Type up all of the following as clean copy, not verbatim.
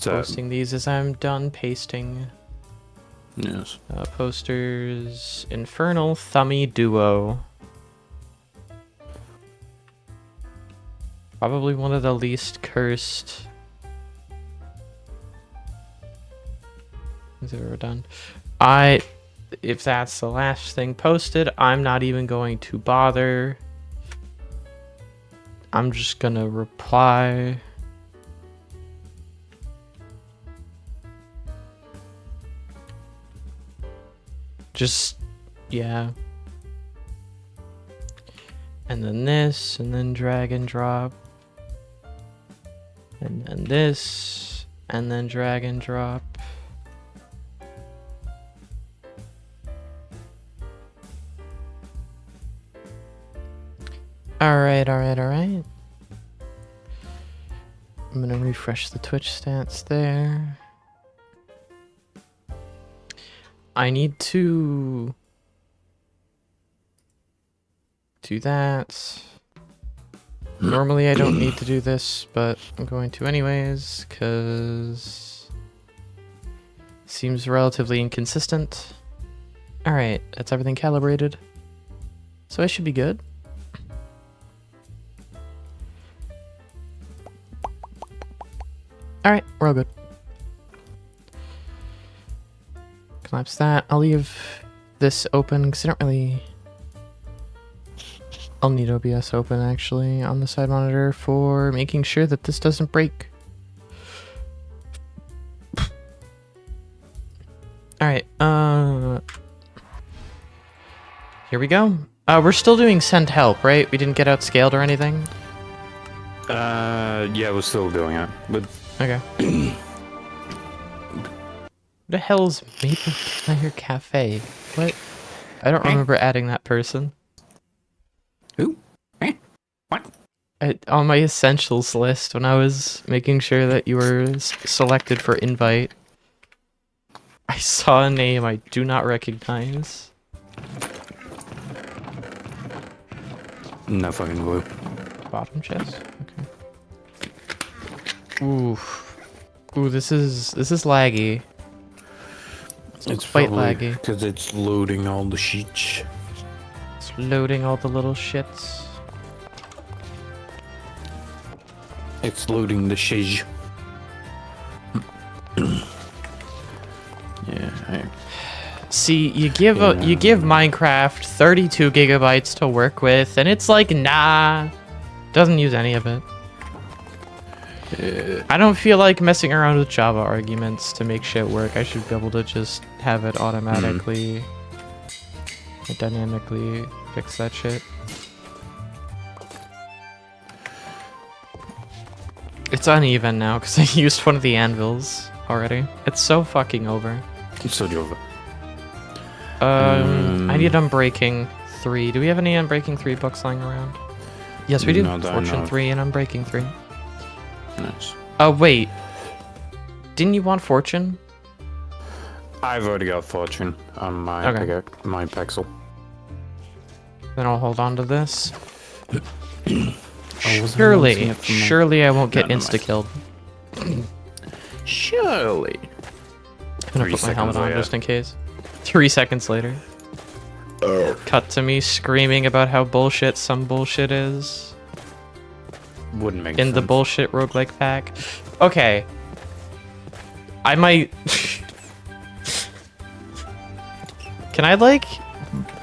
posting these as I'm done pasting. Yes. Posters. Infernal Thummy Duo. Probably one of the least cursed things I've ever done. If that's the last thing posted, I'm not even going to bother. I'm just gonna reply. Just, yeah. And then this, and then drag and drop. And then this, and then drag and drop. Alright. I'm gonna refresh the Twitch stats there. I need to do that. Normally I don't need to do this, but I'm going to anyways, because it seems relatively inconsistent. Alright, that's everything calibrated. So I should be good. Alright, we're all good. Collapse that. I'll leave this open because I don't really... I'll need OBS open actually on the side monitor for making sure that this doesn't break. Alright, here we go. We're still doing send help, right? We didn't get outscaled or anything? Yeah, we're still doing it, but... Okay. What the hell's Maple Player Cafe? What? I don't remember adding that person. Who? What? On my essentials list, when I was making sure that you were selected for invite, I saw a name I do not recognize. No fucking clue. Bottom chest? Okay. Ooh. Ooh, this is laggy. It's quite probably laggy. because it's loading all the sheets. It's loading all the little shits. It's loading the shiz. Yeah. See, you give Minecraft 32 gigabytes to work with, and it's like, nah, doesn't use any of it. I don't feel like messing around with Java arguments to make shit work. I should be able to just have it automatically, dynamically fix that shit. It's uneven now because I used one of the anvils already. It's so fucking over. It's so over. I need Unbreaking 3. Do we have any Unbreaking 3 books lying around? Yes, we do. Fortune 3 and Unbreaking 3. Nice. Oh, wait. Didn't you want Fortune? I've already got Fortune on my my Pixel. Then I'll hold on to this. Surely Surely I won't get insta-killed. Surely. I'm gonna put my helmet on just in case. 3 seconds later. Cut to me screaming about how bullshit some bullshit is. Wouldn't make in sense. the bullshit roguelike pack. Okay. I might... Can I, like,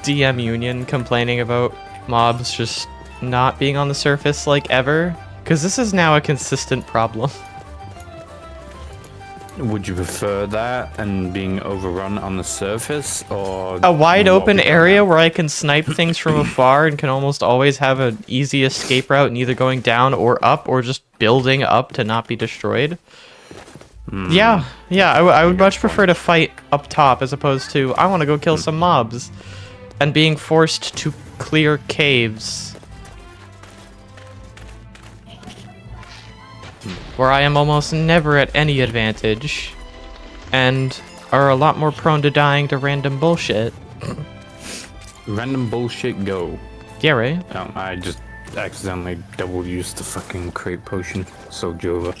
DM Union complaining about mobs just not being on the surface, like, ever? Because this is now a consistent problem. Would you prefer that and being overrun on the surface, or a wide open area where I can snipe things from afar and can almost always have an easy escape route in either going down or up or just building up to not be destroyed? Yeah, I would much prefer to fight up top as opposed to I want to go kill some mobs and being forced to clear caves where I am almost never at any advantage and are a lot more prone to dying to random bullshit. Random bullshit go. Yeah, right? I just accidentally double used the fucking crate potion. So Jova.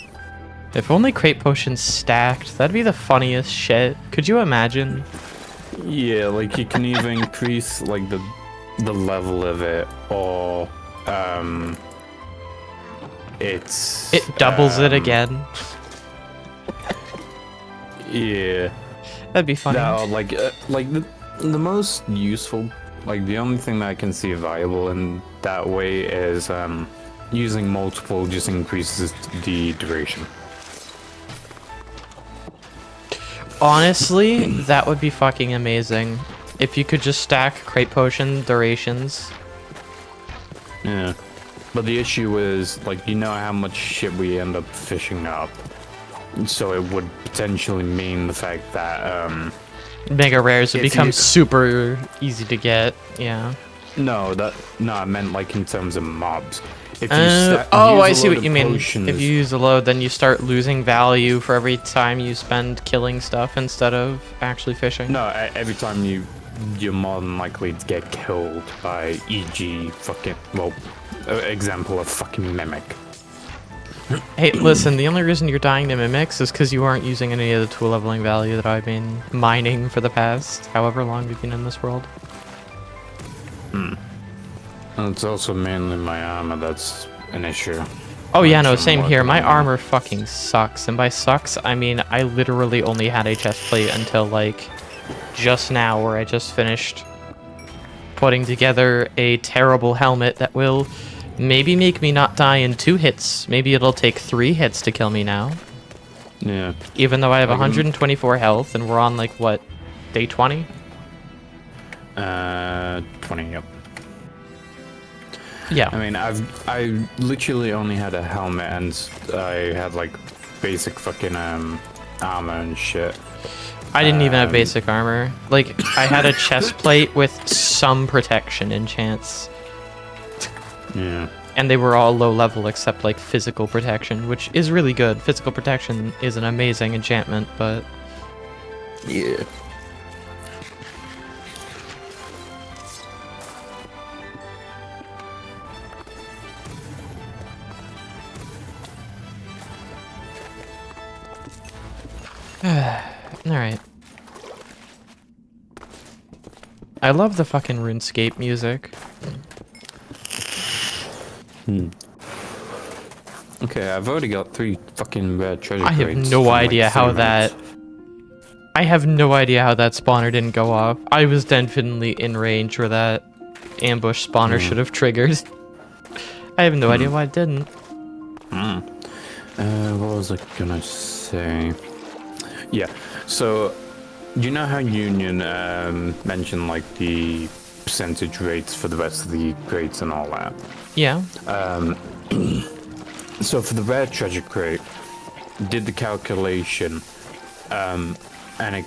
If only crate potions stacked, that'd be the funniest shit. Could you imagine? Yeah, like you can either increase like the level of it, or It doubles it again. Yeah, That'd be funny. that or like the most useful, like the only thing that I can see viable in that way is using multiple just increases the duration. Honestly, that would be fucking amazing. If you could just stack crate potion durations. Yeah, but the issue is, like, you know how much shit we end up fishing up, so it would potentially mean the fact that Mega rares would if become you- super easy to get. Yeah. no, I meant like in terms of mobs. If Oh, use I a see load what of you mean. potions- If you use a load, then you start losing value for every time you spend killing stuff instead of actually fishing. No, every time you're more than likely to get killed by, e.g., fucking, well, example of fucking mimic. Hey, listen, the only reason you're dying to mimics is because you aren't using any of the tool leveling value that I've been mining for the past however long we've been in this world. And it's also mainly my armor that's an issue. Oh yeah, no, Which I'm same here. working My on. armor fucking sucks. And by sucks, I mean I literally only had a chest plate until like just now, where I just finished putting together a terrible helmet that will maybe make me not die in 2 hits. Maybe it'll take 3 hits to kill me now. Yeah. Even though I have Like, 124 health and we're on like what, day 20? 20, yep. Yeah. I mean, I literally only had a helmet and I had like basic fucking armor and shit. I didn't even have basic armor. Like, I had a chest plate with some protection enchants. Yeah. And they were all low level except like physical protection, which is really good. Physical protection is an amazing enchantment, but Yeah. alright. I love the fucking RuneScape music. Okay, I've already got 3 fucking rare treasure I have crates no from, like, idea 30 how that... minutes. I have no idea how that spawner didn't go off. I was definitely in range where that ambush spawner should have triggered. I have no idea why it didn't. What was I gonna say? Yeah, so you know how Union mentioned like the percentage rates for the rest of the crates and all that? Yeah. So for the rare treasure crate, did the calculation, and it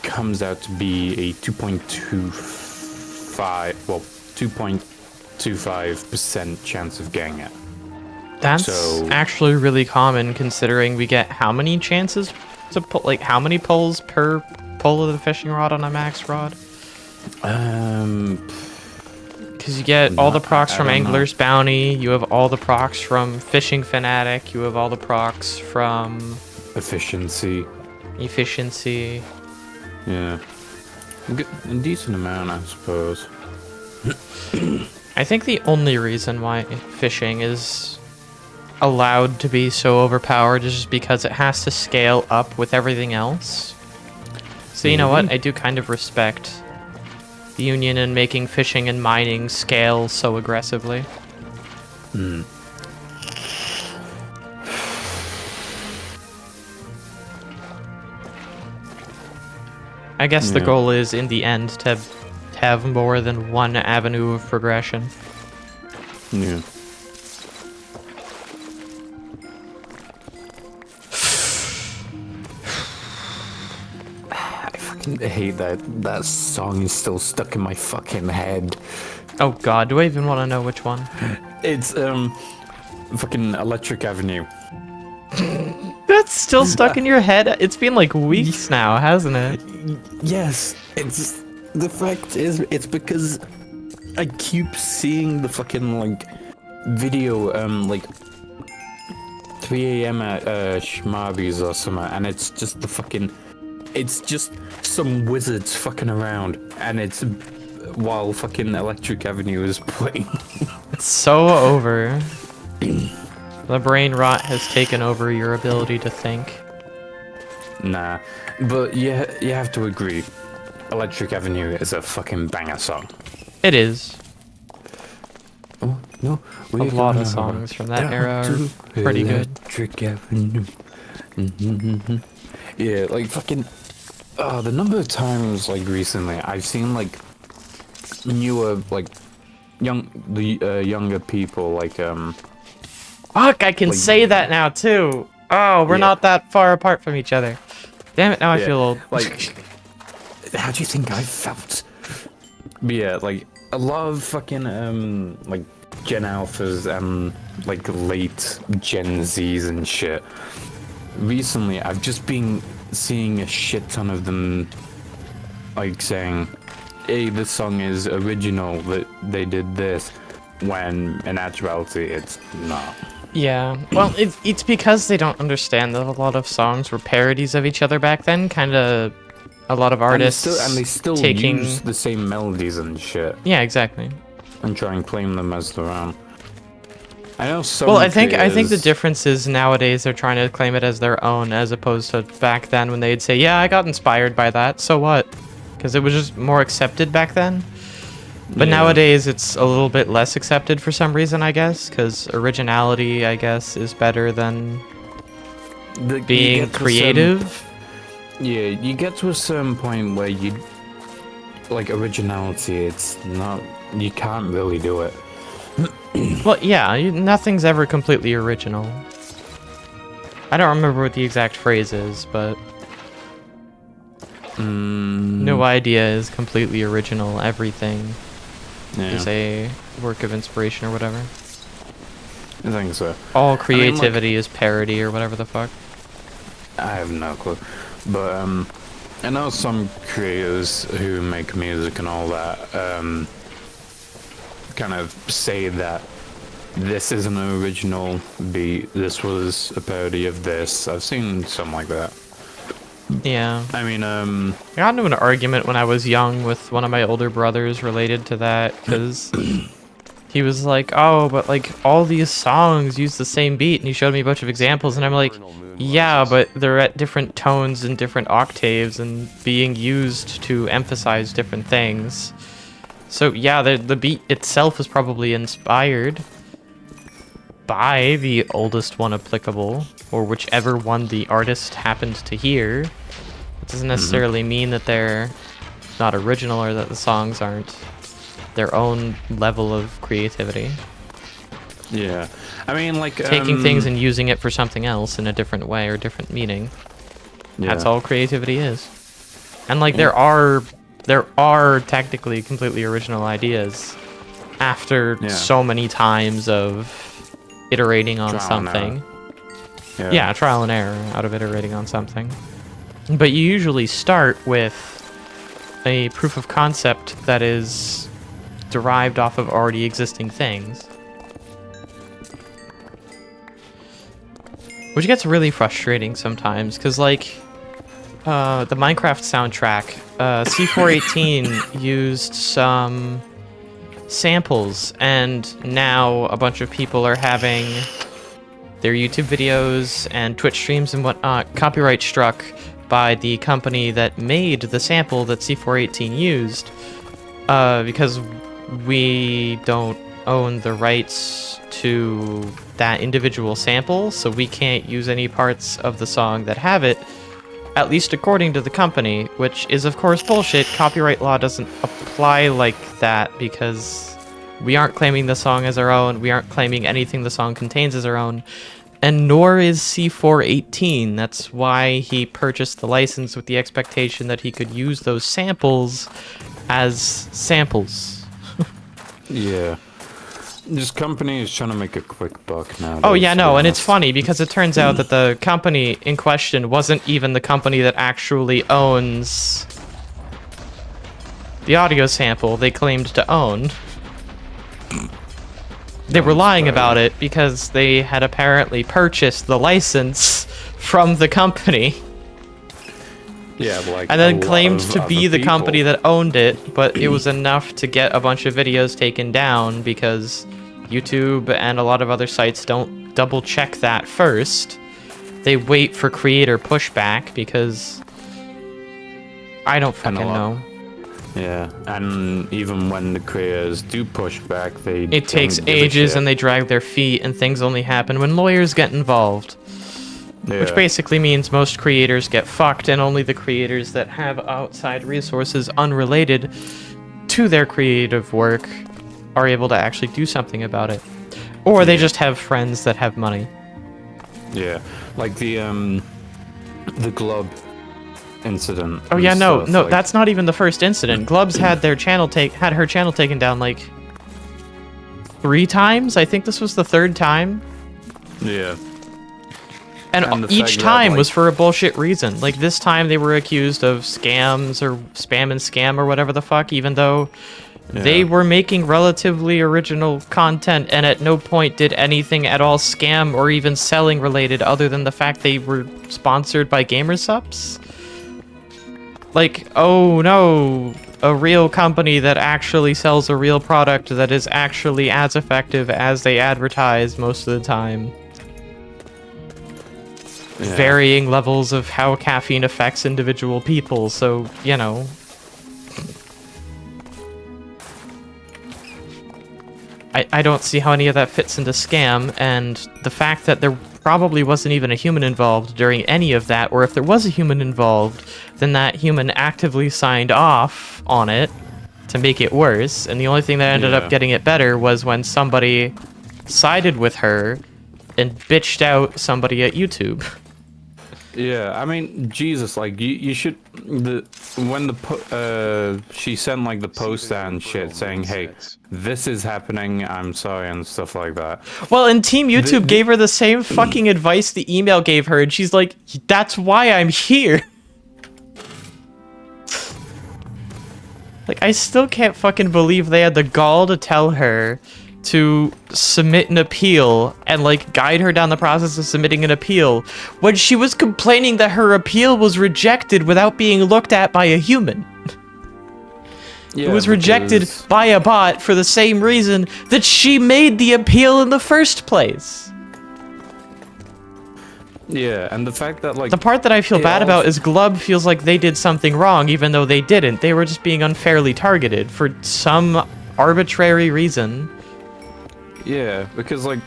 comes out to be a 2.25% chance of getting it. That's So- actually really common considering we get how many chances to pull, like how many pulls per pull of the fishing rod on a max rod? Because you get all the procs I from don't know. Angler's Bounty, you have all the procs from Fishing Fanatic, you have all the procs from Efficiency. Efficiency. Yeah. A decent amount, I suppose. I think the only reason why fishing is allowed to be so overpowered is just because it has to scale up with everything else. So you know what? I do kind of respect the Union in making fishing and mining scale so aggressively. I guess the Yeah. goal is, in the end, to have more than one avenue of progression. Yeah. I fucking hate that song is still stuck in my fucking head. Oh god, do I even want to know which one? It's fucking Electric Avenue. That's still stuck in your head? It's been like weeks now, hasn't it? Yes, it's the fact is it's because I keep seeing the fucking like video like 3 a.m. at Schmarby's or something, and it's just it's just some wizards fucking around, and it's while fucking Electric Avenue is playing. It's so over. The brain rot has taken over your ability to think. Nah, but you have to agree, Electric Avenue is a fucking banger song. It is. Oh no, A lot of songs from that era are pretty good. Electric Avenue. Yeah, like fucking. The number of times like recently I've seen like newer like younger people like Fuck, I can like, say that now too. Oh, we're not that far apart from each other. Damn it, now I feel old. Like, how do you think I felt? But yeah, like a lot of fucking like Gen Alphas and like late Gen Zs and shit. Recently, I've just been seeing a shit ton of them like saying, hey, this song is original, that they did this, when in actuality it's not. Yeah, well, it's because they don't understand that a lot of songs were parodies of each other back then. Kind of, a lot of artists and they still taking... use the same melodies and shit. Yeah, exactly. And try and claim them as their own. I know some. Well, I think the difference is nowadays they're trying to claim it as their own, as opposed to back then when they'd say, "Yeah, I got inspired by that." So what? Because it was just more accepted back then. But nowadays it's a little bit less accepted for some reason, I guess, because originality, I guess, is better than being creative. You get to a certain point where you, like, originality, it's not, you can't really do it. Well, yeah, nothing's ever completely original. I don't remember what the exact phrase is, but... No idea is completely original. Everything is a work of inspiration or whatever. I think so. All creativity is parody or whatever the fuck. I have no clue. But, I know some creators who make music and all that, kind of say that this isn't an original beat, this was a parody of this. I've seen some like that. Yeah. I mean, I got into an argument when I was young with one of my older brothers related to that, because he was like, oh, but like all these songs use the same beat, and he showed me a bunch of examples, and I'm like, yeah, but they're at different tones and different octaves and being used to emphasize different things. So yeah, the beat itself is probably inspired by the oldest one applicable, or whichever one the artist happened to hear. It doesn't necessarily mean that they're not original or that the songs aren't their own level of creativity. yeah. I mean, like... Taking things and using it for something else in a different way or different meaning. Yeah. That's all creativity is. And like there are technically completely original ideas after so many times of iterating on something. Yeah, trial and error out of iterating on something. But you usually start with a proof of concept that is derived off of already existing things. Which gets really frustrating sometimes, because like the Minecraft soundtrack, C418 used some samples, and now a bunch of people are having their YouTube videos and Twitch streams and whatnot copyright struck by the company that made the sample that C418 used, because we don't own the rights to that individual sample, so we can't use any parts of the song that have it, at least according to the company, which is of course bullshit. Copyright law doesn't apply like that, because we aren't claiming the song as our own, we aren't claiming anything the song contains as our own, and nor is C418. That's why he purchased the license with the expectation that he could use those samples as samples. Yeah. This company is trying to make a quick buck now. Oh yeah, no, and it's funny because it turns out that the company in question wasn't even the company that actually owns the audio sample they claimed to own. They were lying Sorry. about it because they had apparently purchased the license from the company. Yeah, like And a then lot claimed of to be other the company people. that owned it, but it was enough to get a bunch of videos taken down because YouTube and a lot of other sites don't double check that first. They wait for creator pushback because I don't And a fucking lot- know. Yeah, and even when the creators do push back, they It takes don't give a ages shit. and they drag their feet and things only happen when lawyers get involved. Yeah. Which basically means most creators get fucked, and only the creators that have outside resources unrelated to their creative work are able to actually do something about it. Or they just have friends that have money. Yeah, like the Glub incident. Oh and yeah, no, stuff, no, like- that's not even the first incident. Glubs had her channel taken down like 3 times. I think this was the 3rd time. Yeah. And And the each fact that, time like- was for a bullshit reason. Like this time they were accused of scams or spam and scam or whatever the fuck, even though they Yeah. were making relatively original content and at no point did anything at all scam or even selling related other than the fact they were sponsored by Gamersupps. Like, oh no, a real company that actually sells a real product that is actually as effective as they advertise most of the time. Yeah. Varying levels of how caffeine affects individual people, so, you know. I don't see how any of that fits into scam, and the fact that there probably wasn't even a human involved during any of that, or if there was a human involved, then that human actively signed off on it to make it worse, and the only thing that ended Yeah. up getting it better was when somebody sided with her and bitched out somebody at YouTube. Yeah, I mean, Jesus, like you should she sent like the post and shit saying, "Hey, this is happening. I'm sorry," and stuff like that. Well, and Team YouTube gave her the same fucking advice the email gave her, and she's like, "That's why I'm here." Like, I still can't fucking believe they had the gall to tell her to submit an appeal and, like, guide her down the process of submitting an appeal when she was complaining that her appeal was rejected without being looked at by a human. Yeah, It was rejected because- by a bot for the same reason that she made the appeal in the first place. Yeah, and the fact that like The part that I feel it bad also- about is Glub feels like they did something wrong even though they didn't. They were just being unfairly targeted for some arbitrary reason. Yeah, because like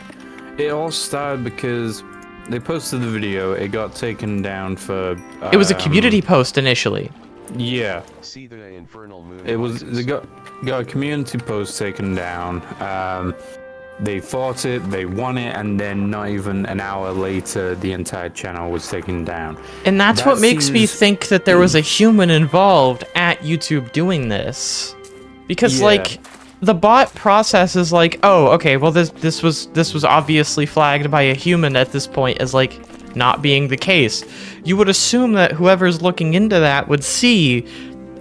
it all started because they posted the video, it got taken down for It was a community post initially. Yeah. See the Infernal moon. It was they got a community post taken down. They fought it, they won it, and then not even an hour later, the entire channel was taken down. And that's That what makes me seems- think that there was a human involved at YouTube doing this. Because Yeah. like the bot process is like, oh, okay, well this was obviously flagged by a human at this point as like not being the case. You would assume that whoever's looking into that would see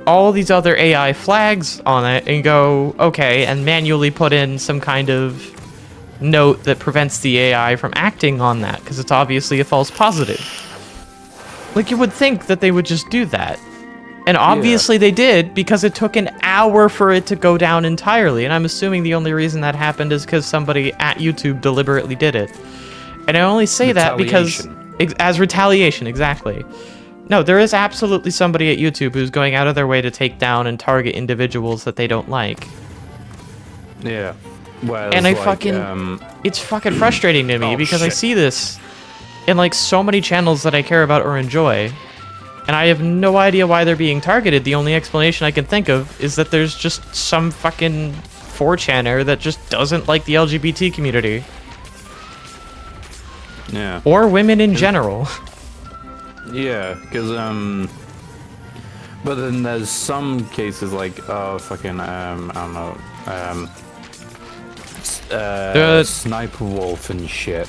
all these other AI flags on it and go, okay, and manually put in some kind of note that prevents the AI from acting on that because it's obviously a false positive. Like, you would think that they would just do that. And obviously they did, because it took an hour for it to go down entirely. And I'm assuming the only reason that happened is because somebody at YouTube deliberately did it. And I only say that because... As retaliation, exactly. No, there is absolutely somebody at YouTube who's going out of their way to take down and target individuals that they don't like. Yeah. Whereas, And I like, fucking... It's fucking frustrating to me Oh, because I shit. see this in like so many channels that I care about or enjoy. And I have no idea why they're being targeted. The only explanation I can think of is that there's just some fucking 4chaner that just doesn't like the LGBT community. yeah. Or women in general. Yeah, because but then there's some cases like fucking I don't know Sniper Wolf and shit.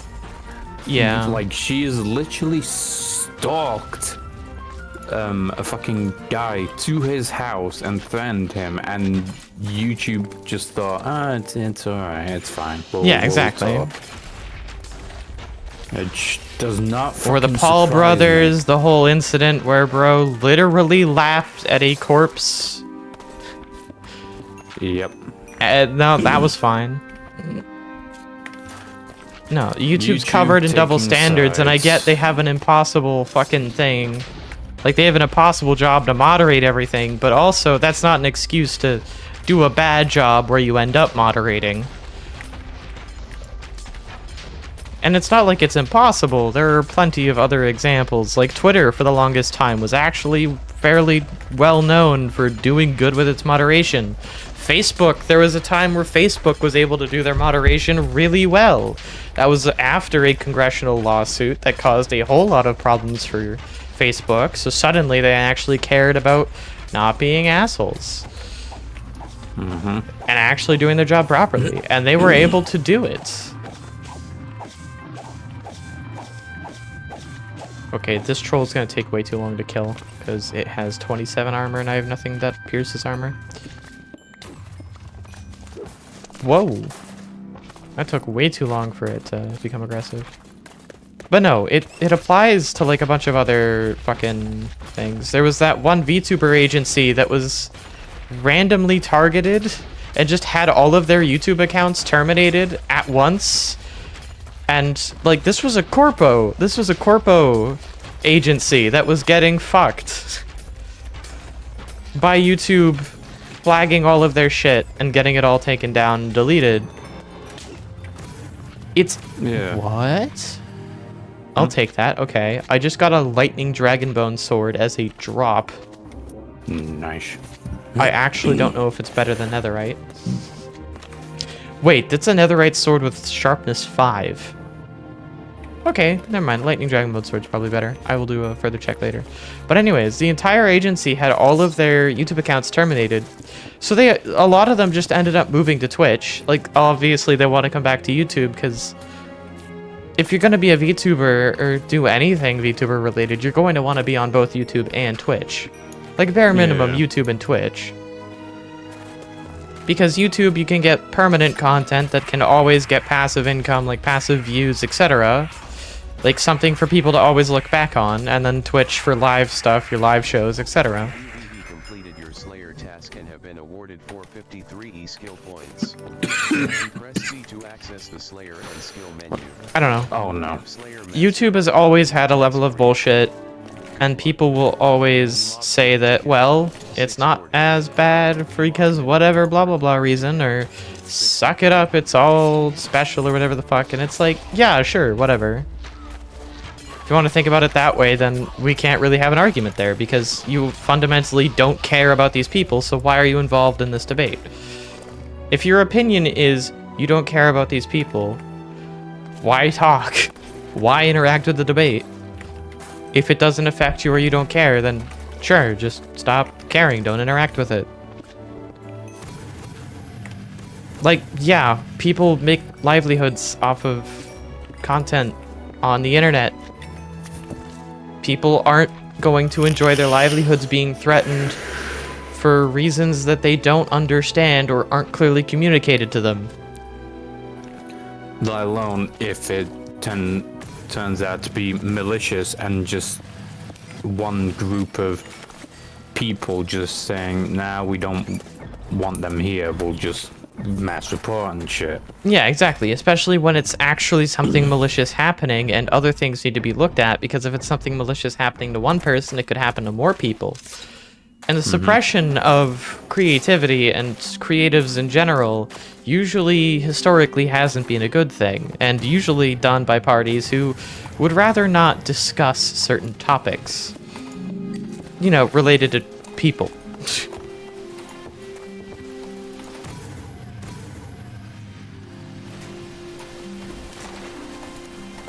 Yeah. Like she is literally stalked a fucking guy to his house and threatened him, and YouTube just thought, it's alright, it's fine. Yeah, exactly. We'll talk. It does not. Or the fucking Paul surprise brothers, me. the whole incident where bro literally laughed at a corpse. Yep. No, that was fine. No, YouTube's YouTube covered in double taking standards, and I get sides. they have an impossible fucking thing. Like, they have an impossible job to moderate everything, but also, that's not an excuse to do a bad job where you end up moderating. And it's not like it's impossible. There are plenty of other examples. Like, Twitter, for the longest time, was actually fairly well known for doing good with its moderation. Facebook, there was a time where Facebook was able to do their moderation really well. That was after a congressional lawsuit that caused a whole lot of problems for Facebook, so suddenly they actually cared about not being assholes. And actually doing their job properly, and they were able to do it. Okay, this troll's gonna take way too long to kill, because it has 27 armor and I have nothing that pierces armor. Whoa. That took way too long for it to become aggressive. But no, it applies to like a bunch of other fucking things. There was that one VTuber agency that was randomly targeted and just had all of their YouTube accounts terminated at once. And like, this was a corpo agency that was getting fucked by YouTube flagging all of their shit and getting it all taken down and deleted. It's... Yeah. What? I'll take that, okay. I just got a lightning dragonbone sword as a drop. Nice. I actually don't know if it's better than netherite. Wait, that's a netherite sword with sharpness 5. Okay, never mind. Lightning dragonbone sword's probably better. I will do a further check later. But anyways, the entire agency had all of their YouTube accounts terminated. So a lot of them just ended up moving to Twitch. Like, obviously they want to come back to YouTube because if you're going to be a VTuber or do anything VTuber related, you're going to want to be on both YouTube and Twitch. Like, bare minimum, Yeah. YouTube and Twitch. Because YouTube, you can get permanent content that can always get passive income, like passive views, etc. Like something for people to always look back on, and then Twitch for live stuff, your live shows, etc. You completed your Slayer task and have been awarded 453 skill points. Press C to access the Slayer and skill menu. I don't know. Oh no. Slayer YouTube has always had a level of bullshit, and people will always say that, well, it's not as bad because whatever blah blah blah reason, or suck it up, it's all special or whatever the fuck, and it's like, yeah, sure, whatever. If you want to think about it that way, then we can't really have an argument there, because you fundamentally don't care about these people, so why are you involved in this debate? If your opinion is you don't care about these people, why talk? Why interact with the debate? If it doesn't affect you or you don't care, then sure, just stop caring, don't interact with it. Like, yeah, people make livelihoods off of content on the internet. People aren't going to enjoy their livelihoods being threatened for reasons that they don't understand or aren't clearly communicated to them. Let alone if it turns out to be malicious and just one group of people just saying, nah, we don't want them here, we'll just mass report and shit. Yeah, exactly. Especially when it's actually something malicious happening and other things need to be looked at, because if it's something malicious happening to one person, it could happen to more people. And the suppression of creativity and creatives in general usually historically hasn't been a good thing, and usually done by parties who would rather not discuss certain topics, you know, related to people.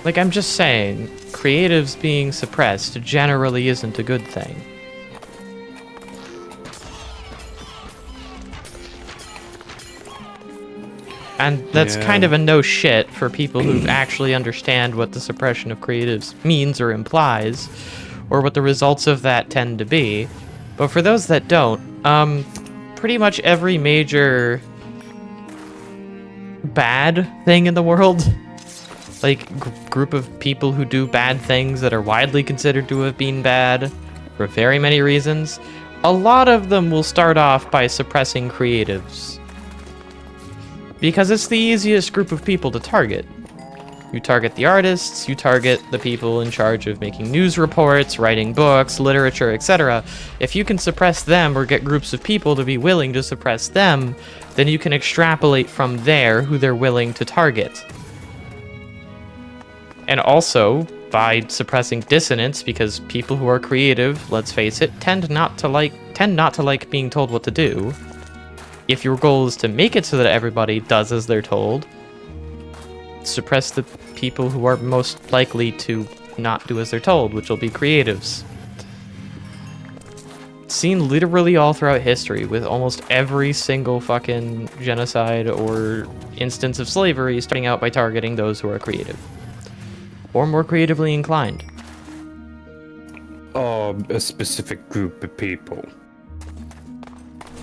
Like, I'm just saying, creatives being suppressed generally isn't a good thing. And that's Yeah. kind of a no shit for people who actually understand what the suppression of creatives means or implies, or what the results of that tend to be. But for those that don't, pretty much every major bad thing in the world, like group of people who do bad things that are widely considered to have been bad for very many reasons, a lot of them will start off by suppressing creatives. Because it's the easiest group of people to target. You target the artists, you target the people in charge of making news reports, writing books, literature, etc. If you can suppress them or get groups of people to be willing to suppress them, then you can extrapolate from there who they're willing to target. And also, by suppressing dissonance, because people who are creative, let's face it, tend not to like being told what to do. If your goal is to make it so that everybody does as they're told, suppress the people who are most likely to not do as they're told, which will be creatives. Seen literally all throughout history, with almost every single fucking genocide or instance of slavery starting out by targeting those who are creative. Or more creatively inclined. Or a specific group of people.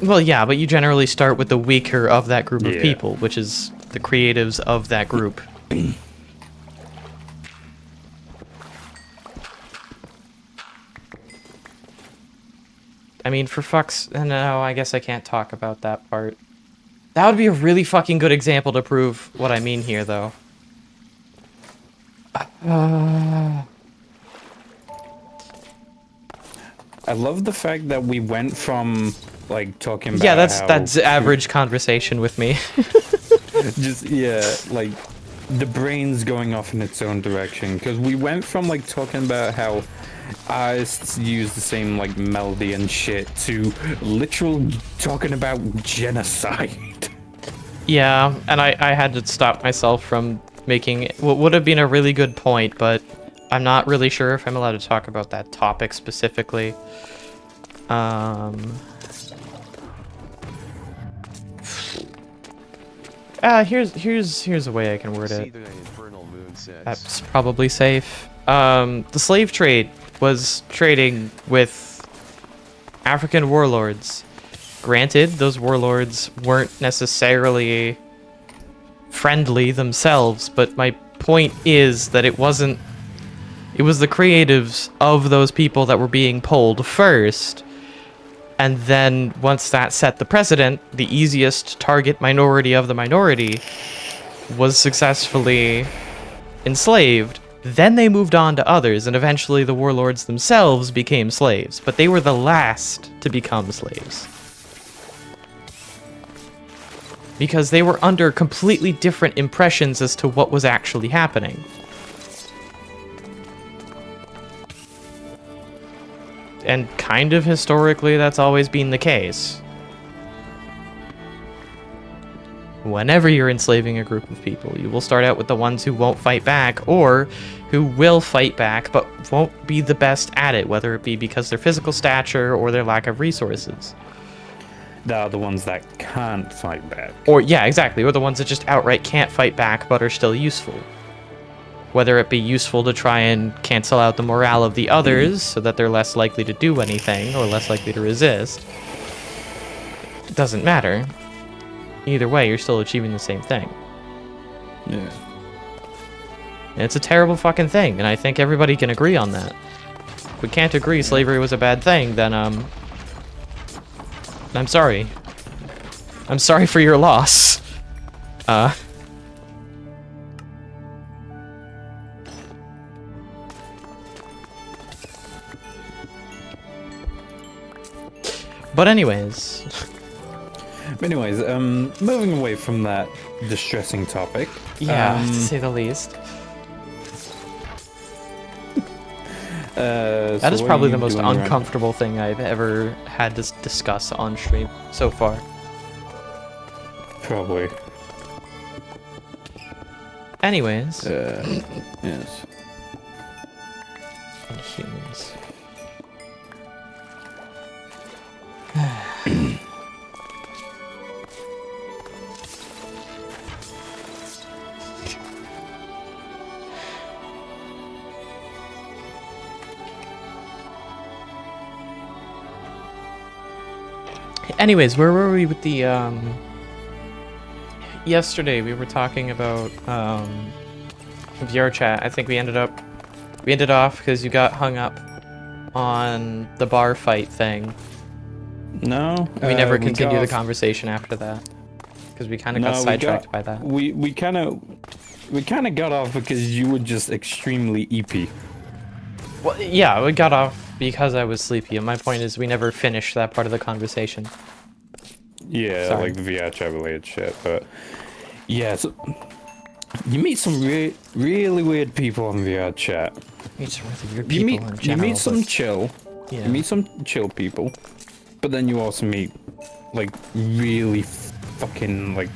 Well, yeah, but you generally start with the weaker of that group of Yeah. people, which is the creatives of that group. I mean, for fuck's... No, I guess I can't talk about that part. That would be a really fucking good example to prove what I mean here, though. I love the fact that we went from like talking about Yeah, that's how that's average conversation with me. just like the brain's going off in its own direction, because we went from like talking about how artists use the same like melody and shit to literal talking about genocide. Yeah, and I had to stop myself from making what would have been a really good point, but I'm not really sure if I'm allowed to talk about that topic specifically. Here's a way I can word See it. the Infernal moon sets. That's probably safe. The slave trade was trading with African warlords. Granted, those warlords weren't necessarily friendly themselves, but my point is that it was the creatives of those people that were being pulled first. And then once that set the precedent, the easiest target minority of the minority was successfully enslaved. Then they moved on to others, and eventually the warlords themselves became slaves. But they were the last to become slaves. Because they were under completely different impressions as to what was actually happening. And kind of historically, that's always been the case. Whenever you're enslaving a group of people, you will start out with the ones who won't fight back, or who will fight back but won't be the best at it, whether it be because of their physical stature or their lack of resources. They are the ones that can't fight back. Or, yeah, exactly, or the ones that just outright can't fight back but are still useful. Whether it be useful to try and cancel out the morale of the others so that they're less likely to do anything or less likely to resist. It doesn't matter. Either way, you're still achieving the same thing. Yeah. And it's a terrible fucking thing, and I think everybody can agree on that. If we can't agree slavery was a bad thing, then, I'm sorry. I'm sorry for your loss. But anyways. Moving away from that distressing topic. Yeah, to say the least. That is probably the most uncomfortable thing I've ever had to discuss on stream so far. Probably. Anyways. Yes. Humans. Anyways, where were we with the yesterday we were talking about VR chat. I think we ended off because you got hung up on the bar fight thing. No, We never continued the conversation after that because we kind of got sidetracked by that. We kind of got off because you were just extremely EP. Well, yeah, we got off because I was sleepy, and my point is we never finished that part of the conversation. Yeah, Sorry. like the VR chat related shit, but yeah, so you meet some really weird people on VR chat. Meet some really weird people in general. You meet some chill. Yeah. You meet some chill people, but then you also meet like really fucking like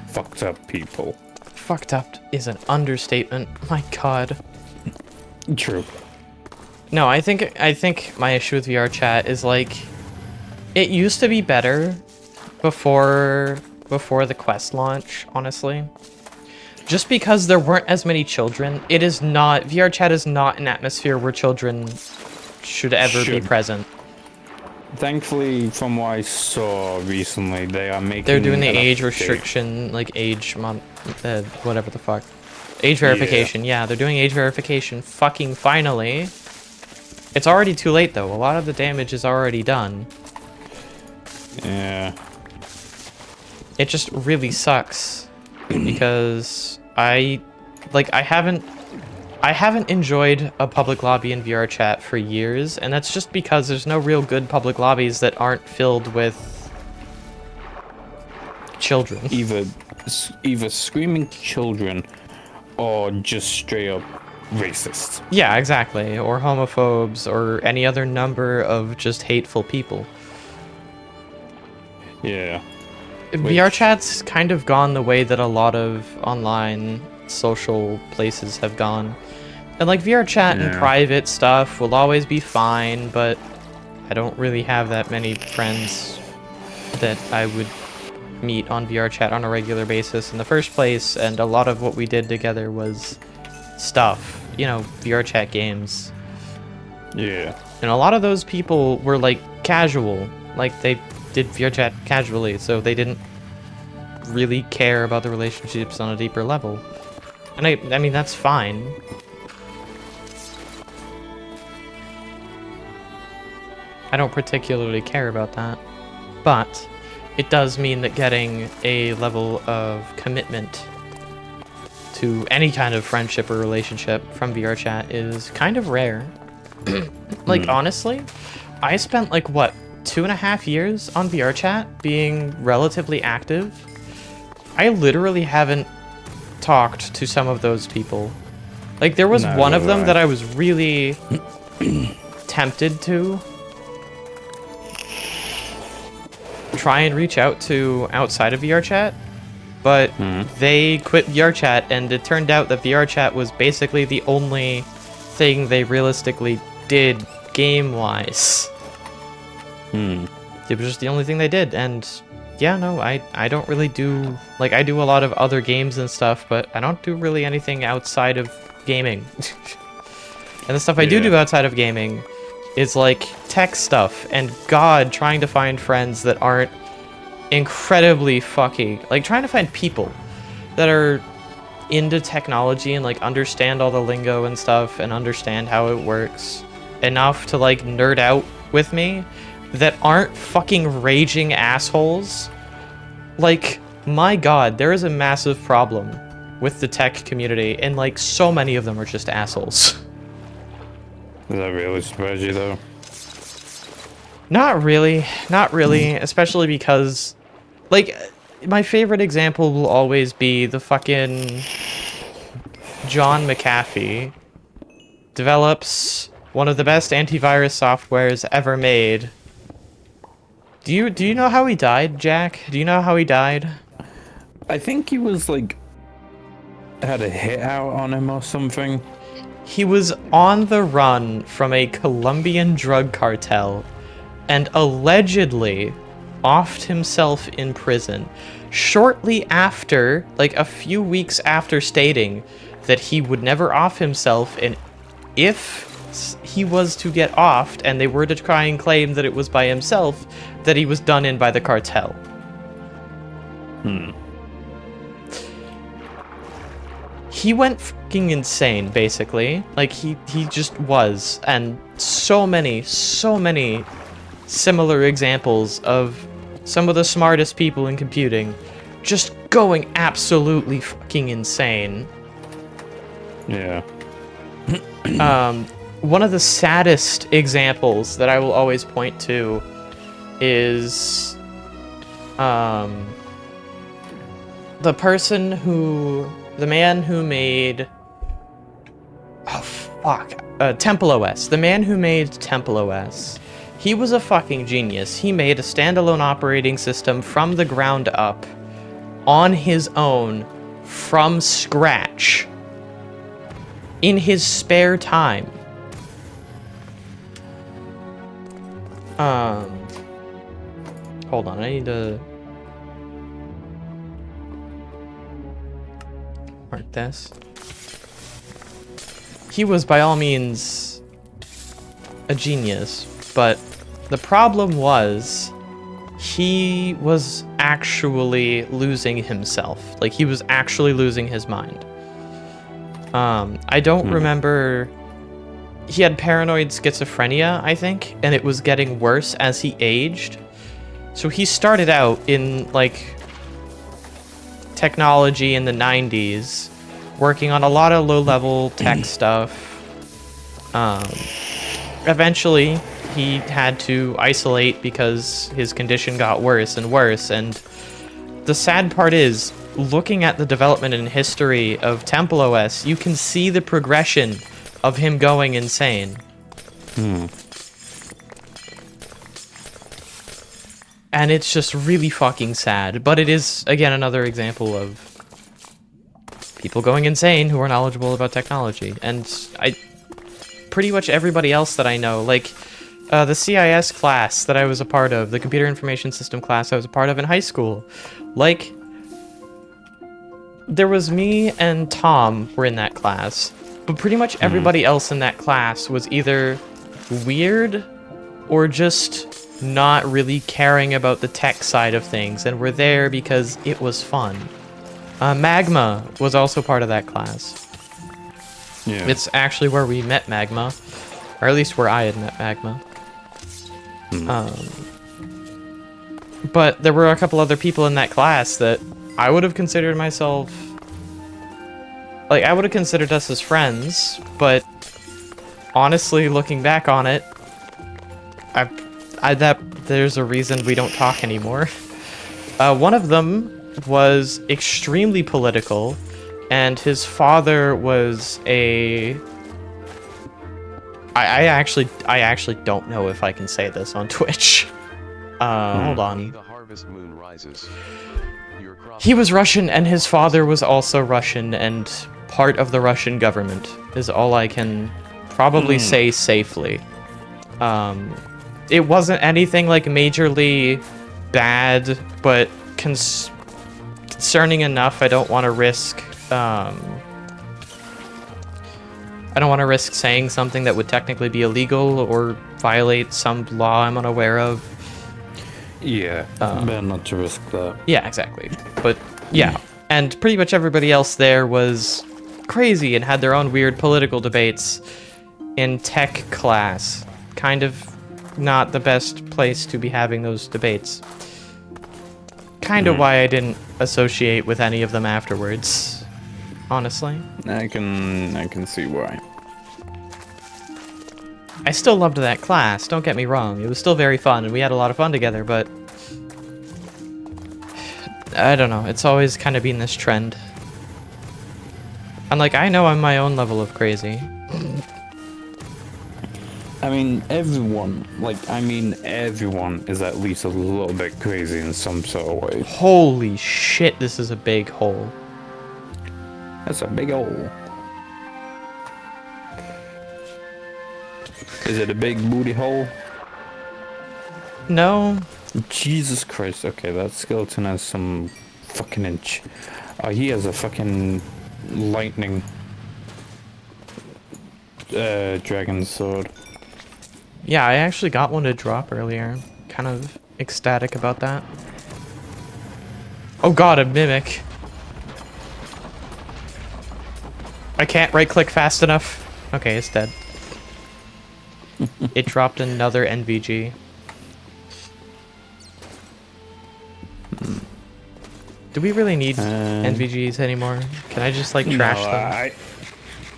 fucked up people. Fucked up is an understatement. My God. True. No, I think my issue with VR chat is like, it used to be better before the Quest launch, honestly. Just because there weren't as many children, it is not, VR chat is not an atmosphere where children should ever be present. Thankfully, from what I saw recently, they're doing the age restriction, like age whatever the fuck. Age verification, yeah, they're doing age verification fucking finally. It's already too late though, a lot of the damage is already done. Yeah. It just really sucks because I haven't enjoyed a public lobby in VR chat for years, and that's just because there's no real good public lobbies that aren't filled with children. Either screaming children or just straight up racist. Yeah, exactly. Or homophobes or any other number of just hateful people. Yeah. VR chat's kind of gone the way that a lot of online social places have gone. And like VR chat and private stuff will always be fine, but I don't really have that many friends that I would meet on VR chat on a regular basis in the first place, and a lot of what we did together was stuff, you know, VR chat games. Yeah. And a lot of those people were like casual, like they did VR chat casually, so they didn't really care about the relationships on a deeper level. And I mean, that's fine. I don't particularly care about that, but it does mean that getting a level of commitment to any kind of friendship or relationship from VR chat is kind of rare. Like, honestly, I spent like, what, 2.5 years on VR chat being relatively active. I literally haven't talked to some of those people. Like, there was one of them that I was really tempted to try and reach out to outside of VR chat, but they quit VR chat, and it turned out that VR chat was basically the only thing they realistically did game-wise. It was just the only thing they did, and yeah, no, I don't really do, like, I do a lot of other games and stuff, but I don't do really anything outside of gaming. And the stuff I do outside of gaming is like tech stuff, and God, trying to find friends that aren't incredibly fucking, like, trying to find people that are into technology and like understand all the lingo and stuff and understand how it works enough to like nerd out with me, that aren't fucking raging assholes. Like, my God, there is a massive problem with the tech community, and like so many of them are just assholes. Does that really surprise you though? Not really, especially because, like, my favorite example will always be the fucking John McAfee develops one of the best antivirus softwares ever made. Do you know how he died, Jack? Do you know how he died? I think he was like had a hit out on him or something. He was on the run from a Colombian drug cartel and allegedly offed himself in prison shortly after, like a few weeks after stating that he would never off himself, and if he was to get offed and they were to try and claim that it was by himself, that he was done in by the cartel. He went fucking insane, basically. Like, he just was. And so many similar examples of some of the smartest people in computing just going absolutely fucking insane. Yeah. One of the saddest examples that I will always point to is the man who made Temple OS. The man who made Temple OS. He was a fucking genius. He made a standalone operating system from the ground up on his own from scratch in his spare time. Hold on, I need to mark this. He was by all means a genius, but the problem was he was actually losing himself. Like, he was actually losing his mind. I don't remember. He had paranoid schizophrenia, I think, and it was getting worse as he aged. So he started out in, like, technology in the 90s, working on a lot of low-level tech stuff. Eventually, he had to isolate because his condition got worse and worse, and the sad part is, looking at the development and history of Temple OS, you can see the progression of him going insane. And it's just really fucking sad. But it is, again, another example of people going insane who are knowledgeable about technology. And pretty much everybody else that I know, like the CIS class that I was a part of, the Computer Information System class I was a part of in high school, like, there was me and Tom were in that class, but pretty much everybody else in that class was either weird or just not really caring about the tech side of things and were there because it was fun. Magma was also part of that class. Yeah. It's actually where we met Magma, or at least where I had met Magma. But there were a couple other people in that class that I would have considered myself, like, I would have considered us as friends, but honestly, looking back on it, there's a reason we don't talk anymore. One of them was extremely political, and his father was a... I actually don't know if I can say this on Twitch. Hold on. The harvest moon rises. He was Russian, and his father was also Russian, and part of the Russian government, is all I can probably say safely. It wasn't anything, like, majorly bad, but concerning enough. I don't want to risk saying something that would technically be illegal or violate some law I'm unaware of. Yeah, better not to risk that. Yeah, exactly. But yeah, and pretty much everybody else there was crazy and had their own weird political debates in tech class. Kind of not the best place to be having those debates. Kind of why I didn't associate with any of them afterwards, honestly. I can see why. I still loved that class, don't get me wrong. It was still very fun, and we had a lot of fun together, but I don't know. It's always kind of been this trend. And, like, I know I'm my own level of crazy. I mean, everyone is at least a little bit crazy in some sort of way. Holy shit, this is a big hole. That's a big hole. Is it a big booty hole? No. Jesus Christ. Okay, that skeleton has some fucking inch. He has a fucking lightning. dragon sword. Yeah, I actually got one to drop earlier. Kind of ecstatic about that. Oh god, a mimic. I can't right-click fast enough. Okay, it's dead. It dropped another NVG. Do we really need NVGs anymore? Can I just, like, trash them?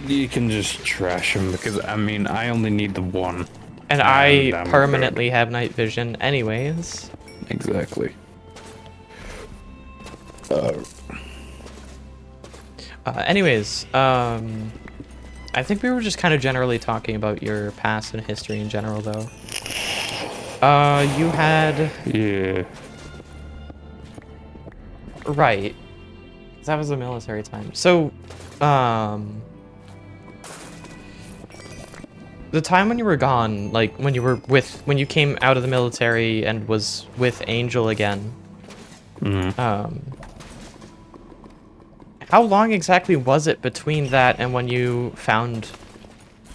You can just trash them, because, I mean, I only need the one. And I permanently have night vision anyways. Exactly. Anyways, I think we were just kind of generally talking about your past and history in general, though. You had... Yeah. Right. That was a military time. So, the time when you were gone, like, when you came out of the military and was with Angel again, how long exactly was it between that and when you found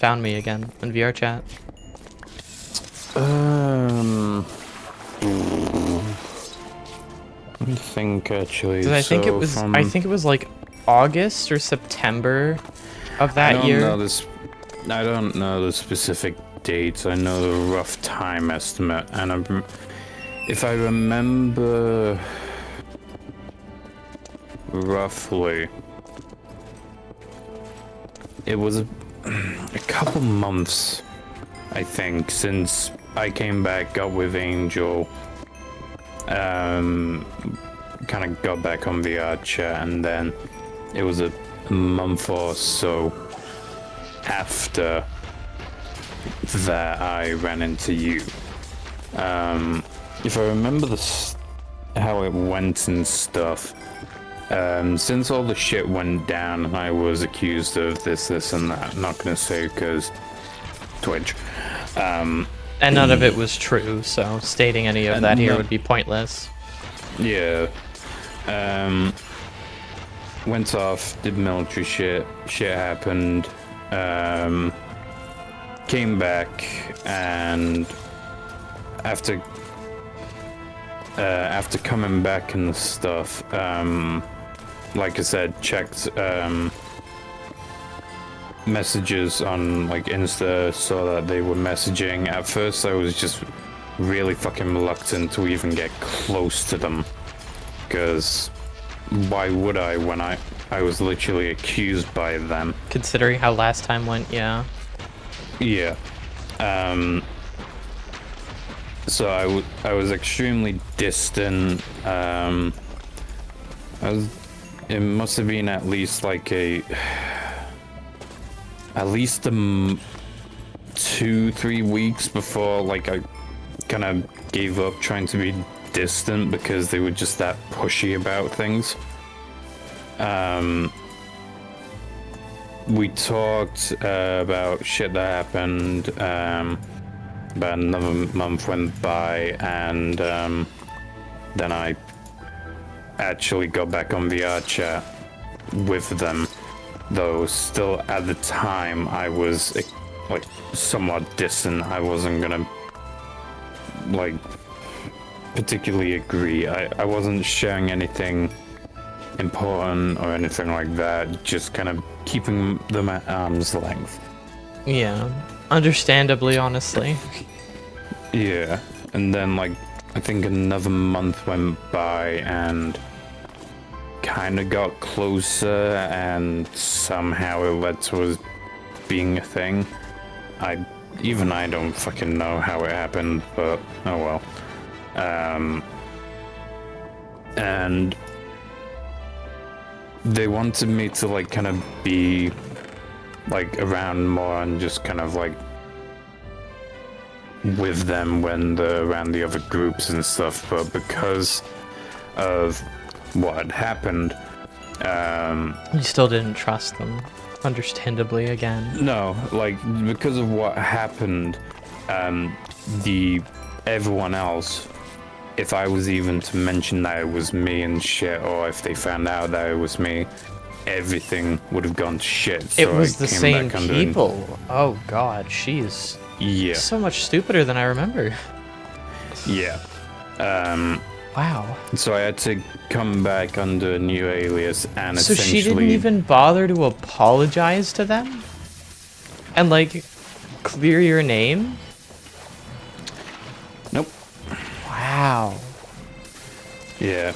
me again in VR chat? Let me think, actually. Because I think it was like August or September of that year. I don't know the specific dates. I know the rough time estimate, and if I remember roughly, it was a couple months, I think, since I came back, got with Angel, kind of got back on VR chat, and then it was a month or so after that I ran into you. If I remember how it went and stuff, since all the shit went down, I was accused of this, and that. I'm not gonna say because Twitch. And none of it was true, so stating any of that here would be pointless. Yeah. Went off, did military shit. Shit happened. Came back, and after coming back and stuff, like I said, checked messages on like Insta, saw that they were messaging. At first I was just really fucking reluctant to even get close to them, because why would I when I was literally accused by them? Considering how last time went, yeah. Yeah. So I was extremely distant. It must have been at least like at least 2-3 weeks before like I kind of gave up trying to be distant, because they were just that pushy about things. We talked about shit that happened. About another month went by, and then I actually got back on VR chat with them, though still at the time I was like somewhat distant. I wasn't gonna like particularly agree. I wasn't sharing anything important or anything like that, just kind of keeping them at arm's length. Yeah, understandably, honestly. Yeah, and then like I think another month went by and kind of got closer, and somehow it led to us being a thing. I don't fucking know how it happened, but oh well. And they wanted me to like kind of be like around more and just kind of like with them when they're around the other groups and stuff, but because of what had happened, You still didn't trust them, understandably, again. no, like because of what happened, everyone else, if I was even to mention that it was me and shit, or if they found out that it was me, everything would have gone to shit. It So was I the came same back under people. Oh god, she's Yeah, so much stupider than I remember. yeah. Wow. So I had to come back under a new alias, and So essentially... she didn't even bother to apologize to them? And like, clear your name? Nope. Wow. Yeah,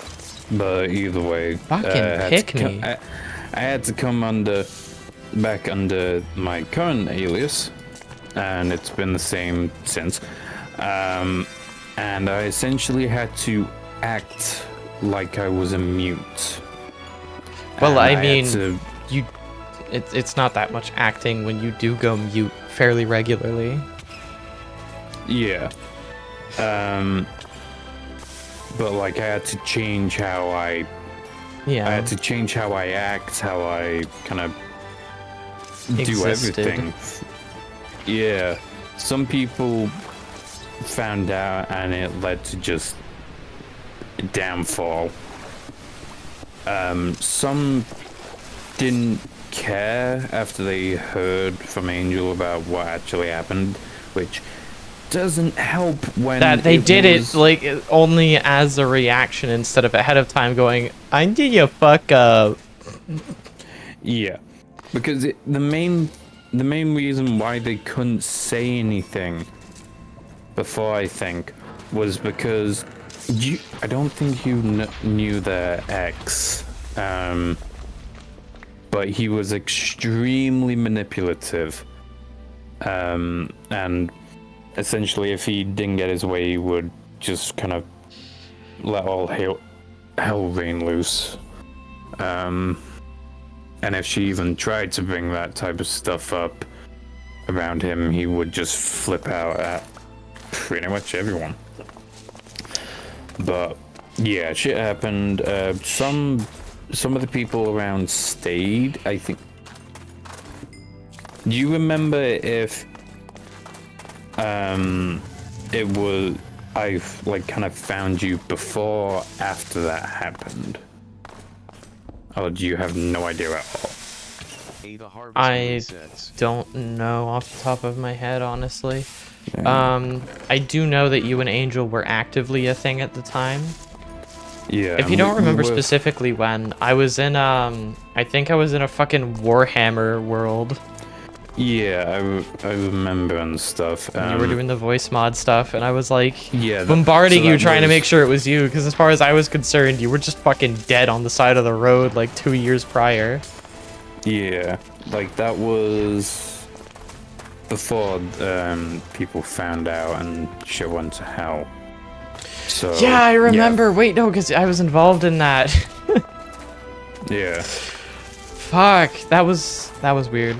but either way... Fucking had pick to co- me. I had to come back under my current alias, and it's been the same since. And I essentially had to act like I was a mute. Well, And I had mean, to- it's not that much acting when you do go mute fairly regularly. yeah. But like I had to change how I Yeah. had to change how I act, how I kind of do Existed. everything. Yeah. Some people found out and it led to just downfall. Some didn't care after they heard from Angel about what actually happened, which doesn't help when That they did was- it like only as a reaction instead of ahead of time going, I did you fuck up. Yeah, because the main reason why they couldn't say anything before, I think, was because I don't think you knew their ex, but he was extremely manipulative, and essentially, if he didn't get his way, he would just kind of let all hell rain loose. And if she even tried to bring that type of stuff up around him, he would just flip out at pretty much everyone. But yeah, shit happened. Some of the people around stayed, I think. Do you remember if it was I've like kind of found you before or after that happened? Or do you have no idea at all? The harvest I resets. don't know off the top of my head, honestly. Yeah. I do know that you and Angel were actively a thing at the time. Yeah. If you and don't we remember were- specifically when, I was in, I think I was in a fucking Warhammer world. Yeah, I remember and stuff. You were doing the voice mod stuff, and I was like yeah, bombarding so you, that trying to was- make sure it was you, because as far as I was concerned, you were just fucking dead on the side of the road like 2 years prior. Yeah, like that was before people found out and shit went to hell. So Yeah, I remember. Wait, no, because I was involved in that. Yeah. Fuck, that was weird.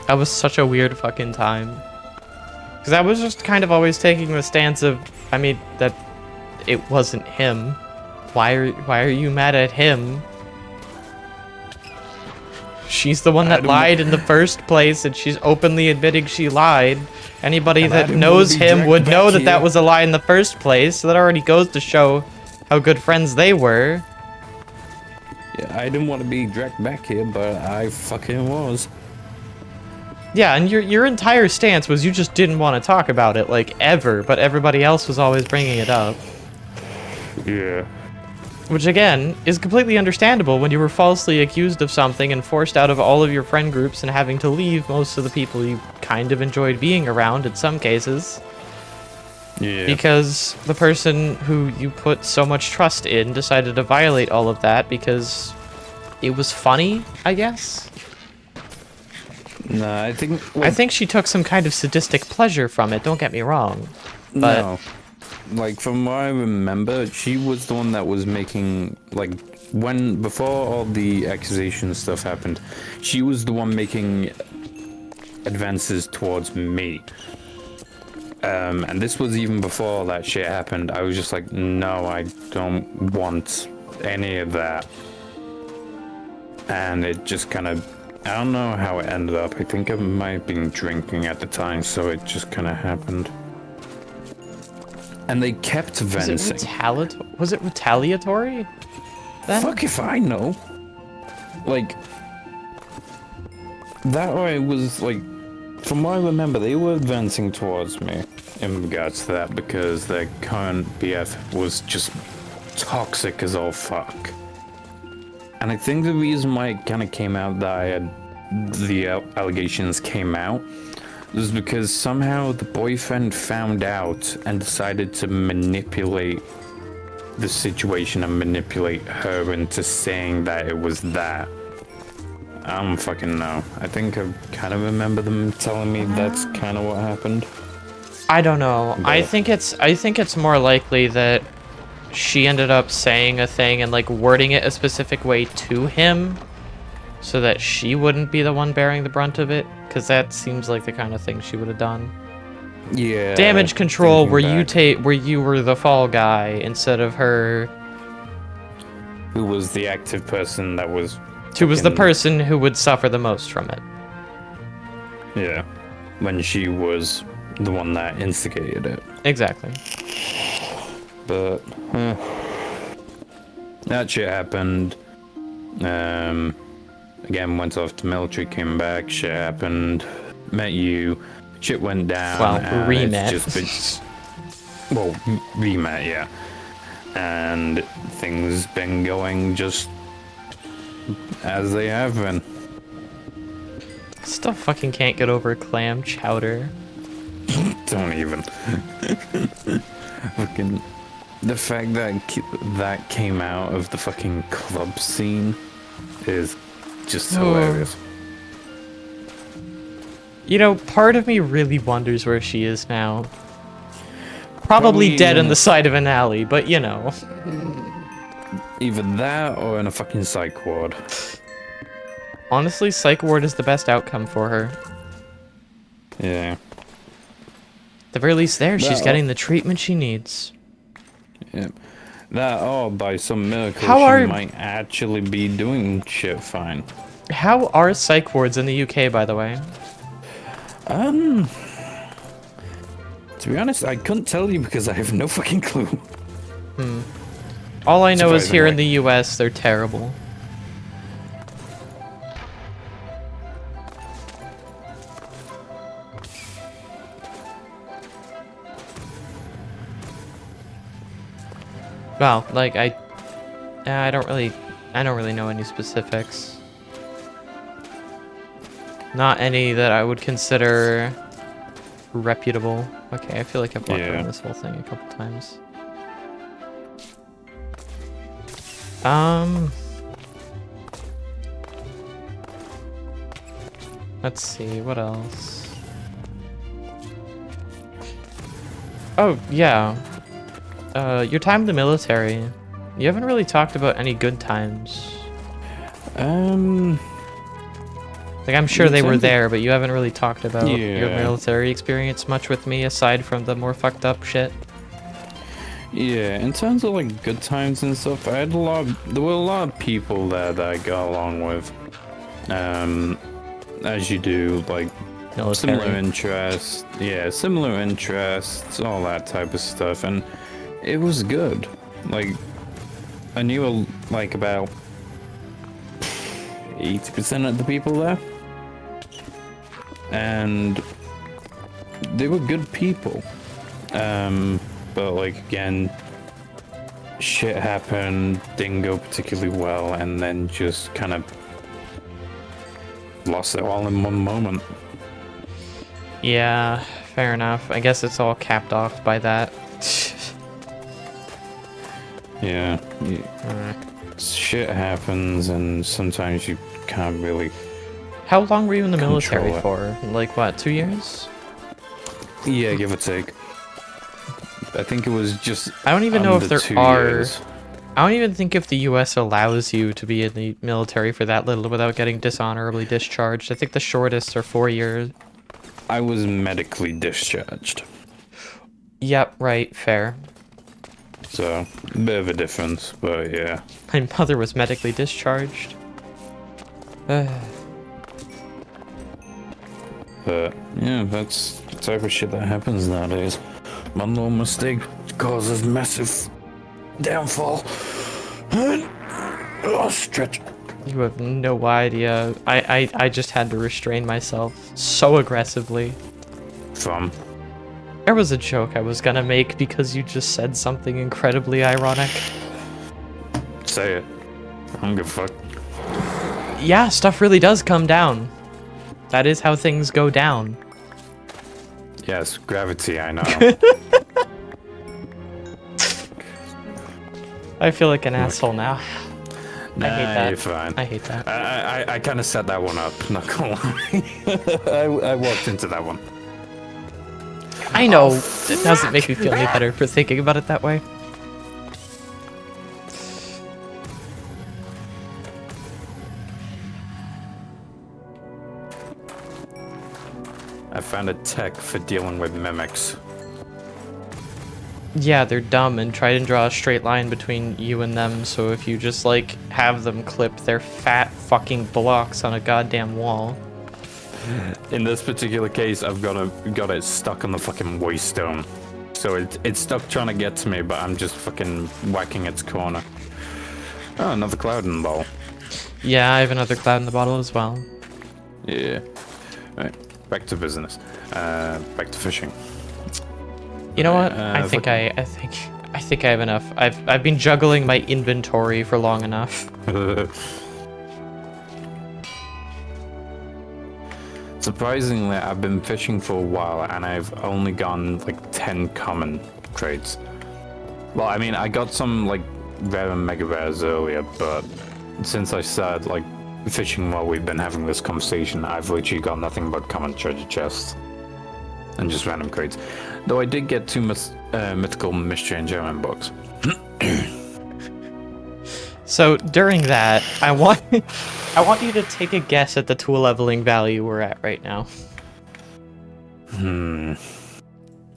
That was such a weird fucking time. Because I was just kind of always taking the stance of, I mean, that it wasn't him. Why are you mad at him? She's the one that don't lied in the first place, and she's openly admitting she lied. Anybody And I that didn't knows wanna be him dragged would know back that that here. was a lie in the first place, so that already goes to show how good friends they were. Yeah, I didn't want to be dragged back here, but I fucking was. Yeah, and your entire stance was you just didn't want to talk about it, like, ever, but everybody else was always bringing it up. Yeah. Which, again, is completely understandable when you were falsely accused of something and forced out of all of your friend groups and having to leave most of the people you kind of enjoyed being around in some cases. Yeah. Because the person who you put so much trust in decided to violate all of that because it was funny, I guess? Nah, I think. I think she took some kind of sadistic pleasure from it, don't get me wrong. But No. Like, from what I remember, she was the one that was making, like, before all the accusation stuff happened, she was the one making advances towards me. And this was even before that shit happened. I was just like, no, I don't want any of that. And it just kind of, I don't know how it ended up. I think I might have been drinking at the time, so it just kind of happened. And they kept venting. was it retaliatory? Then? Fuck if I know. Like, That way was like, from what I remember, they were advancing towards me in regards to that because their current BF was just toxic as all fuck. And I think the reason why it kind of came out that I had the allegations came out was because somehow the boyfriend found out and decided to manipulate the situation and manipulate her into saying that it was that. I don't fucking know. I think I kind of remember them telling me that's kind of what happened. I don't know. But I think it's more likely that she ended up saying a thing and like wording it a specific way to him so that she wouldn't be the one bearing the brunt of it, because that seems like the kind of thing she would have done. yeah, Damage control where thinking back, you were the fall guy instead of her, who was the active person that was who was the fucking- person who would suffer the most from it. Yeah, when she was the one that instigated it. Exactly. But that shit happened. Again, went off to military, came back. Shit happened. Met you. Shit went down. Well, and re-met. it's just been, well, re-met, yeah. And things been going just as they have been. Still fucking can't get over clam chowder. Don't even. Fucking the fact that that came out of the fucking club scene is just hilarious. You know, part of me really wonders where she is now. Probably dead in the side of an alley, but you know. Either that or in a fucking psych ward. Honestly, psych ward is the best outcome for her. Yeah. At the very least there, she's Well- getting the treatment she needs. Yeah. That or by some miracle How she are- might actually be doing shit fine. How are psych wards in the UK, by the way? To be honest, I couldn't tell you because I have no fucking clue. All I know is here in Surprisingly. the US, they're terrible. Well, like I don't really know any specifics. Not any that I would consider reputable. Okay, I feel like I've walked Yeah. around this whole thing a couple times. Let's see, what else? Oh, yeah. Your time in the military. You haven't really talked about any good times. Like, I'm sure In they were terms of- there, but you haven't really talked about your Yeah. military experience much with me, aside from the more fucked up shit. Yeah, in terms of like good times and stuff, there were a lot of people there that I got along with. As you do, like Military. similar interests, similar interests, all that type of stuff, and it was good. Like, I knew like about 80% of the people there, and they were good people. But like again, shit happened, didn't go particularly well, and then just kind of lost it all in one moment. Yeah, fair enough. I guess it's all capped off by that. Yeah, shit happens, and sometimes you can't really. How long were you in the military Control for? Like, what, 2 years? Yeah, give or take. I think it was just. I don't even know if under there 2 are... years. I don't even think if the US allows you to be in the military for that little without getting dishonorably discharged. I think the shortest are 4 years. I was medically discharged, Yep, right, fair. so a bit of a difference, but yeah. My mother was medically discharged. But yeah, that's the type of shit that happens nowadays. One little mistake causes massive downfall. Oh, stretch. You have no idea. I just had to restrain myself so aggressively. From? There was a joke I was gonna make because you just said something incredibly ironic. Say it. I don't give a fuck. Yeah, stuff really does come down. That is how things go down. Yes, gravity, I know. I feel like an asshole now. Nah, I hate that. you're fine. I hate that. I kind of set that one up, not gonna lie. I walked into that one. I know. It doesn't make me feel any better for thinking about it that way. I found a tech for dealing with mimics. Yeah, they're dumb and try and draw a straight line between you and them, so if you just, like, have them clip their fat fucking blocks on a goddamn wall. In this particular case, I've got it stuck on the fucking waystone. So it's stuck trying to get to me, but I'm just fucking whacking its corner. Oh, another cloud in the bottle. Yeah, I have another cloud in the bottle as well. Yeah. Right, back to business. Back to fishing. You know what? I think I have enough. I've been juggling my inventory for long enough. Surprisingly, I've been fishing for a while and I've only gotten like 10 common traits. Well, I mean, I got some like rare and mega rares earlier, but since I started like fishing while we've been having this conversation, I've literally got nothing but common treasure chests and just random crates. Though I did get 2 mythical mystery and German books. So during that, I want you to take a guess at the tool leveling value we're at right now. I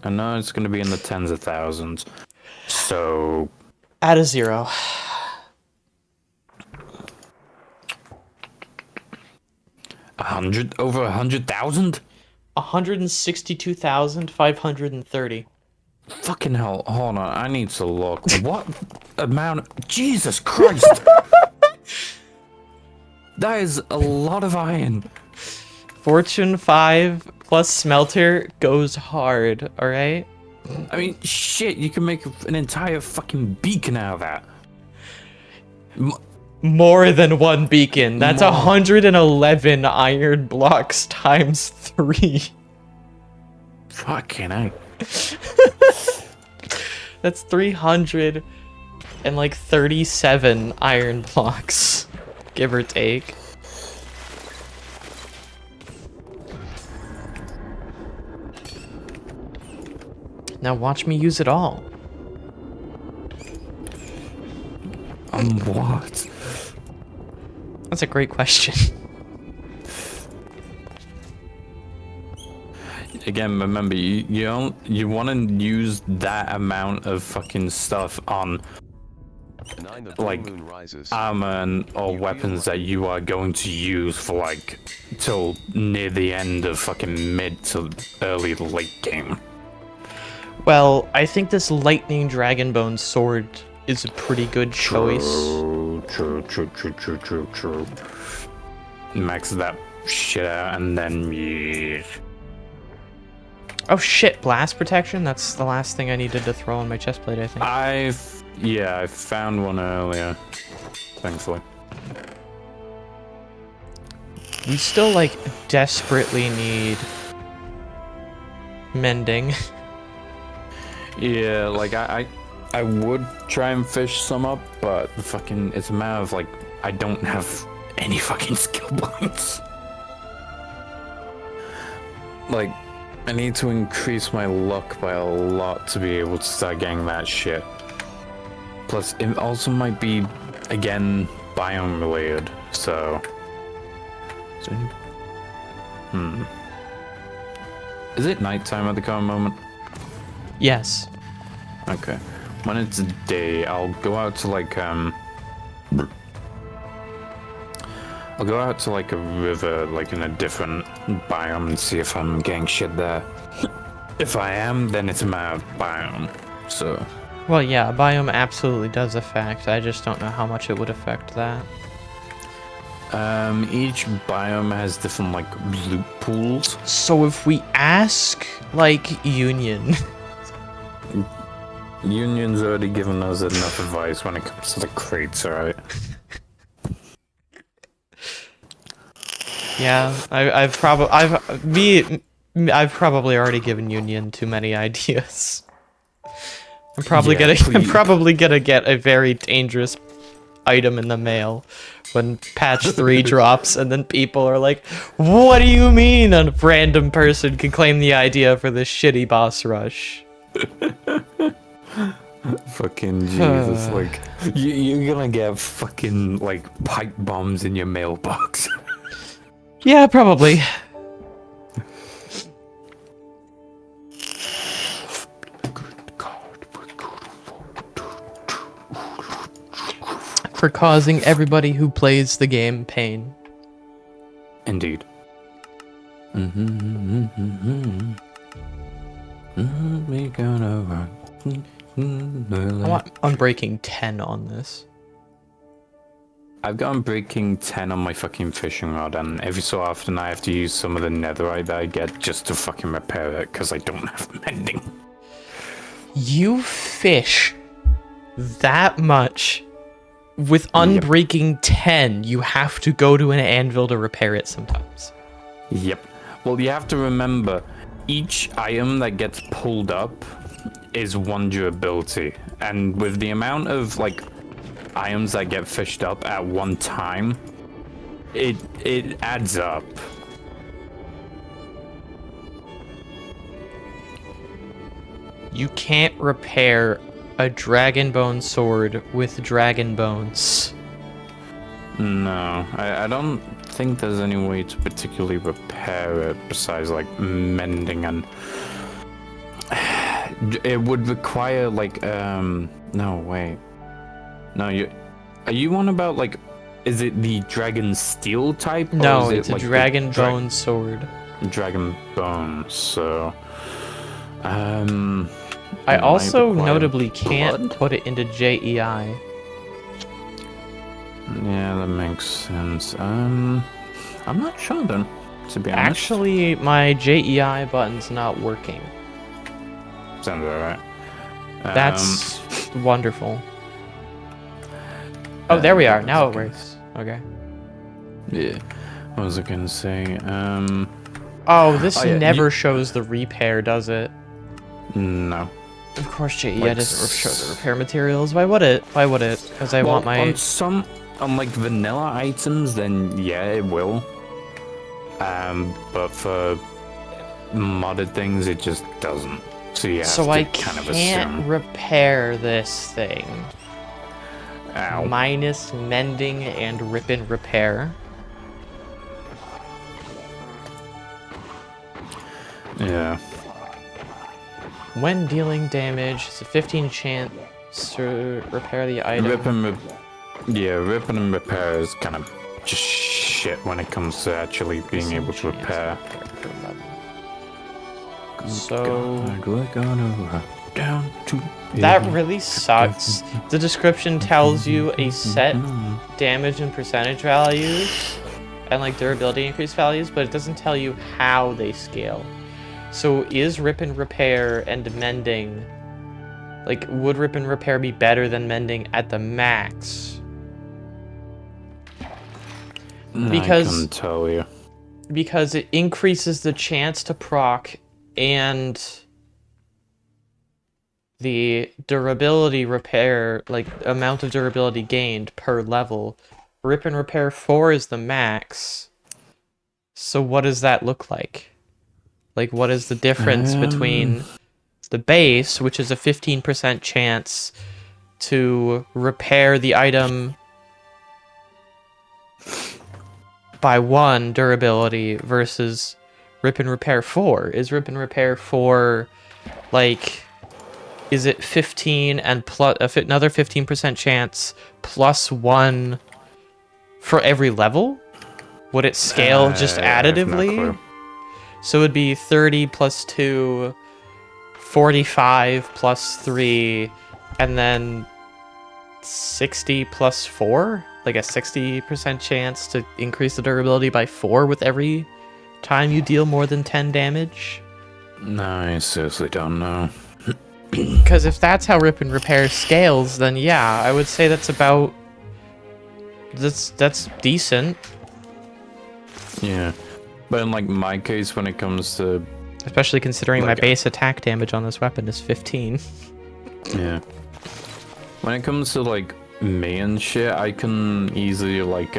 know it's gonna be in the tens of thousands. So Add a 0. over 100,000? 162,530. Fucking hell, hold on, I need to look. What amount? Jesus Christ! That is a lot of iron. Fortune 5 plus smelter goes hard, alright? I mean, shit, you can make an entire fucking beacon out of that. More than one beacon. That's More. 111 iron blocks times 3. Fucking hell. That's 337 iron blocks, give or take. Now watch me use it all. What? That's a great question. Again, remember, you want to use that amount of fucking stuff on like armor or weapons that you are going to use for like till near the end of fucking mid to early late game. Well, I think this lightning dragonbone sword is a pretty good choice. True. Max that shit out and then yeah. Oh shit, blast protection? That's the last thing I needed to throw on my chestplate, I think. I found one earlier, thankfully. We still, like, desperately need mending. Yeah, like I would try and fish some up, but fucking it's a matter of like I don't have any fucking skill points. Like I need to increase my luck by a lot to be able to start getting that shit. Plus it also might be again biome related, so is it nighttime at the current moment? Yes. Okay. When it's day, I'll go out to like a river, like in a different biome, and see if I'm getting shit there. If I am, then it's a matter of biome. So. Well, yeah, biome absolutely does affect. I just don't know how much it would affect that. Each biome has different like loot pools. So if we ask, like, Union... Union's already given us enough advice when it comes to the crates, alright? Yeah, I've probably already given Union too many ideas. I'm probably gonna get a very dangerous item in the mail when patch 3 drops, and then people are like, what do you mean a random person can claim the idea for this shitty boss rush? Fucking Jesus, like, you're gonna get fucking, like, pipe bombs in your mailbox. Yeah, probably. For causing everybody who plays the game pain. Indeed. We gonna run. I want Unbreaking 10 on this. I've got Unbreaking 10 on my fucking fishing rod, and every so often I have to use some of the netherite that I get just to fucking repair it, because I don't have mending. You fish that much with Unbreaking 10, you have to go to an anvil to repair it sometimes. Yep. Well, you have to remember, each item that gets pulled up is 1 durability, and with the amount of, like, items that get fished up at one time, it adds up. You can't repair a dragon bone sword with dragon bones. No, I don't think there's any way to particularly repair it besides like mending, and it would require like no wait. No, are you on about like, is it the dragon steel type? No, or is it's it, a like, dragon bone sword. Dragon bone, so I also require notably can't blood? put it into JEI. Yeah, that makes sense. I'm not sure then, to be honest. Actually, my JEI button's not working. Sounds alright. That's wonderful. Oh, there we are. Now it works. Okay. Yeah. What was I gonna say? Oh, this yeah, never shows the repair, does it? No. Of course, JEI Like, doesn't show the repair materials. Why would it? Why would it? Because I want my... on like vanilla items, then yeah, it will. But for modded things, it just doesn't. So you have So to I kind of can't assume. repair this thing. Ow. Minus mending and rip and repair. Yeah. When dealing damage, it's a 15 chance to repair the item. Rip and repair is kind of just shit when it comes to actually being able to repair. So down to that really sucks. The description tells you a set damage and percentage values and like durability increase values, but it doesn't tell you how they scale. So is rip and repair and mending, like, would rip and repair be better than mending at the max? Because I couldn't tell you. Because it increases the chance to proc and the durability repair, like amount of durability gained per level. Rip and repair 4 is the max. So what does that look like? Like, what is the difference between the base, which is a 15% chance to repair the item by 1 durability, versus rip and repair 4? Is rip and repair 4, like, is it 15 and plus another 15% chance plus 1 for every level? Would it scale just additively? So it would be 30 plus 2, 45 plus 3, and then 60 plus 4? like a 60% chance to increase the durability by 4 with every time you deal more than 10 damage. No, I seriously don't know. Because if that's how rip and repair scales, then yeah, I would say that's about... That's decent. Yeah. But in, like, my case, when it comes to... Especially considering my Like, base attack damage on this weapon is 15. Yeah. When it comes to, like, me and shit, I can easily, like,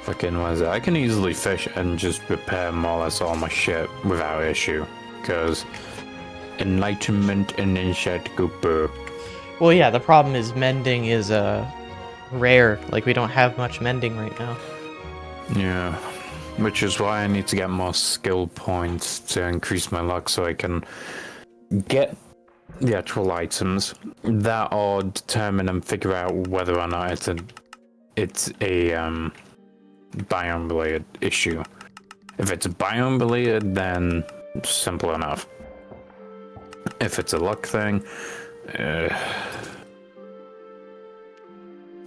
fucking, what is it? I can easily fish and just repair more or less all my shit without issue. Because enlightenment and then shit go burr. Well, yeah, the problem is mending is rare. Like, we don't have much mending right now. Yeah. Which is why I need to get more skill points to increase my luck so I can get the actual items that or determine and figure out whether or not it's a biome related issue. If it's biome related, then simple enough. If it's a luck thing,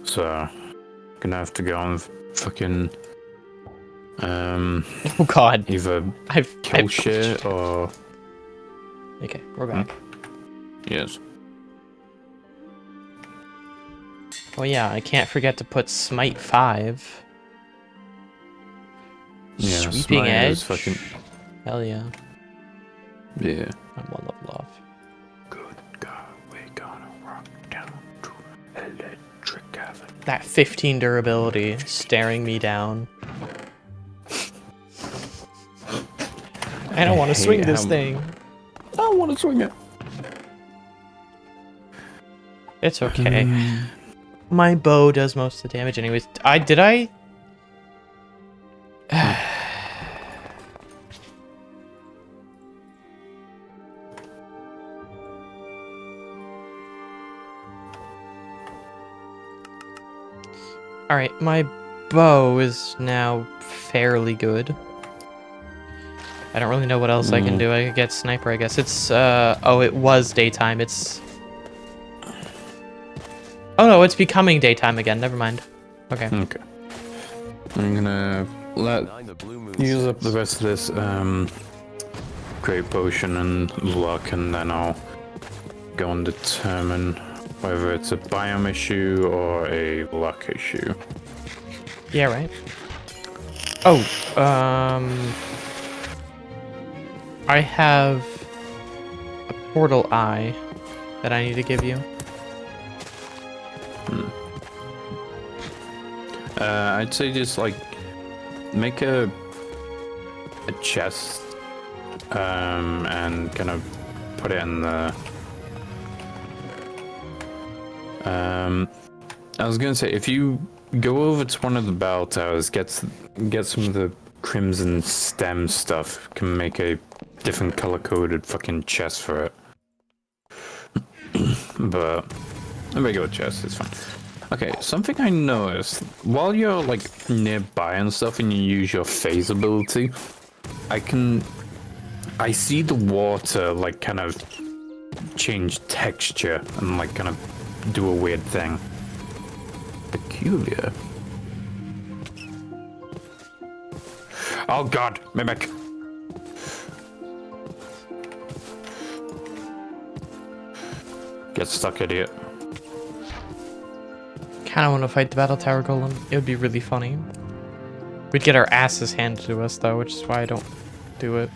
so gonna have to go on fucking Oh god. either I've kill shit or Okay, we're back. yes. Oh yeah, I can't forget to put Smite 5. Yeah, Sweeping Smite Edge. is fucking Hell yeah. yeah. I'm one level off. Good God, we're gonna rock down to electric avenue. That 15 durability staring me down. I don't want to swing this thing. I don't want to swing it. It's okay. My bow does most of the damage anyways. Did I? Alright, my bow is now fairly good. I don't really know what else I can do. I could get sniper, I guess. It's, oh, it was daytime. It's... Oh no, it's becoming daytime again. Never mind. Okay. Okay. I'm gonna use up the rest of this, great potion and luck, and then I'll go and determine whether it's a biome issue or a luck issue. Yeah, right. Oh, I have a portal eye that I need to give you. I'd say just like make a chest, and kind of put it in the. I was gonna say if you go over to one of the bell towers, get some of the crimson stem stuff, can make a different color coded fucking chest for it. But a regular chest is fine. Okay, something I noticed while you're like nearby and stuff, and you use your phase ability, I see the water like kind of change texture and like kind of do a weird thing. Peculiar. Oh god, mimic. Get stuck, idiot. Kind of want to fight the battle tower golem. It would be really funny. We'd get our asses handed to us though, which is why I don't do it.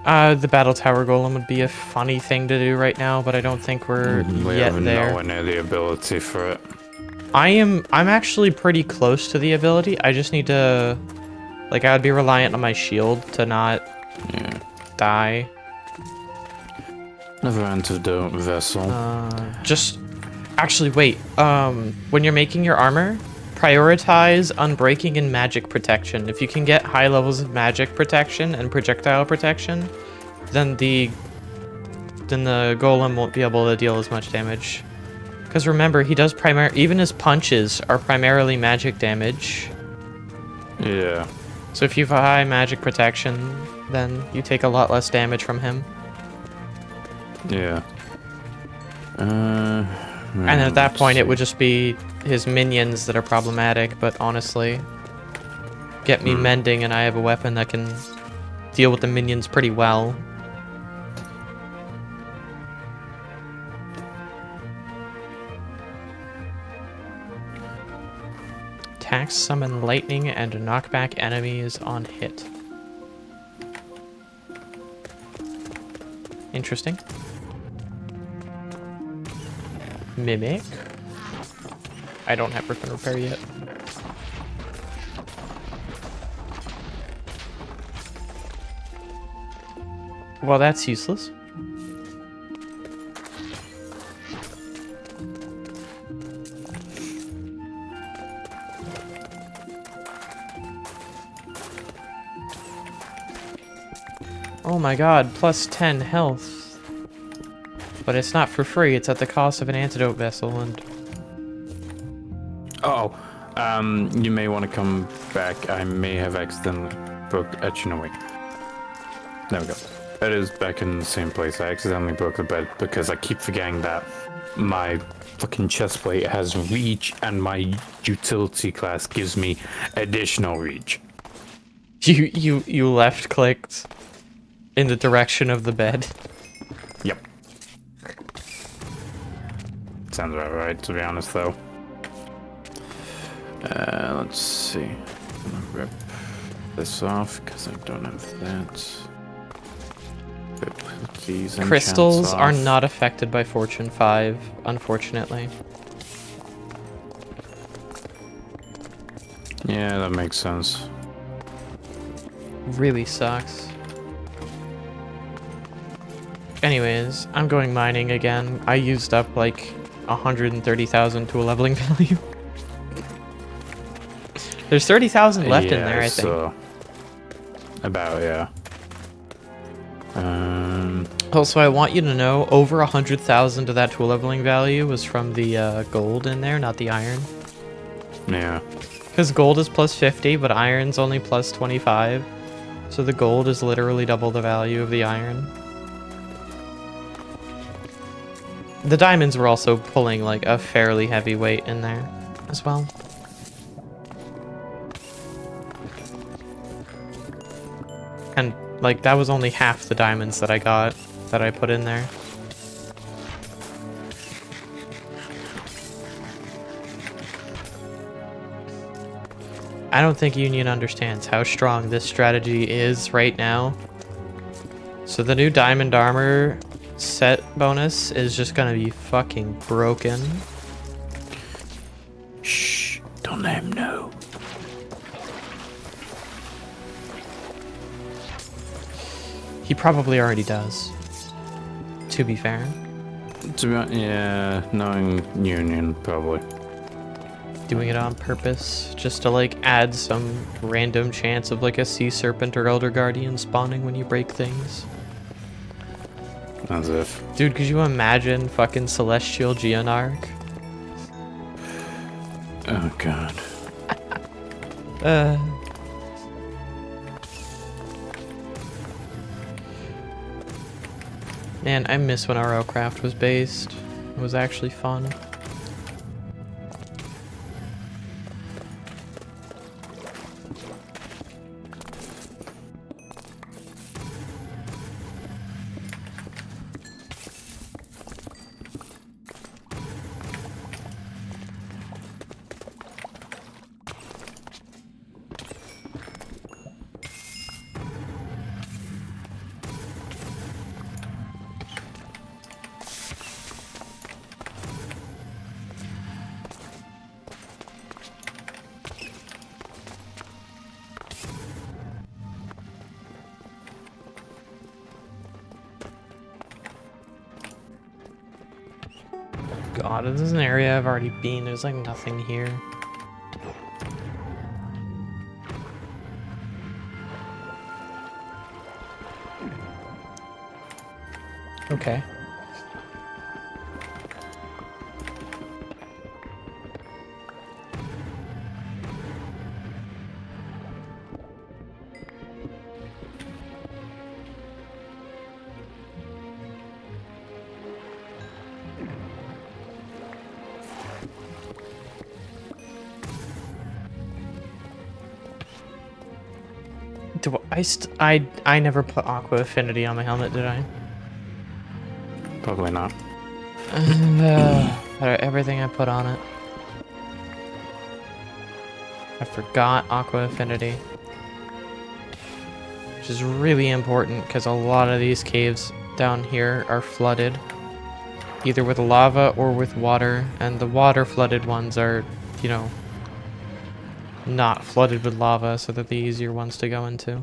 The battle tower golem would be a funny thing to do right now, but I don't think we're yet have there. nowhere near the ability for it. I'm actually pretty close to the ability. I just need to, like, I would be reliant on my shield to not die. Another antidote vessel. Actually, wait. When you're making your armor, prioritize unbreaking and magic protection. If you can get high levels of magic protection and projectile protection, then the golem won't be able to deal as much damage. Because remember, he does even his punches are primarily magic damage. Yeah. So if you have high magic protection, then you take a lot less damage from him. Yeah. And at that point, it would just be his minions that are problematic, but honestly, get me mending and I have a weapon that can deal with the minions pretty well. Attack, summon lightning, and knock back enemies on hit. Interesting. Mimic. I don't have Rip and Repair yet. Well, that's useless. Oh my god, plus 10 health. But it's not for free, it's at the cost of an antidote vessel and... Oh, you may want to come back. I may have accidentally broke... Actually, no, wait. There we go. It is back in the same place. I accidentally broke the bed because I keep forgetting that my fucking chest plate has reach and my utility class gives me additional reach. You left clicked in the direction of the bed. Yep. Sounds about right, to be honest, though. Let's see. I'm gonna rip this off because I don't have that. Rip these Crystals enchants are off. not affected by Fortune 5, unfortunately. Yeah, that makes sense. Really sucks. Anyways, I'm going mining again. I used up like 130,000 to a leveling value. There's 30,000 left in there, I think. So about, yeah. Also, I want you to know, over 100,000 of that to a leveling value was from the gold in there, not the iron. Yeah. Because gold is plus 50, but iron's only plus 25. So the gold is literally double the value of the iron. The diamonds were also pulling like a fairly heavy weight in there as well. And like that was only half the diamonds that I got that I put in there. I don't think Union understands how strong this strategy is right now. So the new diamond armor set bonus is just gonna be fucking broken. Shh, don't let him know. He probably already does, to be fair. To be honest, yeah, knowing Union, probably. Doing it on purpose, just to like add some random chance of like a sea serpent or elder guardian spawning when you break things. As if. Dude, could you imagine fucking Celestial Geonarch? Oh god. Man, I miss when RogueCraft was based. It was actually fun. God, this is an area I've already been. There's like nothing here. Okay. I never put Aqua Affinity on my helmet, did I? Probably not. Everything I put on it. I forgot Aqua Affinity. Which is really important because a lot of these caves down here are flooded. Either with lava or with water. And the water flooded ones are, you know, not flooded with lava, so they're the easier ones to go into.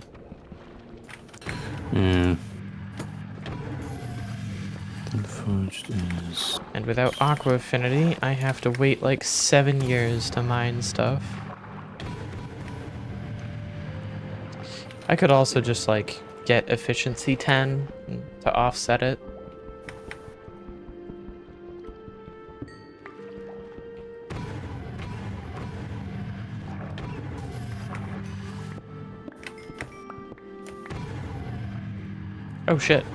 Yeah. Unforged is... And without Aqua Affinity, I have to wait like 7 years to mine stuff. I could also just like get efficiency 10 to offset it. Oh shit.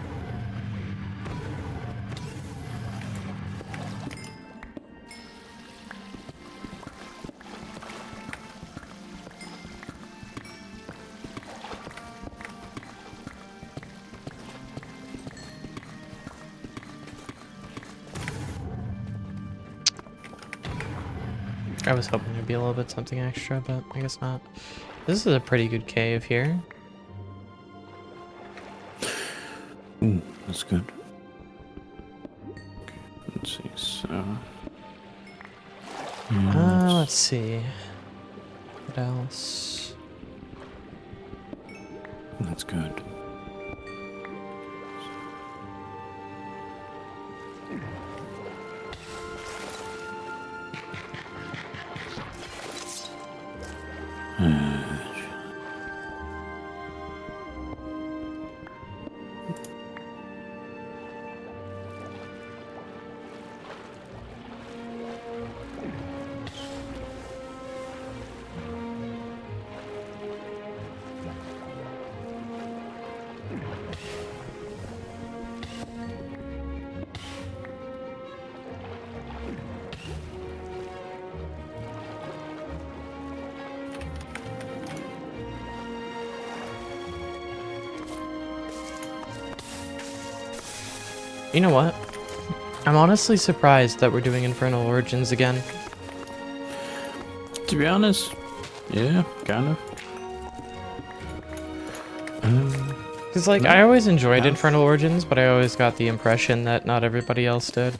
I was hoping there'd be a little bit something extra, but I guess not. This is a pretty good cave here. Ooh, that's good. Okay, let's see, so... Let's see. What else? That's good. You know what? I'm honestly surprised that we're doing Infernal Origins again. To be honest, yeah, kind of. Because, like, I always enjoyed Infernal Origins, but I always got the impression that not everybody else did.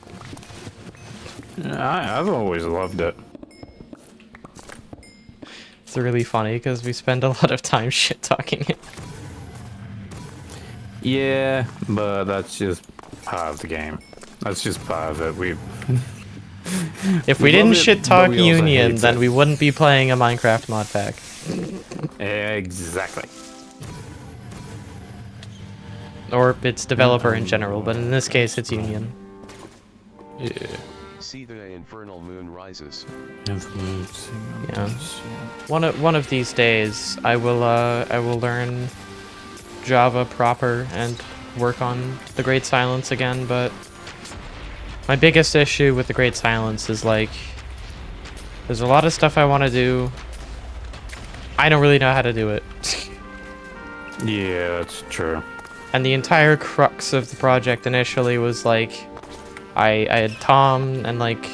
I've always loved it. It's really funny because we spend a lot of time shit-talking it. Yeah, but that's just part of the game. That's just part of it. If we didn't love it, shit-talk but we also Union, hate then it. we wouldn't be playing a Minecraft mod pack. Exactly. Or its developer in general, but in this case, it's Union. Yeah. See the infernal moon rises. Yeah. One of these days, I will learn Java proper and work on the Great Silence again, but my biggest issue with the Great Silence is, like, there's a lot of stuff I want to do. I don't really know how to do it. Yeah, that's true. And the entire crux of the project initially was, like, I had Tom, and, like,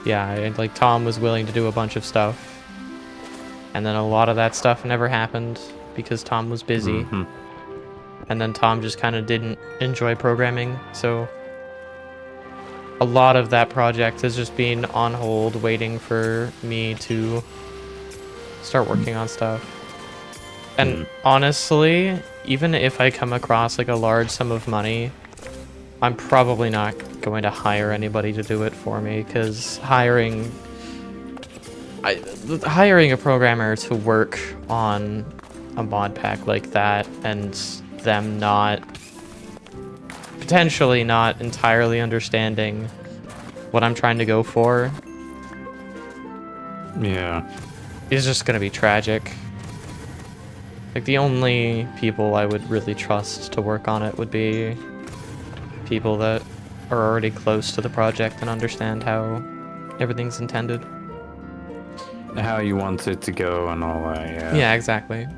yeah, like, Tom was willing to do a bunch of stuff. And then a lot of that stuff never happened because Tom was busy. Mm-hmm. And then Tom just kind of didn't enjoy programming, so a lot of that project has just been on hold, waiting for me to start working on stuff. And honestly, even if I come across, like, a large sum of money, I'm probably not going to hire anybody to do it for me, because hiring a programmer to work on a mod pack like that and them potentially not entirely understanding what I'm trying to go for, Yeah. is just gonna be tragic. Like, the only people I would really trust to work on it would be people that are already close to the project and understand how everything's intended. How you want it to go and all that, yeah. Yeah, exactly.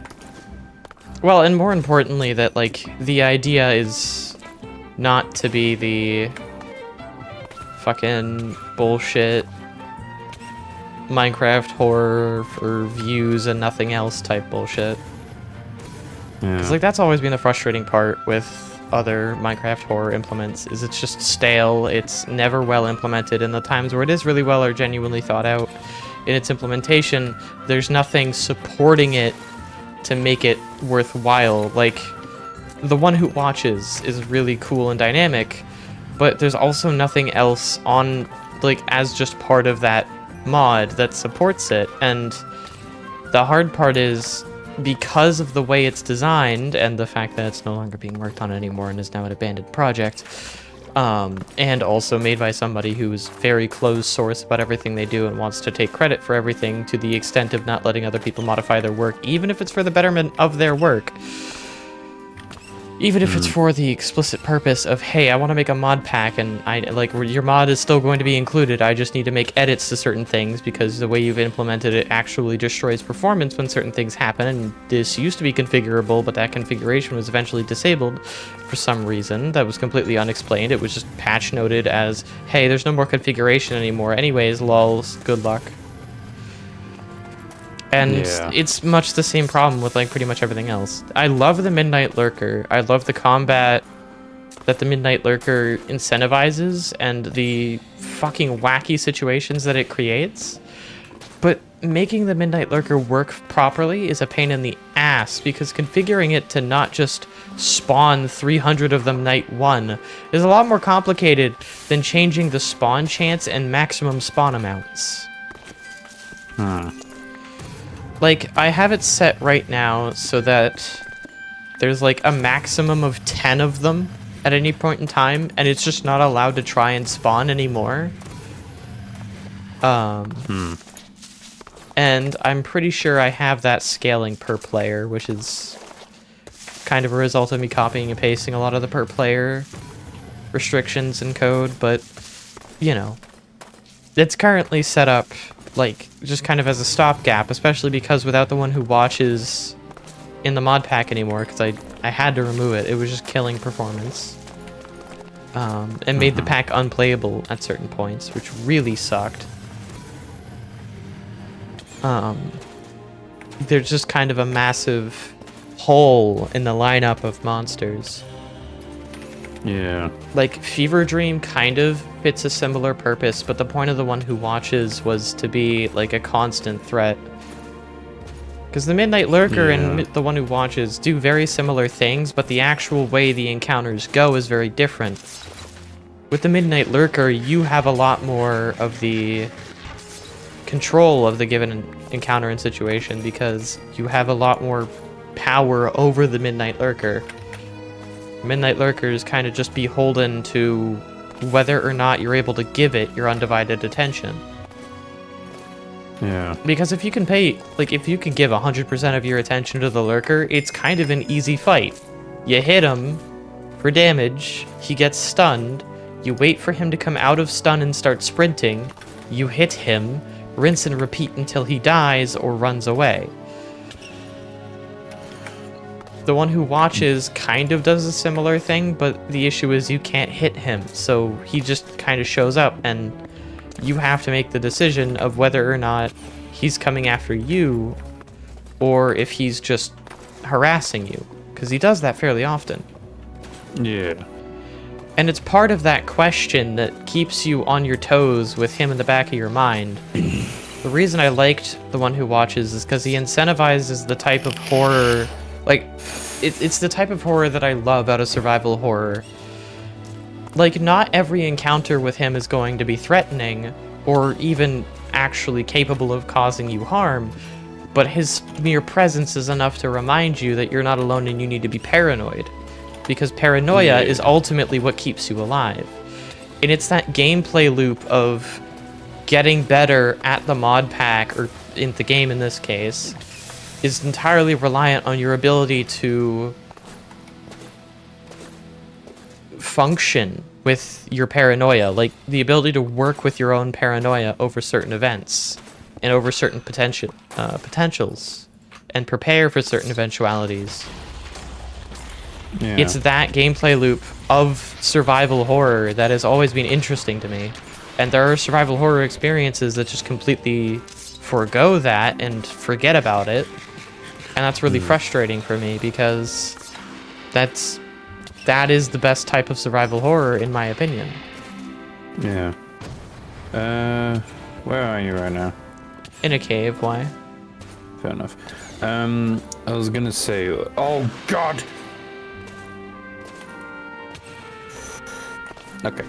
Well, and more importantly, that like the idea is not to be the fucking bullshit Minecraft horror for views and nothing else type bullshit. Because like that's always been the frustrating part with other Minecraft horror implements, is it's just stale, it's never well implemented, and the times where it is really well are genuinely thought out in its implementation. There's nothing supporting it to make it worthwhile. Like, the one who watches is really cool and dynamic, but there's also nothing else on, like, as just part of that mod that supports it. And the hard part is, because of the way it's designed and the fact that it's no longer being worked on anymore and is now an abandoned project, and also made by somebody who is very closed source about everything they do and wants to take credit for everything to the extent of not letting other people modify their work, even if it's for the betterment of their work. Even if it's for the explicit purpose of, hey, I want to make a mod pack, and I like your mod is still going to be included. I just need to make edits to certain things because the way you've implemented it actually destroys performance when certain things happen. And this used to be configurable, but that configuration was eventually disabled for some reason that was completely unexplained. It was just patch noted as, hey, there's no more configuration anymore. Anyways, lols, good luck. And it's much the same problem with like pretty much everything else. I love the Midnight Lurker. I love the combat that the Midnight Lurker incentivizes and the fucking wacky situations that it creates. But making the Midnight Lurker work properly is a pain in the ass, because configuring it to not just spawn 300 of them night one is a lot more complicated than changing the spawn chance and maximum spawn amounts. Like, I have it set right now so that there's like a maximum of 10 of them at any point in time, and it's just not allowed to try and spawn anymore. And I'm pretty sure I have that scaling per player, which is kind of a result of me copying and pasting a lot of the per player restrictions in code, but, you know, it's currently set up like just kind of as a stopgap, especially because without the one who watches in the mod pack anymore, because I had to remove it. It was just killing performance, and made the pack unplayable at certain points, which really sucked. There's just kind of a massive hole in the lineup of monsters. Yeah. Like, Fever Dream kind of fits a similar purpose, but the point of the one who watches was to be, like, a constant threat. Because the Midnight Lurker and the one who watches do very similar things, but the actual way the encounters go is very different. With the Midnight Lurker, you have a lot more of the control of the given encounter and situation, because you have a lot more power over the Midnight Lurker. Midnight Lurker is kind of just beholden to whether or not you're able to give it your undivided attention. Yeah. Because if you can pay, like, if you can give 100% of your attention to the Lurker, it's kind of an easy fight. You hit him for damage, he gets stunned, you wait for him to come out of stun and start sprinting, you hit him, rinse and repeat until he dies or runs away. The one who watches kind of does a similar thing, but the issue is you can't hit him, so he just kind of shows up, and you have to make the decision of whether or not he's coming after you, or if he's just harassing you, because he does that fairly often. Yeah. And it's part of that question that keeps you on your toes with him in the back of your mind. The reason I liked the one who watches is because he incentivizes the type of horror. Like, it's the type of horror that I love out of survival horror. Like, not every encounter with him is going to be threatening, or even actually capable of causing you harm, but his mere presence is enough to remind you that you're not alone and you need to be paranoid. Because paranoia is ultimately what keeps you alive. And it's that gameplay loop of getting better at the mod pack, or in the game in this case, is entirely reliant on your ability to function with your paranoia, like the ability to work with your own paranoia over certain events and over certain potentials, and prepare for certain eventualities. Yeah. It's that gameplay loop of survival horror that has always been interesting to me. And there are survival horror experiences that just completely forego that and forget about it. And that's really frustrating for me because that is the best type of survival horror in my opinion. Yeah. Where are you right now? In a cave, why? Fair enough. I was gonna say, oh god. Okay.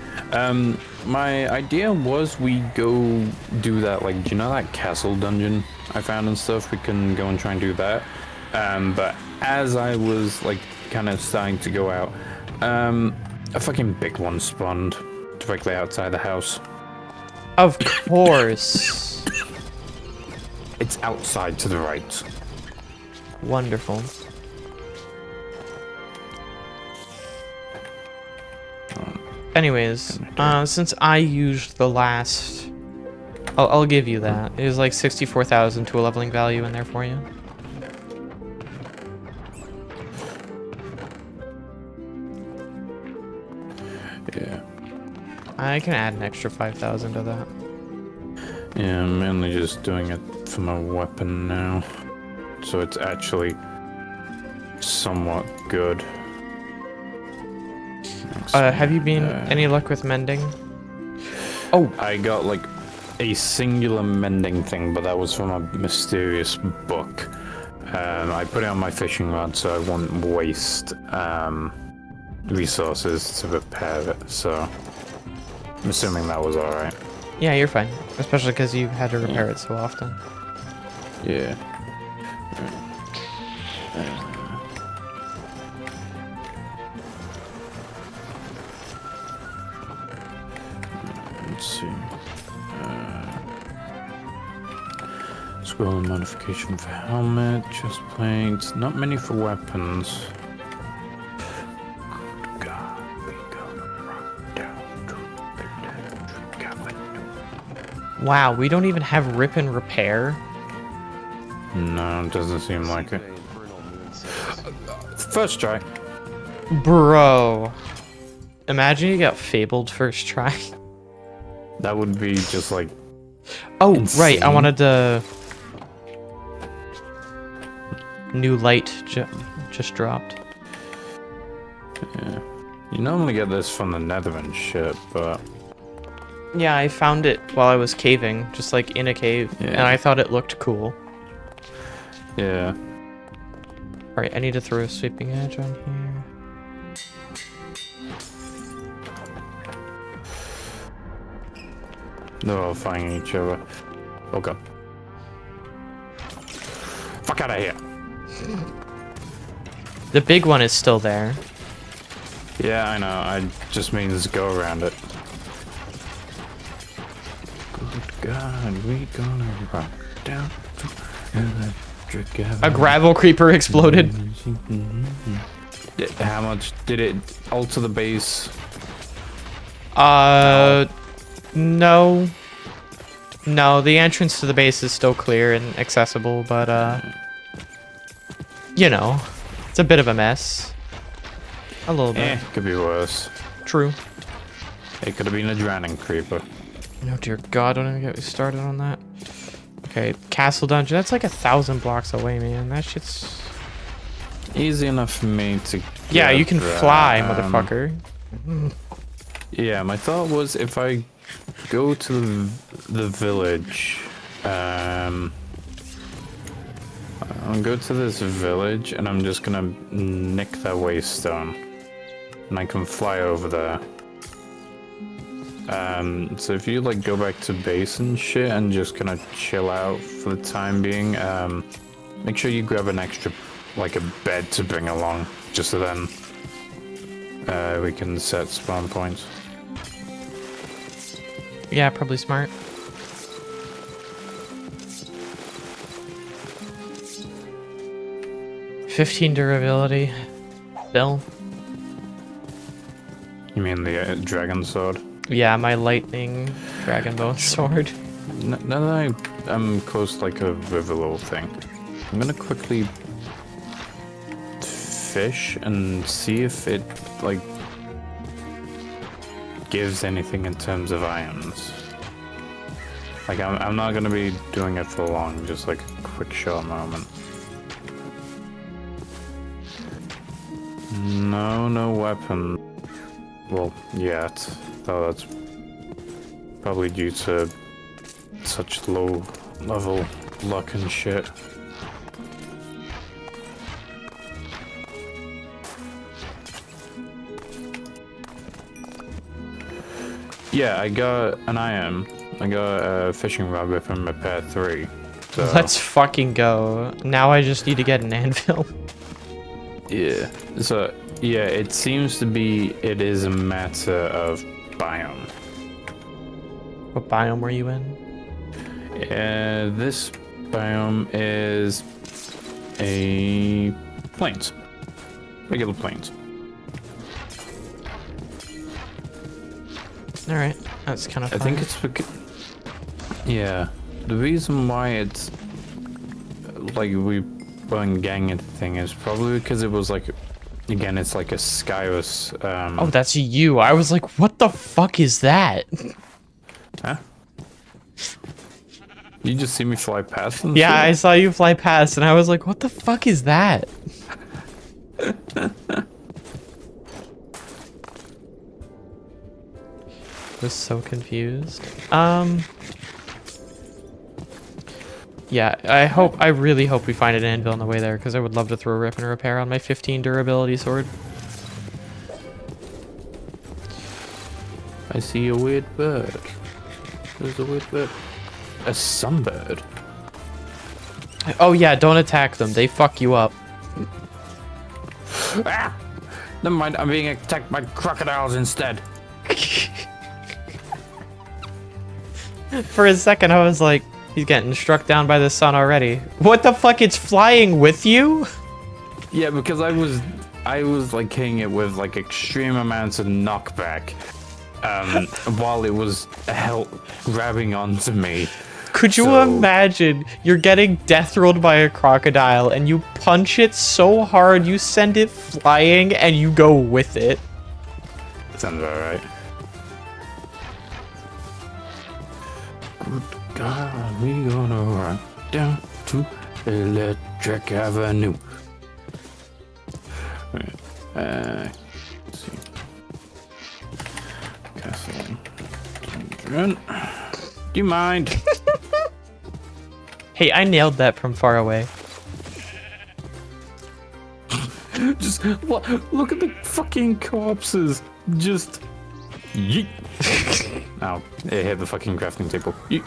My idea was we go do that, like, do you know that castle dungeon I found and stuff? We can go and try and do that. But as I was, like, kind of starting to go out, a fucking big one spawned directly outside the house. Of course. It's outside to the right. Wonderful. Anyways, since I used the last... I'll give you that. It was like 64,000 to a leveling value in there for you. Yeah. I can add an extra 5,000 to that. Yeah, I'm mainly just doing it for my weapon now. So it's actually somewhat good. Have you been any luck with mending? Oh, I got like a singular mending thing, but that was from a mysterious book. I put it on my fishing rod so I wouldn't waste resources to repair it, so I'm assuming that was alright. yeah, you're fine. Especially because you had to repair it so often. Yeah. Let's see. Scroll modification for helmet, chest plates, not many for weapons. Good God, we gonna rock down to the cabin. Wow, we don't even have rip and repair. No, it doesn't seem like it. Infernal moon says, First try. Bro. Imagine you got fabled first try. That would be just like Oh, insane. right. I wanted to... New light just dropped. Yeah. You normally get this from the nether and shit, but Yeah, I found it while I was caving, just like in a cave, Yeah. and I thought it looked cool. yeah. Alright, I need to throw a sweeping edge on here. They're all fighting each other. Oh god. Fuck out of here. The big one is still there. Yeah, I know. I just means go around it. Good God, we gonna rock down to electric cabin. A gravel creeper exploded. How much did it alter the base? No. No, the entrance to the base is still clear and accessible, but, you know, it's a bit of a mess. A little bit. Could be worse. True. It could have been a drowning creeper. No, dear God, don't even get me started on that. Okay, castle dungeon. That's like 1,000 blocks away, man. That shit's... Easy enough for me to Yeah, get you can that. fly, motherfucker. Yeah, my thought was if I go to the village, I'll go to this village and I'm just gonna nick that waystone. And I can fly over there. So if you like go back to base and shit and just kind of chill out for the time being, make sure you grab an extra, like a bed to bring along, just so then we can set spawn points. Yeah, probably smart. $15 durability. Bill. You mean the dragon sword? Yeah, my lightning dragon bone sword. Now that I'm close to like a river level thing, I'm gonna quickly fish and see if it like gives anything in terms of ions. Like I'm not gonna be doing it for long, just like a quick short moment. No weapon. Well, yet. Oh, that's probably due to such low level luck and shit. Yeah, I got an iron. I got a fishing rod with him repair 3. So, Let's fucking go. Now I just need to get an anvil. yeah. So yeah, it seems to be it is a matter of biome. What biome were you in? This biome is a plains. Regular plains. Alright, that's kind of I think it's because... Yeah. The reason why it's... Like, we weren't gang it thing is probably because it was like... Again, it's like a Skyrus... Oh, that's you. I was like, what the fuck is that? Huh? You just see me fly past and Yeah, shit? I saw you fly past and I was like, what the fuck is that? I was so confused. Yeah, I really hope we find an anvil on the way there, because I would love to throw a rip and repair on my 15 durability sword. I see a weird bird. There's a weird bird. A sunbird? Oh yeah, don't attack them. They fuck you up. Ah! Never mind, I'm being attacked by crocodiles instead. For a second, I was like, he's getting struck down by the sun already. What the fuck? It's flying with you? Yeah, because I was like hitting it with like extreme amounts of knockback, while it was grabbing onto me. Could you imagine you're getting death rolled by a crocodile and you punch it so hard you send it flying and you go with it? Sounds about right. Good God, we gonna run down to Electric Avenue. Let's see. Castle. Do you mind? Hey, I nailed that from far away. Just look at the fucking corpses. Just yeet. Ow, it hit the fucking crafting table. Yeet.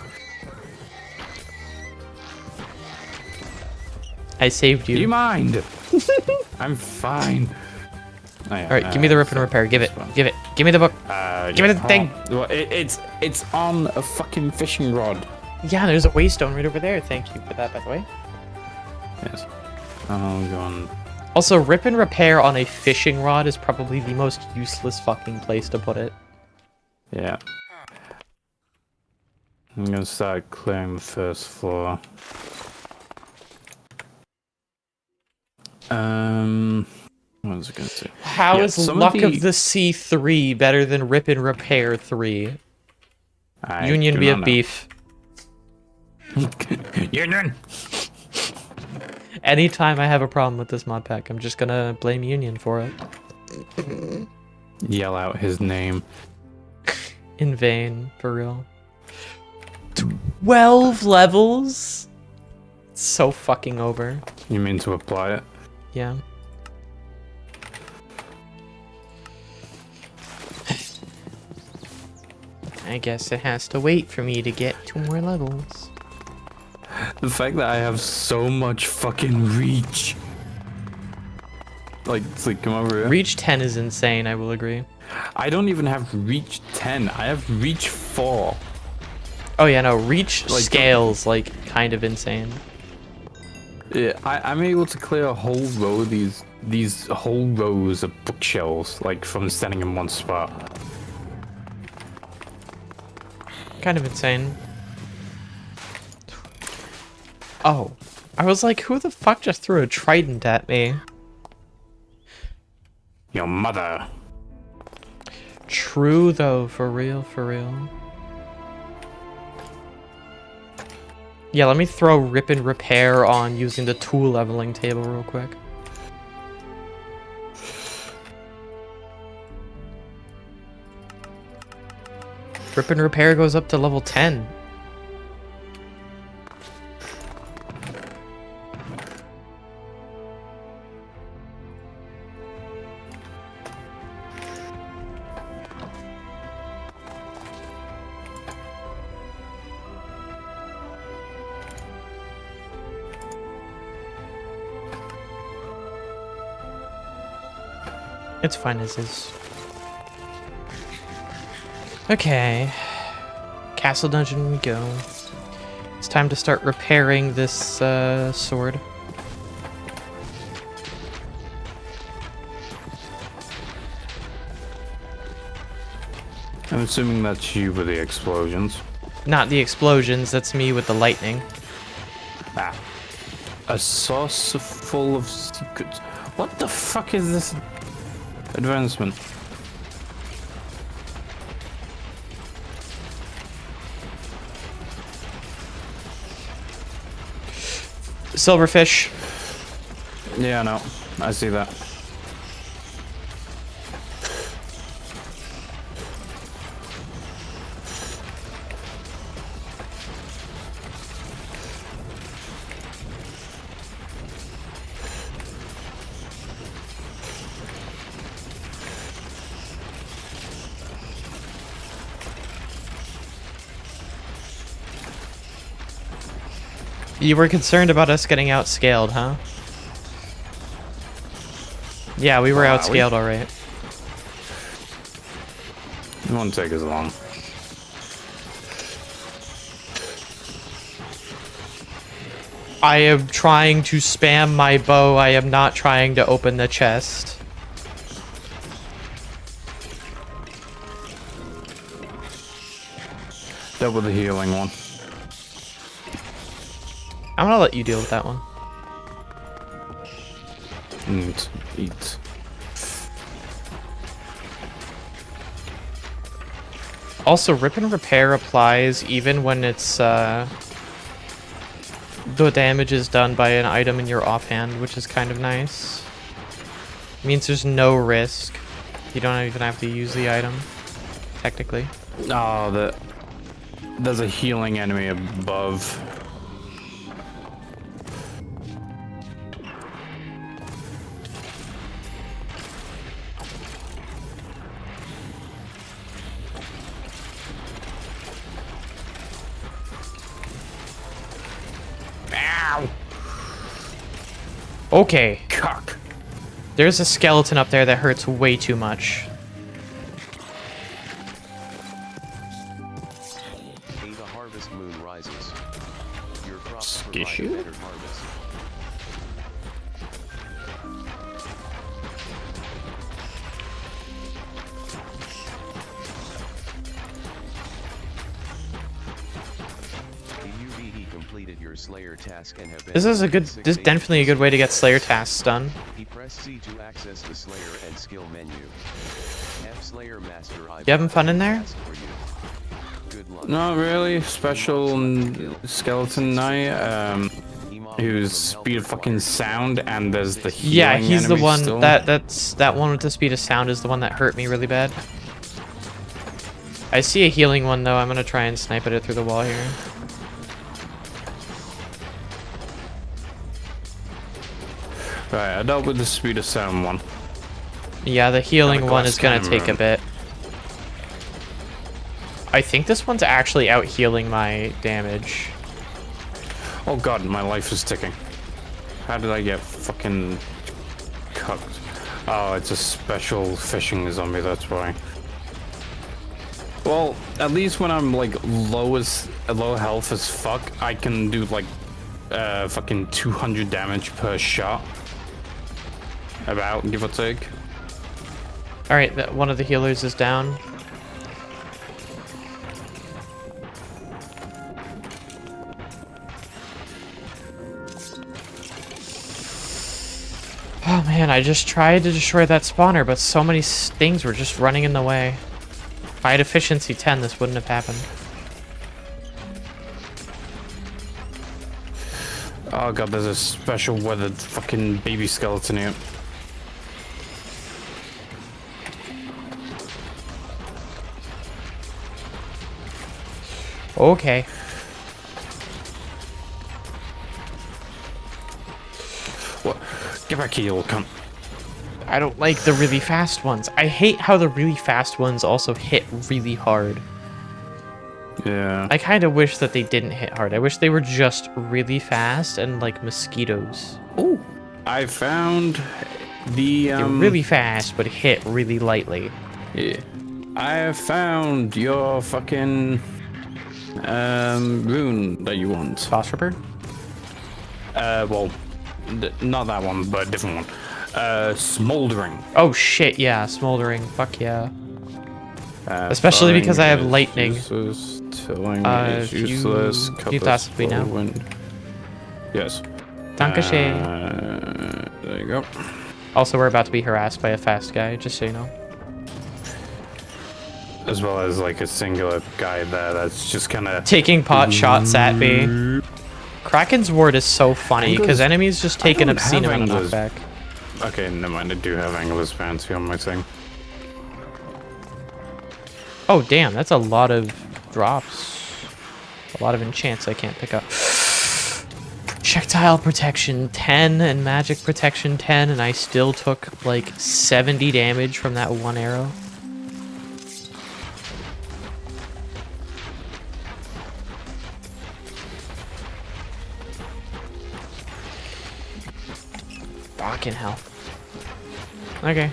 I saved Do you. you mind? I'm fine. Oh, yeah, Alright, give me the rip and repair. Give it. Give it. Give me the book. Give me the thing. Well, it's on a fucking fishing rod. Yeah, there's a waystone right over there. Thank you for that, by the way. Yes. Oh, go on. Also, rip and repair on a fishing rod is probably the most useless fucking place to put it. Yeah. I'm gonna start clearing the first floor. What was I gonna say? How Yeah, is some Luck of of the Sea 3 better than Rip and Repair 3? I Union do be not of know. beef. Union! Anytime I have a problem with this mod pack, I'm just gonna blame Union for it. Yell out his name. In vain, for real. 12 levels? It's so fucking over. You mean to apply it? Yeah. I guess it has to wait for me to get 2 more levels. The fact that I have so much fucking reach. Like, come over here. Reach 10 is insane, I will agree. I don't even have reach 10. I have reach 4. Oh yeah, no, reach Like, scales, like, kind of insane. Yeah, I'm able to clear a whole row of these whole rows of bookshelves, like, from standing in one spot. Kind of insane. Oh. I was like, who the fuck just threw a trident at me? Your mother. True though, for real, for real. Yeah, let me throw rip and repair on using the tool leveling table real quick. Rip and repair goes up to level 10. It's fine as is. Okay. Castle dungeon we go. It's time to start repairing this sword. I'm assuming that's you with the explosions. Not the explosions, that's me with the lightning. Ah. A sauce full of secrets. What the fuck is this advancement? Silverfish. Yeah, no. I see that. You were concerned about us getting outscaled, huh? Yeah, we were outscaled, alright. It won't take as long. I am trying to spam my bow. I am not trying to open the chest. Double the healing one. I'm gonna let you deal with that one. Eat. Also, rip and repair applies even when it's the damage is done by an item in your offhand, which is kind of nice. It means there's no risk. You don't even have to use the item, technically. Oh, there's a healing enemy above. Okay. Cock. There's a skeleton up there that hurts way too much. The harvest moon rises. Your crops Skishu? provide a better harvest. UVE completed your Slayer task and have been This is definitely a good way to get Slayer tasks done. Press C to access the Slayer and skill menu. Have Slayer Master You having fun in there? Good luck. Not really. Special skeleton knight. Whose speed of fucking sound, and there's the healing Yeah, he's the enemy one still. that one with the speed of sound is the one that hurt me really bad. I see a healing one though. I'm gonna try and snipe at it through the wall here. Right, I dealt with the speed of sound one. Yeah, the healing Got a one is gonna glass take a cannon. bit. I think this one's actually out healing my damage. Oh god, my life is ticking. How did I get fucking cooked? Oh, it's a special fishing zombie, that's why. Well, at least when I'm like low health as fuck, I can do like fucking 200 damage per shot. About, give or take. Alright, one of the healers is down. Oh Man, I just tried to destroy that spawner, but so many things were just running in the way. If I had efficiency 10, this wouldn't have happened. Oh god, there's a special weathered fucking baby skeleton here. Okay. What? Get back here, you little cunt. I don't like the really fast ones. I hate how the really fast ones also hit really hard. Yeah. I kind of wish that they didn't hit hard. I wish they were just really fast and like mosquitoes. Oh, I found the They're really fast, but hit really lightly. Yeah. I have found your fucking rune that you want. Phosphor? Well, not that one, but a different one. Smoldering. Oh shit, yeah, smoldering. Fuck yeah. Especially because I have lightning. Useless, tilling is you- useless. you cutlass toss me now? whirlwind. Yes. Dankeschön. There you go. Also, we're about to be harassed by a fast guy, just so you know. As well as like a singular guy there that's just kind of Taking pot shots at me. Kraken's ward is so funny because enemies just take an don't obscene have amount of anglers. knockback. Okay, never mind. I do have Angler's Fancy on my thing. Oh damn, that's a lot of drops. A lot of enchants I can't pick up. Projectile protection 10 and magic protection 10, and I still took like 70 damage from that one arrow. Fucking hell. Okay.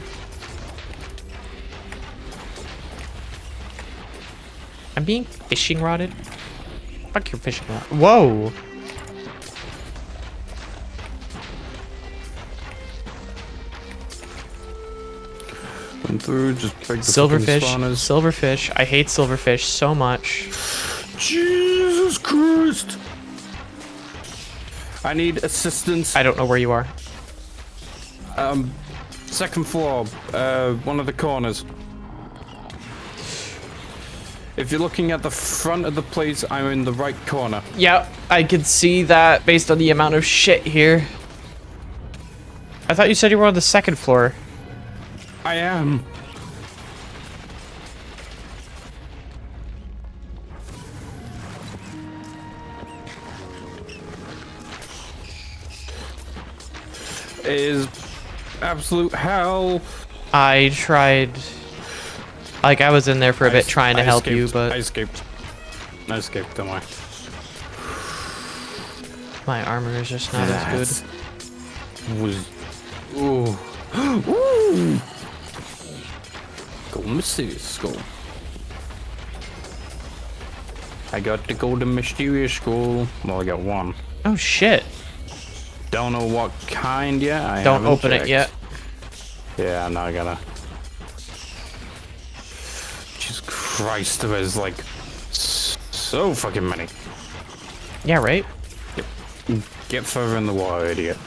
I'm being fishing rodded? Fuck your fishing rod. Whoa! Went through, just pick the Silverfish. fucking spawners. Silverfish. I hate silverfish so much. Jesus Christ! I need assistance. I don't know where you are. Second floor, one of the corners. If you're looking at the front of the place, I'm in the right corner. Yep, I could see that based on the amount of shit here. I thought you said you were on the second floor. I am. It is absolute hell. I tried... Like, I was in there for a bit trying to help you, I but escaped. I escaped, don't worry. my armor is just not as good. Was... Ooh. Ooh. Go mysterious skull. I got the golden mysterious skull. Well, I got one. Oh shit. Don't know what kind yet. I Don't haven't open it checked. yet. Yeah, now I gotta. Jesus Christ, there is like so fucking many. Yeah, right? Get further in the water, idiot.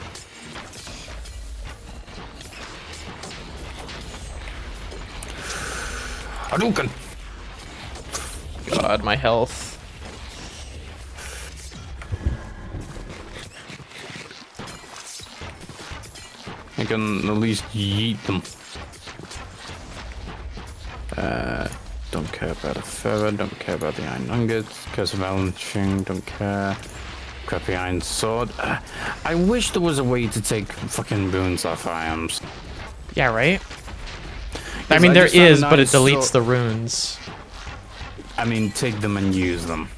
Hadouken! God, my health. I can at least yeet them. Don't care about a feather, don't care about the iron nuggets, curse of avalanching, don't care. Crappy iron sword. I wish there was a way to take fucking boons off items. Yeah, right? I Yes, mean, I there just found is, a but it nice deletes sword. the runes. I mean, take them and use them.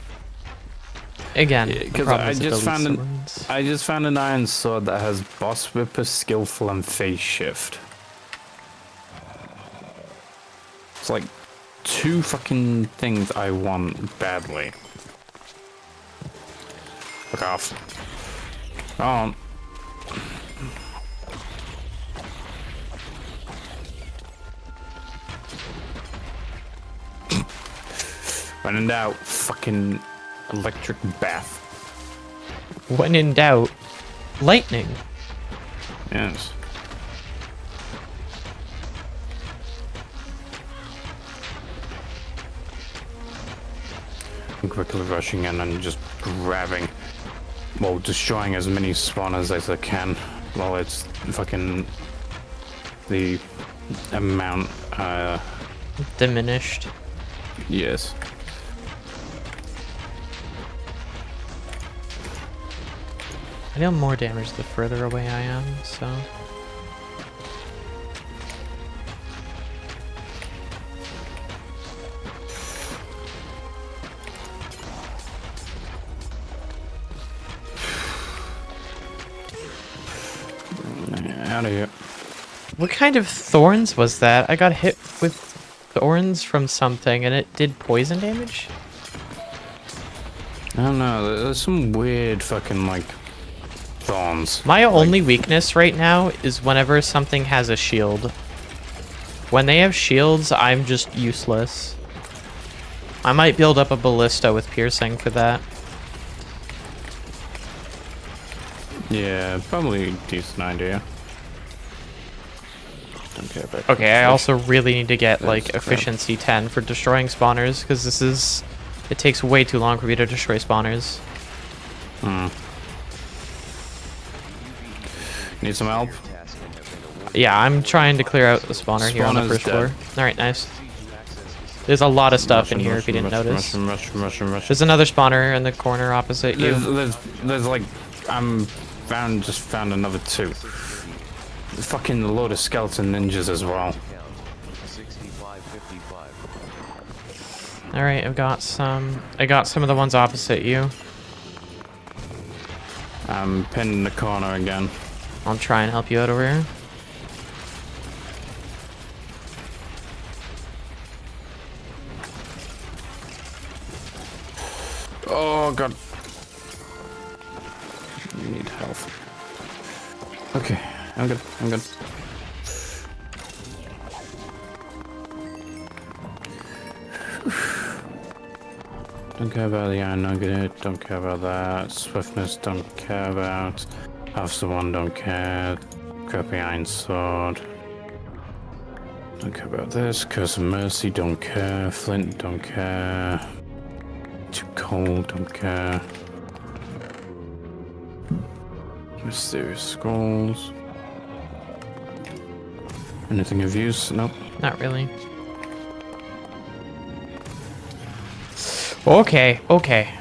Again, the Because problem I is it just deletes found the an runes. I just found an iron sword that has boss whipper, skillful, and phase shift. It's like two fucking things I want badly. Fuck off. Oh. When in doubt, fucking electric bath. When in doubt, lightning. Yes. I'm quickly rushing in and just grabbing, well, destroying as many spawners as I can. Well, it's fucking the amount, Diminished. yes. I deal more damage the further away I am, so... Out of here. What kind of thorns was that? I got hit with thorns from something and it did poison damage? I don't know, there's some weird fucking, like, thorns. My only weakness right now is whenever something has a shield. When they have shields, I'm just useless. I might build up a ballista with piercing for that. Yeah, probably a decent idea. Don't care about Okay, I this. also really need to get, like, That's crap. efficiency 10 for destroying spawners, because this is... It takes way too long for me to destroy spawners. Need some help? Yeah, I'm trying to clear out the spawner here on the Spawner's first floor. dead. Alright, nice. There's a lot of stuff in here if you didn't notice. There's another spawner in the corner opposite you. There's like, just found another two. Fucking load of skeleton ninjas as well. 65-55. Alright, I got some of the ones opposite you. I'm pinned in the corner again. I'll try and help you out over here. Oh god. You need health. Okay, I'm good. I'm good. Don't care about the iron nugget, don't care about that. Swiftness, don't care about. Half the one, don't care. Crappy iron sword. Don't care about this. Curse of Mercy, don't care. Flint, don't care. Too cold, don't care. Mysterious scrolls. Anything of use? Nope. Not really. Okay, okay.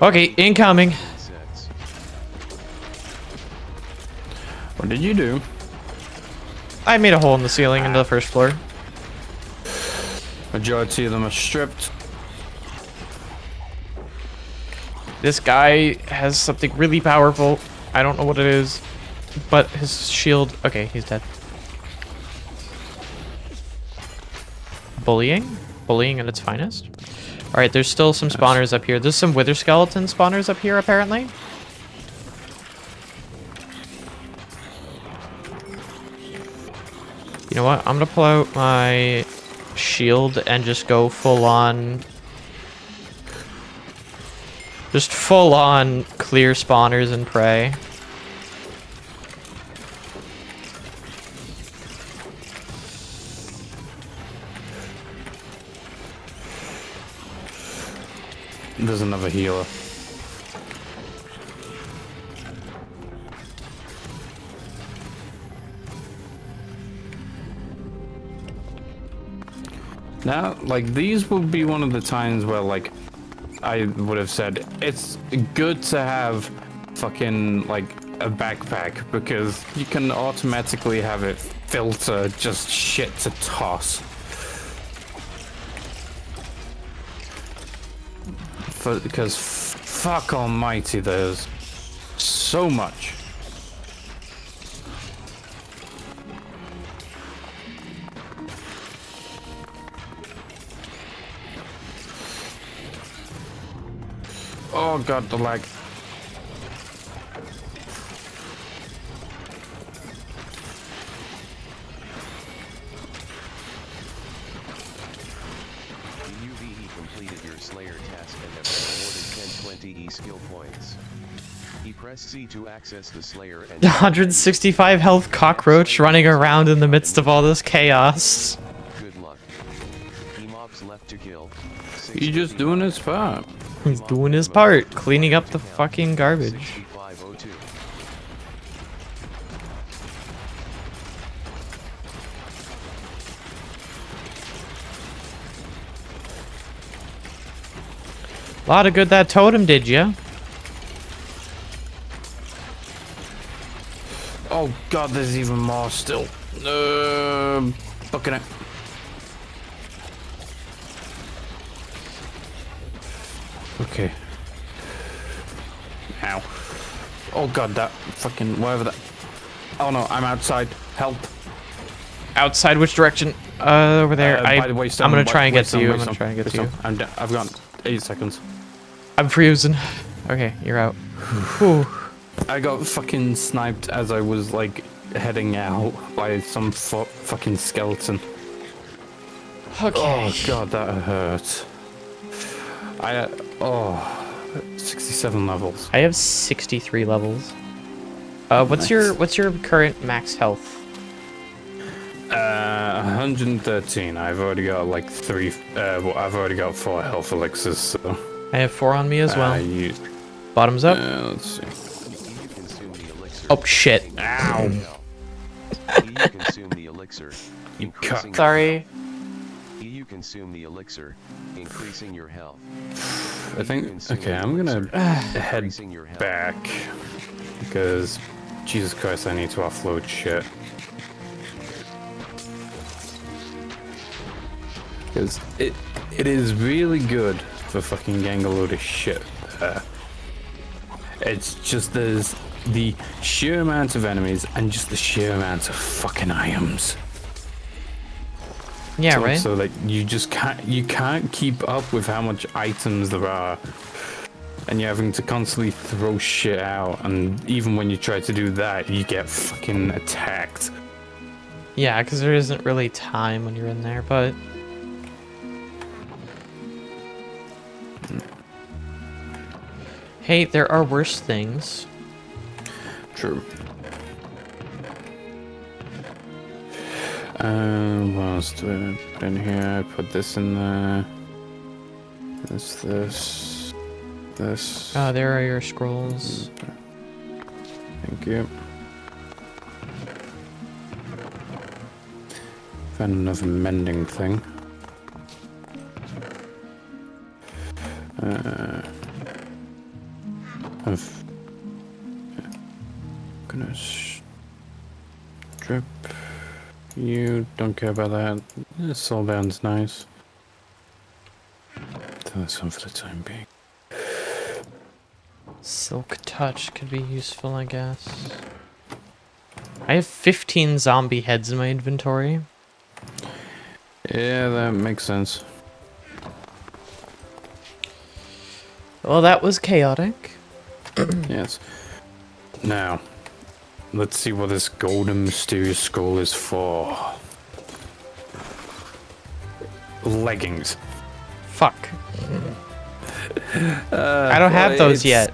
Okay, incoming. Sets. What did you do? I made a hole in the ceiling into the first floor. Majority of them are stripped. This guy has something really powerful. I don't know what it is, but his shield... Okay, he's dead. Bullying? Bullying at its finest. Alright, there's still some spawners up here. There's some wither skeleton spawners up here, apparently. You know what? I'm gonna pull out my shield and just go full on... Just full on clear spawners and pray. There's another healer. Now, like, these would be one of the times where, like, I would have said it's good to have fucking, like, a backpack because you can automatically have it filter just shit to toss. Because fuck almighty, there's so much. Oh god, the lag. UVE completed your Slayer task and have been awarded 1020 skill points. You press C to access the Slayer and 165 health cockroach running around in the midst of all this chaos. good luck. E-mobs left to kill. He's just doing his part. He's doing his part, cleaning up the fucking garbage. 6502. A lot of good that totem did, ya? Oh god, there's even more still. Looking at. Okay. Ow. Oh god, that fucking whatever that. Oh no, I'm outside. Help. Outside which direction? Over there. By the way, I'm gonna try and get to you. I'm gonna try and get to you. I've got 8 seconds. I'm freezing. Okay, you're out. Whew. I got fucking sniped as I was like heading out by some fucking skeleton. Okay. Oh god, that hurt. I 67 levels. I have 63 levels. What's your current max health? 113. I've already got like 3. Well, I've already got 4 health elixirs. So. I have 4 on me as well. Used, Bottoms up. let's see. You consume the elixir. Oh shit. Ow. You consume the elixir. You increasing cuck. Sorry. You consume the elixir, increasing your health. I think. Okay, I'm gonna head Increasing your health. back because Jesus Christ, I need to offload shit. Because it is really good for fucking getting a load of shit. It's just there's the sheer amount of enemies and just the sheer amount of fucking items. Yeah, right? So like you can't keep up with how much items there are. And you're having to constantly throw shit out, and even when you try to do that, you get fucking attacked. Yeah, because there isn't really time when you're in there, but... Hey, there are worse things. True. What else do I put in here? I put this in there. This. Oh, there are your scrolls. Thank you. Found another mending thing. I'm gonna strip you. Don't care about that. This soulbound's nice. So that's one for the time being. Silk touch could be useful, I guess. I have 15 zombie heads in my inventory. Yeah, that makes sense. Well, that was chaotic. Yes. Now, let's see what this golden mysterious scroll is for. Leggings. Fuck. I don't have those yet.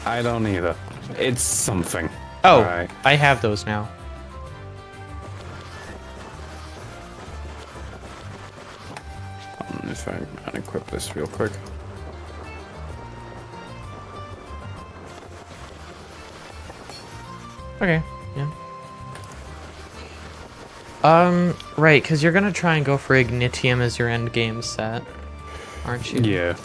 I don't either. It's something. Oh, Alright. I have those now. If I unequip this real quick. Okay, yeah. Right, because you're gonna try and go for Ignitium as your end game set, aren't you? Yeah.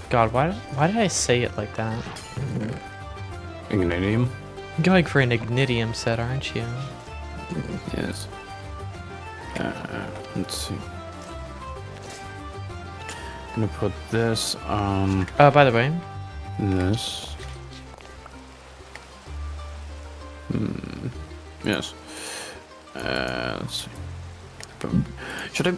God, why did I say it like that? Ignitium? You're going for an Ignitium set, aren't you? Yes. Let's see. I'm gonna put this on By the way, this. Yes. Let's see. Should I?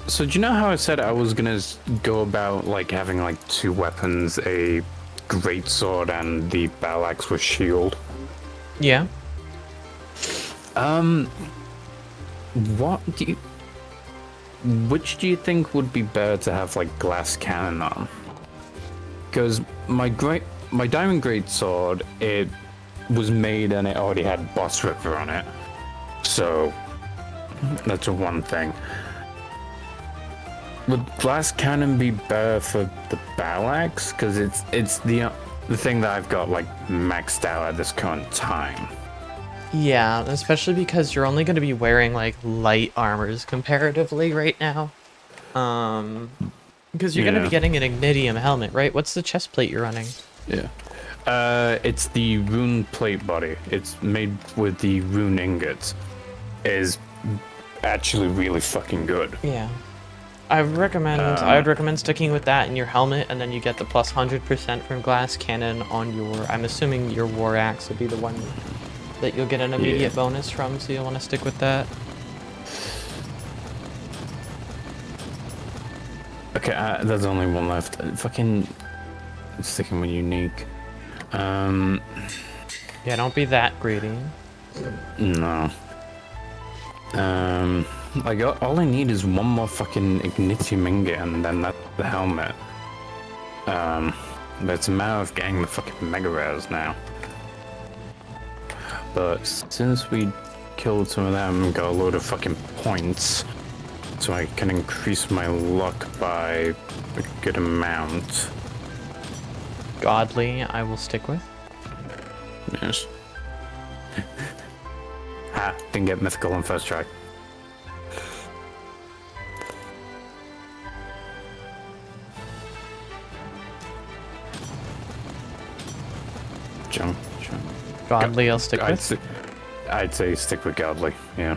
So do you know how I said I was gonna go about like having like 2 weapons, a greatsword and the battle axe with shield? yeah. What do you? Which do you think would be better to have like glass cannon on? because my diamond great sword, it was made and it already had boss ripper on it, so that's one thing. Would glass cannon be better for the battle axe? Because it's the thing that I've got like maxed out at this current time. Yeah, especially because you're only going to be wearing like light armors comparatively right now. Because you're going to be getting an ignitium helmet, right? What's the chest plate you're running? Yeah. It's the rune plate body. It's made with the rune ingots. Is actually really fucking good. Yeah. I would recommend sticking with that in your helmet, and then you get the plus 100% from glass cannon on your, I'm assuming your war axe would be the one that you'll get an immediate bonus from, so you'll want to stick with that. Okay, there's only one left. Fucking sticking with unique. Yeah, don't be that greedy. No. Like all I need is one more fucking ignitium ingot, and then that's the helmet. But it's a matter of getting the fucking mega rares now. But since we killed some of them, got a load of fucking points, so I can increase my luck by a good amount. Godly, I will stick with. Yes. Ha! Didn't get mythical on first try. Jump. Godly, I'll stick with. I'd say stick with Godly, yeah.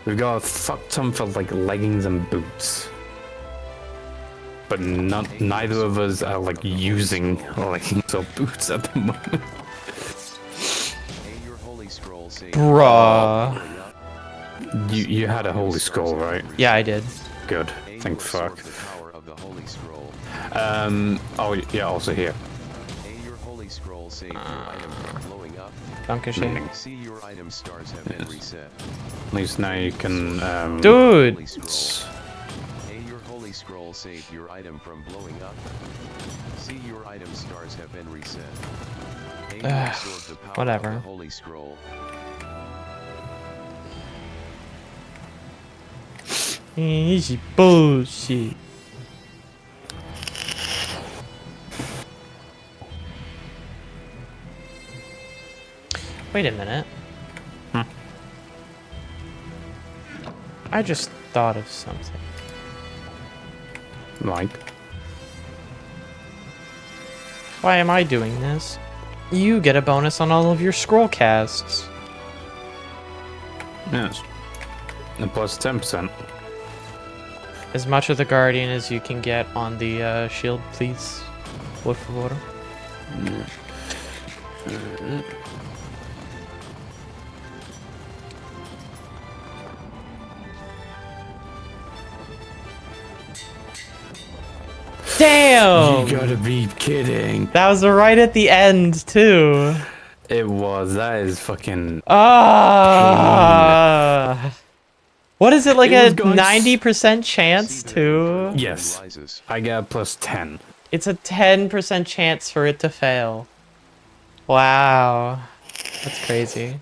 We've got a fuck ton for like leggings and boots. But neither of us are like using leggings or boots at the moment. Bruh. You had a holy scroll, right? Yeah, I did. Good. Thank fuck. Oh yeah, also here. Dankeschön. See your item stars have been reset. At least now you can Dude! Your holy scroll saved your item from blowing up. See your item stars have been reset. Whatever. Holy scroll. Easy bullshit. Wait a minute. I just thought of something. Like? Why am I doing this? You get a bonus on all of your scroll casts. Yes. And plus 10%. As much of the Guardian as you can get on the shield, please. Por favor. Damn! You gotta be kidding. That was right at the end, too. It was. That is fucking... What is it, like a was going 90% chance, too? Yes. I got plus 10. It's a 10% chance for it to fail. Wow. That's crazy.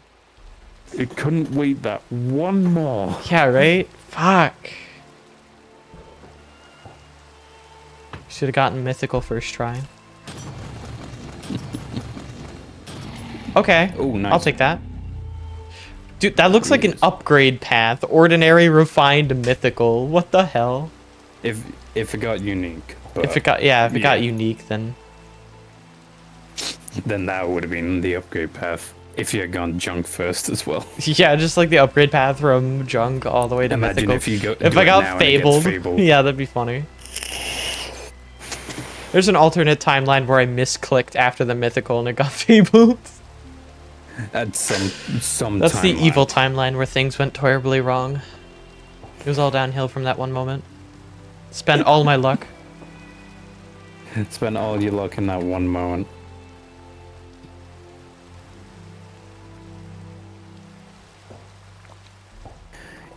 It couldn't wait that one more. Yeah, right? Fuck. Should have gotten mythical first try. Okay. Oh, nice. I'll take that. Dude, that looks like an upgrade path. Ordinary, refined, mythical. What the hell? If it got unique. But If it got unique, then that would have been the upgrade path. If you had gone junk first as well. yeah, just like the upgrade path from junk all the way to Imagine mythical. if you go. If I got fabled. Yeah, that'd be funny. There's an alternate timeline where I misclicked after the mythical and it got fabled. At some. That's the timeline. evil timeline where things went terribly wrong. It was all downhill from that one moment. Spent all my luck. Spend all your luck in that one moment.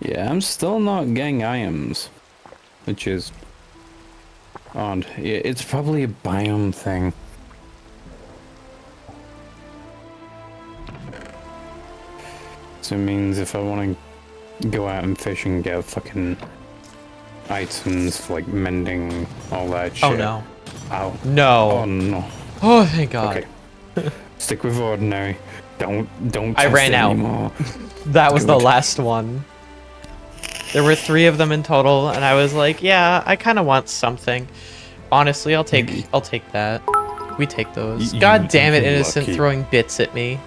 Yeah, I'm still not getting items, which is odd. It's probably a biome thing. So it means if I want to go out and fish and get fucking items for like mending all that shit. Oh no. Ow. No. Oh no. Oh, thank God. Okay. Stick with ordinary. Don't I test ran it out. anymore. That was the Good. last one. There were 3 of them in total, and I was like, yeah, I kind of want something. Honestly, I'll take that. We take those. God damn it, Innocent, lucky. throwing bits at me.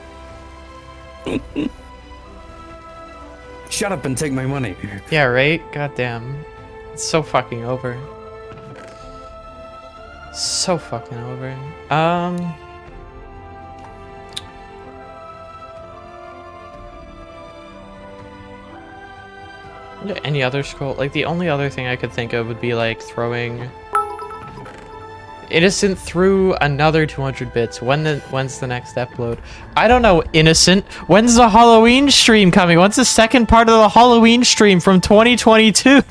Shut up and take my money. Yeah, right? God damn. It's so fucking over. So fucking over. Yeah, any other scroll? Like, the only other thing I could think of would be, like, throwing... Innocent threw another 200 bits. When's the next upload? I don't know, Innocent. When's the Halloween stream coming? When's the second part of the Halloween stream from 2022?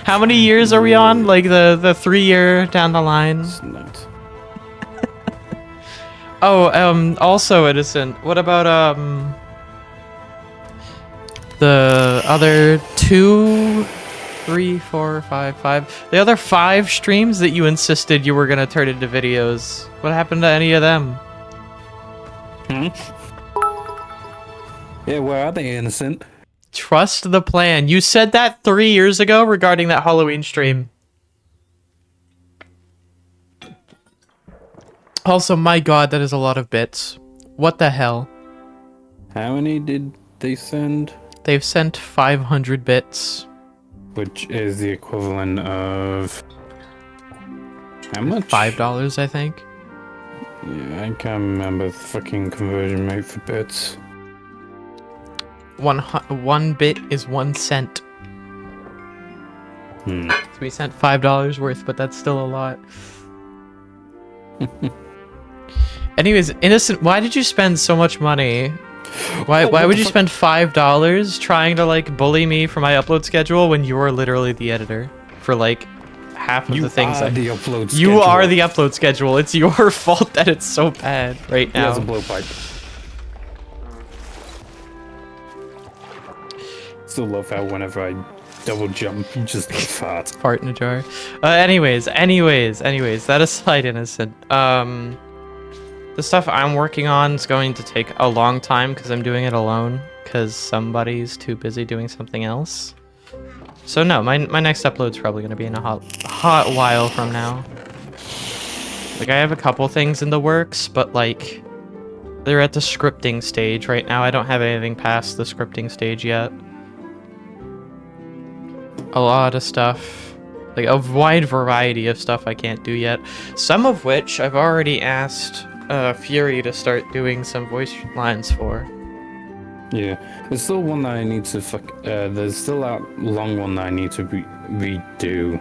How many years are we on? Like, the 3-year down the line? It's not. Oh, also, Innocent, what about, the other 2, 3, 4, 5, 5. The other 5 streams that you insisted you were gonna turn into videos. What happened to any of them? Yeah, where are they, Innocent? Trust the plan. You said that 3 years ago regarding that Halloween stream. Also, my God, that is a lot of bits. What the hell? How many did they send? They've sent 500 bits. Which is the equivalent of... How much? $5, I think. Yeah, I can't remember the fucking conversion rate for bits. One bit is 1 cent. Hmm. So we sent $5 worth, but that's still a lot. Anyways, Innocent, why did you spend so much money? Why would you spend $5 trying to like bully me for my upload schedule when you are literally the editor for like half of the things You are the upload schedule. You are the upload schedule. It's your fault that it's so bad right He has a now. blowpipe. Still love how whenever I double jump, you just fart. Fart in a jar. Anyways, that aside, Innocent. The stuff I'm working on is going to take a long time because I'm doing it alone because somebody's too busy doing something else. So no, my next upload's probably going to be in a hot while from now. Like, I have a couple things in the works, but like, they're at the scripting stage right now. I don't have anything past the scripting stage yet. A lot of stuff, like a wide variety of stuff I can't do yet. Some of which I've already asked Fury to start doing some voice lines for. Yeah, there's still one that I need to there's still that long one that I need to redo.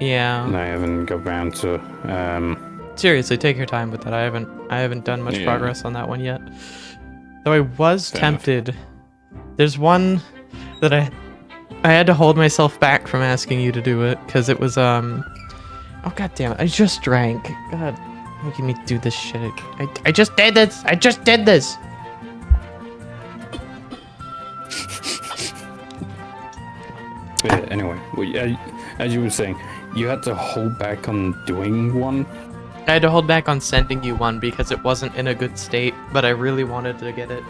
Yeah. And I haven't got around to. Seriously, take your time with that. I haven't done much progress on that one yet. Though I was tempted. There's one that I had to hold myself back from asking you to do it because it was oh god damn it! I just drank. God, making me do this shit. I just did this. I just did this. But yeah, anyway, as you were saying, you had to hold back on doing one. I had to hold back on sending you one because it wasn't in a good state, but I really wanted to get it.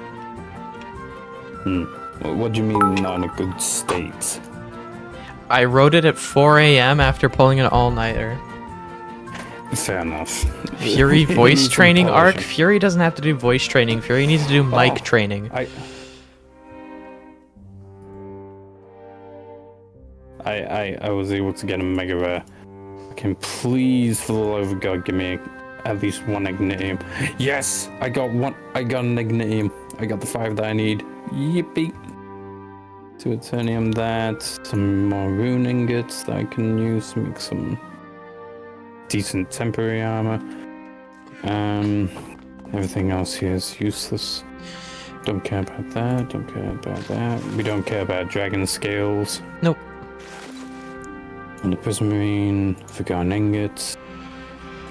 What do you mean not in a good state? I wrote it at 4 a.m. after pulling an all-nighter. Fair enough. Fury voice Some training arc? polishing. Fury doesn't have to do voice training. Fury needs to do mic training. I was able to get a mega rare. Can please, for the love of God, give me at least one ignitium. Yes, I got one. I got an ignitium. I got the 5 that I need. Yippee! 2 eternium, that, some more rune ingots that I can use to make some decent temporary armor. Everything else here is useless. Don't care about that. Don't care about that. We don't care about dragon scales. Nope. And the prismarine, forgotten ingots.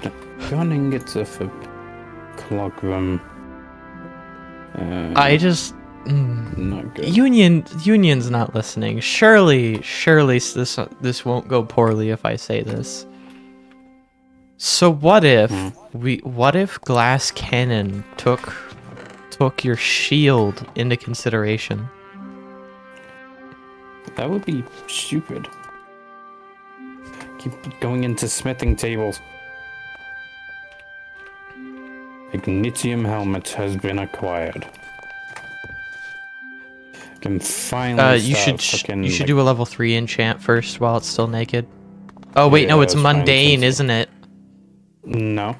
No, forgotten ingots are for clockroom. I just Not good. Union's not listening. Surely this won't go poorly if I say this. So what if glass cannon took your shield into consideration? That would be stupid. Keep going into smithing tables. Ignitium helmet has been acquired. Can finally You start should fucking, you should like, do a level 3 enchant first while it's still naked. Oh wait, no, Yeah, it's that's fine, mundane, since- isn't it? No.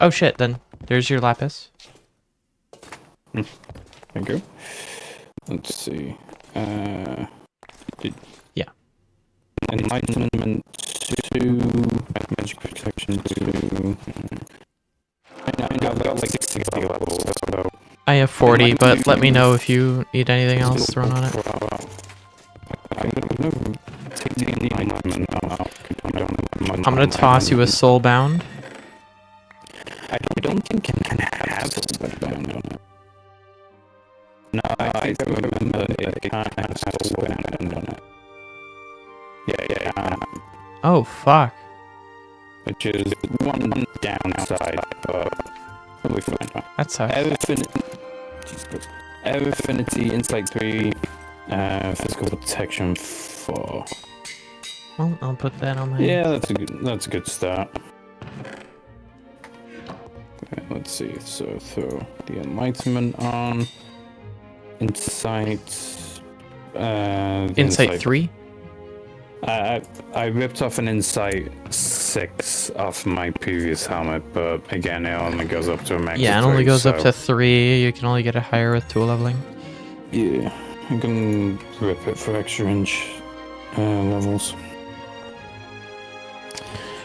Oh shit, then there's your lapis. Thank you. Let's see. Yeah. Enlightenment 2, magic protection 2. I've got like 60 levels, so I have 40, but let me know if you need anything else thrown on it. I'm gonna take the enlightenment out. I'm gonna toss you a soulbound. I don't think it can have soulbound on it. No, I remember it can't have soulbound on it. Yeah. Oh fuck. Which is one downside, but we'll be fine. That sucks. Air affinity, insight 3, physical protection 4. Well, I'll put that on my. Yeah, that's a good start. Okay, let's see. So throw the enlightenment on. Insight. Insight 3. I ripped off an insight 6 off my previous helmet, but again, it only goes up to a max. Yeah, of it only 3, goes up so- to 3. You can only get it higher with tool leveling. Yeah, I can rip it for extra inch levels.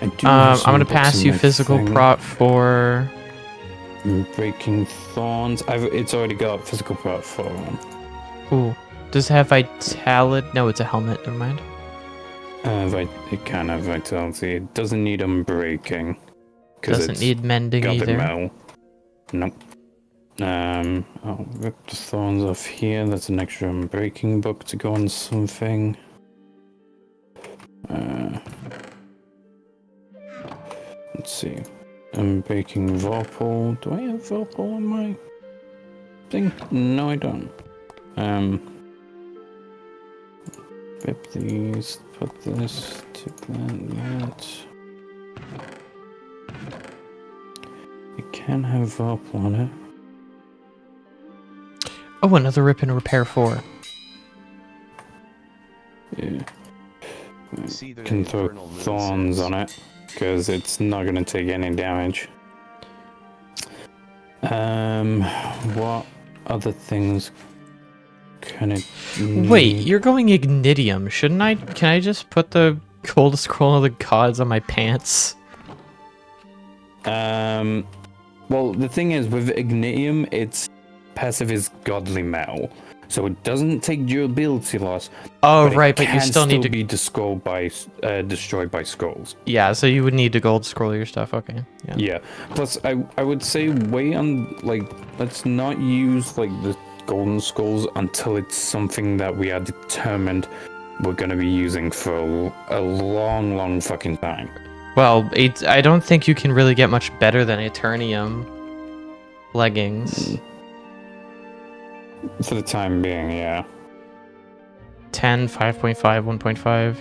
I do have I'm some gonna books pass in you my physical thing. prot for. Breaking Thorns. It's already got physical prot 4 on. Ooh. Does it have vitality? No, it's a helmet. Never mind. It can have vitality. It doesn't need unbreaking. Doesn't need mending got the either. metal. Nope. I'll rip the thorns off here. That's an extra unbreaking book to go on something. Let's see. Unbreaking Vorpal. Do I have Vorpal on my thing? No, I don't. Rip these, put this, take that. It can have Vorpal on it. Oh, another rip and repair 4. Yeah. See the Can throw Infernal moon thorns says. on it, because it's not going to take any damage. What other things can it Wait, need? you're going Ignitium. Shouldn't I? Can I just put the Gold Scroll of the Gods on my pants? Well, the thing is, with Ignitium, its passive is Godly Metal, so it doesn't take durability loss. Oh, but right, it but you can still need to. be destroyed by skulls. Yeah, so you would need to Gold Scroll your stuff. Okay. Yeah. Yeah. Plus, I would say wait on, like, let's not use like the golden skulls until it's something that we are determined we're gonna be using for a long fucking time. Well, I don't think you can really get much better than Eternium leggings. For the time being, yeah. 10, 5.5, 1.5.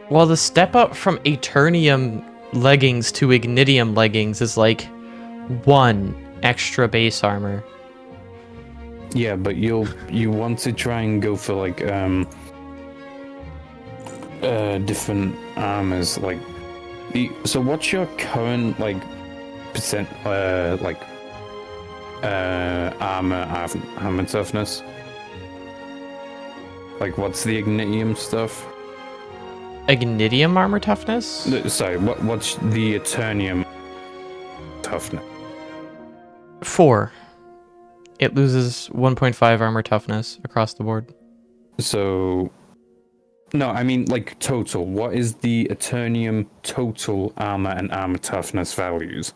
Well, the step up from Eternium leggings to Ignitium leggings is like 1 extra base armor. Yeah, but you want to try and go for like different armors, like so what's your current like percent armor toughness? Like what's the Ignitium stuff? Ignitium armor toughness? Sorry, what's the Eternium toughness? 4. It loses 1.5 armor toughness across the board. So, no, I mean like total. What is the Eternium total armor and armor toughness values?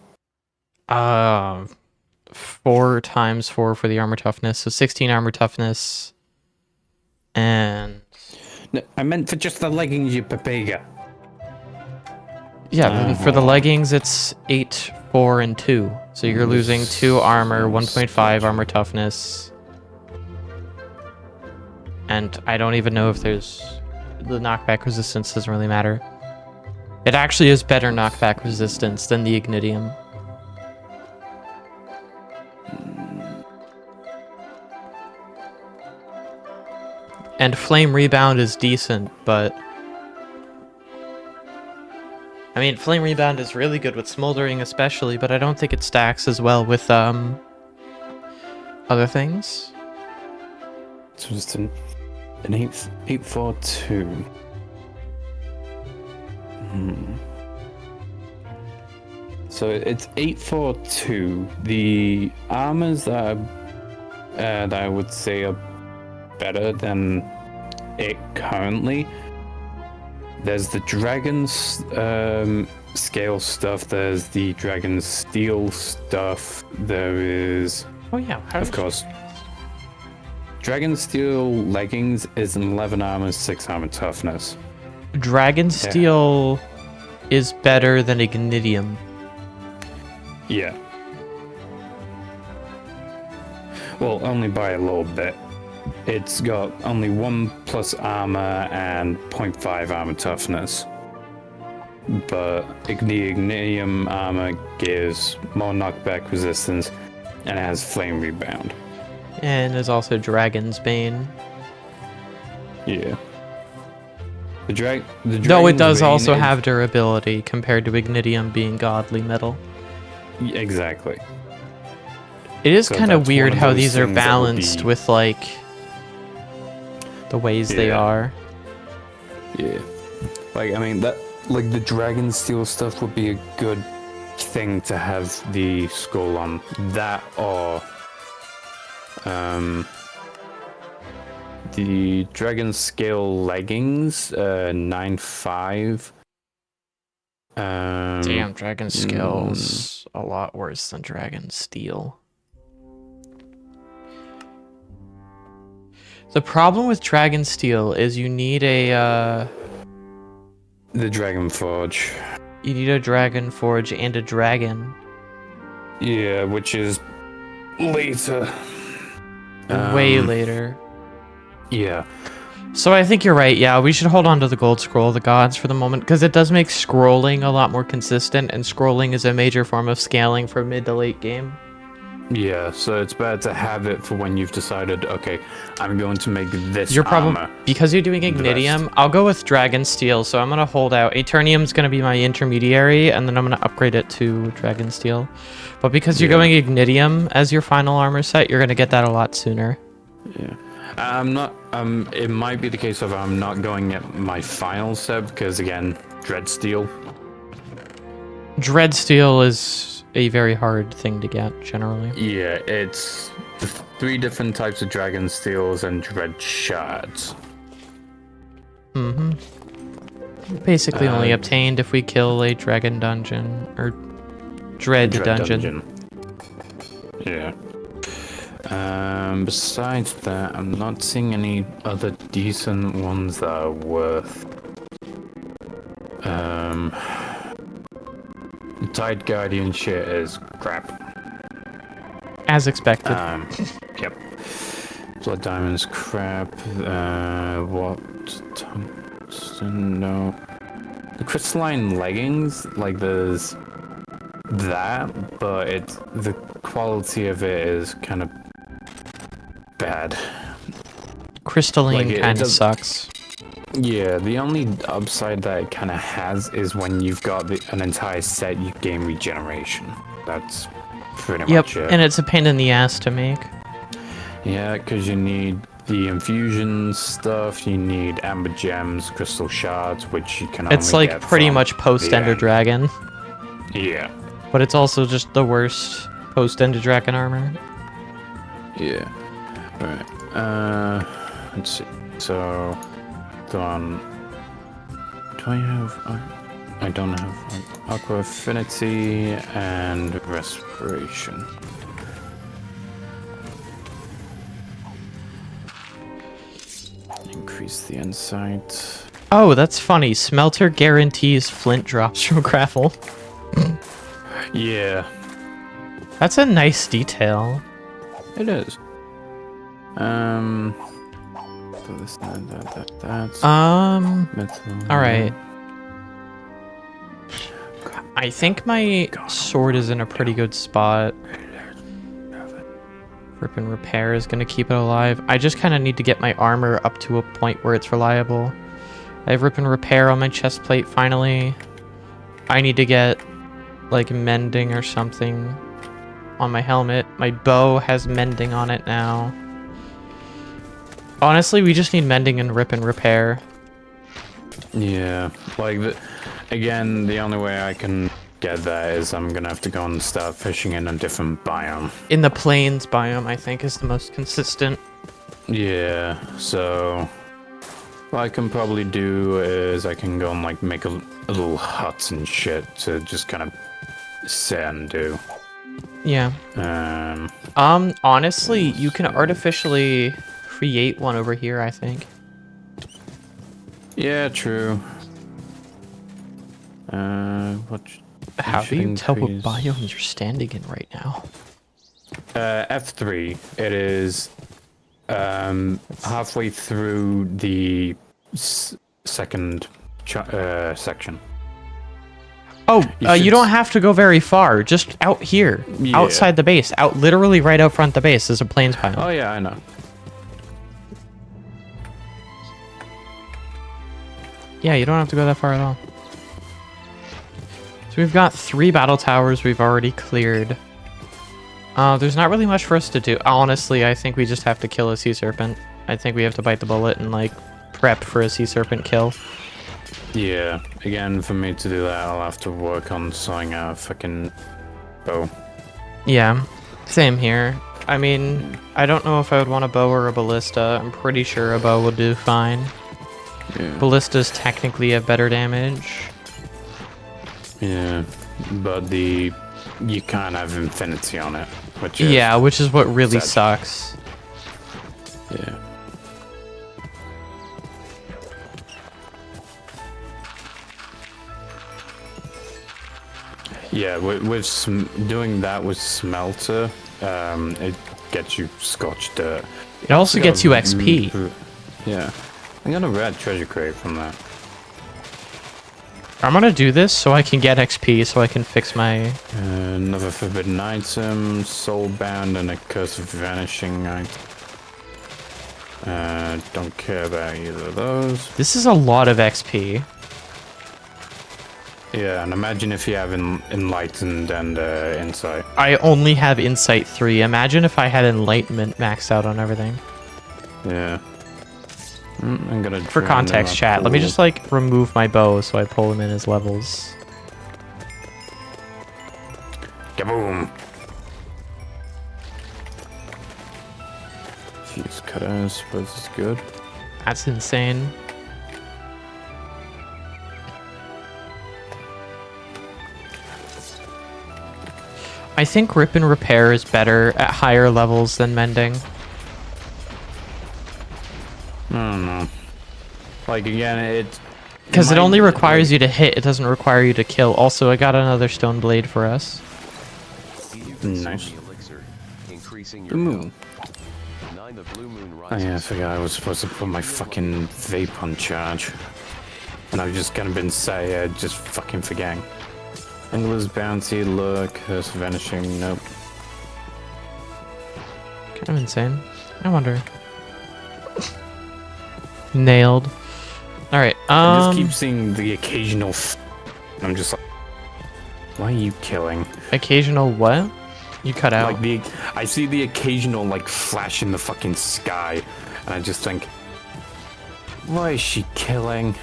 4 times 4 for the armor toughness, so 16 armor toughness, and No, I meant for just the leggings, you papiga. yeah, then for the leggings it's 8, 4, and 2. So you're losing 2 armor, 1.5 armor toughness, and I don't even know if there's the knockback resistance doesn't really matter. It actually is better knockback resistance than the Ignitium. And Flame Rebound is decent, but I mean, Flame Rebound is really good with Smoldering especially, but I don't think it stacks as well with other things. So it's an 842. So it's 842. The armors that I would say are better than it currently. There's the Dragon's scale stuff. There's the Dragon's steel stuff. There is, Oh yeah, of course, Dragon Steel leggings is an 11 armor, 6 armor toughness. Dragon Steel is better than Ignitium. Yeah. Well, only by a little bit. It's got only 1 plus armor and 0.5 armor toughness. But Ignitium armor gives more knockback resistance and it has flame rebound. And there's also Dragon's Bane. Yeah. The Though it does Dragon's also Bane have durability compared to Ignitium being godly metal. Exactly. It is So kind of that's weird one of how those these are things that would balanced be- with like the ways they Yeah. are. Yeah. Like, I mean, that, like, the Dragon Steel stuff would be a good thing to have the skull on. That or, the Dragon Scale leggings, 9.5. Damn, Dragon Scale's a lot worse than Dragon Steel. The problem with Dragon Steel is you need a The Dragon Forge. Dragon Forge and a dragon. Yeah, which is later. Way later. Yeah. So I think you're right. Yeah, we should hold on to the Gold Scroll of the Gods for the moment because it does make scrolling a lot more consistent, and scrolling is a major form of scaling for mid to late game. Yeah, so it's better to have it for when you've decided, okay, I'm going to make this Your problem, armor. because you're doing best. Ignitium, I'll go with Dragon Steel, so I'm going to hold out. Eternium's going to be my intermediary, and then I'm going to upgrade it to Dragon Steel. But because you're going Ignitium as your final armor set, you're going to get that a lot sooner. Yeah. I'm not, it might be the case of I'm not going at my final set, because again, Dread Steel. Dread Steel is a very hard thing to get, generally. Yeah, it's the 3 different types of Dragon Steels and Dread Shards. Basically only obtained if we kill a Dragon Dungeon, or Dread Dungeon. Yeah. Besides that, I'm not seeing any other decent ones that are worth. The Tide Guardian shit is crap. As expected. Yep. Blood Diamond's crap. What? Tungsten? No. The crystalline leggings, like there's that, but the quality of it is kind of bad. Crystalline it kind of does- sucks. Yeah, the only upside that it kind of has is when you've got an entire set, you gain regeneration. That's pretty much it. And it's a pain in the ass to make. Yeah, because you need the infusion stuff, you need amber gems, crystal shards, which you can It's only like get pretty from much post the Ender end. Dragon, Yeah, but it's also just the worst post Ender Dragon armor. yeah. Alright, let's see. So, done. Do I have? I don't have Aqua Affinity and Respiration. Increase the insight. Oh, that's funny. Smelter guarantees flint drops from gravel. Yeah, That's a nice detail. it is. So this, that's metal. All right. I think my sword is in a pretty good spot. Rip and repair is going to keep it alive. I just kind of need to get my armor up to a point where it's reliable. I have rip and repair on my chest plate finally. I need to get like mending or something on my helmet. My bow has mending on it now. Honestly, we just need mending and rip and repair. Yeah, like again, the only way I can get that is I'm gonna have to go and start fishing in a different biome. In the plains biome, I think, is the most consistent. Yeah, so what I can probably do is I can go and like make a little hut and shit to just kind of sit and do. Yeah. Honestly, you can artificially create one over here, I think. Yeah, true. How do you tell what increase- biomes you're standing in right now? F3. It is halfway through the second section. Oh, You you should don't have to go very far. Just out here, Yeah. outside the base, literally right out front the base is a plains biome. Oh yeah, I know. Yeah, you don't have to go that far at all. So we've got 3 battle towers we've already cleared. There's not really much for us to do. Honestly, I think we just have to kill a sea serpent. I think we have to bite the bullet and like prep for a sea serpent kill. Yeah, again, for me to do that, I'll have to work on sawing out a fucking bow. Yeah, same here. I mean, I don't know if I would want a bow or a ballista. I'm pretty sure a bow will do fine. Yeah. Ballistas technically have better damage. Yeah, but you can't have infinity on it, which is, Yeah, which is what really sad. sucks. Yeah. Yeah, with doing that with smelter, it gets you scorched dirt. It also gets you XP. Yeah, I got a red treasure crate from that. I'm gonna do this so I can get XP, so I can fix my... Another forbidden item, soulbound, and a curse of vanishing item. Don't care about either of those. This is a lot of XP. Yeah, and imagine if you have enlightened and insight. I only have Insight 3. Imagine if I had Enlightenment maxed out on everything. Yeah. I'm gonna. For drown in context, my chat, let me pool. just like remove my bow so I pull him in his levels. Kaboom! Fuse cutter, I suppose is good. That's insane. I think Rip and Repair is better at higher levels than Mending. I don't know. Like again, Because it only requires you to hit, it doesn't require you to kill. Also, I got another stone blade for us. You consume Nice. the elixir, increasing your The moon. health. 9 the blue moon Oh rises. yeah, I forgot I was supposed to put my fucking vape on charge. And I've just kind of been sat here just fucking forgetting. Angler's Bounty, look, Curse of Vanishing, nope. Kind of insane. I wonder. Nailed. All right. I just keep seeing the occasional and I'm just like, why are you killing? Occasional what? You cut out. Like I see the occasional like flash in the fucking sky, and I just think, why is she killing?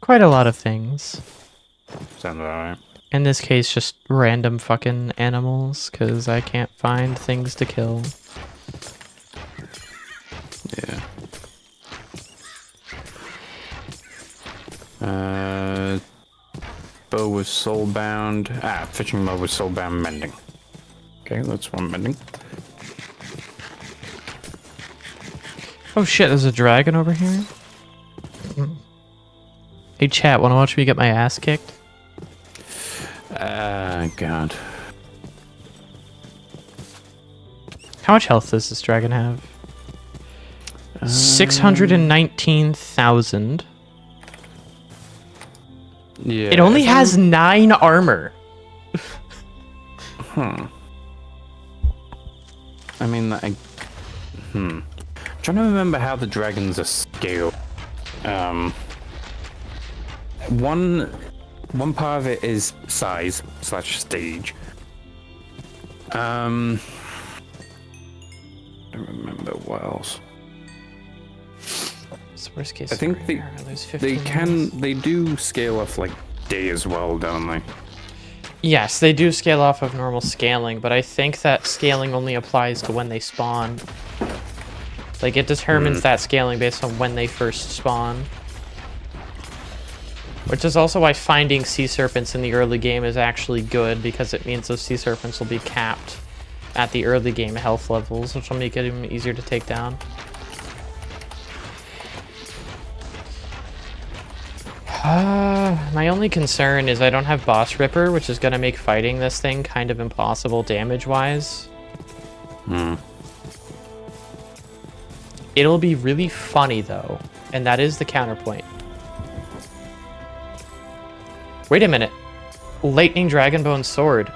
Quite a lot of things. Sounds alright. In this case, just random fucking animals, because I can't find things to kill. Bow with soulbound. Fishing bow with soulbound mending. Okay, that's one mending. Oh shit, there's a dragon over here. Hey chat, wanna watch me get my ass kicked? God. How much health does this dragon have? 619,000. Yeah. It only has 9 armor. I mean, trying to remember how the dragons are scaled. One part of it is size / stage. Don't remember what else. It's the worst case I think scenario. they do scale off like day as well, don't they? Yes, they do scale off of normal scaling, but I think that scaling only applies to when they spawn. Like, it determines that scaling based on when they first spawn. Which is also why finding sea serpents in the early game is actually good, because it means those sea serpents will be capped at the early game health levels, which will make it even easier to take down. My only concern is I don't have Boss Ripper, which is going to make fighting this thing kind of impossible damage-wise. It'll be really funny, though, and that is the counterpoint. Wait a minute. Lightning Dragonbone Sword.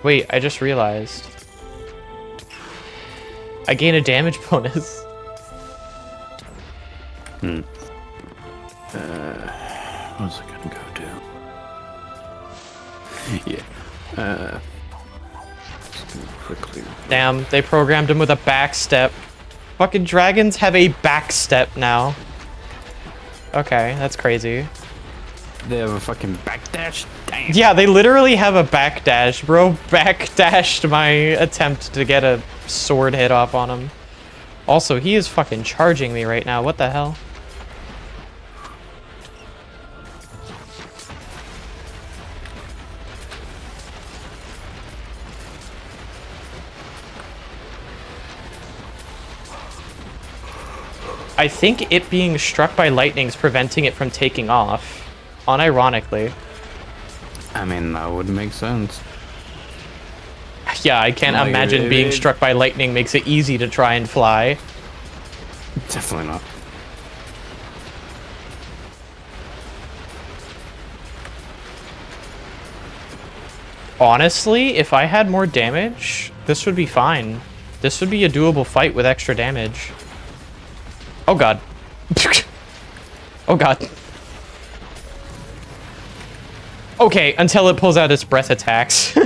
Wait, I just realized. I gain a damage bonus. What's it gonna go do? Yeah. Quickly. Damn, they programmed him with a backstep. Fucking dragons have a backstep now. Okay, that's crazy. They have a fucking backdash? Damn. Yeah, they literally have a backdash. Bro backdashed my attempt to get a sword hit off on him. Also, he is fucking charging me right now. What the hell? I think it being struck by lightning is preventing it from taking off. Unironically. I mean, that would make sense. Yeah, I can't Like, imagine being struck by lightning makes it easy to try and fly. Definitely not. Honestly, if I had more damage, this would be fine. This would be a doable fight with extra damage. Oh god. Oh god. Okay, until it pulls out its breath attacks.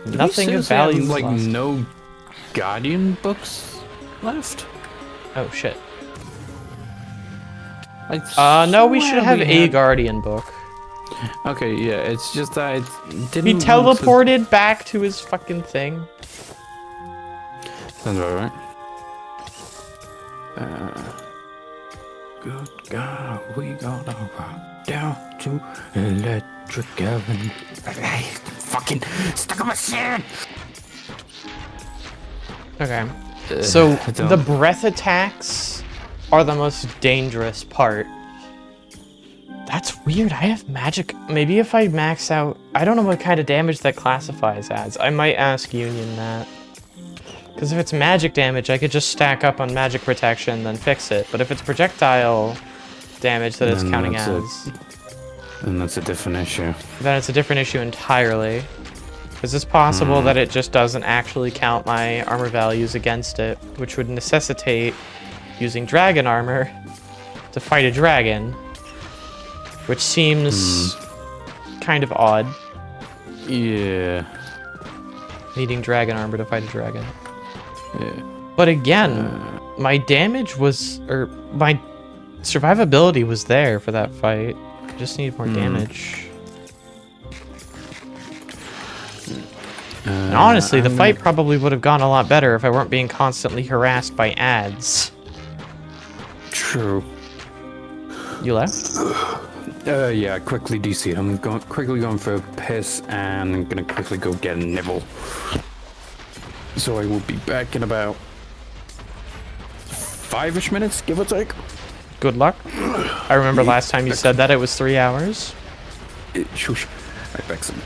Nothing of value like lost. no Guardian books left. Oh shit. I No, we should swear have we a had- Guardian book. Okay, yeah, it's just that it didn't. He want to- teleported back to his fucking thing. Sounds about right. Good God, we gonna rock down to electric heaven. Hey, fucking stuck on my shit. Okay. So I don't- the breath attacks are the most dangerous part. That's weird. I have magic. Maybe if I max out... I don't know what kind of damage that classifies as. I might ask Union that. Because if it's magic damage, I could just stack up on magic protection and then fix it. But if it's projectile damage that it's Then counting that's as, And that's a different issue. then it's a different issue entirely. Is it possible that it just doesn't actually count my armor values against it, which would necessitate using dragon armor to fight a dragon, which seems kind of odd, Yeah. needing dragon armor to fight a dragon. Yeah. But again, my damage was, or my survivability was there for that fight. I just need more damage. And honestly, the fight probably would have gone a lot better if I weren't being constantly harassed by ads. True. You left? Yeah, quickly DC. I'm quickly going for a piss and I'm gonna quickly go get a nibble. So I will be back in about 5-ish minutes, give or take. Good luck. I remember last time you said that it was 3 hours. Shush. I back some.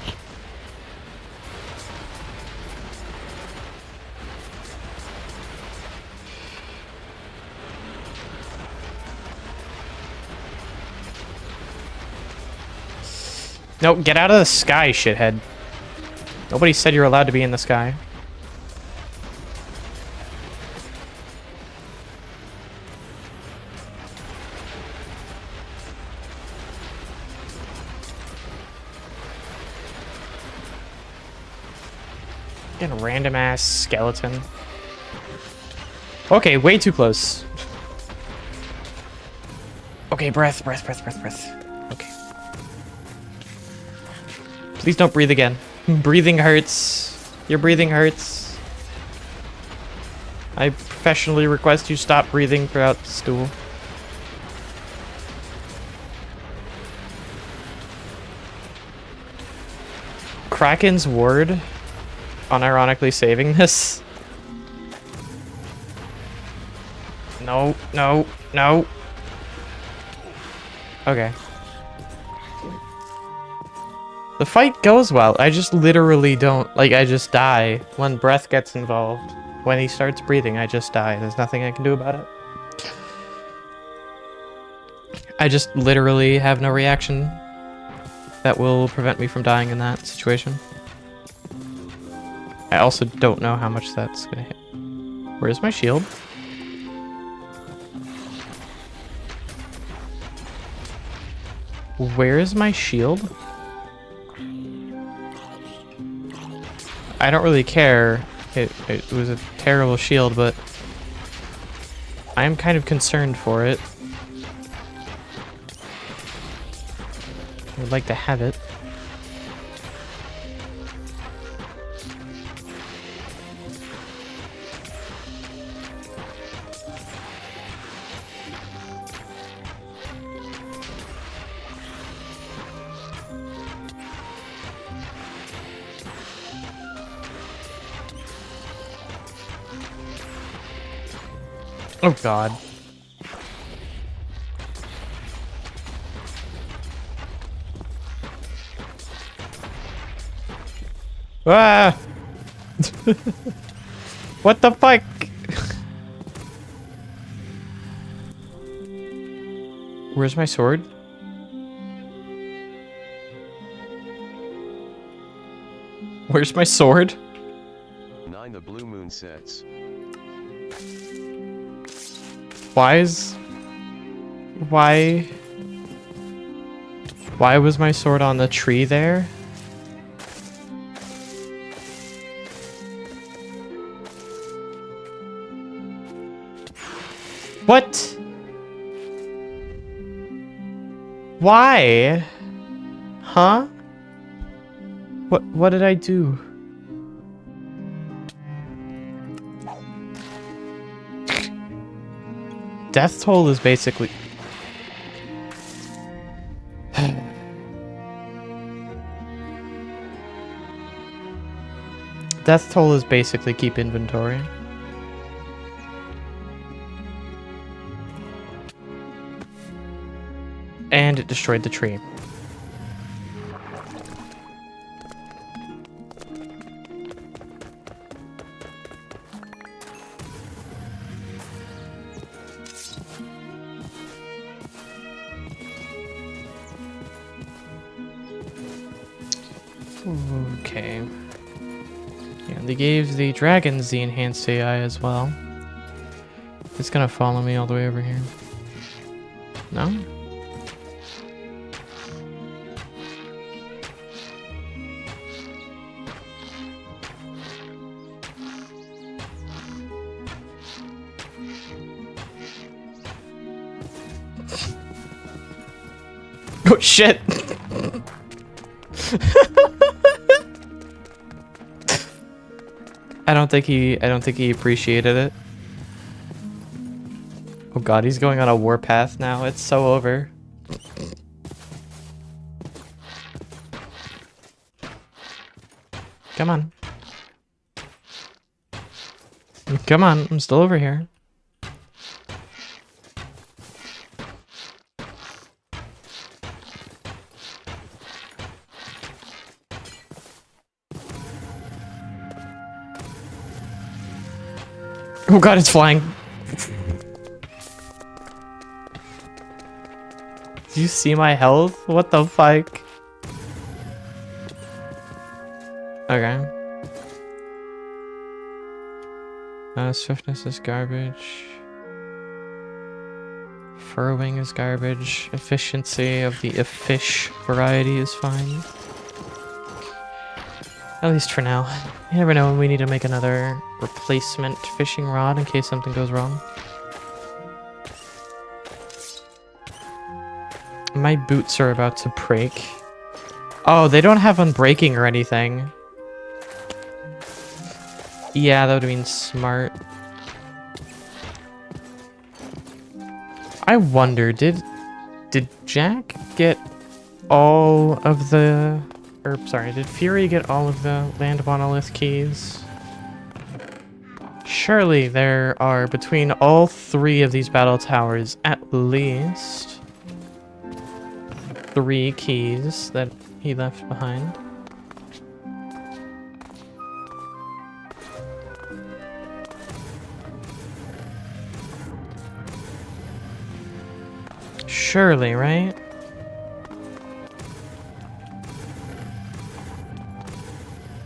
No, get out of the sky, shithead. Nobody said you're allowed to be in the sky. Getting a random ass skeleton. Okay, way too close. Okay, breath. Okay. Please don't breathe again. Breathing hurts. Your breathing hurts. I professionally request you stop breathing throughout the stool. Kraken's ward, unironically saving this. No. Okay. The fight goes well. I just literally don't, like, I just die when breath gets involved. When he starts breathing, I just die. There's nothing I can do about it. I just literally have no reaction that will prevent me from dying in that situation. I also don't know how much that's gonna hit. Where's my shield? Where is my shield? I don't really care. It was a terrible shield, but I am kind of concerned for it. I would like to have it. Oh god. Ah! What the fuck? Where's my sword? Where's my sword? 9 The blue moon sets. Why was my sword on the tree there? What? Why? Huh? What did I do? Death toll is basically... Death toll is basically keep inventory. And it destroyed the tree. Okay. Yeah, they gave the dragons the enhanced AI as well. It's gonna follow me all the way over here. No? Oh shit! I don't think he appreciated it. Oh god, he's going on a warpath now. It's so over. Come on. Come on, I'm still over here. Oh god, it's flying. Do you see my health? What the fuck? Okay. Swiftness is garbage. Furrowing is garbage. Efficiency of the fish variety is fine. At least for now. You never know when we need to make another replacement fishing rod in case something goes wrong. My boots are about to break. Oh, they don't have unbreaking or anything. Yeah, that would have been smart. I wonder, did Jack get all of the... Or, sorry, did Fury get all of the land monolith keys? Surely there are, between all 3 of these battle towers, at least 3 keys that he left behind. Surely, right?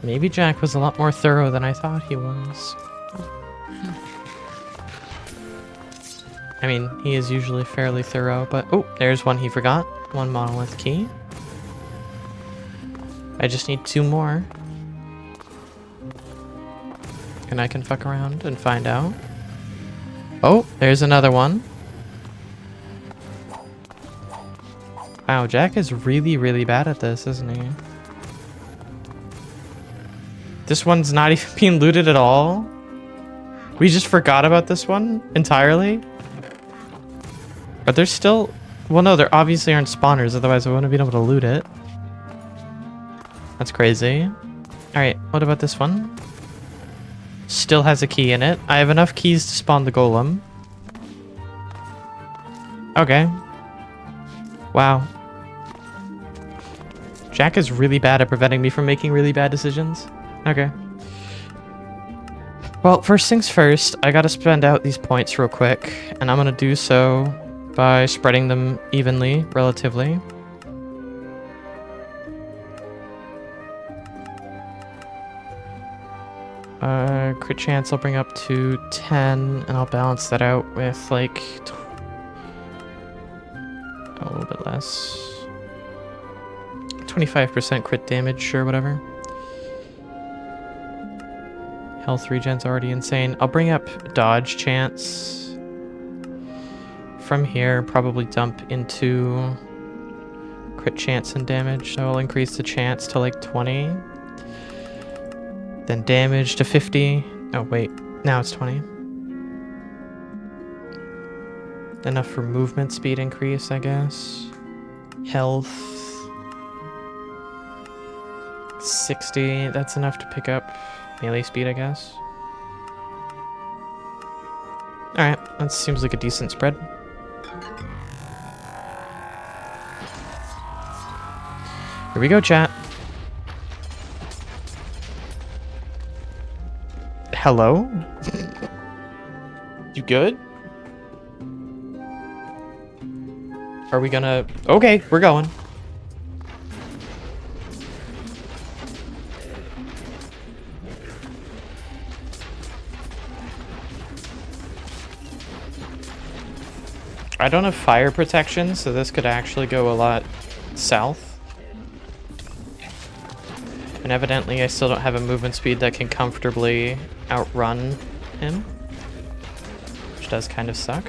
Maybe Jack was a lot more thorough than I thought he was. I mean, he is usually fairly thorough, but... Oh, there's one he forgot. 1 monolith key. I just need 2 more. And I can fuck around and find out. Oh, there's another one. Wow, Jack is really, really bad at this, isn't he? This one's not even being looted at all? We just forgot about this one entirely? Are there still... Well, no, there obviously aren't spawners, otherwise I wouldn't have been able to loot it. That's crazy. Alright, what about this one? Still has a key in it. I have enough keys to spawn the golem. Okay. Wow. Jack is really bad at preventing me from making really bad decisions. Okay. Well, first things first, I gotta spend out these points real quick, and I'm gonna do so by spreading them evenly, relatively. Crit chance I'll bring up to 10, and I'll balance that out with like a little bit less. 25% crit damage, sure, whatever. Health regen's already insane. I'll bring up dodge chance. From here, probably dump into crit chance and damage. So I'll increase the chance to like 20. Then damage to 50. Oh, wait. Now it's 20. Enough for movement speed increase, I guess. Health. 60. That's enough to pick up melee speed, I guess. Alright, that seems like a decent spread. Here we go, chat. Hello? You good? Are we gonna... Okay, we're going. I don't have fire protection, so this could actually go a lot south. And evidently I still don't have a movement speed that can comfortably outrun him, which does kind of suck.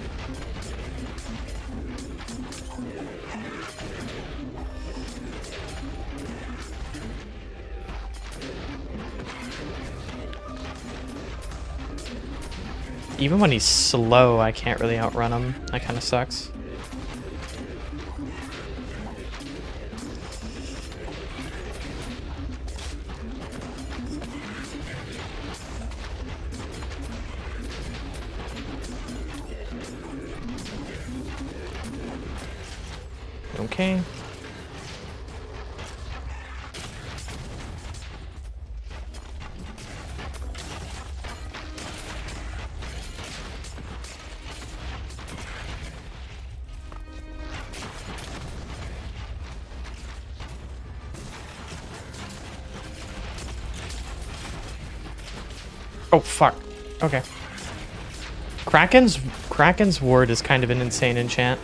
Even when he's slow, I can't really outrun him. That kind of sucks. Okay. Oh, fuck. Okay. Kraken's ward is kind of an insane enchant.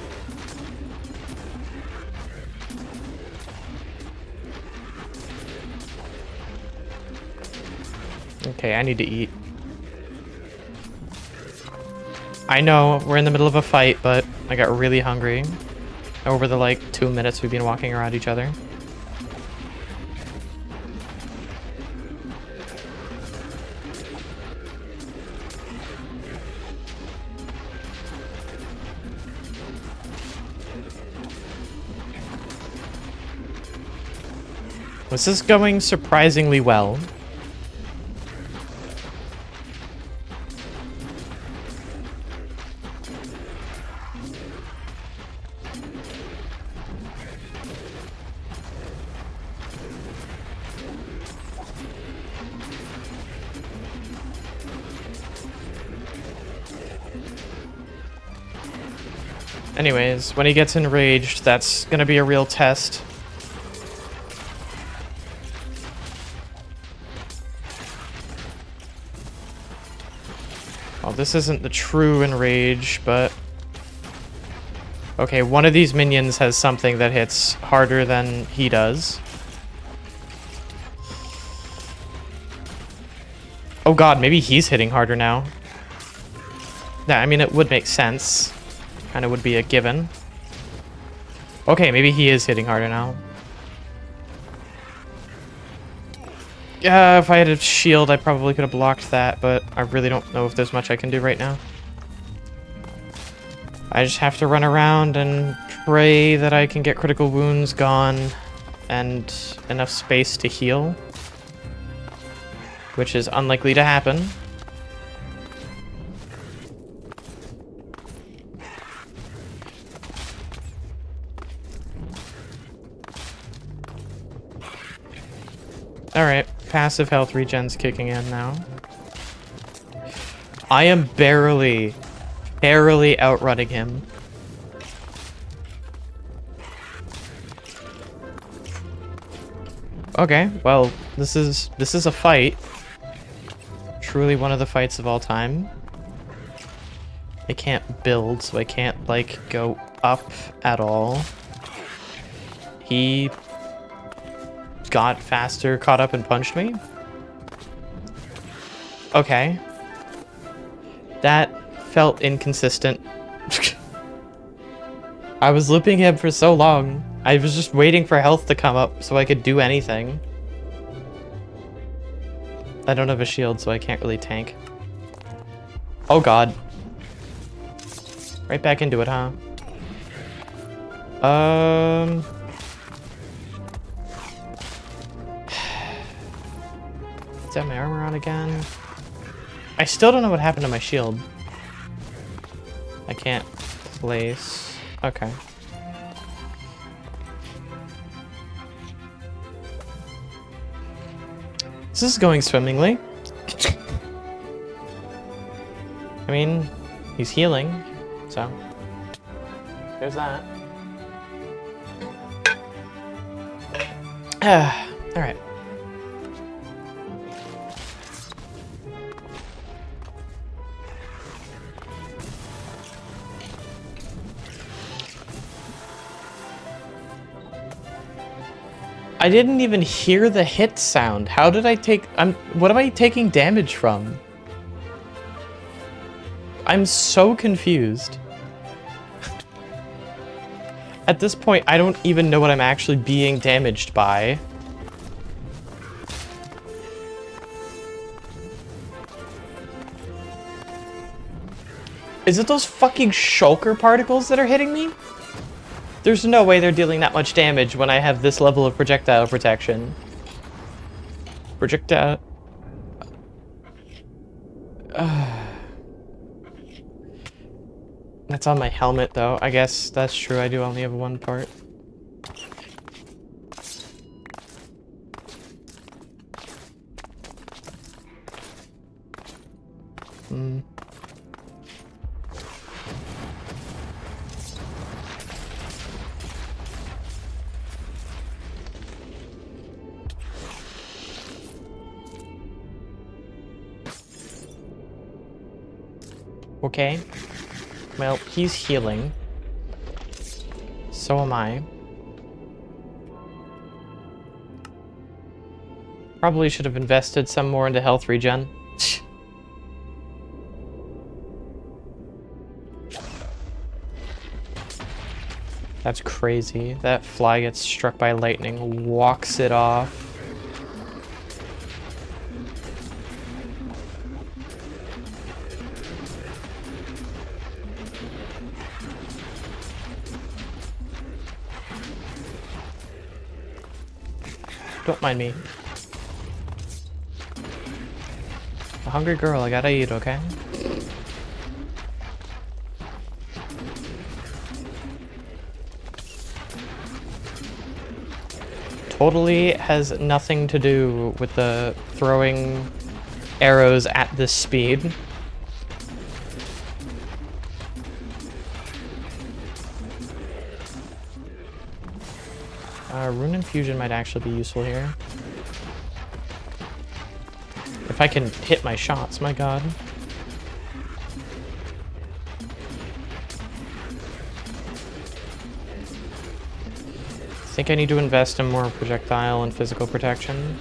Okay, I need to eat. I know, we're in the middle of a fight, but I got really hungry over the, like, 2 minutes we've been walking around each other. This is going surprisingly well. Anyways, when he gets enraged, that's gonna be a real test. Well, this isn't the true enrage, but... Okay, one of these minions has something that hits harder than he does. Oh god, maybe he's hitting harder now. Yeah, I mean, it would make sense. Kind of would be a given. Okay, maybe he is hitting harder now. Yeah, if I had a shield, I probably could have blocked that, but I really don't know if there's much I can do right now. I just have to run around and pray that I can get critical wounds gone and enough space to heal, which is unlikely to happen. Alright, passive health regen's kicking in now. I am barely outrunning him. Okay, well, this is a fight. Truly one of the fights of all time. I can't build, so I can't, like, go up at all. He got faster, caught up, and punched me. Okay. That felt inconsistent. I was looping him for so long. I was just waiting for health to come up so I could do anything. I don't have a shield, so I can't really tank. Oh god. Right back into it, huh? Is that my armor on again? I still don't know what happened to my shield. I can't place. Okay. This is going swimmingly. I mean, he's healing, so there's that. All right. I didn't even hear the hit sound. How did I take... what am I taking damage from? I'm so confused. At this point, I don't even know what I'm actually being damaged by. Is it those fucking shulker particles that are hitting me? There's no way they're dealing that much damage when I have this level of projectile protection. Projectile... That's on my helmet, though. I guess that's true. I do only have one part. Hmm. Okay. Well, he's healing. So am I. Probably should have invested some more into health regen. That's crazy. That fly gets struck by lightning, walks it off. Don't mind me. A hungry girl, I gotta eat, okay? Totally has nothing to do with the throwing arrows at this speed. Rune Infusion might actually be useful here. If I can hit my shots, my god. I think I need to invest in more projectile and physical protection.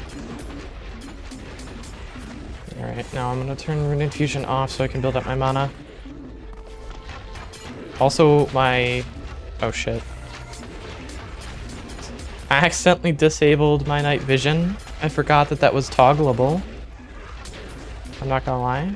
Alright, now I'm gonna turn Rune Infusion off so I can build up my mana. Also, my... oh shit. I accidentally disabled my night vision. I forgot that that was toggleable. I'm not gonna lie.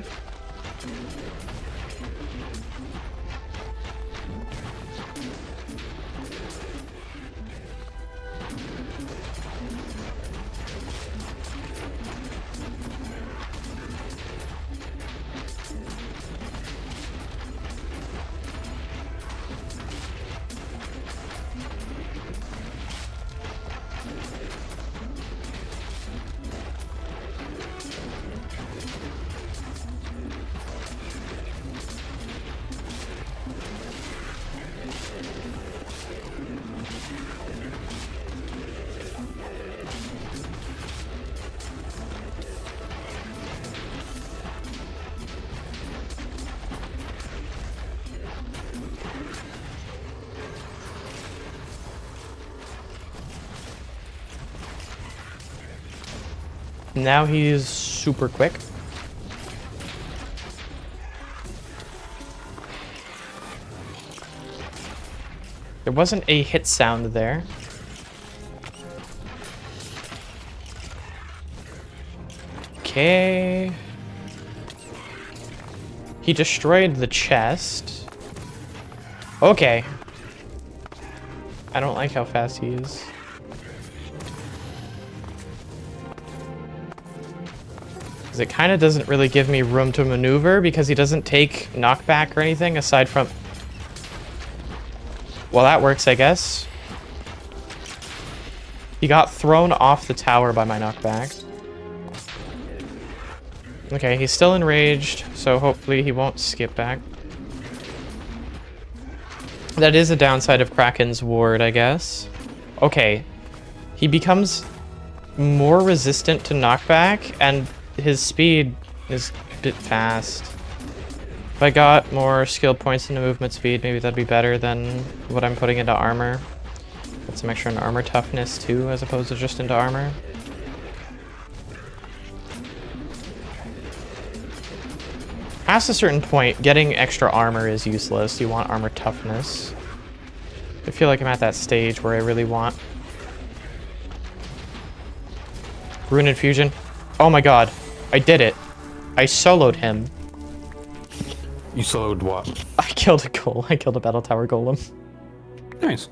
Now he's super quick. There wasn't a hit sound there. Okay. He destroyed the chest. Okay. I don't like how fast he is. Because it kind of doesn't really give me room to maneuver because he doesn't take knockback or anything aside from... well, that works, I guess. He got thrown off the tower by my knockback. Okay, he's still enraged, so hopefully he won't skip back. That is a downside of Kraken's ward, I guess. Okay. He becomes more resistant to knockback, and his speed is a bit fast. If I got more skill points into movement speed, maybe that'd be better than what I'm putting into armor. Get some extra in armor toughness too, as opposed to just into armor. Past a certain point, getting extra armor is useless. You want armor toughness. I feel like I'm at that stage where I really want Rune Infusion. Oh my god. I did it. I soloed him. You slowed what? I killed a goal. I killed a battle tower golem. Nice.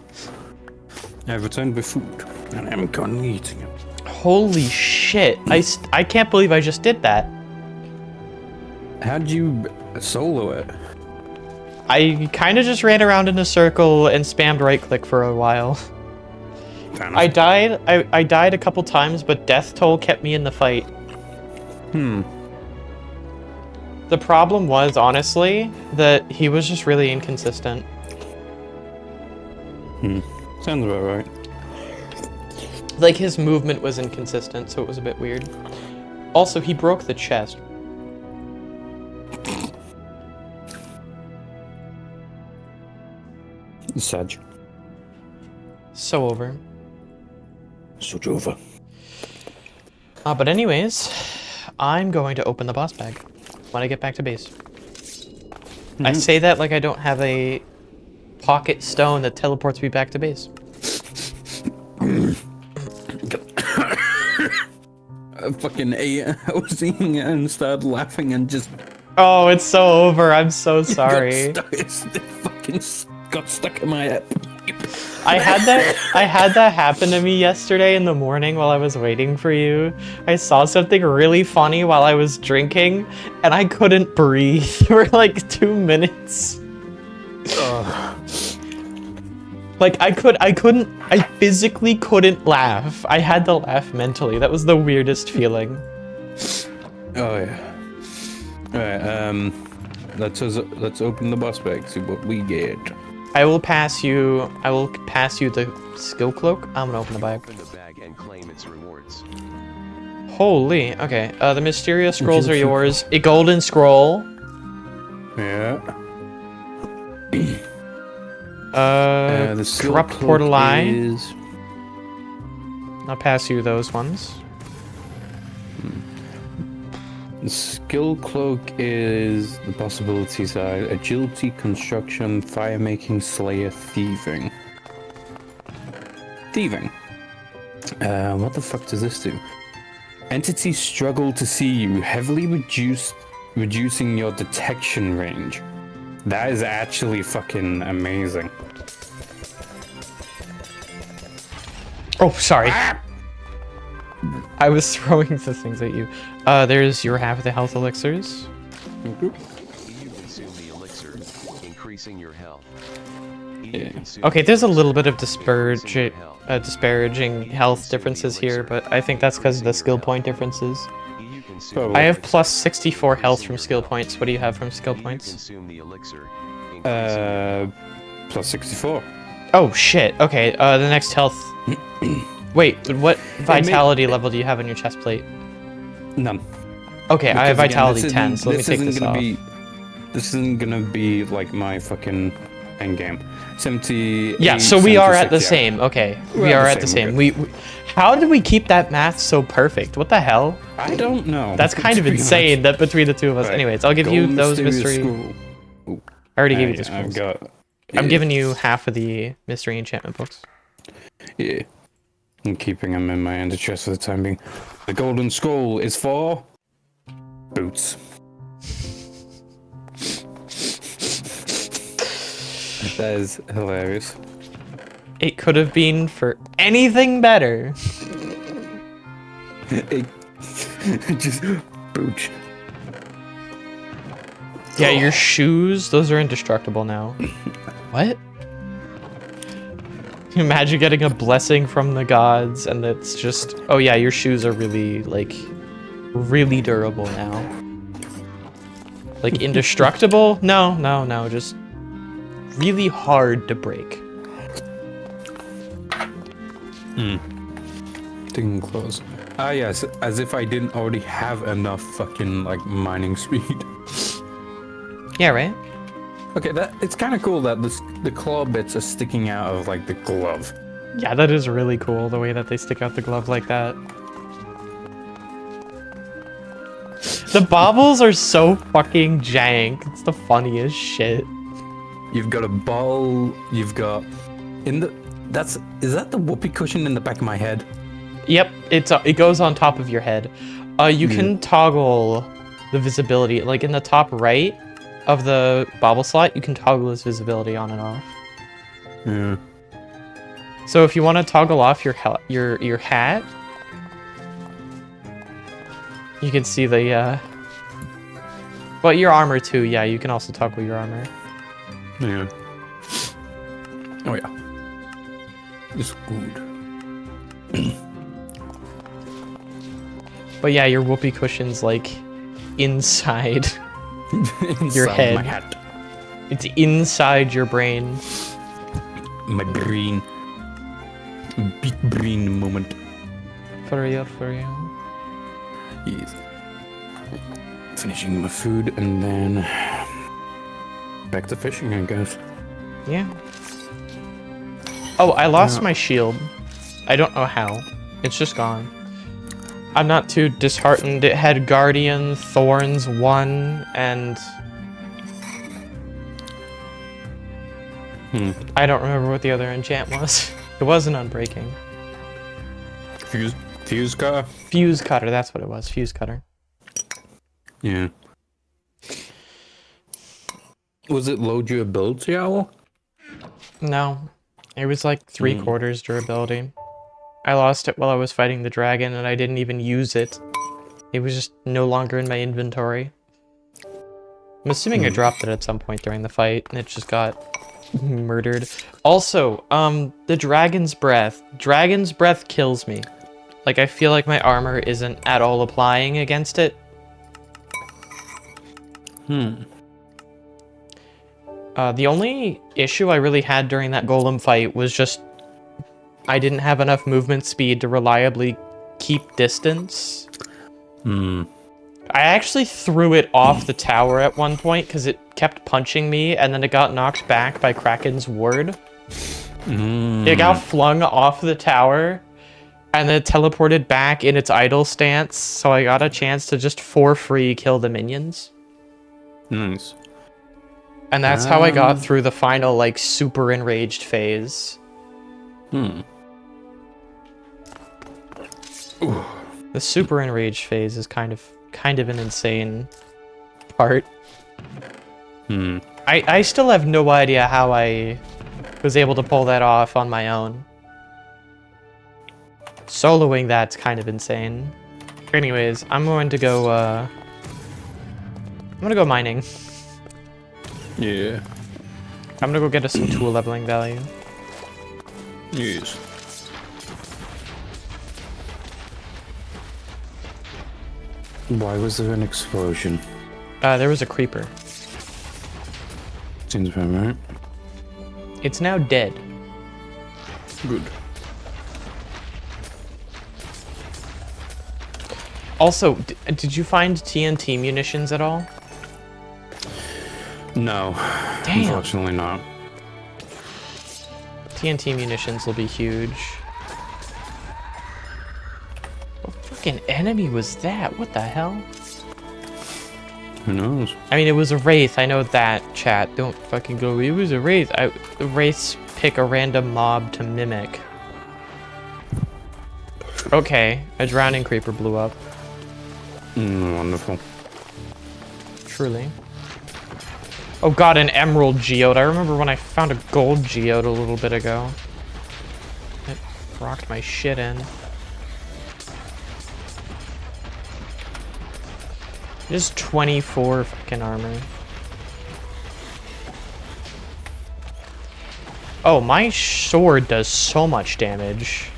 I've returned with food, and I'm currently eating it. Holy shit. I can't believe I just did that. How'd you solo it? I kind of just ran around in a circle and spammed right click for a while. I died. I died a couple times, but death toll kept me in the fight. The problem was, honestly, that he was just really inconsistent. Sounds about right. Like, his movement was inconsistent, so it was a bit weird. Also, he broke the chest. Sag. So over. Such over. But anyways, I'm going to open the boss bag when I get back to base. I say that like I don't have a pocket stone that teleports me back to base. I fucking ate. I was eating it and started laughing and just. Oh, it's so over. I'm so sorry. It fucking got stuck in my head. I had that happen to me yesterday in the morning while I was waiting for you. I saw something really funny while I was drinking, and I couldn't breathe for like 2 minutes. Like I physically couldn't laugh. I had to laugh mentally. That was the weirdest feeling. Oh yeah. Alright, let's open the boss bag, see what we get. I will pass you the skill cloak. I'm gonna open the bag. Open the bag and claim its rewards. Holy, okay. The mysterious scrolls are yours. A golden scroll. Yeah. The skill corrupt cloak portal eye. is... I'll pass you those ones. The skill cloak is the possibility side. Agility, construction, fire making, slayer, thieving. Thieving. What the fuck does this do? Entities struggle to see you, heavily reducing your detection range. That is actually fucking amazing. Oh, sorry. I was throwing the things at you. There's your half of the health elixirs. You consume the elixir, increasing your health. Okay, there's a little bit of disparaging health differences here, but I think that's because of the skill point differences. I have plus 64 health from skill points. What do you have from skill points? Plus 64. Oh shit. Okay. The next health. Wait, what vitality level do you have on your chest plate? None. Okay, Because I have vitality again, 10, so let me take this off. This isn't gonna be like my fucking end game. 70. Yeah, so we are at the same. Okay, we are at the same. We how did we keep that math so perfect? What the hell? I don't know. That's kind of insane that between the two of us. Right. Anyways, I'll give you those mystery. I already gave you the scrolls. I'm giving you half of the mystery enchantment books. Yeah. I'm keeping them in my ender chest for the time being. The golden scroll is for boots. That is hilarious. It could have been for anything better. Just boots. Yeah, your shoes, those are indestructible now. What? Imagine getting a blessing from the gods and it's just, oh yeah, your shoes are really, like, really durable now. Like, indestructible? No, just really hard to break. Digging close. Ah yes, as if I didn't already have enough fucking, like, mining speed. Yeah, right? Okay, it's kind of cool that the claw bits are sticking out of, like, the glove. Yeah, that is really cool, the way that they stick out the glove like that. The baubles are so fucking jank. It's the funniest shit. You've got a ball, you've got... Is that the whoopee cushion in the back of my head? Yep, it goes on top of your head. You can toggle the visibility, like in the top right, of the bauble slot, you can toggle his visibility on and off. Yeah. So if you want to toggle off your hat, you can see the well, your armor too. Yeah, you can also toggle your armor. Yeah. Oh yeah. It's good. But yeah, your whoopee cushion's like inside your Inside head. my hat. It's inside your brain. My brain. Big brain moment. For real, for real. Yes. Finishing my food and then back to fishing, I guess. Yeah. Oh, I lost my shield. I don't know how. It's just gone. I'm not too disheartened. It had Guardian, Thorns 1, and... I don't remember what the other enchant was. It wasn't Unbreaking. Fuse cutter? Fuse Cutter, that's what it was. Fuse Cutter. Yeah. Was it low durability owl? No. It was like 3/4 durability. I lost it while I was fighting the dragon, and I didn't even use it. It was just no longer in my inventory. I'm assuming I dropped it at some point during the fight, and it just got murdered. Also, the Dragon's Breath. Dragon's Breath kills me. Like, I feel like my armor isn't at all applying against it. The only issue I really had during that golem fight was just I didn't have enough movement speed to reliably keep distance. I actually threw it off the tower at one point because it kept punching me, and then it got knocked back by Kraken's ward. It got flung off the tower, and then teleported back in its idle stance, so I got a chance to just for free kill the minions. Nice. And that's how I got through the final, like, super enraged phase. The super enraged phase is kind of an insane part. I still have no idea how I was able to pull that off on my own. Soloing that's kind of insane. Anyways, I'm going to go mining. Yeah. I'm gonna go get us some tool leveling value. Yes. Why was there an explosion? There was a creeper. Seems about right. It's now dead. Good. Also, did you find TNT munitions at all? No. Damn. Unfortunately not. TNT munitions will be huge. What fucking enemy was that? What the hell? Who knows? I mean, it was a wraith. I know that, chat. Don't fucking go, it was a wraith. The wraiths pick a random mob to mimic. Okay, a drowning creeper blew up. Wonderful. Truly. Oh god, an emerald geode. I remember when I found a gold geode a little bit ago. It rocked my shit in. Just 24 fucking armor. Oh, my sword does so much damage.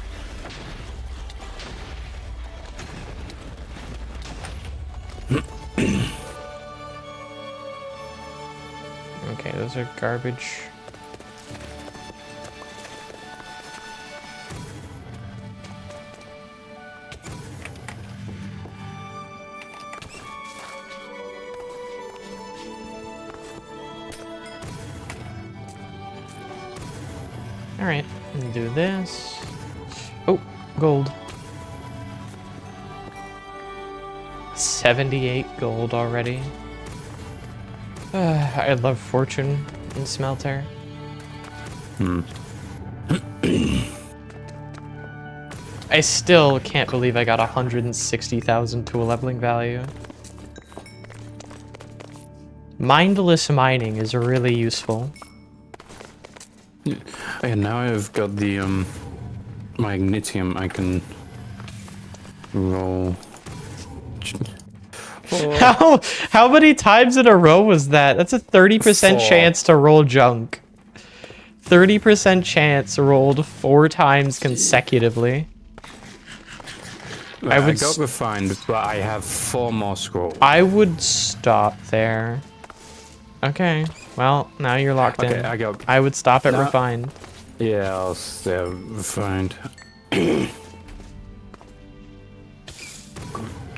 Okay, those are garbage. Alright, do this. Oh, gold. 78 gold already. I love fortune and smelter. I still can't believe I got 160,000 tool leveling value. Mindless mining is really useful. And now I've got the magnesium. I can roll. How many times in a row was that? That's a 30% 4. chance to roll junk. 30% chance rolled 4 times consecutively. I got refined, but I have 4 more scrolls. I would stop there. Okay. Well, now you're locked Okay, in. I got. I would stop at No. refined. Yeah, I'll stay refined.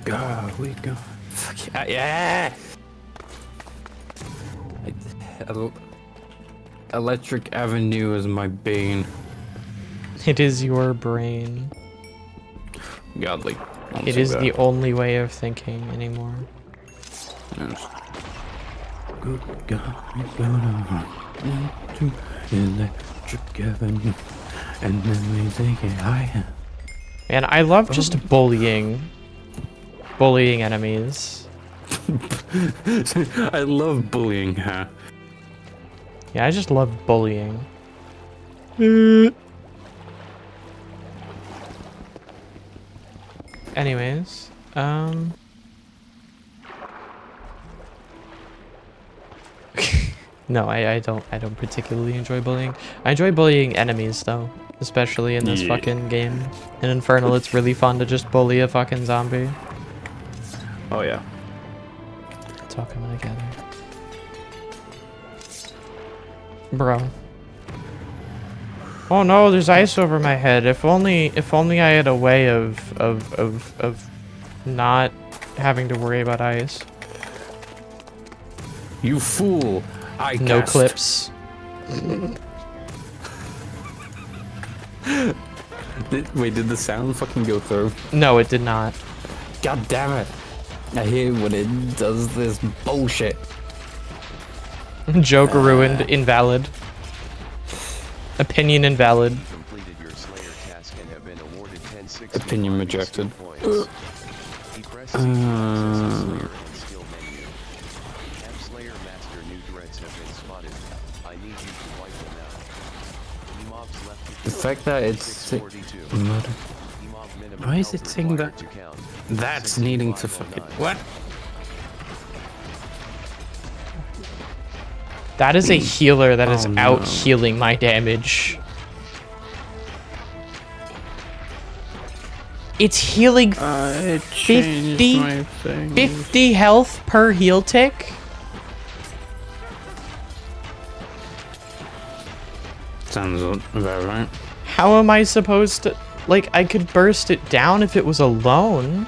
God, we go. Fuck yeah! Electric Avenue is my bane. It is your brain. Godly. It is the only way of thinking anymore. Yes. Good God, we're gonna run into Electric Avenue, and then we take it higher. And I love just bullying enemies. I love bullying her. Yeah, I just love bullying. Anyways, no, I don't particularly enjoy bullying. I enjoy bullying enemies though, especially in this fucking game. In Infernal, it's really fun to just bully a fucking zombie. Oh yeah. It's all coming together. Bro. Oh no, there's ice over my head. If only I had a way of not having to worry about ice. You fool! I No cast. clips. Did the sound fucking go through? No, it did not. God damn it! I hate when it does this bullshit. Joke ruined. Invalid. Opinion invalid. Completed your Slayer task and have been awarded 1060 Opinion rejected. points. Depress C to access the Slayer and skill menu. Have Slayer master new threats have been spotted. I need you to wipe them out. E-mobs left The fact that it's 642. murder. E-mob minimum Why is health it saying required that? to count. That's needing to fucking 6509. what? That is a healer that is Oh, out no. healing my damage. It's healing It 50 my thing. 50 health per heal tick. Sounds about right. How am I supposed to... Like, I could burst it down if it was alone.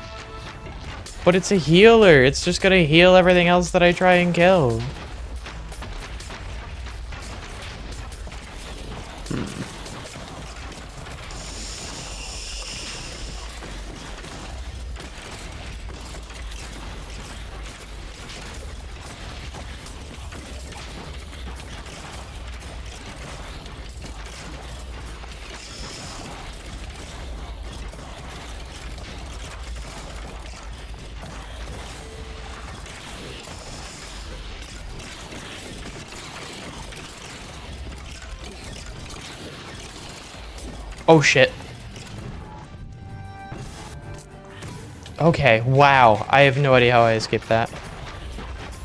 But it's a healer. It's just gonna heal everything else that I try and kill. Oh shit. Okay, wow. I have no idea how I escaped that.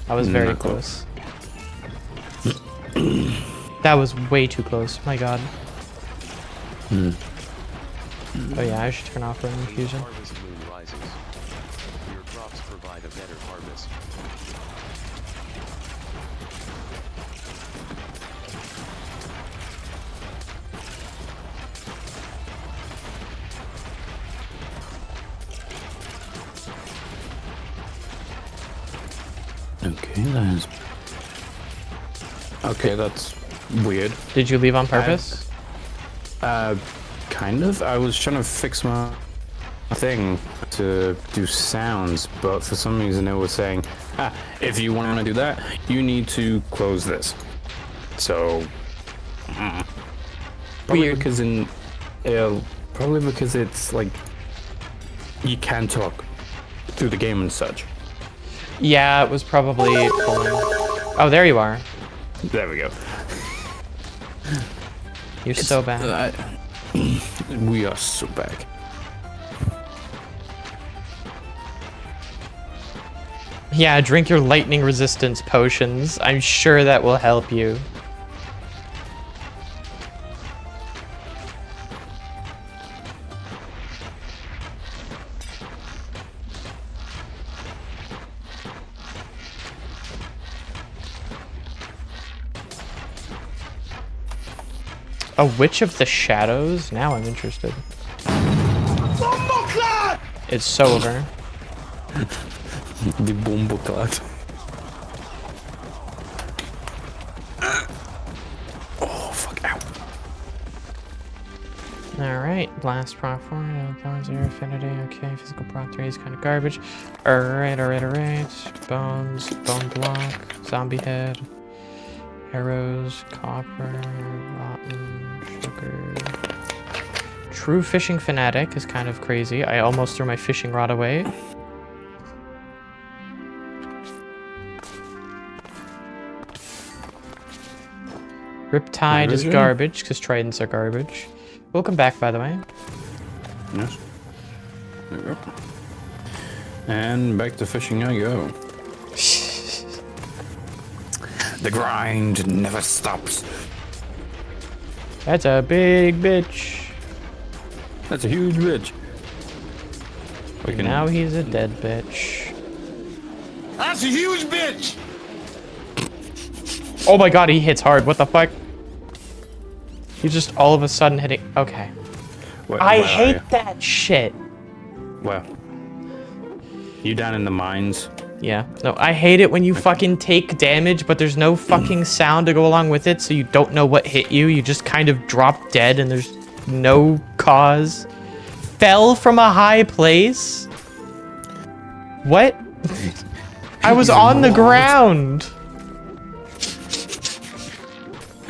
I was very Not close. That was way too close. My god. Oh yeah, I should turn off Burning Fusion. Harvest moon rises. Your crops provide a better harvest. Okay, that's weird. Did you leave on purpose? Kind of. I was trying to fix my thing to do sounds, but for some reason it was saying, if you want to do that, you need to close this. So, probably Weird. because probably because it's like you can talk through the game and such. Yeah, it was probably pulling. Oh, there you are. There we go. You're so bad. We are so bad. Yeah, drink your lightning resistance potions. I'm sure that will help you. A Witch of the Shadows? Now I'm interested. It's so over. The Bomboclat. Oh, fuck, ow. Alright, Blast Proc 4, Power 0, Affinity, okay, Physical Proc 3 is kind of garbage. Alright. Bones, Bone Block, Zombie Head, Arrows, Copper, Rotten, Sugar. True Fishing Fanatic is kind of crazy. I almost threw my fishing rod away. Riptide is garbage, because tridents are garbage. Welcome back, by the way. Yes. There we go. And back to fishing I go. The grind never stops. That's a big bitch. That's a huge bitch. Now he's a dead bitch. That's a huge bitch! Oh my god, he hits hard. What the fuck? He's just all of a sudden hitting... Okay. I hate that shit. Well. You down in the mines? Yeah. No, I hate it when you fucking take damage, but there's no fucking sound to go along with it, so you don't know what hit you. You just kind of drop dead and there's no cause. Fell from a high place? What? I was on the ground.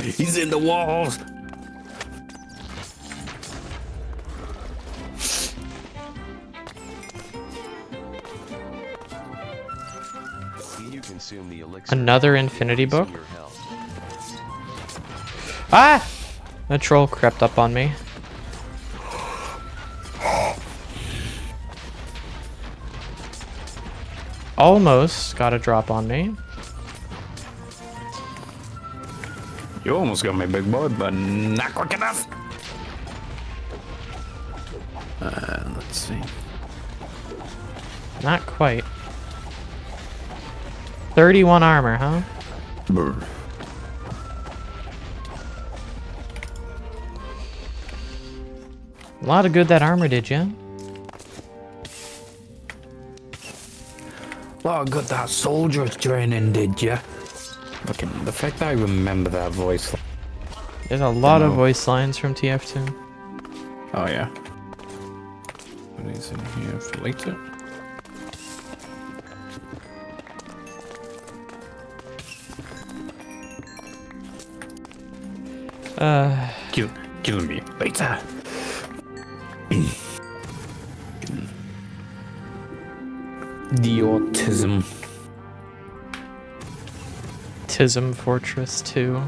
He's in the walls. You consume the elixir. Another infinity book? Your health. Ah! A troll crept up on me. Almost got a drop on me. You almost got me, big boy, but not quick enough. Let's see. Not quite. 31 armor, huh? Brr. A lot of good that armor did, ya? Oh, good that soldier's training, did ya? Fucking the fact that I remember that voice. There's a lot of voice lines from TF2. Oh yeah. What is in here for later? Kill me later. The autism. Tism Fortress 2.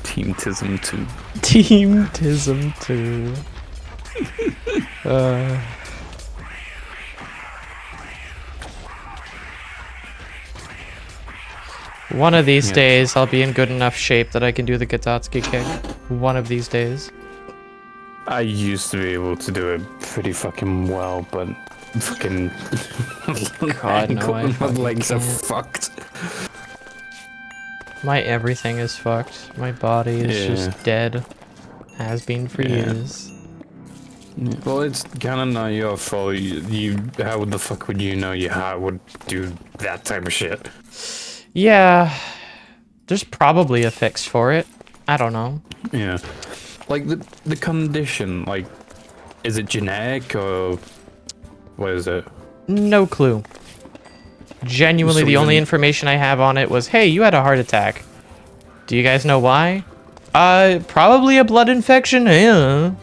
Team Tism 2. Team Tism 2. One of these days, I'll be in good enough shape that I can do the Gatatsuki kick. One of these days. I used to be able to do it pretty fucking well, but fucking God, no, I my fucking legs are can't. fucked. My everything is fucked. My body is just dead. Has been for years. Well, it's kind of not your fault. How the fuck would you know your heart would do that type of shit? Yeah, there's probably a fix for it. I don't know. Yeah, like the condition. Like, is it genetic or what is it? No clue. Genuinely, So the only even- information I have on it was, hey, you had a heart attack. Do you guys know why? Probably a blood infection. Yeah.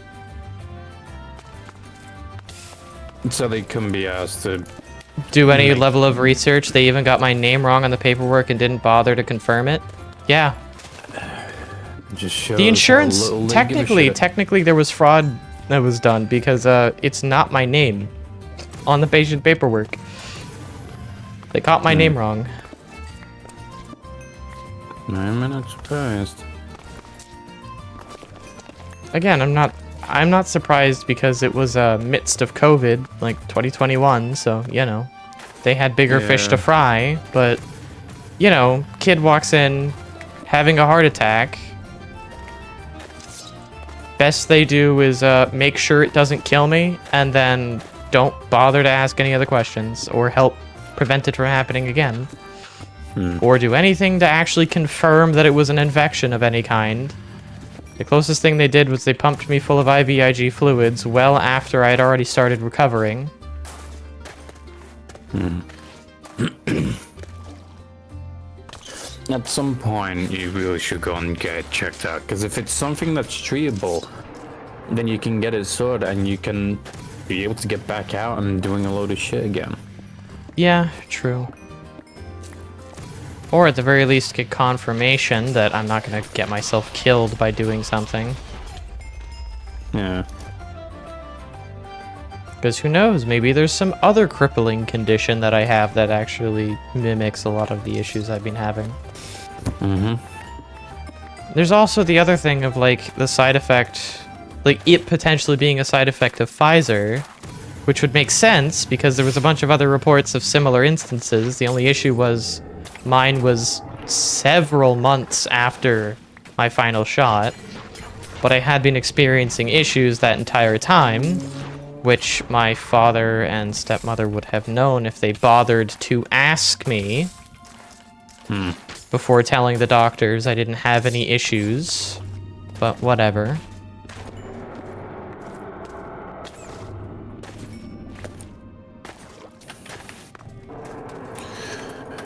So they couldn't be asked to. Do any level of research. They even got my name wrong on the paperwork and didn't bother to confirm it. Yeah. Just show The insurance, technically there was fraud that was done because it's not my name on the patient paperwork. They got my name wrong. I'm not surprised. Again, I'm not surprised because it was midst of COVID, like 2021, so, you know, they had bigger fish to fry, but, you know, kid walks in having a heart attack. Best they do is make sure it doesn't kill me, and then don't bother to ask any other questions or help prevent it from happening again. Or do anything to actually confirm that it was an infection of any kind. The closest thing they did was they pumped me full of IVIG fluids well after I had already started recovering. At some point, you really should go and get it checked out, because if it's something that's treatable, then you can get it sorted and you can be able to get back out and doing a load of shit again. Yeah, true. Or at the very least get confirmation that I'm not going to get myself killed by doing something. Yeah. Because who knows, maybe there's some other crippling condition that I have that actually mimics a lot of the issues I've been having. There's also the other thing of, like, the side effect, like, it potentially being a side effect of Pfizer, which would make sense because there was a bunch of other reports of similar instances. The only issue was mine was several months after my final shot, but I had been experiencing issues that entire time, which my father and stepmother would have known if they bothered to ask me before telling the doctors I didn't have any issues, but whatever.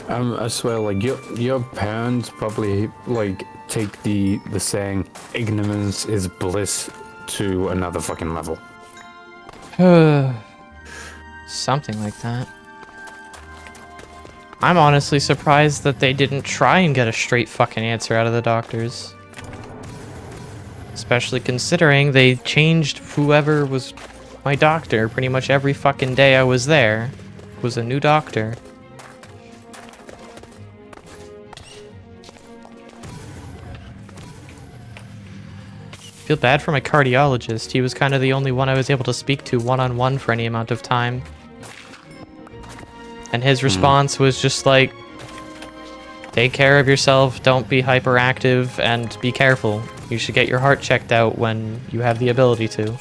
I swear, like, your parents probably, like, take the saying, ignorance is bliss to another fucking level. Something like that. I'm honestly surprised that they didn't try and get a straight fucking answer out of the doctors. Especially considering they changed whoever was my doctor pretty much every fucking day I was there. Was a new doctor. Feel bad for my cardiologist. He was kind of the only one I was able to speak to one-on-one for any amount of time. And his response was just like, take care of yourself, don't be hyperactive, and be careful. You should get your heart checked out when you have the ability to.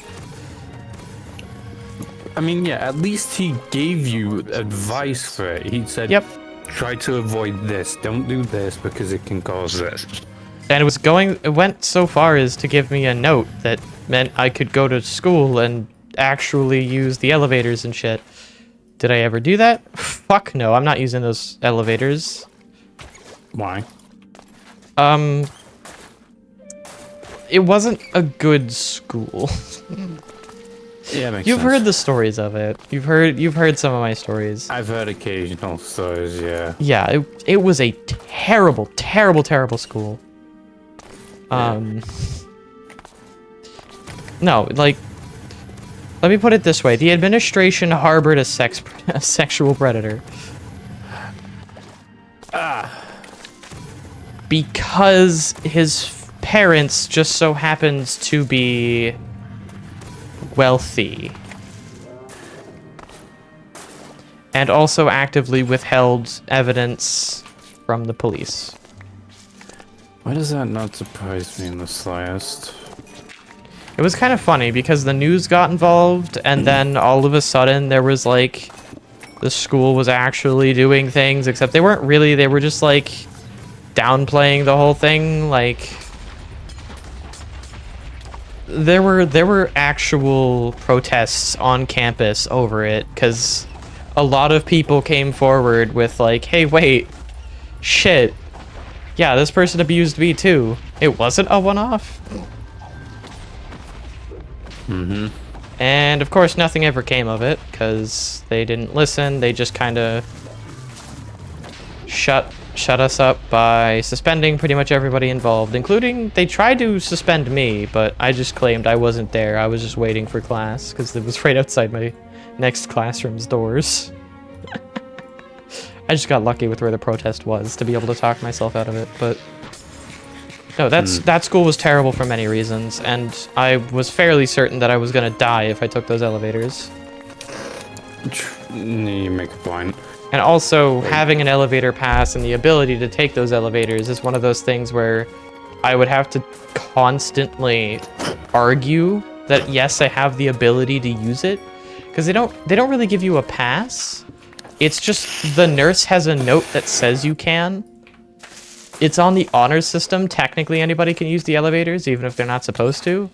I mean, yeah, at least he gave you advice for it. He said, Yep. Try to avoid this. Don't do this because it can cause this. And it went so far as to give me a note that meant I could go to school and actually use the elevators and shit. Did I ever do that? Fuck no, I'm not using those elevators. Why? It wasn't a good school. Yeah, makes You've sense. heard the stories of it. You've heard some of my stories. I've heard occasional stories, yeah. Yeah, it was a terrible, terrible, terrible school. No, like, let me put it this way. The administration harbored a sexual predator. Because his parents just so happens to be wealthy. And also actively withheld evidence from the police. Why does that not surprise me in the slightest? It was kind of funny because the news got involved and then all of a sudden there was like the school was actually doing things, except they weren't really, they were just like downplaying the whole thing. Like there were actual protests on campus over it because a lot of people came forward with like, hey, wait, shit. Yeah, this person abused me too. It wasn't a one-off. And of course, nothing ever came of it because they didn't listen. They just kind of shut us up by suspending pretty much everybody involved, including they tried to suspend me, but I just claimed I wasn't there. I was just waiting for class because it was right outside my next classroom's doors. I just got lucky with where the protest was to be able to talk myself out of it, but no, that school was terrible for many reasons, and I was fairly certain that I was gonna die if I took those elevators. You make a point. And also, having an elevator pass and the ability to take those elevators is one of those things where I would have to constantly argue that yes, I have the ability to use it, because they don't really give you a pass. It's just the nurse has a note that says you can. It's on the honor system. Technically, anybody can use the elevators, even if they're not supposed to.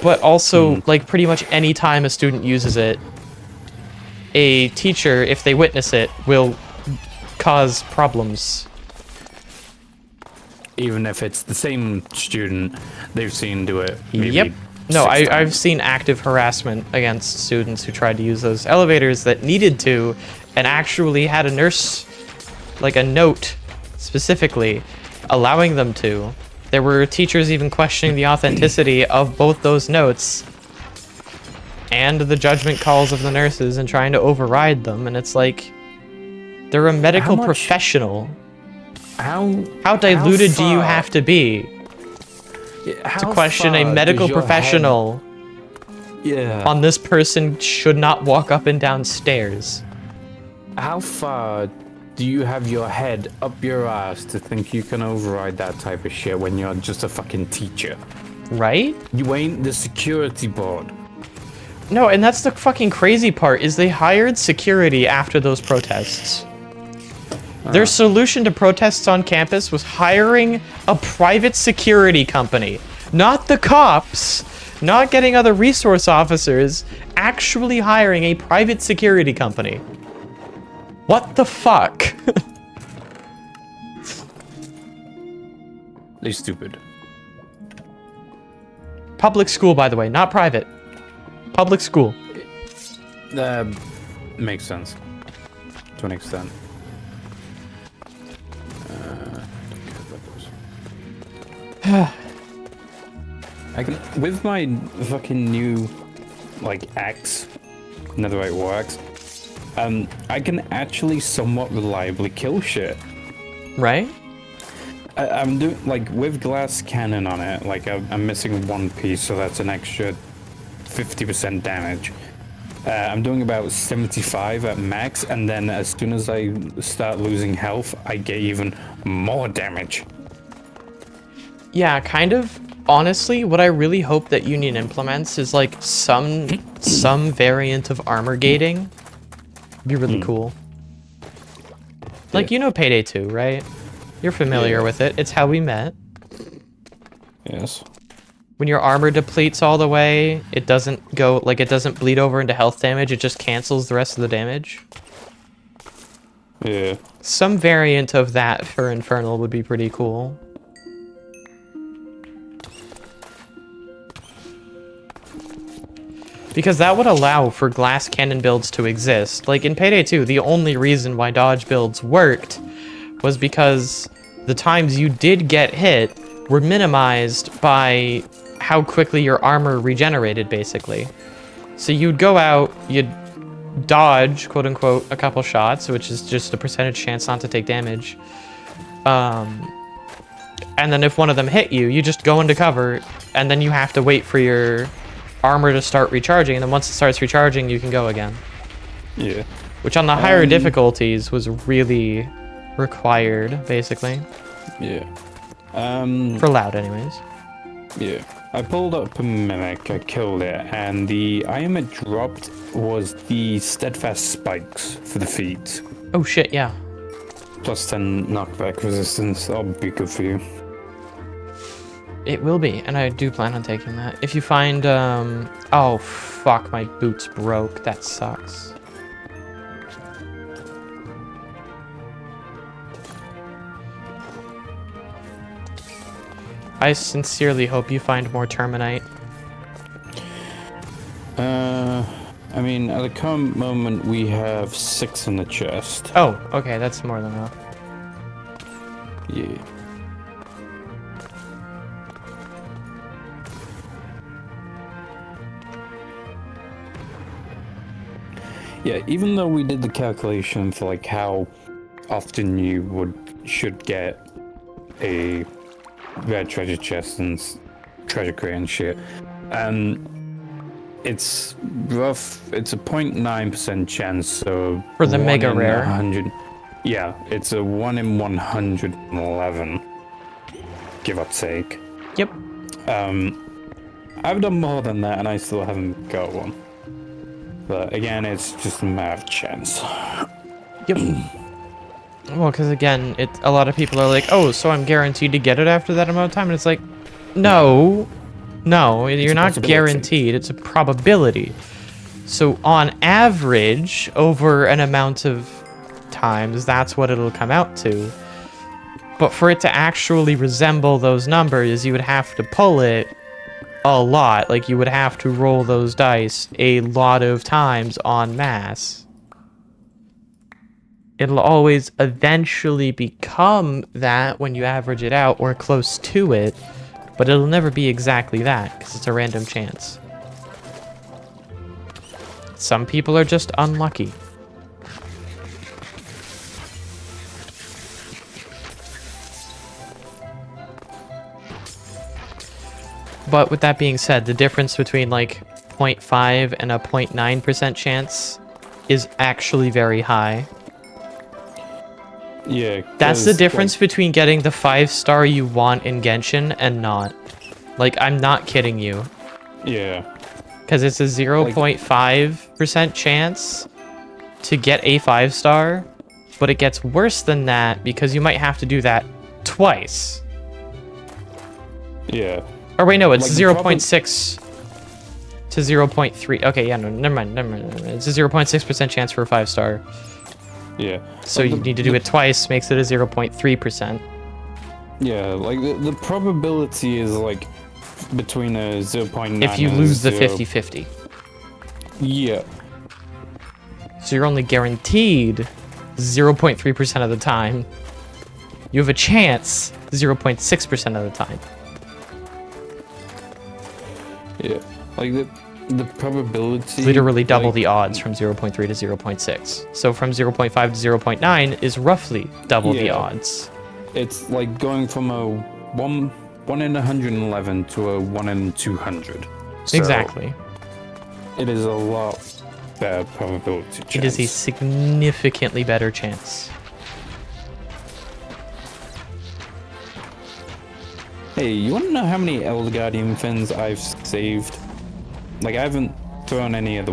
But also, like, pretty much any time a student uses it, a teacher, if they witness it, will cause problems. Even if it's the same student, they've seen do it. Yep. No, I've seen active harassment against students who tried to use those elevators that needed to, and actually had a nurse, like a note specifically, allowing them to. There were teachers even questioning the authenticity of both those notes and the judgment calls of the nurses and trying to override them, and it's like, they're a medical professional. How diluted do you have to be to question a medical professional on this person should not walk up and down stairs? How far do you have your head up your ass to think you can override that type of shit when you're just a fucking teacher? Right? You ain't the security board. No, and that's the fucking crazy part, is they hired security after those protests. Their solution to protests on campus was hiring a private security company. Not the cops, not getting other resource officers, actually hiring a private security company. What the fuck? They stupid. Public school, by the way, not private. Public school. Makes sense. To an extent. I can, with my fucking new, like, axe, netherite war axe, I can actually somewhat reliably kill shit. Right? I'm doing, like, with glass cannon on it, like, I'm missing one piece, so that's an extra 50% damage. I'm doing about 75 at max, and then as soon as I start losing health, I get even more damage. Yeah, kind of. Honestly, what I really hope that Union implements is like some variant of armor gating. It'd be really cool. Like, you know Payday 2, right? You're familiar with it. It's how we met. Yes. When your armor depletes all the way, it doesn't go, like, it doesn't bleed over into health damage, it just cancels the rest of the damage. Yeah. Some variant of that for Infernal would be pretty cool. Because that would allow for glass cannon builds to exist. Like in Payday 2, the only reason why dodge builds worked was because the times you did get hit were minimized by how quickly your armor regenerated, basically. So you'd go out, you'd dodge, quote unquote, a couple shots, which is just a percentage chance not to take damage. And then if one of them hit you, you just go into cover, and then you have to wait for your armor to start recharging, and then once it starts recharging, you can go again. Yeah. Which on the higher difficulties was really required, basically. Yeah. For loud, anyways. Yeah. I pulled up a mimic, I killed it, and the item it dropped was the steadfast spikes for the feet. Oh shit, yeah. Plus 10 knockback resistance, that'll be good for you. It will be, and I do plan on taking that. If you find, oh fuck, my boots broke. That sucks. I sincerely hope you find more Terminite. I mean, at the current moment, we have 6 in the chest. Oh, okay, that's more than enough. Yeah. Yeah, even though we did the calculation for like how often you should get a rare treasure chest and treasure crate and shit, it's rough. It's a 0.9% chance. So For the mega 1 in rare. 100. Yeah, it's a 1 in 111, give or take. Yep. I've done more than that, and I still haven't got one. But again, it's just a matter of chance. Yep. Well, because again, a lot of people are like, oh, so I'm guaranteed to get it after that amount of time, and it's like, no, you're not guaranteed. It's a probability. So on average, over an amount of times, that's what it'll come out to. But for it to actually resemble those numbers, you would have to pull it a lot. Like, you would have to roll those dice a lot of times en masse. It'll always eventually become that when you average it out or close to it, but it'll never be exactly that because it's a random chance. Some people are just unlucky. But with that being said, the difference between like 0.5 and a 0.9% chance is actually very high. Yeah. That's the difference between getting the 5-star you want in Genshin and not. Like, I'm not kidding you. Yeah. Because it's a 0.5% chance to get a 5-star, but it gets worse than that because you might have to do that twice. Yeah. Or wait, no, it's Like 0.6 to 0.3. Okay, yeah, no, never mind. It's a 0.6% chance for a 5-star. Yeah. So you need to do it twice, makes it a 0.3%. Yeah, like the probability is like between a 0.9 If you and lose the 0. 50-50. Yeah. So you're only guaranteed 0.3% of the time. You have a chance 0.6% of the time. Yeah. Like the probability... Literally double like, the odds from 0.3 to 0.6. So from 0.5 to 0.9 is roughly double the Yeah. odds. It's like going from a 1 in 111 to a 1 in 200. So Exactly. It is a lot better probability chance. It is a significantly better chance. Hey, you want to know how many Elder Guardian fins I've saved? Like, I haven't thrown any of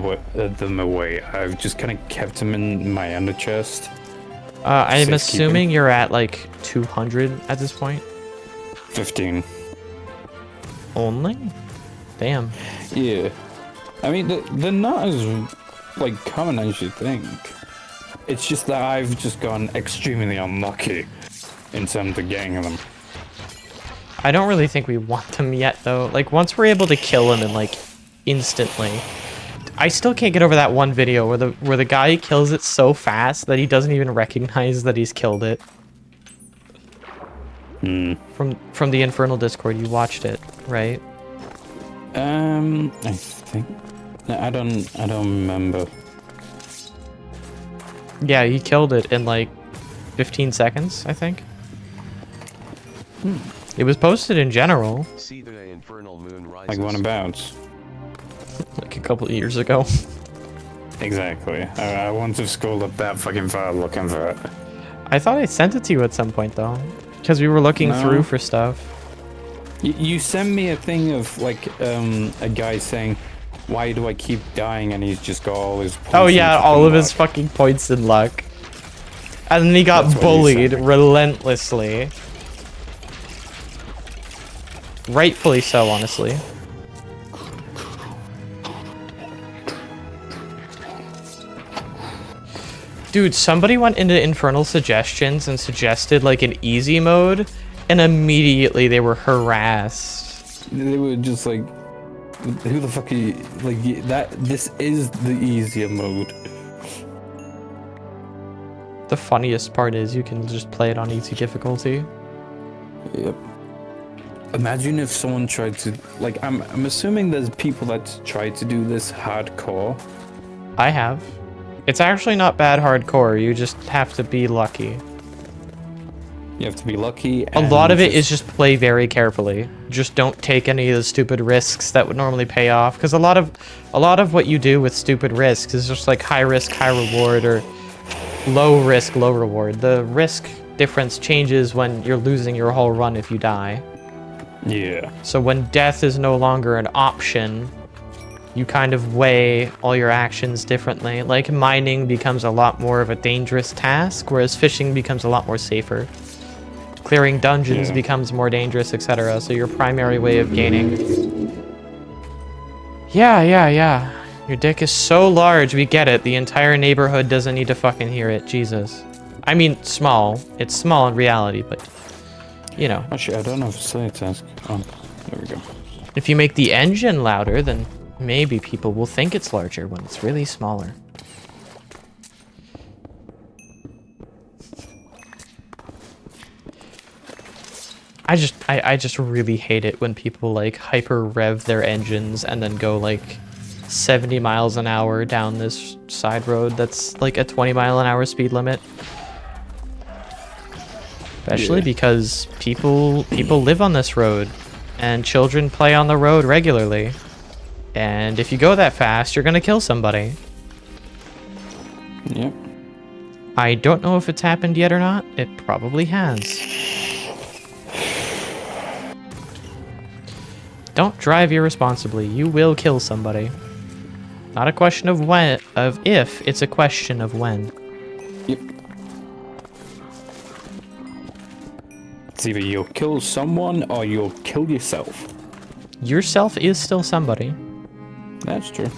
them away. I've just kind of kept them in my ender chest. I'm Safekeeping. assuming you're at like 200 at this point. 15. Only? Damn. Yeah. I mean, they're not as, like, common as you think. It's just that I've just gone extremely unlucky in terms of getting them. I don't really think we want them yet, though. Like, once we're able to kill him and, like, instantly. I still can't get over that one video where the guy kills it so fast that he doesn't even recognize that he's killed it. From the Infernal Discord, you watched it, right? I think... No, I don't remember. Yeah, he killed it in, like, 15 seconds, I think. It was posted in general, See the infernal moon rises. Like, one abouts. like, a couple of years ago. Exactly. I wouldn't have scrolled up that fucking far looking for it. I thought I sent it to you at some point, though. Because we were looking No. through for stuff. You sent me a thing of, like, a guy saying, why do I keep dying? And he's just got all his points Oh yeah, and all of his luck. fucking points in luck. And then he got That's what you bullied said. relentlessly. Rightfully so, honestly. Dude, somebody went into Infernal suggestions and suggested like an easy mode, and immediately they were harassed. They were just like, Who the fuck are you? Like that? This is the easier mode. The funniest part is you can just play it on easy difficulty. Yep. Imagine if someone tried to, like, I'm assuming there's people that try to do this hardcore. I have. It's actually not bad hardcore. You just have to be lucky. You have to be lucky. A lot of it is just play very carefully. Just don't take any of the stupid risks that would normally pay off. Because a lot of what you do with stupid risks is just like high risk, high reward, or low risk, low reward. The risk difference changes when you're losing your whole run if you die. Yeah. So when death is no longer an option, you kind of weigh all your actions differently. Like mining becomes a lot more of a dangerous task, whereas fishing becomes a lot more safer. Clearing dungeons becomes more dangerous, etc. So your primary way of gaining... Yeah. Your dick is so large, we get it. The entire neighborhood doesn't need to fucking hear it. Jesus. I mean, small. It's small in reality, but... You know. Actually, I don't know if it's a task. Oh, there we go. If you make the engine louder, then maybe people will think it's larger when it's really smaller. I just really hate it when people like hyper rev their engines and then go like 70 miles an hour down this side road that's like a 20-mile-an-hour speed limit. Especially because people live on this road and children play on the road regularly. And if you go that fast, you're gonna kill somebody. Yep. I don't know if it's happened yet or not. It probably has. Don't drive irresponsibly. You will kill somebody. Not a question of if, it's a question of when. Yep. It's either you'll kill someone or you'll kill yourself. Yourself is still somebody. That's true.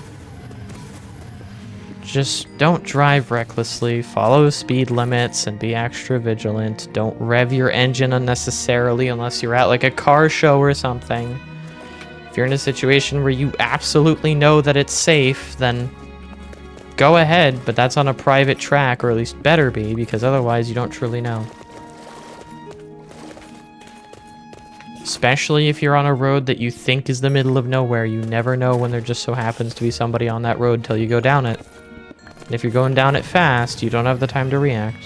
Just don't drive recklessly, follow speed limits, and be extra vigilant. Don't rev your engine unnecessarily unless you're at like a car show or something. If you're in a situation where you absolutely know that it's safe, then go ahead, but that's on a private track, or at least better be, because otherwise you don't truly know. Especially if you're on a road that you think is the middle of nowhere. You never know when there just so happens to be somebody on that road till you go down it. And if you're going down it fast, you don't have the time to react.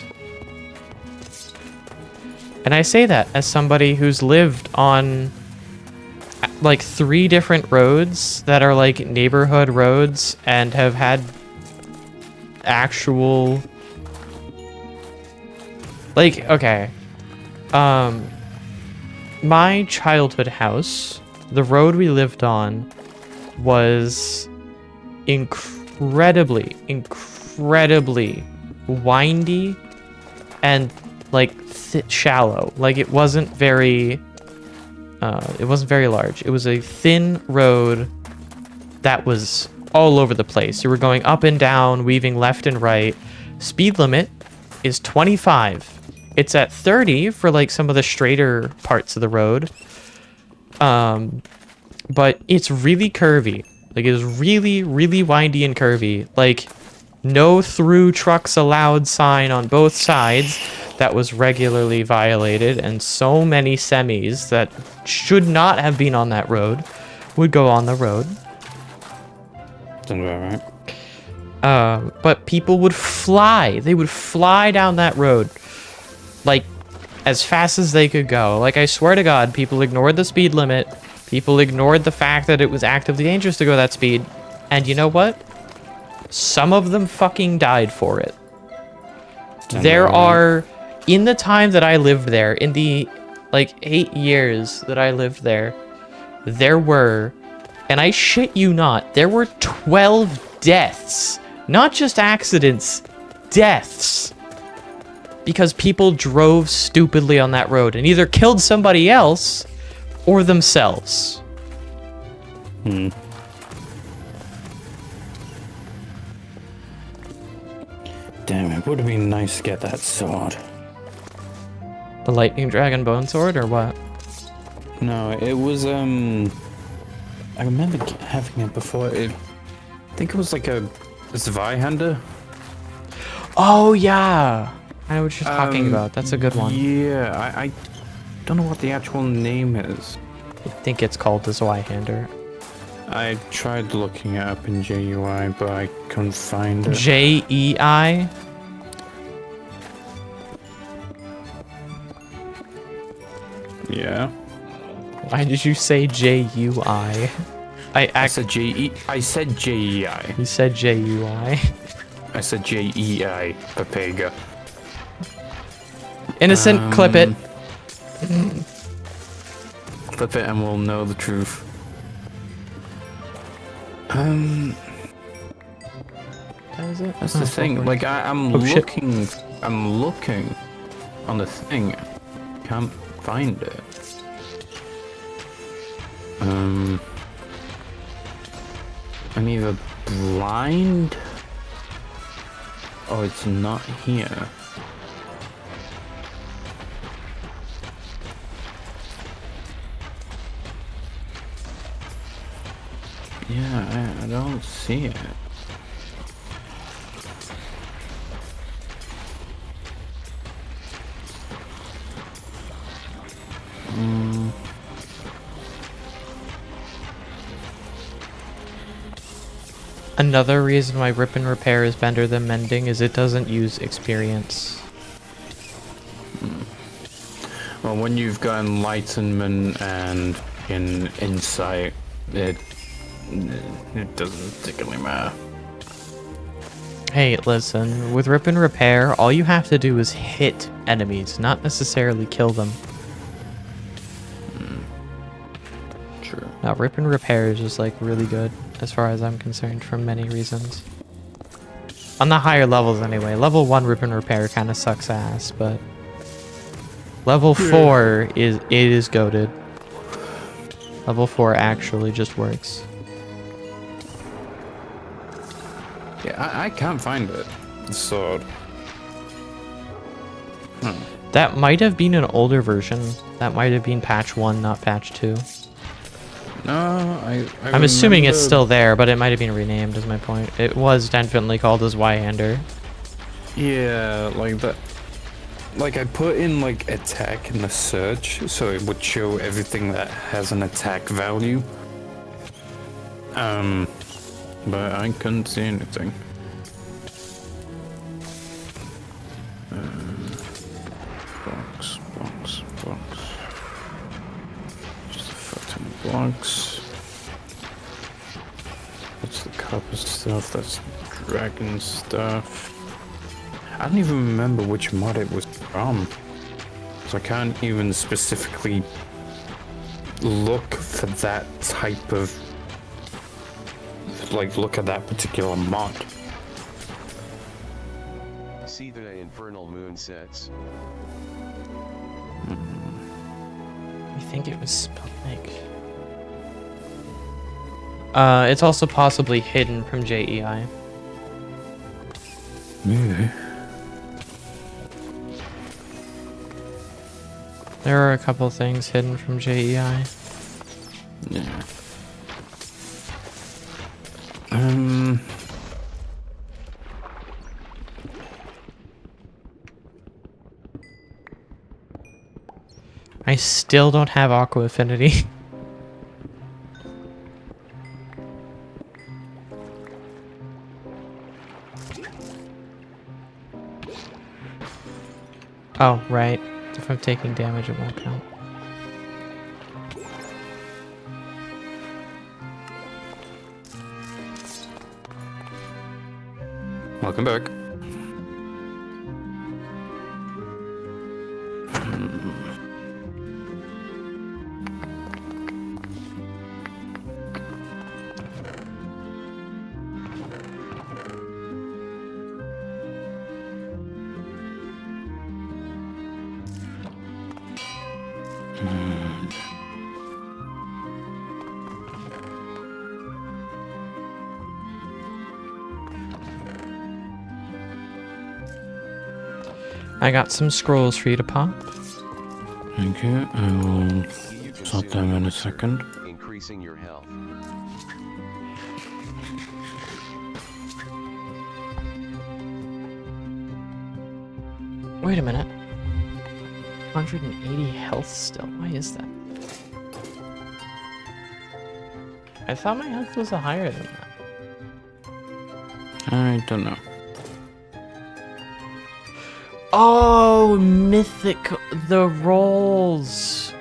And I say that as somebody who's lived on like 3 different roads that are like neighborhood roads and have had actual like, okay, my childhood house, the road we lived on was incredibly windy and like shallow. Like it wasn't very large. It was a thin road that was all over the place. You were going up and down, weaving left and right. Speed limit is 25. It's at 30 for like some of the straighter parts of the road. But it's really curvy. Like it's really, really windy and curvy. Like no through trucks allowed sign on both sides that was regularly violated, and so many semis that should not have been on that road would go on the road. Sounds about right. But people would fly. They would fly down that road like as fast as they could go. Like I swear to God, people ignored the speed limit. People ignored the fact that it was actively dangerous to go that speed. And you know what? Some of them fucking died for it. There are, in the time that I lived there, in the like 8 years that I lived there, there were, and I shit you not, there were 12 deaths. Not just accidents, deaths. Because people drove stupidly on that road and either killed somebody else or themselves. Damn, it would have been nice to get that sword. The lightning dragon bone sword or what? No, it was I remember having it before. I think it was like a Zweihander. Oh yeah, I know what you're talking about. That's a good one. Yeah, I don't know what the actual name is. I think it's called the Zweihander. I tried looking it up in JUI, but I couldn't find it. JEI. Yeah. Why did you say JUI? I said JE. I said JEI. You said JUI. I said JEI. Papega. Innocent, clip it. Clip it and we'll know the truth. That is it? That's the thing. Like I'm Oh, shit. looking. I'm looking on the thing. Can't find it. I'm either blind or it's not here. Yeah, I don't see it. Another reason why rip and repair is better than mending is it doesn't use experience. Well, when you've got enlightenment and insight, it doesn't particularly matter. Hey, listen, with rip and repair, all you have to do is hit enemies, not necessarily kill them. True. Now, rip and repair is just like really good, as far as I'm concerned, for many reasons. On the higher levels anyway. Level 1 rip and repair kind of sucks ass, but level 4 is goated. Level 4 actually just works. Yeah, I can't find it. The sword. That might have been an older version. That might have been patch 1, not patch 2. No, I'm assuming it's remember- still there, but it might have been renamed, is my point. It was definitely called as Zweihander. Yeah, like that. Like I put in like attack in the search, so it would show everything that has an attack value. But I couldn't see anything. Box. Just a fucking box. That's the copper stuff, that's dragon stuff. I don't even remember which mod it was from. So I can't even specifically look for that type of... like, look at that particular mod. See the infernal moon sets. I think it was spelled like... it's also possibly hidden from JEI. Maybe. There are a couple things hidden from JEI. Yeah. I still don't have Aqua Affinity. Oh, right. If I'm taking damage, it won't count. Welcome back. I got some scrolls for you to pop. Thank you. I will sort them in a second. increasing your health. Wait a minute. 180 health still. Why is that? I thought my health was higher than that. I don't know. Oh, mythic, the rolls.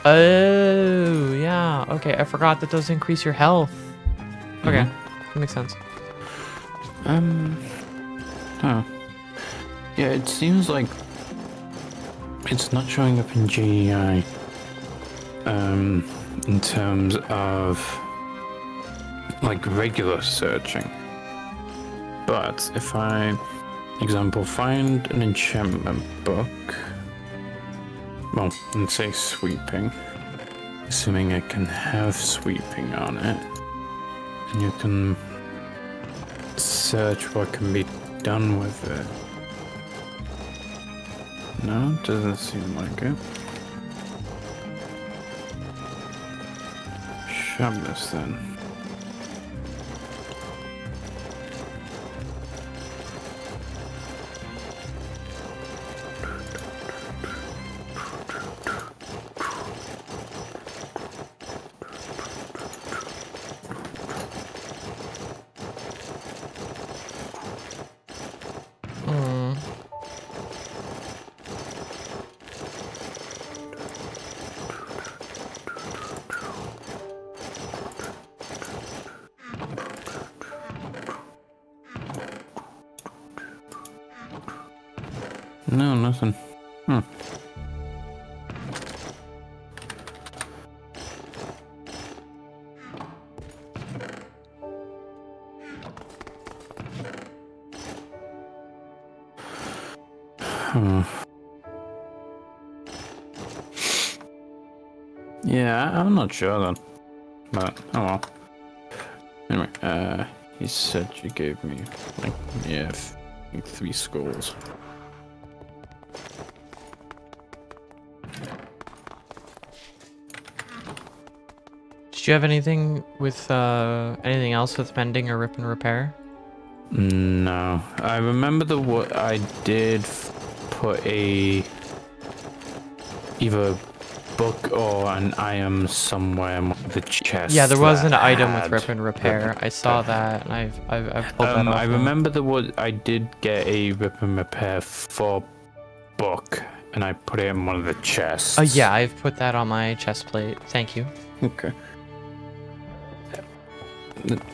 Oh, yeah. Okay, I forgot that those increase your health. Okay, that makes sense. Oh. Yeah, it seems like it's not showing up in GEI. In terms of like regular searching. But if I, example, find an enchantment book, well, let's say sweeping, assuming I can have sweeping on it, and you can search what can be done with it. No, doesn't seem like it. Sharpness then. No, nothing. Yeah, I'm not sure then. But, oh well. Anyway, you said you gave me, like, yeah, 3 skulls. Did you have anything with, anything else with mending or rip and repair? No. I remember what I did put a either book or an item somewhere in the chest. Yeah, there was an that item with had rip and repair. I saw that, and I've pulled that off. I remember I did get a rip and repair for book, and I put it in one of the chests. Oh yeah, I've put that on my chest plate. Thank you. Okay.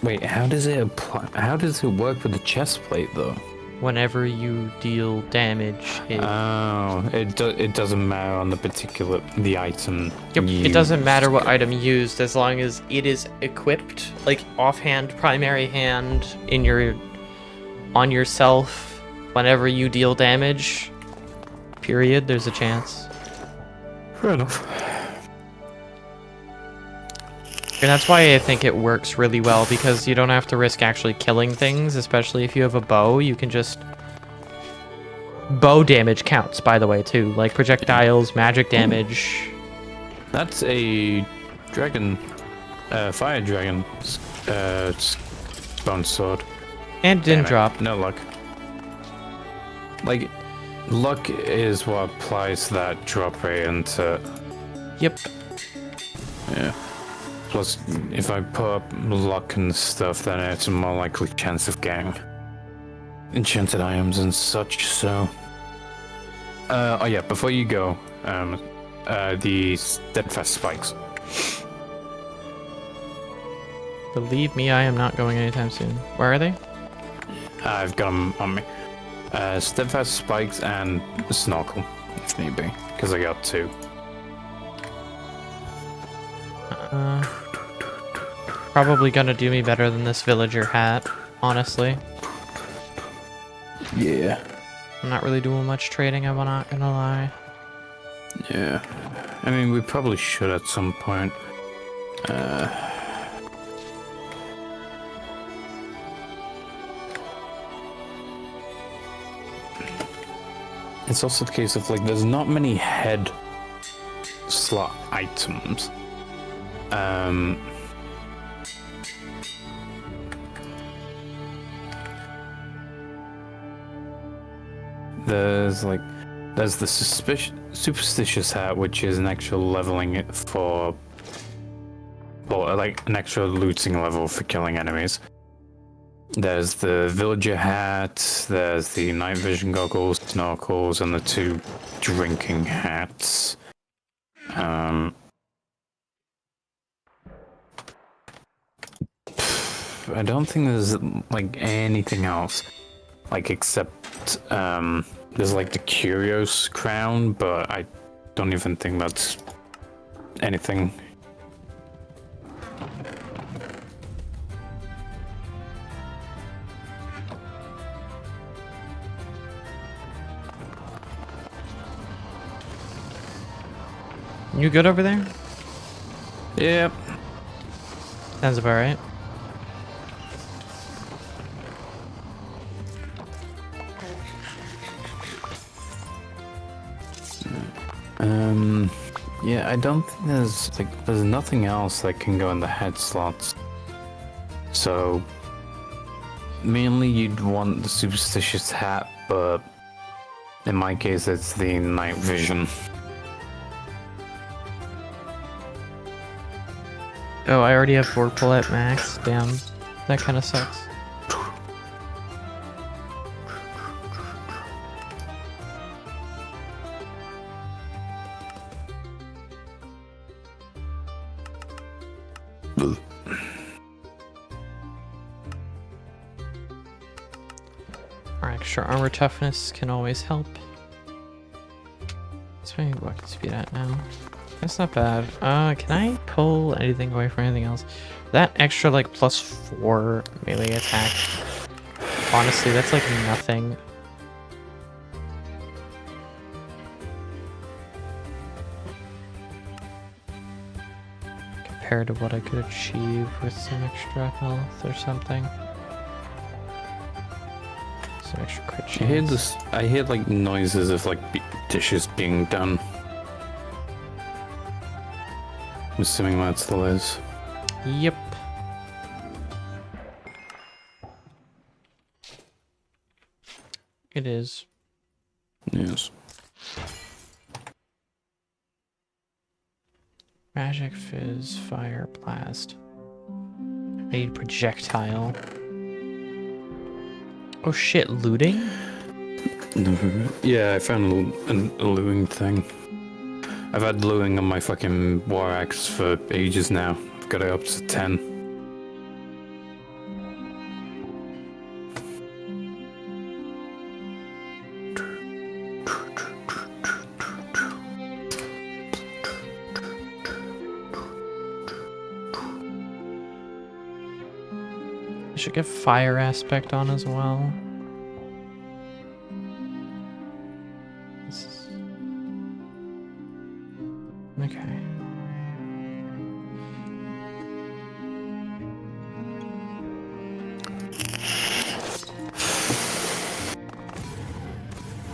Wait, how does it apply? How does it work with the chest plate though? Whenever you deal damage, it doesn't matter on the item. Yep, used. it doesn't matter what item used as long as it is equipped, like offhand, primary hand, on yourself. Whenever you deal damage, period, there's a chance. Fair enough. And that's why I think it works really well, because you don't have to risk actually killing things, especially if you have a bow. You can just... Bow damage counts, by the way, too. Like projectiles, magic damage. That's a dragon, fire dragon, bone sword. And it didn't drop. No luck. Like, luck is what applies that drop rate into... Yep. Yeah. Plus, if I put up luck and stuff, then it's a more likely chance of getting enchanted items and such, so... oh yeah, before you go, the steadfast spikes. Believe me, I am not going anytime soon. Where are they? I've got them on me. Steadfast spikes and snorkel, if need be, because I got 2. Probably gonna do me better than this villager hat, honestly. Yeah. I'm not really doing much trading, I'm not gonna lie. Yeah. I mean, we probably should at some point. It's also the case of, like, there's not many head slot items. There's the superstitious hat, which is an actual leveling it for, or like an extra looting level for killing enemies. There's the villager hat, there's the night vision goggles, snorkels, and the 2 drinking hats. I don't think there's like anything else, like except there's like the Curios crown, but I don't even think that's anything. You good over there? Yep. Sounds about right. Yeah, I don't think there's nothing else that can go in the head slots. So mainly you'd want the superstitious hat, but in my case it's the night vision. Oh, I already have Vorpal at max. Damn, that kind of sucks. Our extra armor toughness can always help. What's my weapon speed at now? That's not bad. Can I pull anything away from anything else? That extra like +4 melee attack. Honestly, that's like nothing. Compared to what I could achieve with some extra health or something. Some extra crit chance. I hear like noises of like dishes being done. I'm assuming that's the Liz. Yep. It is. Yes. Magic, fizz, fire, blast. I need projectile. Oh shit, looting? Yeah, I found a looting thing. I've had looting on my fucking war axe for ages now. I've got it up to 10. I should get fire aspect on as well. Okay.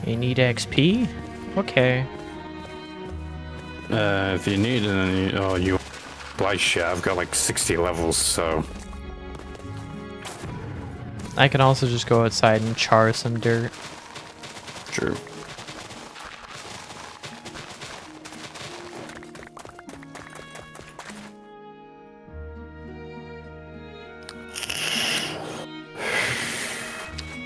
You need XP? Okay. If you need any, you like shit. I've got like 60 levels, so. I can also just go outside and char some dirt. True.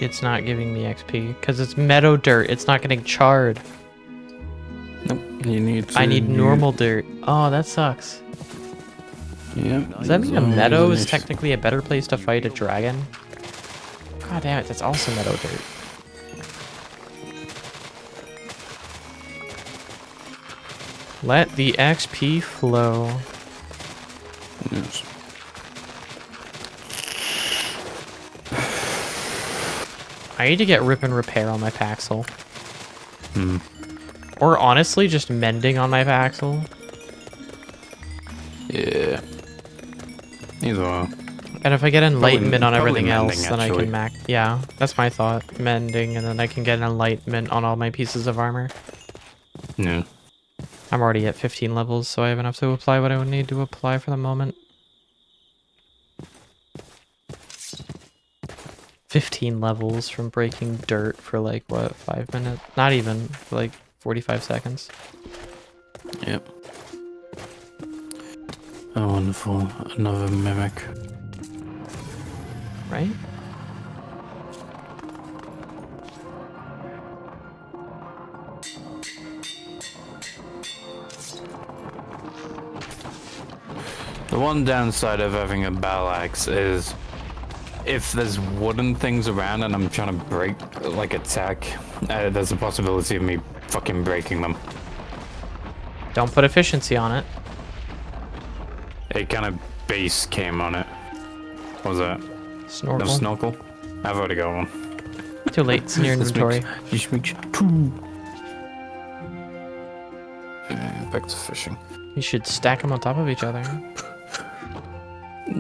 It's not giving me XP because it's meadow dirt. It's not getting charred. Nope. You need to. I need normal dirt. Oh, that sucks. Yep. Does that mean a meadow is technically a better place to fight a dragon? God damn it, that's also meadow dirt. Let the XP flow. Yes. I need to get rip and repair on my Paxel. Hmm. Or honestly, just mending on my Paxel. Yeah. Either way. And if I get enlightenment on probably everything mending, else, then I actually. can max. Yeah, that's my thought. Mending, and then I can get enlightenment on all my pieces of armor. Yeah. I'm already at 15 levels, so I have enough to apply what I would need to apply for the moment. 15 levels from breaking dirt for like, what, 5 minutes? Not even, for like 45 seconds. Yep. Oh, wonderful. Another mimic. Right? The one downside of having a battle axe is if there's wooden things around and I'm trying to break, like, attack, there's a possibility of me fucking breaking them. Don't put efficiency on it. It kind of base came on it. What was that? Snorkel. No snorkel? I've already got one. Too late. It's in your inventory. You should make two. Yeah, back to fishing. You should stack them on top of each other.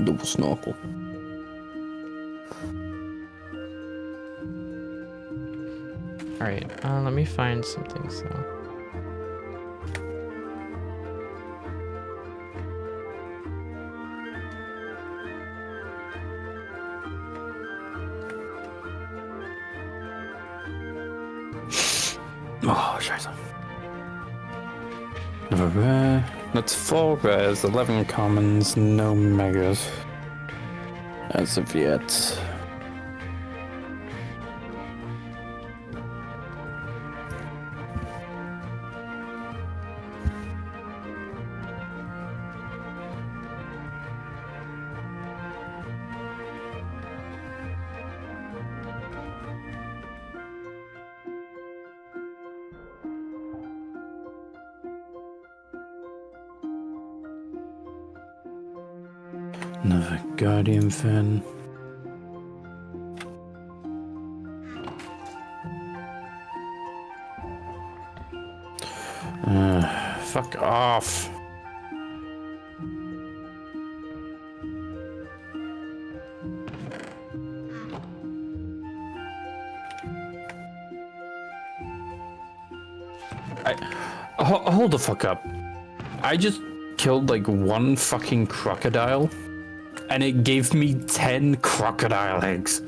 Double snorkel. Alright, let me find some things though. Oh, scheiße. Rare. That's 4 rares, 11 commons, no megas. As of yet. Another guardian fin. Fuck off. Hold the fuck up. I just killed like one fucking crocodile and it gave me 10 crocodile eggs.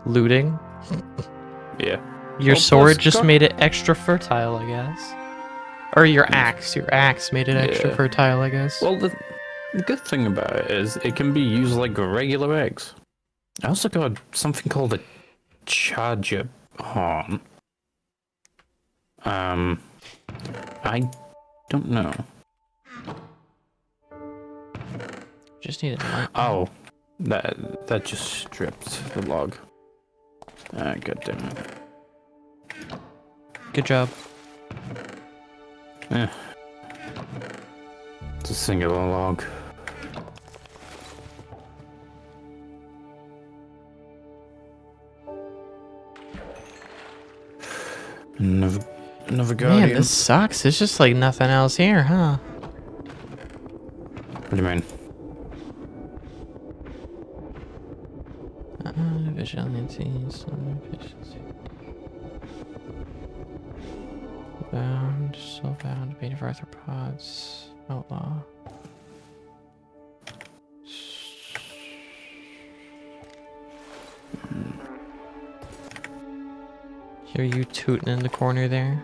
Looting. Yeah. Your Well, sword plus just made it extra fertile, I guess. Or your axe. Your axe made it extra Yeah. fertile, I guess. Well, the good thing about it is it can be used like regular eggs. I also got something called a charger horn. I don't know. Just need a Oh, that just stripped the log. God damn it. Good job. Eh. It's a singular log. Another guardian. Man, this sucks. There's just like nothing else here, huh? What do you mean? Vigilante, some efficiency. Bound, soul bound, bait of arthropods, outlaw. Hear you tooting in the corner there?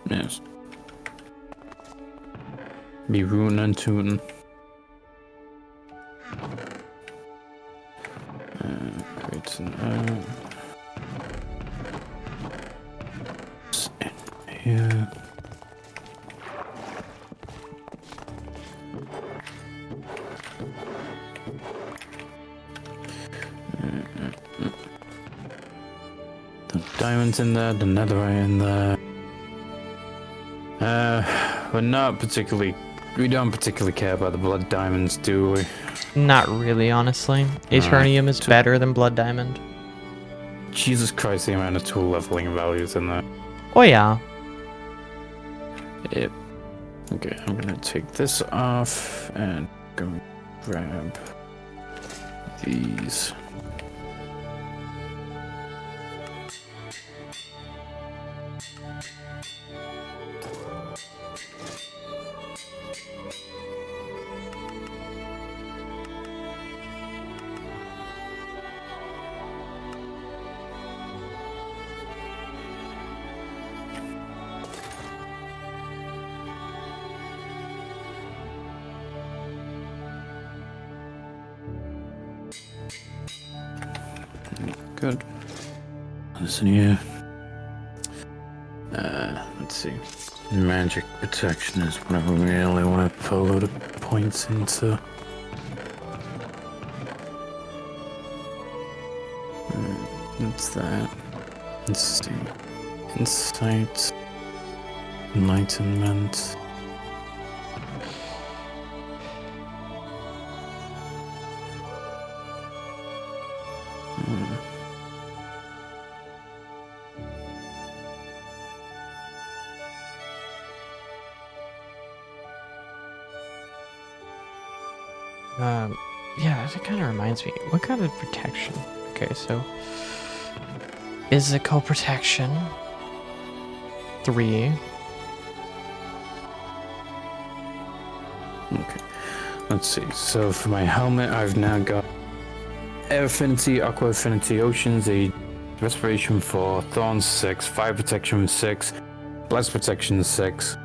Yes. Be rootin' and tootin'. Creates an here. The diamonds in there, the netherite in there. We're not particularly. We don't particularly care about the blood diamonds, do we? Not really, honestly. Eternium is better than Blood Diamond. Jesus Christ, the amount of tool leveling values in there. Oh yeah. Yep. Okay, I'm gonna take this off and go grab these. Good. Listen here. Let's see. Magic protection is what I really want to put a load of points into. What's that? Let's see. Insight. Enlightenment. Yeah, it kind of reminds me. What kind of protection? Okay, so physical protection. 3. Okay. Let's see. So for my helmet, I've now got Air Affinity, Aqua Affinity, Oceans 8, Respiration 4, Thorns 6, Fire Protection 6, Blast Protection 6,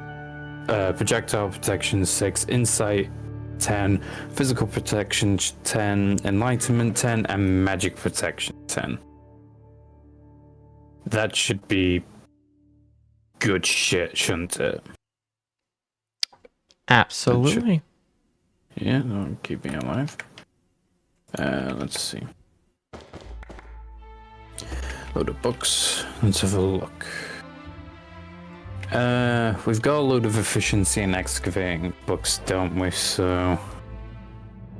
Projectile Protection 6, Insight 10, Physical Protection 10, Enlightenment 10, and Magic Protection 10. That should be good shit, shouldn't it? Absolutely. Yeah, that'll keep me alive. Let's see. Load of books. Let's have a look. We've got a load of efficiency and excavating books, don't we? So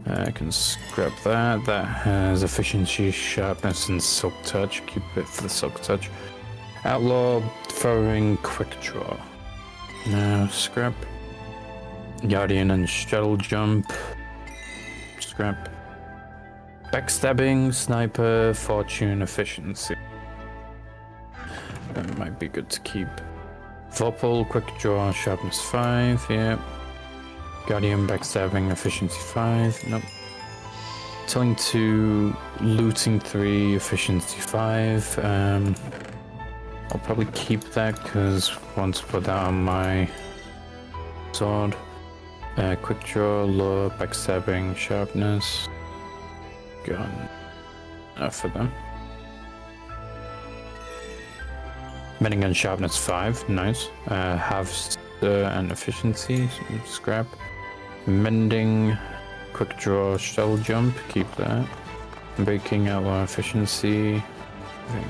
I can scrap that. That has efficiency, sharpness, and silk touch. Keep it for the silk touch. Outlaw, throwing, quick draw. Now scrap. Guardian and shuttle jump. Scrap. Backstabbing, sniper, fortune, efficiency. That might be good to keep. Vorpal, quick draw, sharpness 5, yeah. Guardian, backstabbing, efficiency 5, nope. Telling 2, looting 3, efficiency 5. I'll probably keep that because I want to put that on my sword. Quick draw, lure, backstabbing, sharpness. Gun. Enough for them. Mending and sharpness 5, nice. Halves and efficiency, scrap. Mending, quick draw, shuttle jump, keep that. Breaking, outlaw, efficiency. Okay.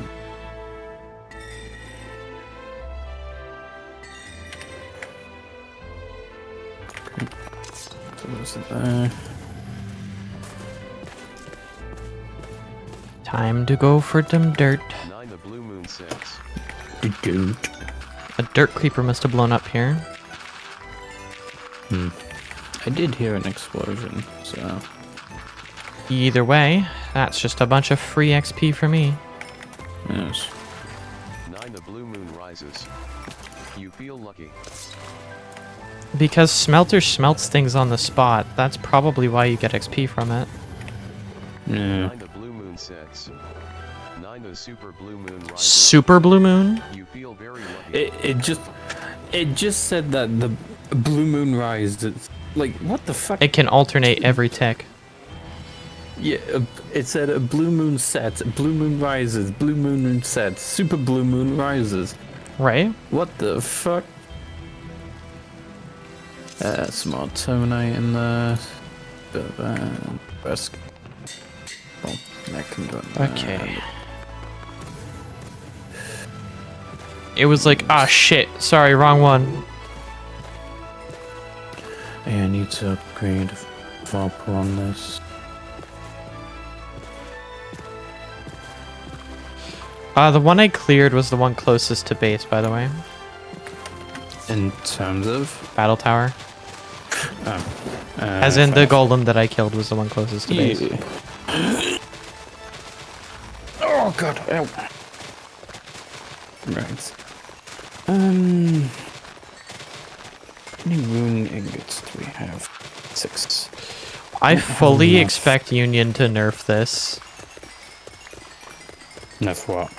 So what's it there? Time to go for them dirt. 9 the blue moon 6. Good. A dirt creeper must have blown up here. I did hear an explosion, so... Either way, that's just a bunch of free XP for me. Yes. 9 the blue moon rises. You feel lucky. Because Smelter smelts things on the spot, that's probably why you get XP from it. Yeah. 9 the blue moon sets. 9 the super blue moon rises. Super Blue Moon? You feel very lucky. It just said that the blue moon rise. Like, what the fuck? It can alternate every tick. Yeah, it said a blue moon set, blue moon rises, blue moon set, super blue moon rises. Right? What the fuck? Small terminite in there. Bit of risk. Well, that can go in there. Okay. It was like, ah, shit. Sorry, wrong one. Yeah, I need to upgrade Vorpal on this. The one I cleared was the one closest to base, by the way. In terms of? Battle Tower. As in the golem that I killed was the one closest to base. Oh god, ow. Right. How many rune ingots do we have? 6. I fully enough. expect Union to nerf this. Enough what?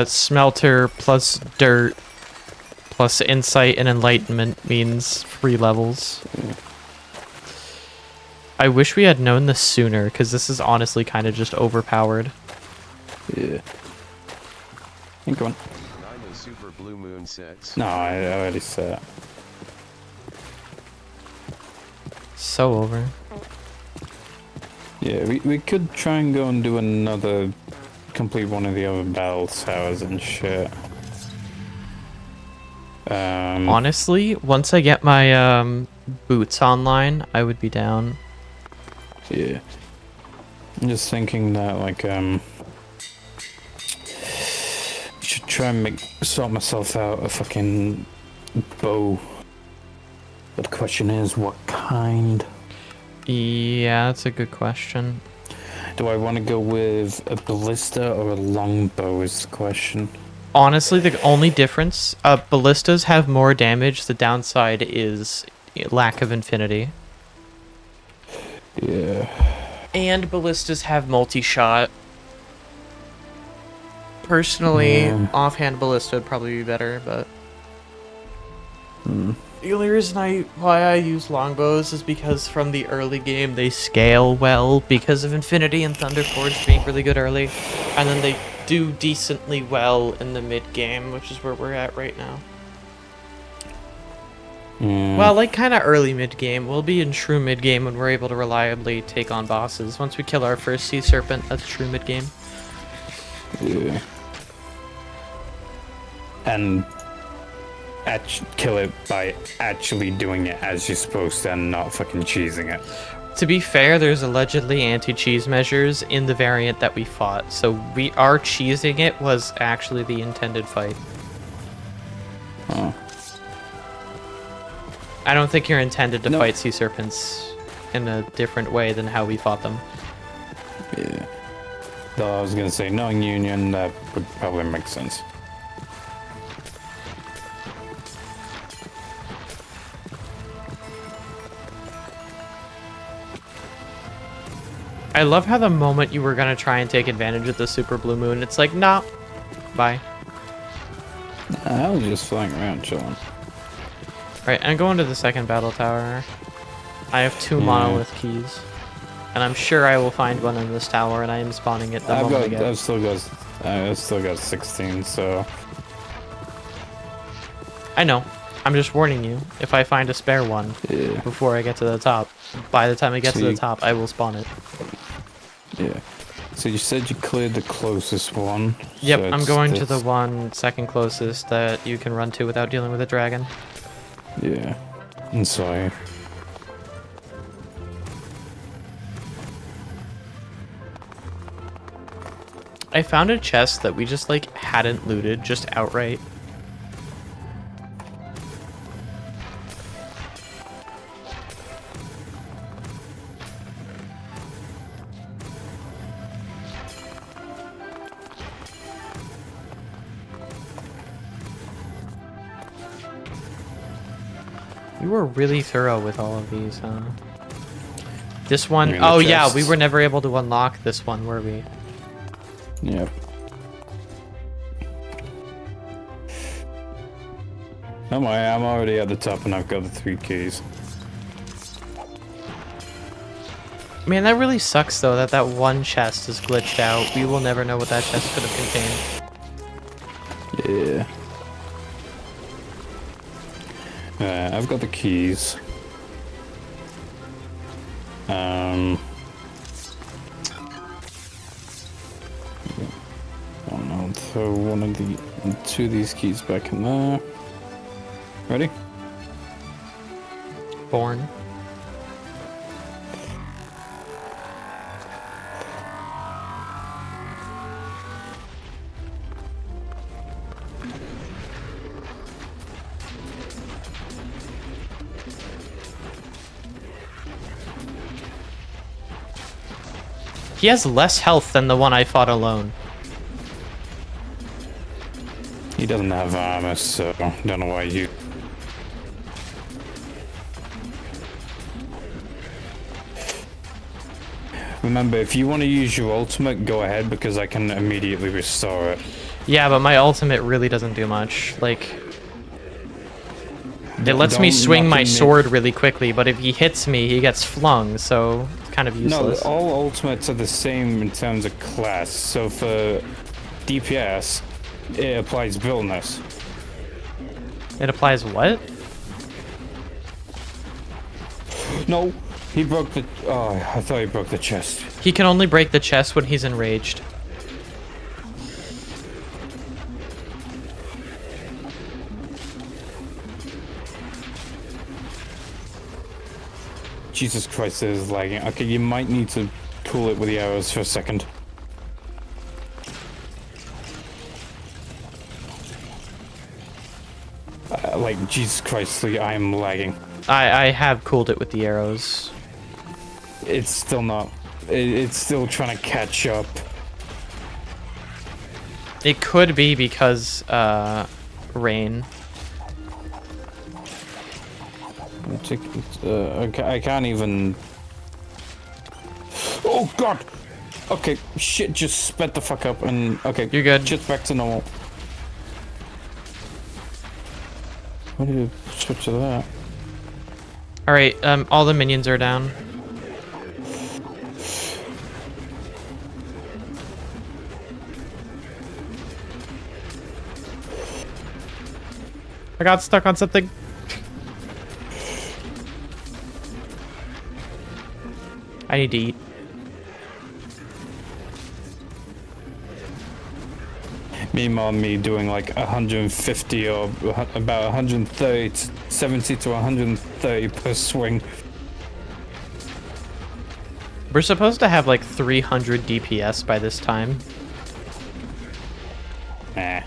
Smelter plus dirt plus insight and enlightenment means 3 levels. I wish we had known this sooner, because this is honestly kind of just overpowered. Yeah. Come on. I'm a super blue moon 6. No, I already said it. So over. Yeah, we could try and go and do another, complete one of the other battle towers and shit. Honestly, once I get my boots online, I would be down. Yeah. I'm just thinking that, like, should try and sort myself out a fucking bow. But the question is, what kind? Yeah, that's a good question. Do I want to go with a ballista or a longbow is the question. Honestly, the only difference, ballistas have more damage. The downside is lack of infinity. Yeah. And ballistas have multi-shot. Personally, Yeah. offhand ballista would probably be better, but... The only reason why I use longbows is because from the early game they scale well because of Infinity and Thunder Forge being really good early, and then they do decently well in the mid game, which is where we're at right now. Well, like kind of early mid game. We'll be in true mid game when we're able to reliably take on bosses. Once we kill our first sea serpent, that's true mid game. Yeah. And kill it by actually doing it as you're supposed to and not fucking cheesing it. To be fair, there's allegedly anti-cheese measures in the variant that we fought, so our cheesing it was actually the intended fight. Oh. I don't think you're intended to fight sea serpents in a different way than how we fought them. Yeah. Though I was gonna say, knowing Union, that would probably make sense. I love how the moment you were gonna try and take advantage of the super blue moon, it's like, nah, bye. I was just flying around chilling. Right, I'm going to the second battle tower. I have 2 monolith keys. And I'm sure I will find one in this tower, and I am spawning it the moment I get it. I've still got 16, so... I know. I'm just warning you. If I find a spare one before I get to the top, by the time I get to the top, I will spawn it. Yeah. So you said you cleared the closest one. Yep, so I'm going to the one second closest that you can run to without dealing with a dragon. Yeah. And so... I found a chest that we just, like, hadn't looted, just outright. We were really thorough with all of these, huh? This one... Oh, yeah, we were never able to unlock this one, were we? Yep. Don't worry, I'm already at the top and I've got the 3 keys. Man, that really sucks, though, that one chest is glitched out. We will never know what that chest could have contained. Yeah. I've got the keys. I'll throw two of these keys back in there. Ready? Born. He has less health than the one I fought alone. He doesn't have armor, so don't know why you... Remember, if you want to use your ultimate, go ahead, because I can immediately restore it. Yeah, but my ultimate really doesn't do much. Like... It lets me Don't swing knock my him sword really quickly, but if he hits me, he gets flung, so it's kind of No, useless. all ultimates are the same in terms of class. So for DPS, it applies villainous. It applies what? No, he broke the. Oh, I thought he broke the chest. He can only break the chest when he's enraged. Jesus Christ, this is lagging. Okay, you might need to cool it with the arrows for a second. Like, Jesus Christ, I am lagging. I have cooled it with the arrows. It's still not. It's still trying to catch up. It could be because, rain. Okay, I can't even. Oh God! Okay, shit, just sped the fuck up and okay. You're good. Shit's back to normal. Why did you switch to that? Alright, all the minions are down. I got stuck on something. I need to eat. Meanwhile, me doing like 150 or about 130, 70 to 130 per swing. We're supposed to have like 300 DPS by this time. Eh.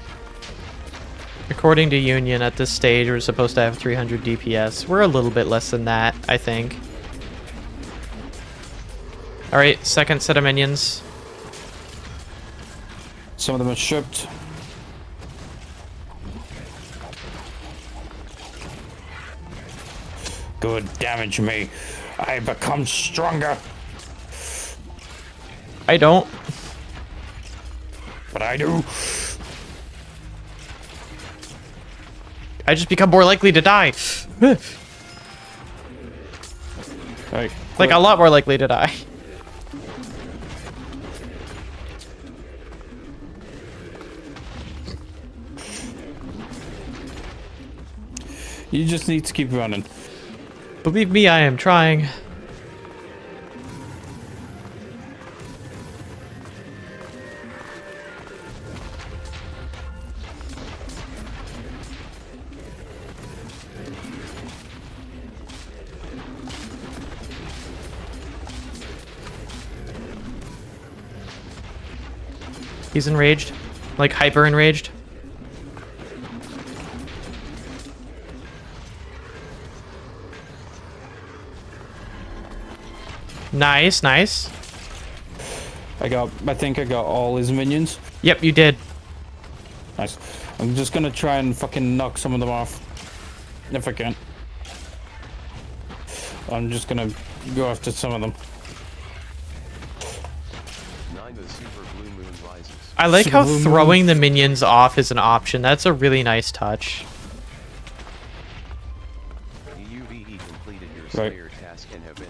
According to Union, at this stage, we're supposed to have 300 DPS. We're a little bit less than that, I think. Alright, second set of minions. Some of them are shipped. Good, damage me. I become stronger, I don't. but I do. I just become more likely to die. Right. Like, a lot more likely to die. You just need to keep running. Believe me, I am trying. He's enraged. Like, hyper enraged. Nice, nice. I think I got all his minions. Yep, you did. Nice. I'm just gonna try and fucking knock some of them off. If I can. I'm just gonna go after some of them. 9 the super blue moon rises. I like Super how blue moon. throwing the minions off is an option. That's a really nice touch. EUVE completed your Right. Slayer task and have been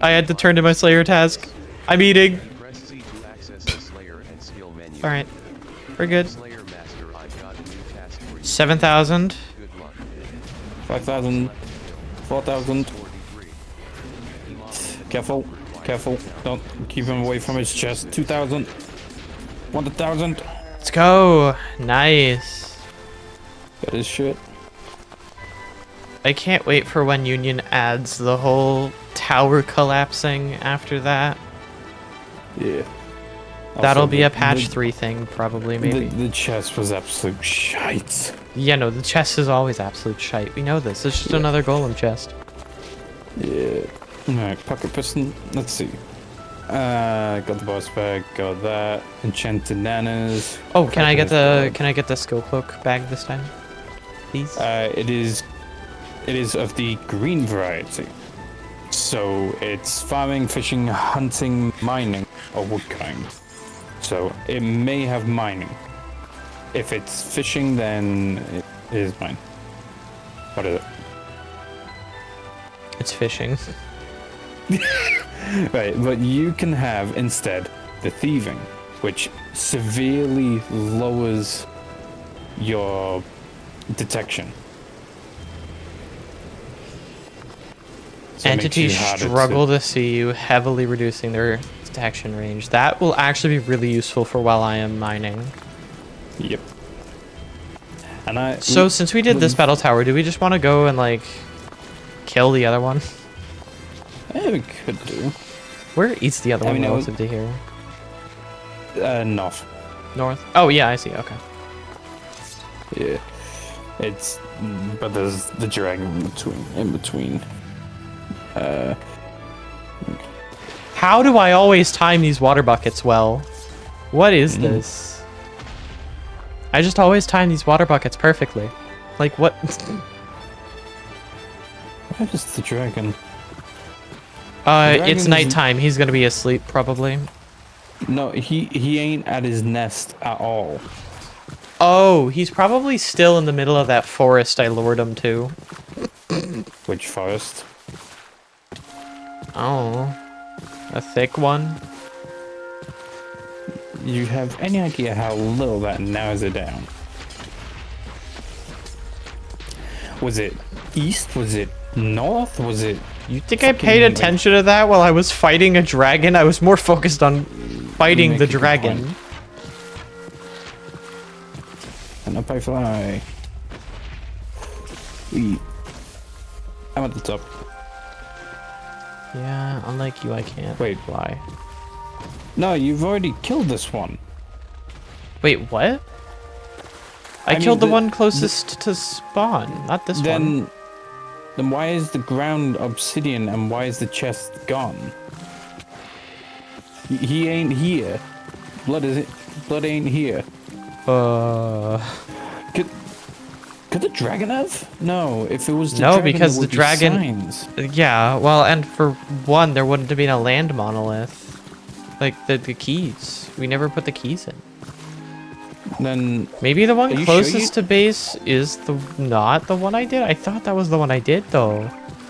I had to turn to my Slayer task. I'm eating. Press C to access the Slayer and skill menu. Alright. We're good. Slayer Master, I've got a new task for you. 7,000. Good luck. 5,000. 4,000. 43. Careful. Careful. Don't keep him away from his chest. 2,000. 1,000. Let's go. Nice. That is shit. I can't wait for when Union adds the whole tower collapsing after that. Yeah. That'll Also, be a the- patch the- 3 thing, probably, maybe. The chest was absolute shite. Yeah, no, the chest is always absolute shite. We know this. It's just another golem chest. Yeah. Alright, pocket piston. Let's see. Got the boss bag, got that. Enchanted nanas. Oh, can I get the Cracker's skill cloak bag this time? Please? blood. It is of the green variety. So it's farming, fishing, hunting, mining, or woodcutting. So it may have mining. If it's fishing, then it is mine. What is it? It's fishing. Right, but you can have instead the thieving, which severely lowers your detection. So it makes you Entities harder struggle to see you, heavily reducing their detection range. That will actually be really useful for while I am mining. Yep. And So since we did this battle tower, do we just want to go and like kill the other one? Yeah, we could do. Where is the other one mean, relative to here? North. North? Oh yeah, I see. Okay. Yeah. It's, but there's the dragon in between. How do I always time these water buckets well? What is this? I just always time these water buckets perfectly. Like what? Where is the dragon? It's nighttime. He's gonna be asleep probably. No, he ain't at his nest at all. Oh, he's probably still in the middle of that forest I lured him to. Which forest? Oh, a thick one. You have any idea how little that narrows it down? Was it east? Was it north? Was it... You think I paid attention to that while I was fighting a dragon? I was more focused on fighting the dragon. And up I fly. I'm at the top. Yeah, unlike you, I can't fly. No, you've already killed this one. Wait, what? I killed the one closest to spawn, not this one. Then why is the ground obsidian and why is the chest gone? He ain't here. Blood ain't here. Could the dragon have? No, if it was the dragon, because it would the dragon. be signs. Yeah, well, and for one, there wouldn't have been a land monolith. Like the keys. We never put the keys in. Then maybe the one closest sure to base is not the one I did. I thought that was the one I did though.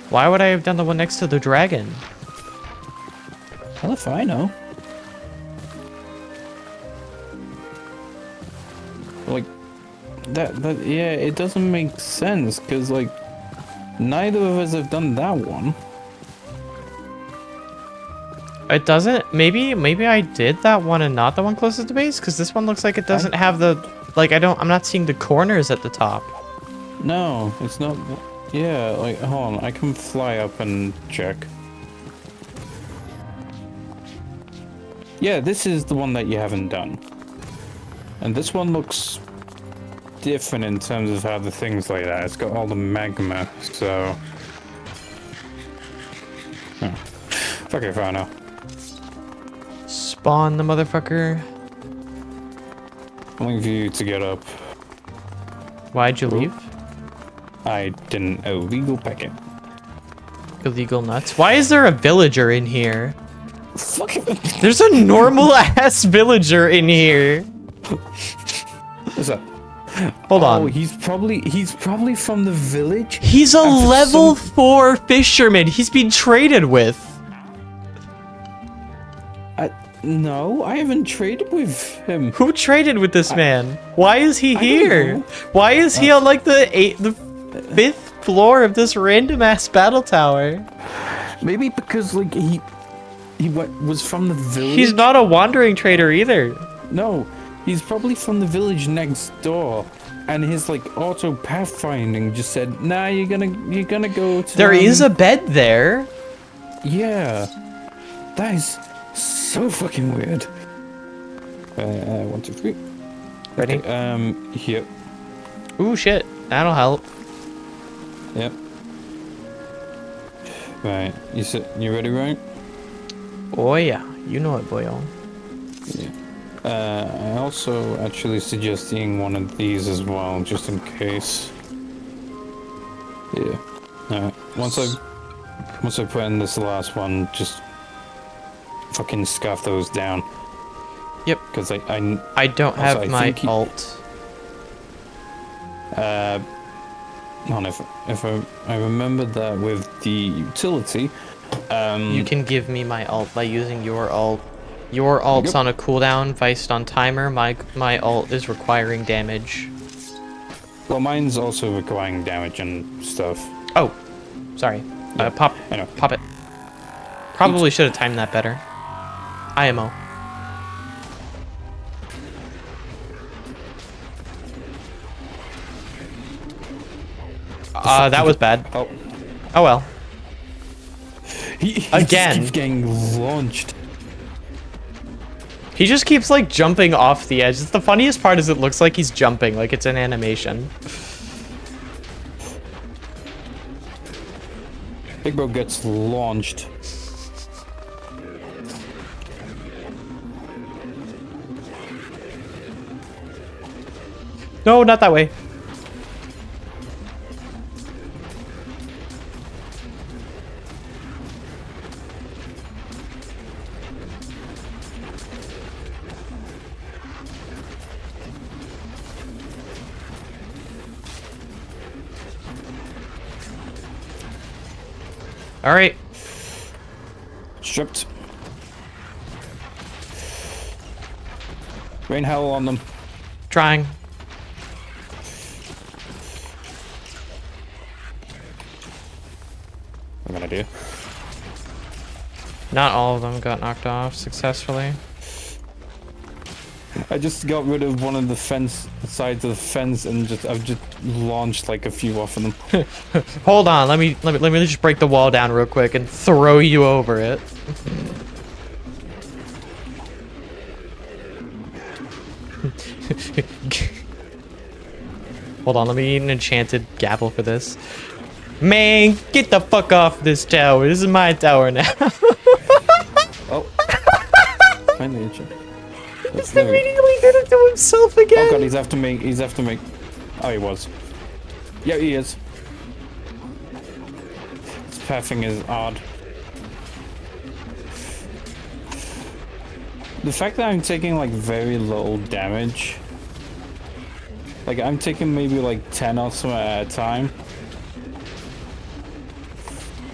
Why would I have done the one next to the dragon? Hell if I know. Like that yeah, it doesn't make sense because like neither of us have done that one. It doesn't. Maybe I did that one and not the one closest to base, because this one looks like it doesn't have the like. I'm not seeing the corners at the top. No, it's not. Yeah, like hold on, I can fly up and check. Yeah, this is the one that you haven't done, and this one looks different in terms of how the things like that. It's got all the magma, so. Oh. Fuck if I know. Spawn the motherfucker. I'm waiting for you to get up. Why'd you leave? I didn't illegal packet. Illegal nuts. Why is there a villager in here? Fuck it. There's a normal ass villager in here. What's up? Hold on. Oh, he's probably from the village. He's a level 4 fisherman. He's been traded with. No, I haven't traded with him. Who traded with this man? Why is he here? Why is he on like the 5th floor of this random ass battle tower? Maybe because like he was from the village. He's not a wandering trader either. No, he's probably from the village next door, and his like auto pathfinding just said, "Nah, you're gonna go to." There is a bed there. Yeah, that is so fucking weird. 1, 2, 3. Ready? Okay, here. Ooh, shit. That'll help. Yep. Right. You ready, right? Oh yeah, you know it, boyo. Yeah. I also actually suggest eating one of these as well, just in case. Yeah. Alright. Once I put in this last one, just fucking scuff those down. Yep. Because I don't have my alt. And if I remember that with the utility, You can give me my ult by using your ult. Your ult's on a cooldown based on timer. My ult is requiring damage. well, mine's also requiring damage and stuff. Oh, sorry. Yeah. Pop it. Probably should have timed that better. IMO. That was bad. Oh, Oh well. he Again. just keeps getting launched. He just keeps like jumping off the edge. The funniest part is it looks like he's jumping, like it's an animation. Big Bro gets launched. No, not that way. All right. Stripped. Rain hell on them. Trying. I'm gonna do. Not all of them got knocked off successfully. I just got rid of one of the fence sides of the fence and I've just launched like a few off of them. Hold on, let me just break the wall down real quick and throw you over it. Hold on, let me eat an enchanted gapple for this. Man, get the fuck off this tower. This is my tower now. Oh. Finally, itching. He's immediately did it to himself again. Oh god, he's after me. He's after me. Oh, he was. Yeah, he is. His pathing is odd. The fact that I'm taking like very low damage. Like I'm taking maybe like 10 or so at a time.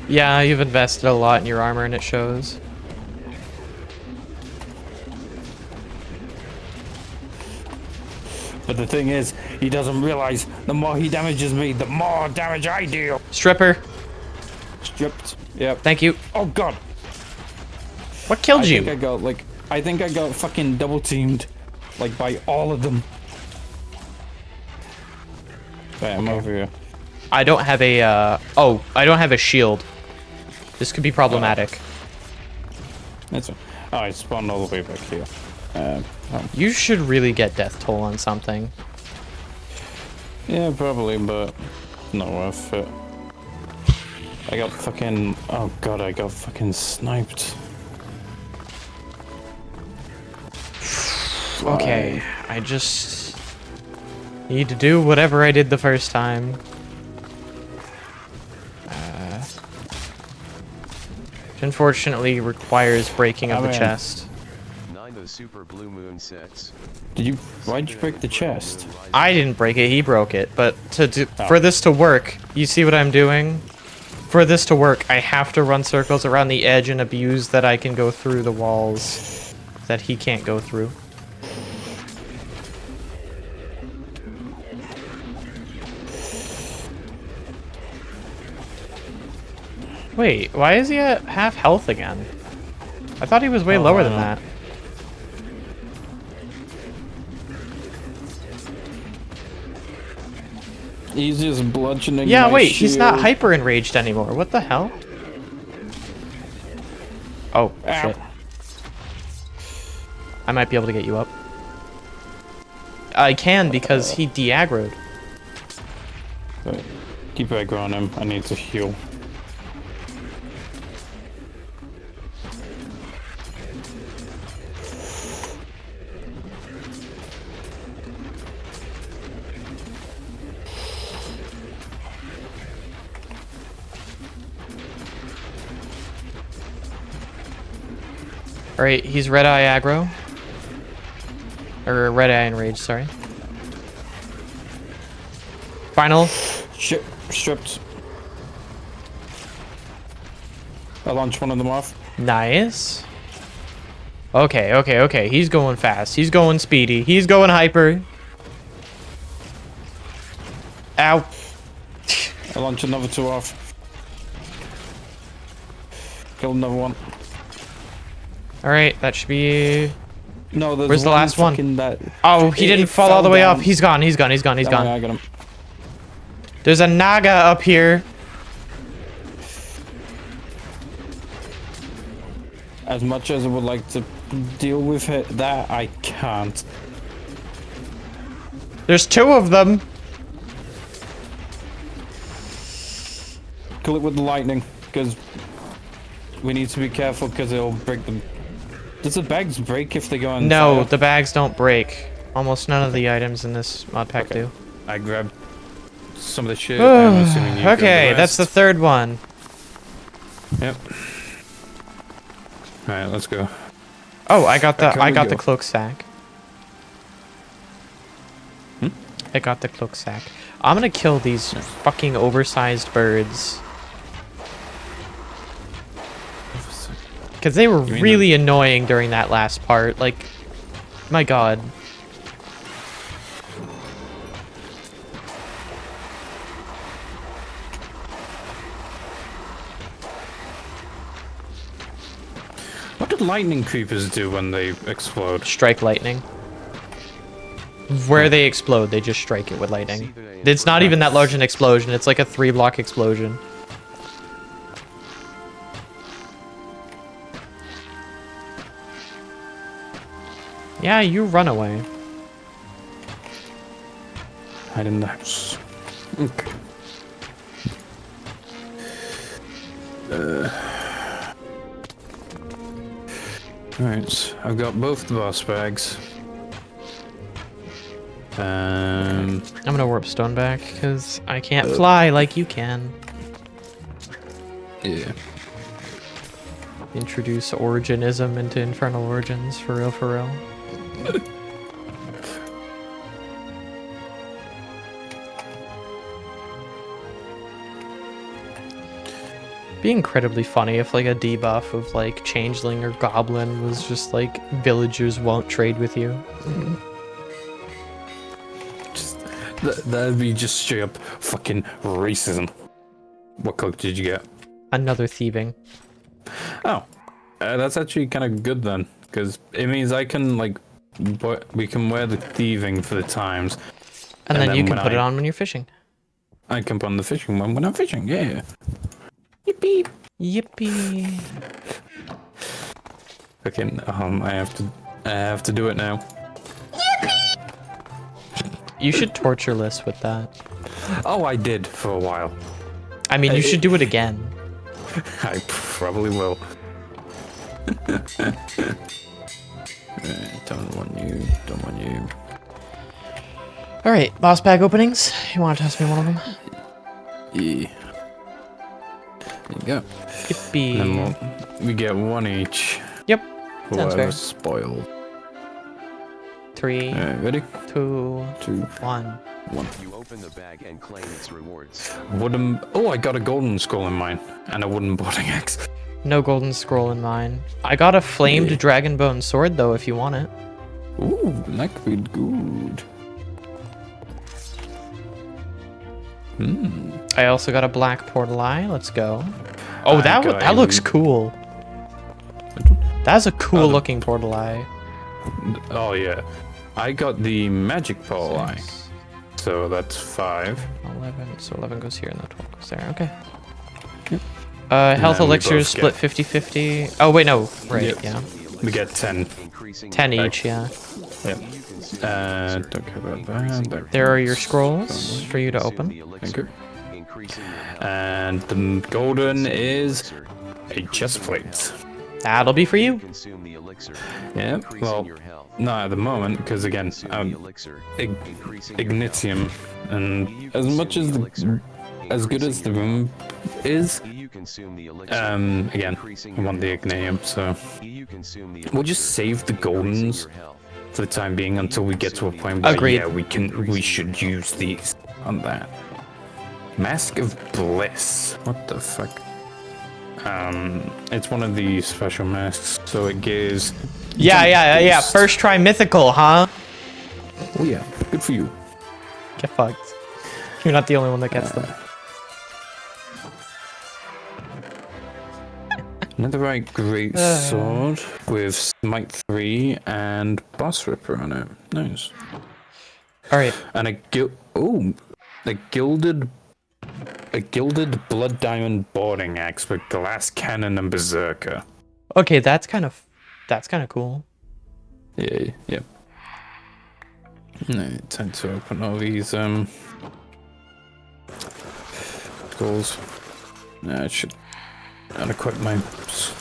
Yeah, you've invested a lot in your armor and it shows. But the thing is, he doesn't realize the more he damages me, the more damage I deal. Stripper, Stripped. Yep. thank you. Oh god. What killed you? I think I got fucking double teamed, like by all of them. Right, I'm over here. I don't have a, I don't have a shield. This could be problematic. That's oh, I spawned all the way back here. You should really get death toll on something. Yeah, probably, but not worth it. I got fucking, oh god, I got fucking sniped. Okay, I just need to do whatever I did the first time. Which unfortunately requires breaking of the chest. 9 the Super Blue Moon sets. Why'd you break the chest? I didn't break it, he broke it. But for this to work, you see what I'm doing? For this to work, I have to run circles around the edge and abuse that I can go through the walls that he can't go through. Wait, why is he at half health again? I thought he was way lower than that. He's just bludgeoning Yeah, my wait, he's not shield. hyper enraged anymore. What the hell? Oh, Ow. shit. I might be able to get you up. I can because he de-aggroed. Right. Keep aggro on him. I need to heal. Alright, he's red eye aggro. Or red eye enraged, sorry. Final. Shit. Stripped. I launched one of them off. Nice. Okay, okay, okay. He's going fast. He's going speedy. He's going hyper. Ow. I launched another 2 off. Killed another one. Alright, that should be... No, there's Where's the last one? That... Oh, he didn't fall all the way up. He's gone, he's gone, he's gone, he's Oh, gone. yeah, I got him. There's a Naga up here. As much as I would like to deal with that, I can't. There's 2 of them. Kill it with the lightning, because we need to be careful, because it'll break them. Does the bags break if they go on No, fire? the bags don't break. Almost none of the items in this mod pack do. I grabbed some of the shit. I'm assuming you grabbed Okay, the that's the rest. 3rd one. Yep. Alright, let's go. Oh, I got the Okay, I we got the go. cloak sack. I got the cloak sack. I'm gonna kill these fucking oversized birds. Because they were mean really annoying during that last part. Like, my god. What did lightning creepers do when they explode? Strike lightning. Where they explode, they just strike it with lightning. It's not even that large an explosion. It's like a 3-block explosion. Yeah, you run away. Hide in the house. Okay. Alright, I've got both the boss bags. I'm gonna warp stone back because I can't fly like you can. Yeah. Introduce Originism into Infernal Origins, for real, for real. Be incredibly funny if like a debuff of like Changeling or Goblin was just like villagers won't trade with you. That'd be just straight up fucking racism. What cloak did you get? Another thieving. Oh, that's actually kind of good then, because it means I can like, we can wear the thieving for the times, And then you can when put it on when you're fishing. I can put on the fishing one when I'm fishing. Yeah. Yippee. Yippee. Okay, I have to do it now. You should torture Liz with that. Oh, I did for a while. I mean, you should do it again. I probably will. Don't want you. Don't want you. All right, boss bag openings. You want to toss me one of them? Yeah. There you go. Yippee. And then we get one each. Yep. Sounds fair. Whoever's spoiled. 3, Ready? 2, 2, 1. 1. You open the bag and claim its rewards. Wooden. Oh, I got a golden skull in mine and a wooden boarding axe. No golden scroll in mine. I got a flamed Yeah. dragon bone sword though, if you want it. Ooh, that could be good. I also got a black portal eye. Let's go. Oh, I that got that looks a- cool. That's a cool looking portal eye. Oh yeah, I got the magic pole eye, 6, so that's 5. 11. So 11 goes here and the 12 goes there. Okay. Yep. Health then we elixirs both split 50-50. Oh wait, no. Right. Yep. Yeah. We get 10. 10 each. Yeah. Yep. Don't care about that. There are your scrolls for you to open. Thank you. And the golden is a chest plate. That'll be for you. Yeah, well, not at the moment, because again, Ignitium, and as much as as good as the room is, again, I want the Ignitium, so we'll just save the goldens for the time being until we get to a point where Agreed. yeah, we should use these on that. Mask of Bliss. What the fuck? It's one of the special masks, so it gives. Yeah. boost. First try mythical, huh? Oh yeah, good for you. Get fucked. You're not the only one that gets them. Netherite Great Sword with Smite 3 and Boss Ripper on it. Nice. Alright. And a gilded blood diamond boarding axe with glass cannon and berserker. Okay, that's kind of cool. Yeah. No, time to open all these goals. I should unequip my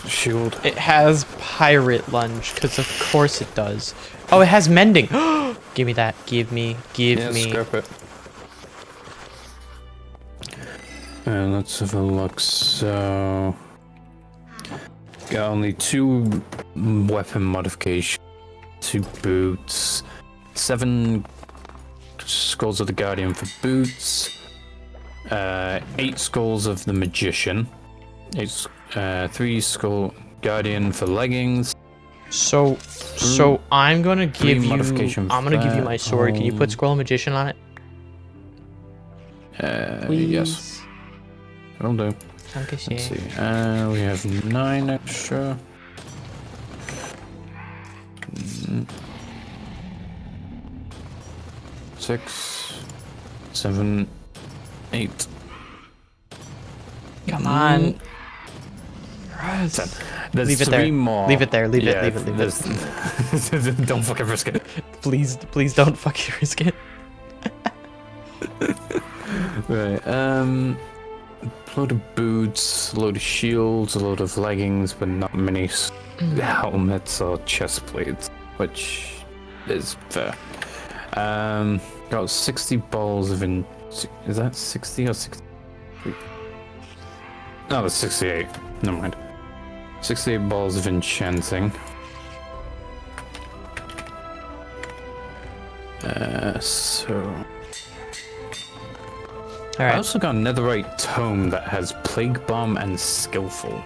shield. It has pirate lunge, because of course it does. Oh, it has mending. Give me that. Give me. Scrap it. Let's have a look. So, got only 2 weapon modifications, 2 boots, 7 skulls of the Guardian for boots, 8 skulls of the Magician, 3 skull Guardian for leggings. So I'm gonna give you. modification I'm gonna give you my sword. Can you put fat, Scroll Magician on it? Please. Yes, will do. Let's see. We have 9 extra. 6, 7, 8. Come on. 10. There's Leave it 3 there. more. Leave it there. Leave it. Yeah, Leave it. Leave it. there's- Don't fucking risk it. Please don't fucking risk it. Right. A load of boots, a load of shields, a load of leggings, but not many helmets or chest plates, which is fair. Got 60 balls of is that 60 or 60? No, that's 68. Never mind. 68 balls of enchanting. So. I Alright. also got a netherite tome that has plague bomb and skillful.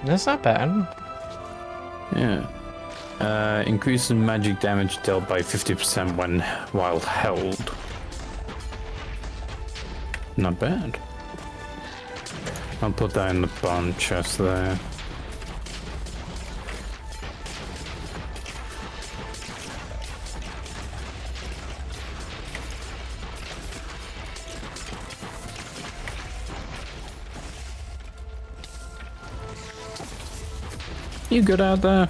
That's not bad. Yeah. Increases magic damage dealt by 50% while held. Not bad. I'll put that in the bond chest there. You good out there?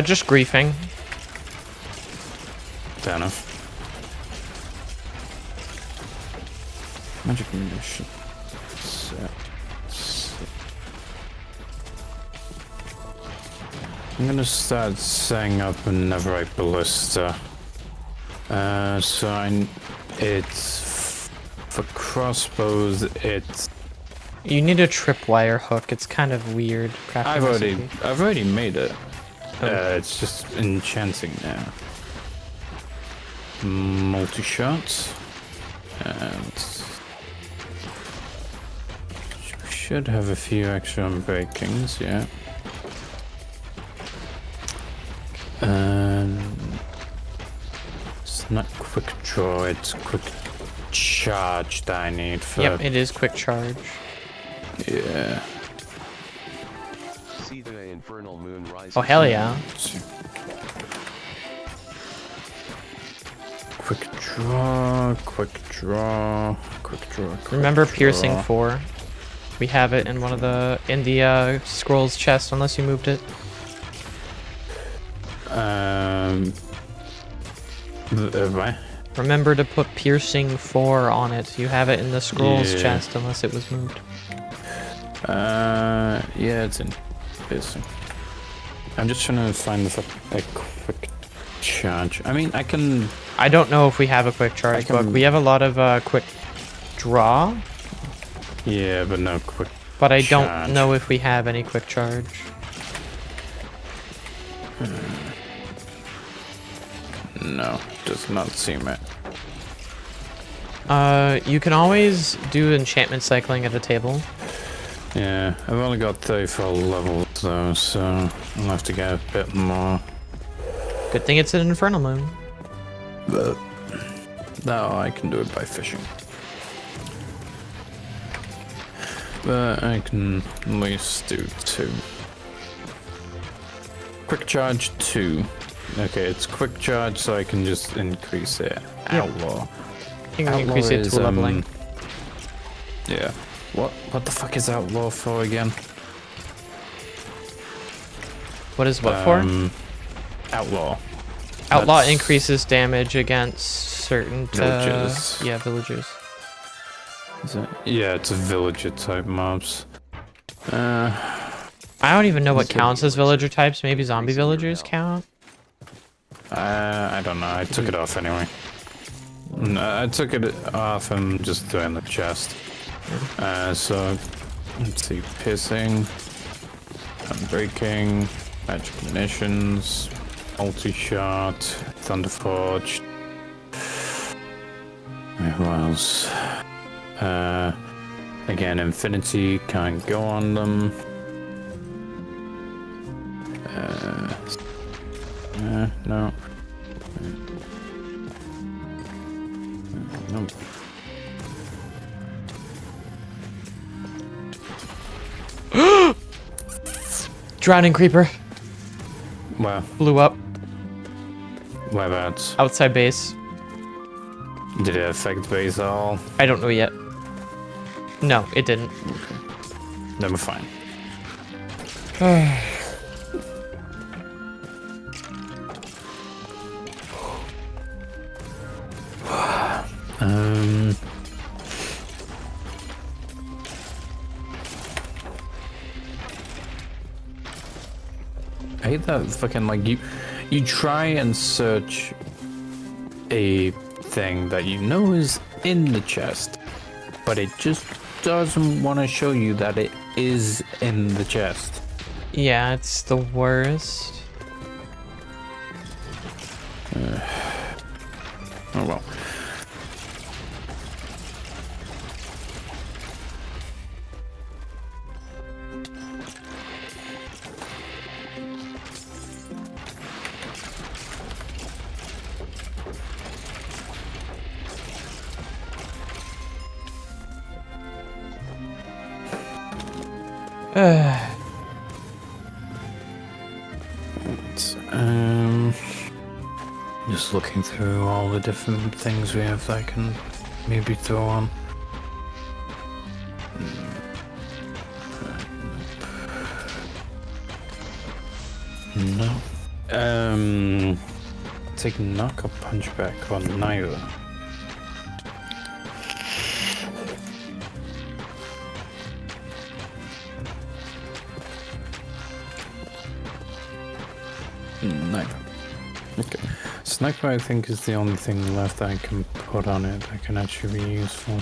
Just griefing. Fair enough. Magic munition. I'm gonna start setting up a netherite ballista. It's for crossbows. It's You need a tripwire hook. It's kind of weird. crafting recipe. I've already made it. Oh. It's just enchanting now. Multi-shots. And should have a few extra unbreakings, yeah. It's not quick draw, it's quick charge that I need for... Yep, it is quick charge. Yeah. See the infernal moon rise. Oh hell yeah! Quick draw, quick draw, quick draw. Remember piercing 4? We have it in one of the scrolls chest, unless you moved it. What? Remember to put piercing 4 on it. You have it in the scrolls Yeah. chest, unless it was moved. Yeah, it's in piercing. I'm just trying to find a quick charge. I mean, I can... I don't know if we have a quick charge book. We have a lot of quick draw, Yeah, but no quick... but I charge. don't know if we have any quick charge. No, does not seem it. You can always do enchantment cycling at a table. Yeah, I've only got 34 levels though, so I'll have to get a bit more. Good thing it's an Infernal Moon. But no, I can do it by fishing. But I can at least do 2. Quick charge 2. Okay, it's quick charge, so I can just increase it. Outlaw. You can increase it to leveling. Yeah. What the fuck is outlaw for again? What is what for? Outlaw. Outlaw That's increases damage against certain villagers. Yeah, villagers. Is it? Yeah, it's a villager type mobs. I don't even know what counts as villager types. Maybe zombie villagers count. I don't know. I took it off anyway. No, I took it off and just threw it in the chest. So let's see, piercing, unbreaking, magic munitions, multi-shot, thunderforged. Who else? Again, infinity can't go on them. No. Nope. Drowning creeper. Where? Blew up Whereabouts? outside base. Did it affect base at all? I don't know yet. No, it didn't. Never fine. I hate that fucking like you try and search a thing that you know is in the chest, but it just doesn't want to show you that it is in the chest. Yeah, it's the worst. Oh well. Just looking through all the different things we have that I can maybe throw on. No. Take knock or punchback or neither. Neither. Okay. Sniper, I think, is the only thing left that I can put on it that can actually be useful.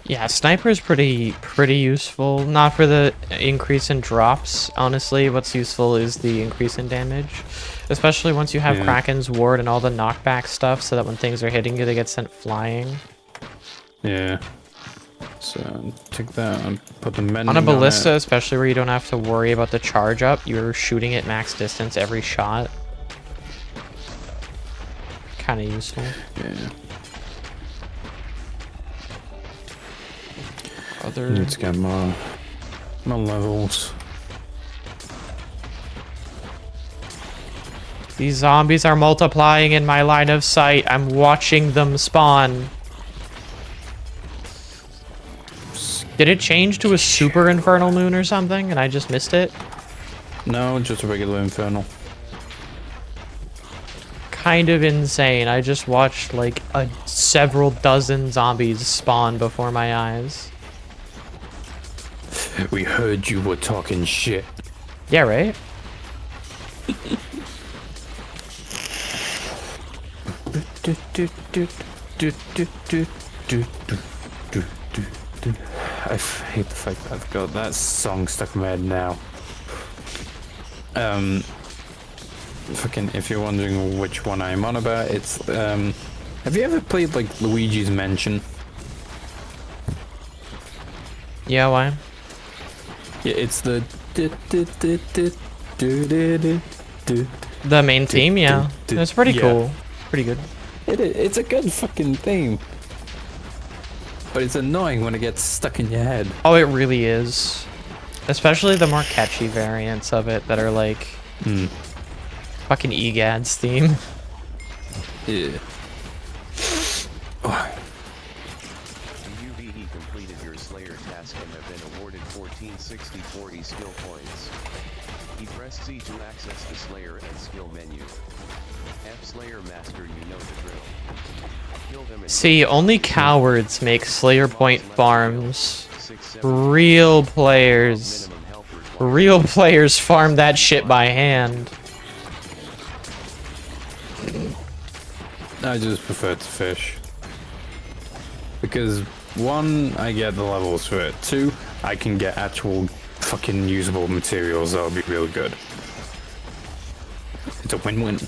Yeah, sniper is pretty useful. Not for the increase in drops. Honestly, what's useful is the increase in damage, especially once you have Kraken's ward and all the knockback stuff, so that when things are hitting you, they get sent flying. Yeah. So take that and put the men on a ballista, especially where you don't have to worry about the charge up. You're shooting at max distance every shot. Kind of useful. Yeah. Need to get more levels. These zombies are multiplying in my line of sight. I'm watching them spawn. Did it change to a super infernal moon or something and I just missed it? No, just a regular infernal. Kind of insane. I just watched like several dozen zombies spawn before my eyes. We heard you were talking shit. Yeah, right? I hate the fact that I've got that song stuck in my head now. Fucking, if you're wondering which one I'm on about, it's Have you ever played like Luigi's Mansion? Yeah, why? Yeah, it's the The main theme, yeah. It's pretty Yeah. cool. Pretty good. It's a good fucking theme. But it's annoying when it gets stuck in your head. Oh, it really is. Especially the more catchy variants of it that are like fucking EGAD's theme. Yeah. UVE completed your Slayer task and have been awarded 1460-40 skill points. You press Z to access the Slayer and skill menu. F Slayer Master, you know the drill. Kill them and See, only cowards make Slayer point farms. Real players farm that shit by hand. I just prefer to fish. Because, one, I get the levels for it. Two, I can get actual fucking usable materials that'll be real good. It's a win-win.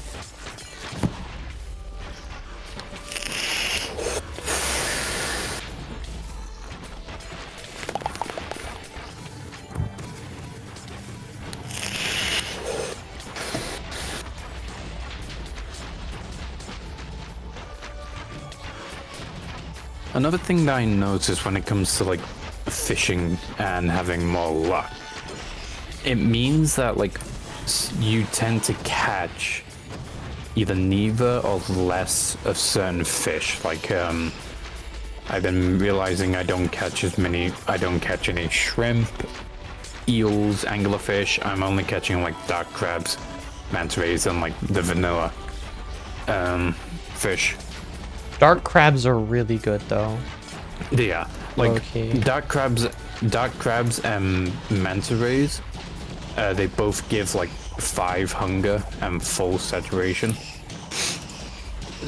Another thing that I notice when it comes to like fishing and having more luck, it means that like you tend to catch either neither or less of certain fish. Like I've been realizing I don't catch any shrimp, eels, anglerfish. I'm only catching like dark crabs, manta rays, and like the vanilla fish. Dark crabs are really good though. Yeah, like Okay. dark crabs and manta rays, they both give like 5 hunger and full saturation.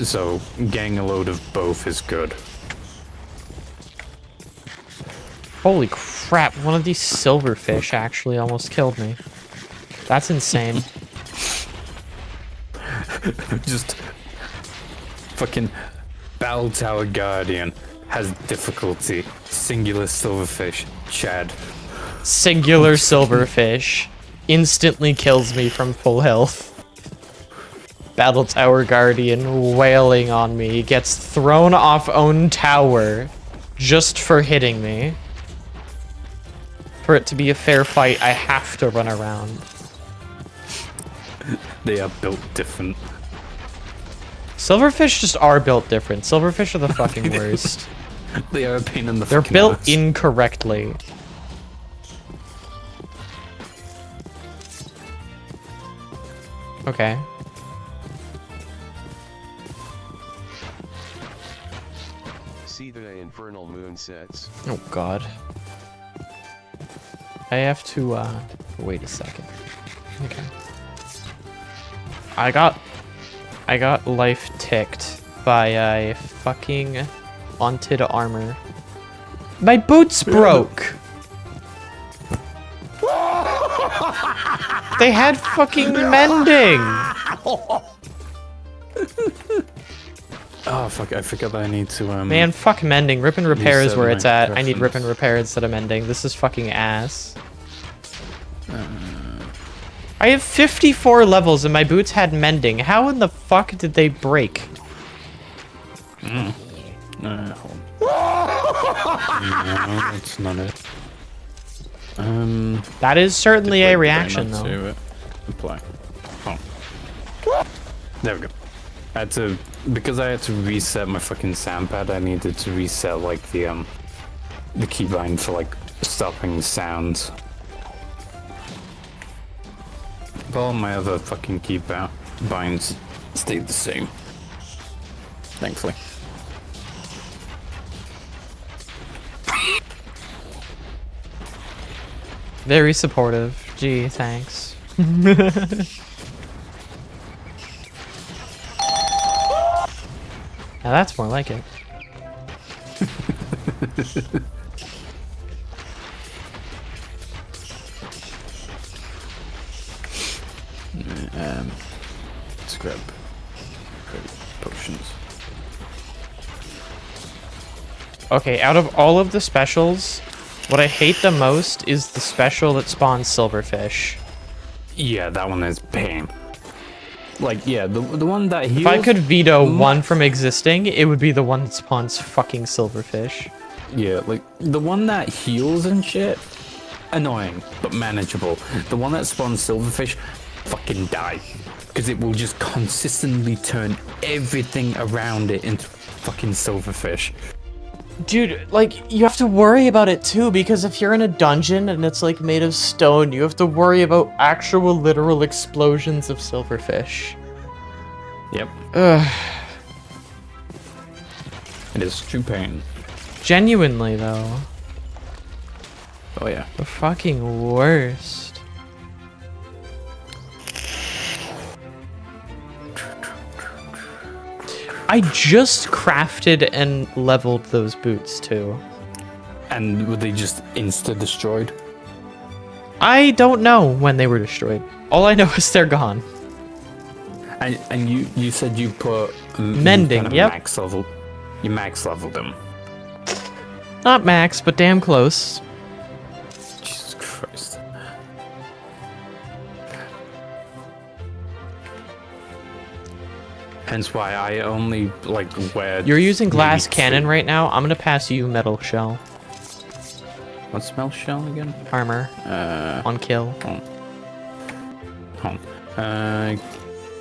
So getting a load of both is good. Holy crap, one of these silverfish actually almost killed me. That's insane. Just fucking Battle Tower Guardian has difficulty. Singular silverfish, Chad. Singular silverfish instantly kills me from full health. Battle Tower Guardian wailing on me, gets thrown off own tower just for hitting me. For it to be a fair fight, I have to run around. They are built different. Silverfish just are built different. Silverfish are the fucking worst. They are a pain in the They're fucking built ass. incorrectly. Okay. see the infernal moon sets. Oh god. I have to wait a second. Okay. I got life ticked by a fucking haunted armor. My boots broke. They had fucking mending. Oh fuck! I forgot that I need to Man, fuck mending. Rip and repair is Reset where it's my at. I need rip preference. and repair instead of mending. This is fucking ass. I have 54 levels and my boots had mending. How in the fuck did they break? Hold on. No, that's not it. That is certainly Wait, a did I reaction, not though. save it? Apply. Oh. There we go. I had to, because I had to reset my fucking sound pad, I needed to reset like the keybind for like stopping sounds. But all my other fucking keybinds stayed the same. Thankfully. Very supportive. Gee, thanks. Now that's more like it. Let's grab credit potions. Okay, out of all of the specials, what I hate the most is the special that spawns silverfish. Yeah, that one is pain. Like, yeah, the one that heals... If I could veto one from existing, it would be the one that spawns fucking silverfish. Yeah, like, the one that heals and shit, annoying, but manageable. The one that spawns silverfish, fucking die. Because it will just consistently turn everything around it into fucking silverfish. Dude, like, you have to worry about it too, because if you're in a dungeon and it's, like, made of stone, you have to worry about actual literal explosions of silverfish. Yep. Ugh. It is true pain. Genuinely, though. Oh, yeah. The fucking worst. I just crafted and leveled those boots, too. And were they just insta-destroyed? I don't know when they were destroyed. All I know is they're gone. And you said you put... Mending, kind of yep. Max level, you max leveled them. Not max, but damn close. Jesus Christ. Hence why I only, like, wear... You're using glass maybe cannon two- right now. I'm gonna pass you metal shell. What's spell shell again? Armor. On kill.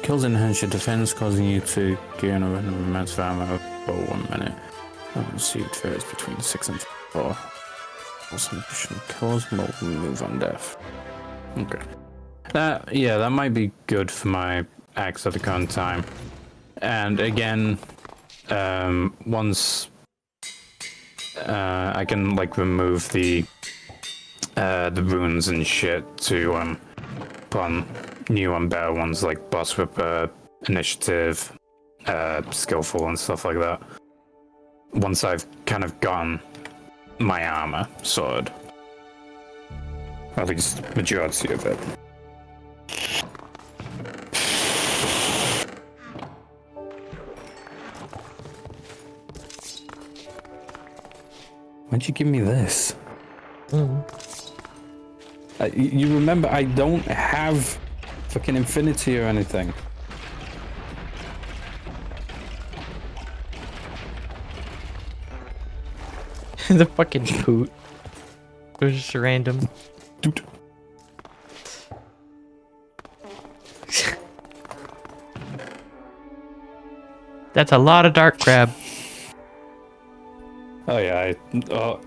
Kills enhance your defense, causing you to gain a random amount of ammo for 1 minute. See, it varies between 6 and 4. Also, additional kills will move on death. Okay. Yeah, that might be good for my axe at the current time. And again, once I can like remove the runes and shit to put on new and better ones like boss ripper, initiative, skillful and stuff like that. Once I've kind of gotten my armor sorted, at least majority of it. Why'd you give me this? You remember, I don't have fucking infinity or anything. The fucking poot. It was just random. Dude. That's a lot of dark crab. Oh yeah,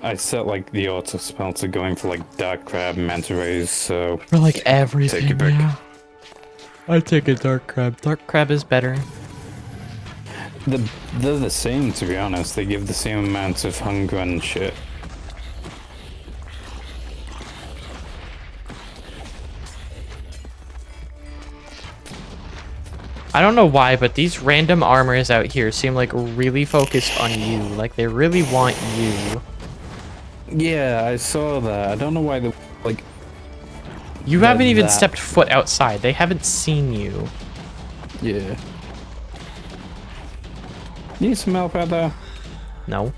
I set like the auto spell to going for like dark crab, manta rays, so For like everything, take a break. yeah. I take a dark crab. Dark crab is better. They're the same, to be honest. They give the same amount of hunger and shit. I don't know why, but these random armors out here seem like really focused on you. Like they really want you. Yeah, I saw that. I don't know why like. You haven't even stepped foot outside. They haven't seen you. Yeah. Need some help out there? No.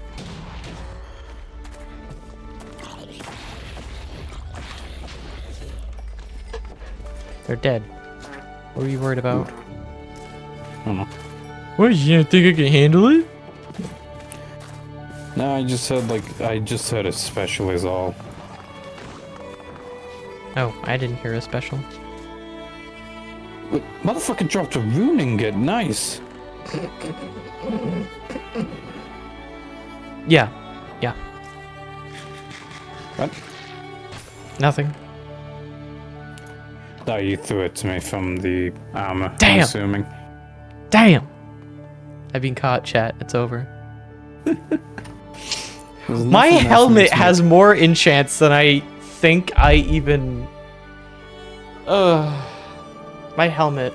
They're dead. What were you worried about? I don't know. What, you don't think I can handle it? No, I just heard a special is all. Oh, I didn't hear a special. Wait, motherfucker dropped a rune ingot. Nice. Yeah. Yeah. What? Nothing. Oh, you threw it to me from the armor. Damn. I'm assuming. Damn! I've been caught, chat. It's over. My helmet has more enchants than I think I even... My helmet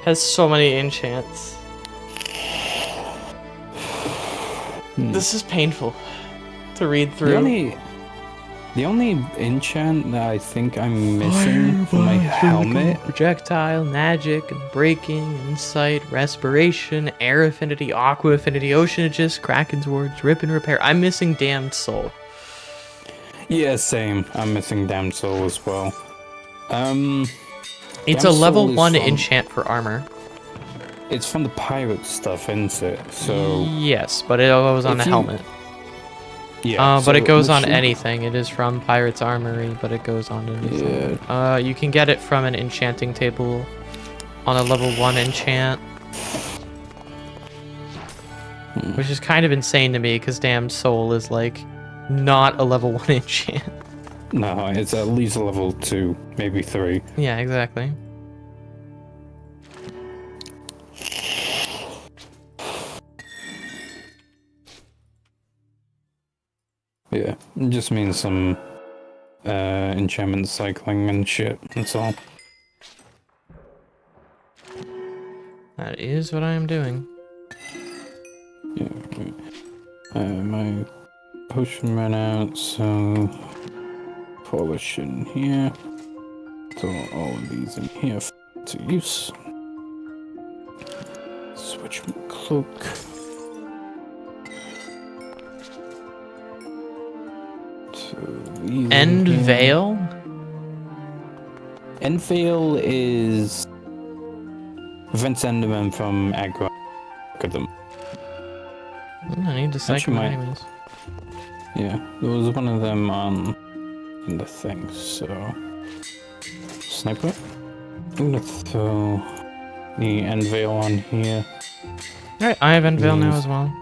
has so many enchants. This is painful to read through. The only enchant that I think I'm missing for my helmet. Projectile, magic, breaking, insight, respiration, air affinity, aqua affinity, ocean aegis, kraken's words, rip and repair. I'm missing damned soul. Yeah, same. I'm missing Damned Soul as well. It's Damned a level Soul is 1 from- enchant for armor. It's from the pirate stuff, isn't it? So Yes, but it goes on If the you- helmet. yeah. But it goes on literally- anything. It is from Pirate's Armory, but it goes on anything. You can get it from an enchanting table on a level 1 enchant. Which is kind of insane to me, because Damned Soul is, like, not a level 1 enchant. No, it's at least a level 2, maybe 3. Yeah, exactly. Yeah, it just means some enchantment cycling and shit. That's all. That is what I am doing. Yeah. My potion ran out, so polish in here. Throw all of these in here to use. Switch my cloak. End Veil? End Veil is prevents Enderman from aggro at them. I need to cycle might- anyways. Yeah, there was one of them in the thing, so sniper. I'm gonna throw the End Veil on here. Alright, I have End Veil now Yes. as well.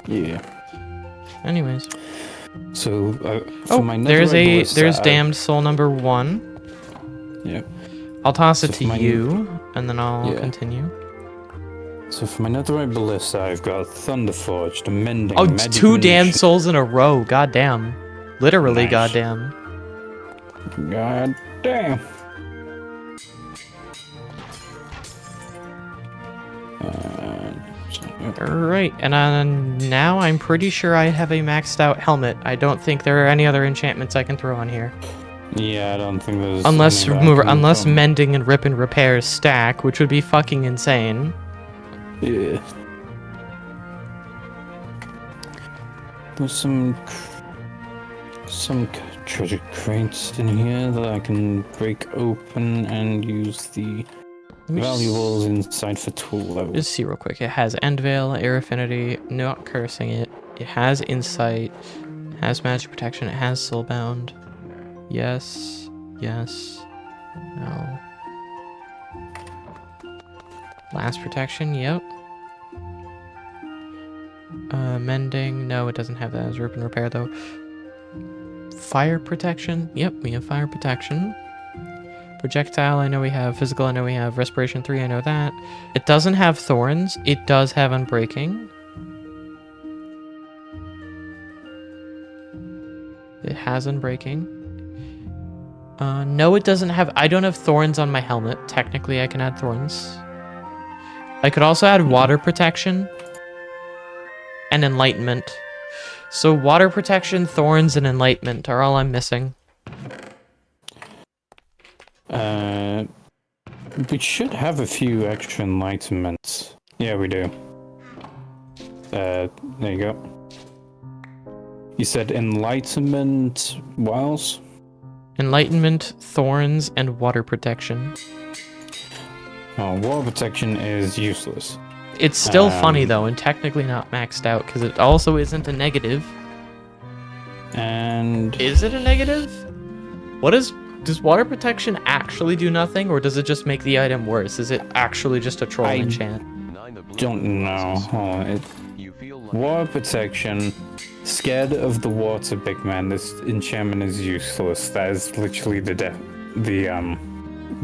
Yeah. Anyways. So for Oh, my there's netherite ballista, there's Damned Soul number 1. Yeah. I'll toss it So to for my- you, and then I'll Yeah. continue. So for my netherite ballista, I've got Thunderforge, the mending. Oh, magic 2 Damned munition- Souls in a row. Goddamn. Literally, Nice. goddamn. God damn. Alright, and now I'm pretty sure I have a maxed out helmet. I don't think there are any other enchantments I can throw on here. Yeah, I don't think there's Unless any that I can unless from- mending and rip and repair stack, which would be fucking insane. Yeah. There's some treasure crates in here that I can break open and use the Let me valuables inside for tool level. Just see real quick. It has End Veil, Air Affinity, not cursing it. It has Insight, has Magic Protection, it has Soulbound. Yes, yes, no. Blast Protection, yep. Mending, no, it doesn't have that as Rip and Repair though. Fire Protection, yep, we have Fire Protection. Projectile, I know we have. Physical, I know we have. Respiration 3, I know that. It doesn't have Thorns. It does have Unbreaking. It has Unbreaking. No, it doesn't have... I don't have Thorns on my helmet. Technically, I can add Thorns. I could also add Water Protection. And Enlightenment. So Water Protection, Thorns, and Enlightenment are all I'm missing. We should have a few extra enlightenments. Yeah, we do. There you go. You said enlightenment, what else? Enlightenment, Thorns, and Water Protection. Oh, water protection is useless. It's still funny though, and technically not maxed out, because it also isn't a negative. And Is it a negative? Does water protection actually do nothing, or does it just make the item worse? Is it actually just a troll I enchant? don't know. Hold on. You feel like Water protection. Scared of the water, big man. This enchantment is useless. That is literally the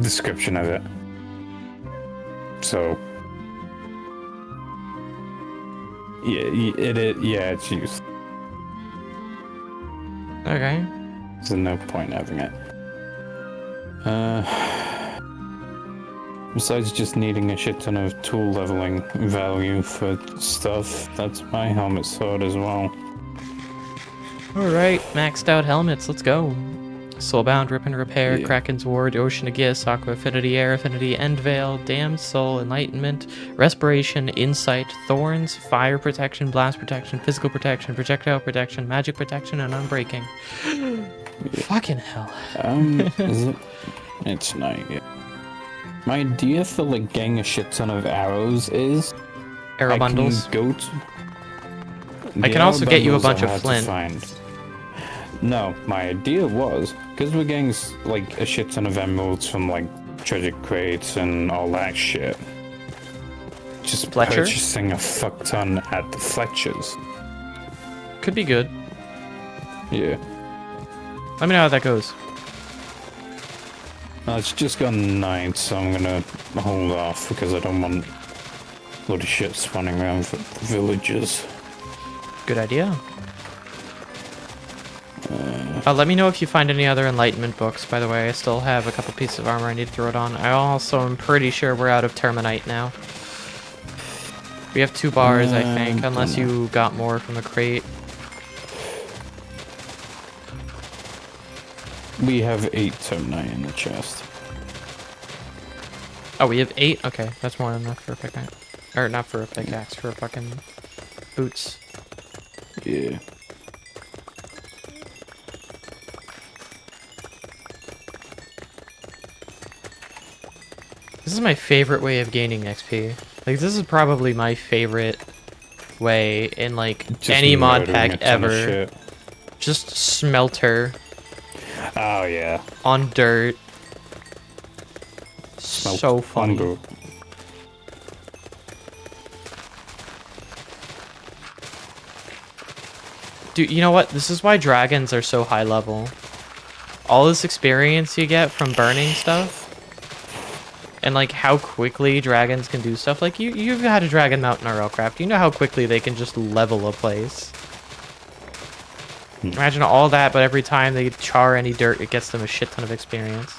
description of it. So yeah, it's useless. Okay. There's no point having it. Besides just needing a shit ton of tool leveling value for stuff, that's my helmet sword as well. Alright, maxed out helmets, let's go. Soulbound, Rip and Repair, Yeah. Kraken's Ward, Ocean Aegis, Aqua Affinity, Air Affinity, End Veil, Damned Soul, Enlightenment, Respiration, Insight, Thorns, Fire Protection, Blast Protection, Physical Protection, Projectile Protection, Magic Protection, and Unbreaking. Fucking hell. Is it? It's not yet. My idea for like getting a shit ton of arrows is Arrow bundles. I can go to. I can also get you a bunch of flint. No, my idea was because we're getting like a shit ton of emeralds from like treasure crates and all that shit. Just Fletcher? purchasing a fuck ton at the Fletchers. Could be good. Yeah. Let me know how that goes. It's just gone night, so I'm gonna hold off because I don't want a lot of shit spawning around for villages. Good idea. Let me know if you find any other Enlightenment books, by the way. I still have a couple pieces of armor I need to throw it on. I also am pretty sure we're out of Terminite now. We have 2 bars, I think, unless you got more from the crate. We have 8 Terminite in the chest. Oh, we have 8? Okay, that's more than enough for a pickaxe. Or not for a pickaxe, for fucking boots. Yeah. This is my favorite way of gaining XP. Like, this is probably my favorite way in, like, Just any mod murdering pack a ton of ever. shit. Just smelter Oh yeah. on dirt. Smelt So funny. on Dude, you know what? This is why dragons are so high level. All this experience you get from burning stuff, and like how quickly dragons can do stuff. Like you've had a dragon mount in RLCraft. You know how quickly they can just level a place. Imagine all that, but every time they char any dirt, it gets them a shit ton of experience.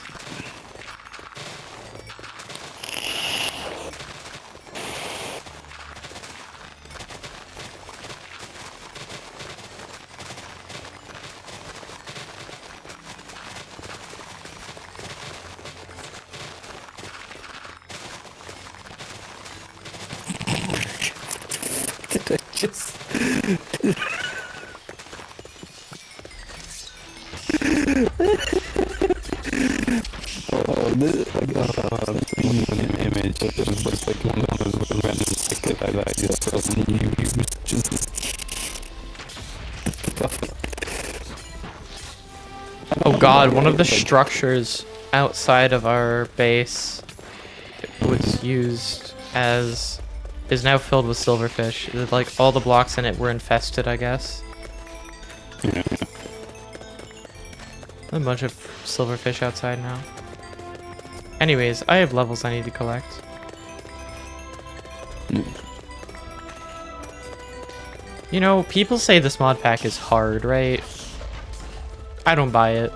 just. This an image of just looks like one of those random ticket I just saw on YouTube. Just. Oh god, one of the structures outside of our base was used as is now filled with silverfish. Like all the blocks in it were infested, I guess. Yeah. A bunch of silverfish outside now. Anyways, I have levels I need to collect. You know, people say this mod pack is hard, right? I don't buy it.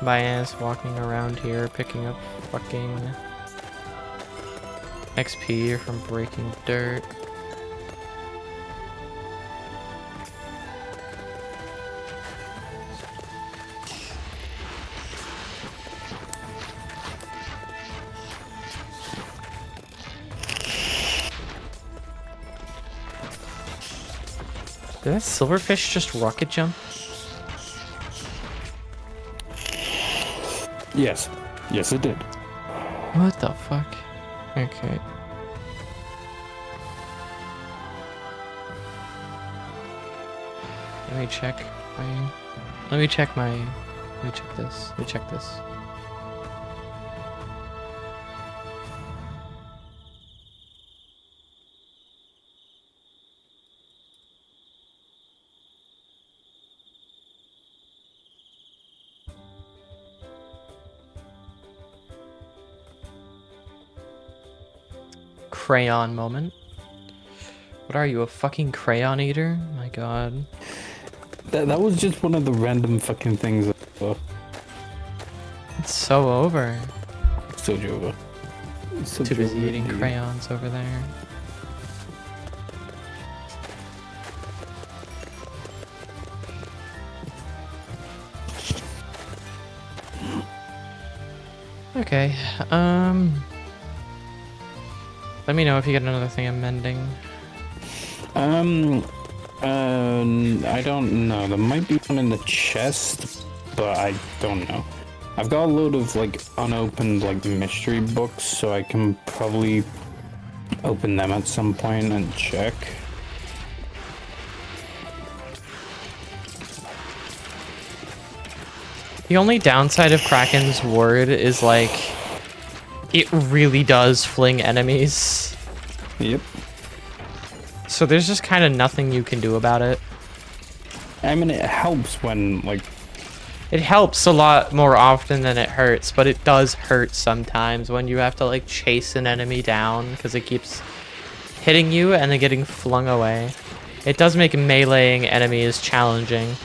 My ass walking around here picking up fucking XP from breaking dirt. Did that silverfish just rocket jump? Yes. Yes, it did. What the fuck? Okay. Let me check my... Let me check this. Let me check this. Crayon moment. What are you, a fucking crayon eater? My god. That was just one of the random fucking things. It's so over. Still over. Too busy eating crayons over there. Okay, let me know if you get another thing I'm mending. I don't know. There might be one in the chest, but I don't know. I've got a load of like unopened like mystery books, so I can probably open them at some point and check. The only downside of Kraken's ward is like it really does fling enemies. Yep. So there's just kind of nothing you can do about it. I mean, it helps when like It helps a lot more often than it hurts, but it does hurt sometimes when you have to like chase an enemy down because it keeps hitting you and then getting flung away. It does make meleeing enemies challenging.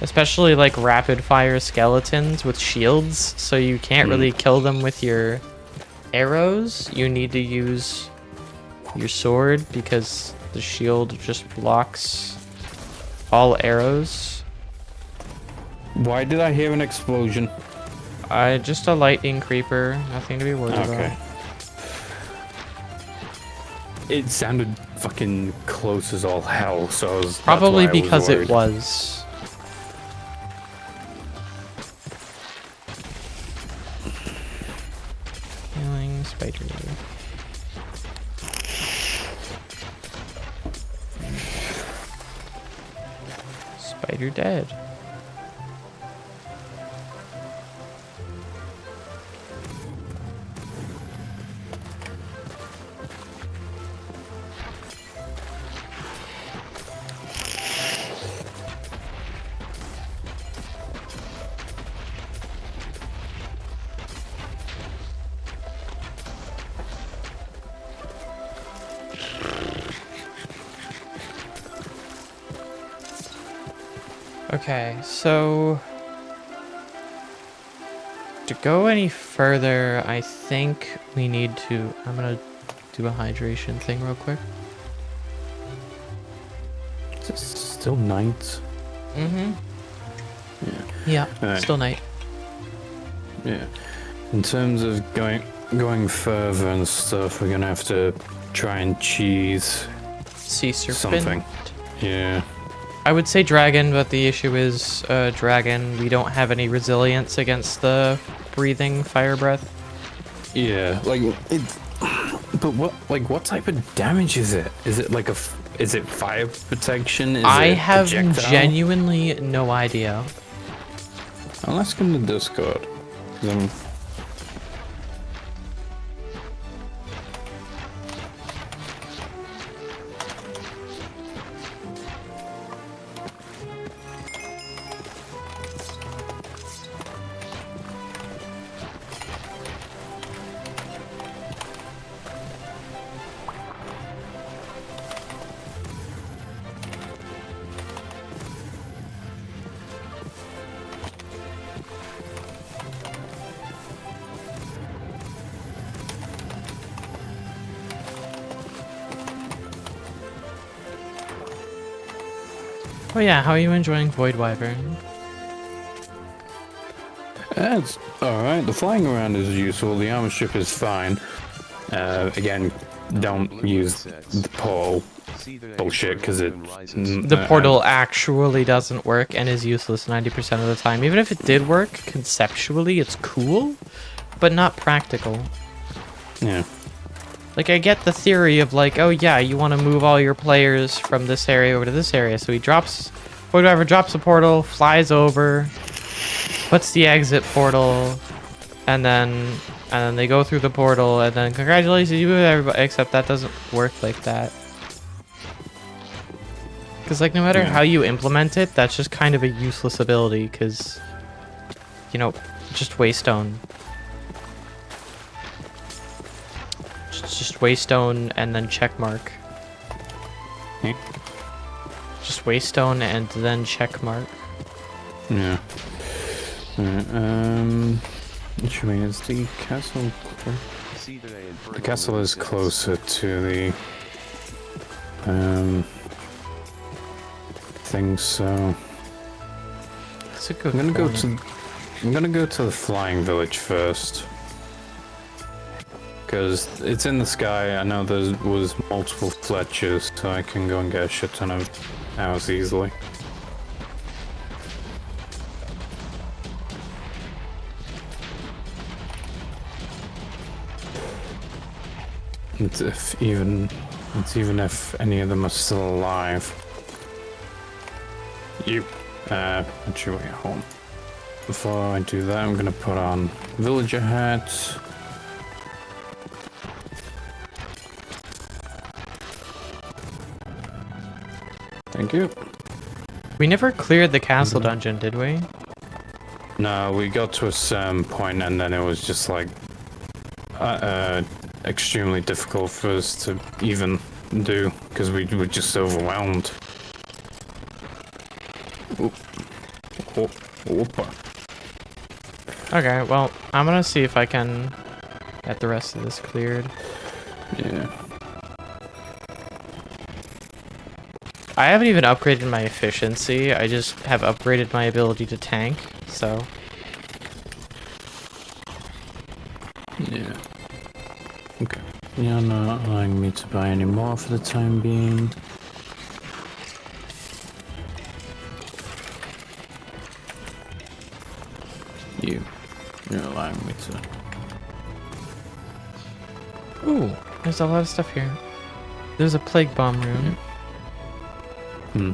Especially like rapid fire skeletons with shields, so you can't really kill them with your arrows. You need to use your sword because the shield just blocks all arrows. Why did I hear an explosion? Just a lightning creeper, nothing to be worried about. It sounded fucking close as all hell, so I was Probably that's why I because worried. it was. Healing spider. Spider dead. Okay, so to go any further, I think we need to. I'm gonna do a hydration thing real quick. Is it still night? Mm-hmm. Yeah. Yeah, Alright. still night. Yeah. In terms of going further and stuff, we're gonna have to try and cheese Sea serpent. something. Yeah. I would say dragon, but the issue is dragon. We don't have any resilience against the breathing fire breath. Yeah. Like it. But what type of damage is it? Is it like is it fire protection? Is I it have projectile? genuinely no idea. I'll ask him the Discord. 'Cause I'm- Oh yeah, how are you enjoying Void Wyvern? It's alright. The flying around is useful. The armor strip is fine. Again, don't use the pole bullshit because it. The portal actually doesn't work and is useless 90% of the time. Even if it did work, conceptually it's cool, but not practical. Yeah. Like, I get the theory of like, oh yeah, you want to move all your players from this area over to this area. So he drops, Void Wyvern drops a portal, flies over, puts the exit portal, and then they go through the portal, and then congratulations, you moved everybody. Except that doesn't work like that. Because like, no matter how you implement it, that's just kind of a useless ability. Because, you know, just waystone. Just waystone and then check mark. Just waystone and then check mark. Yeah. Which way is the castle? See the Infernal The castle is moves closer to the thing, so That's a good I'm gonna point. go to the flying village first. Because it's in the sky. I know there was multiple Fletchers, so I can go and get a shit ton of hours easily. It's even if any of them are still alive. Actually, wait, hold on. Before I do that, I'm gonna put on villager hats. Thank you. We never cleared the castle dungeon, did we? No, we got to a certain point and then it was just like extremely difficult for us to even do because we were just overwhelmed. Whoopa. Okay, well, I'm gonna see if I can get the rest of this cleared. Yeah. I haven't even upgraded my efficiency, I just have upgraded my ability to tank, so... Yeah. Okay. You're not allowing me to buy any more for the time being. You're allowing me to. Ooh, there's a lot of stuff here. There's a plague bomb room. Hmm.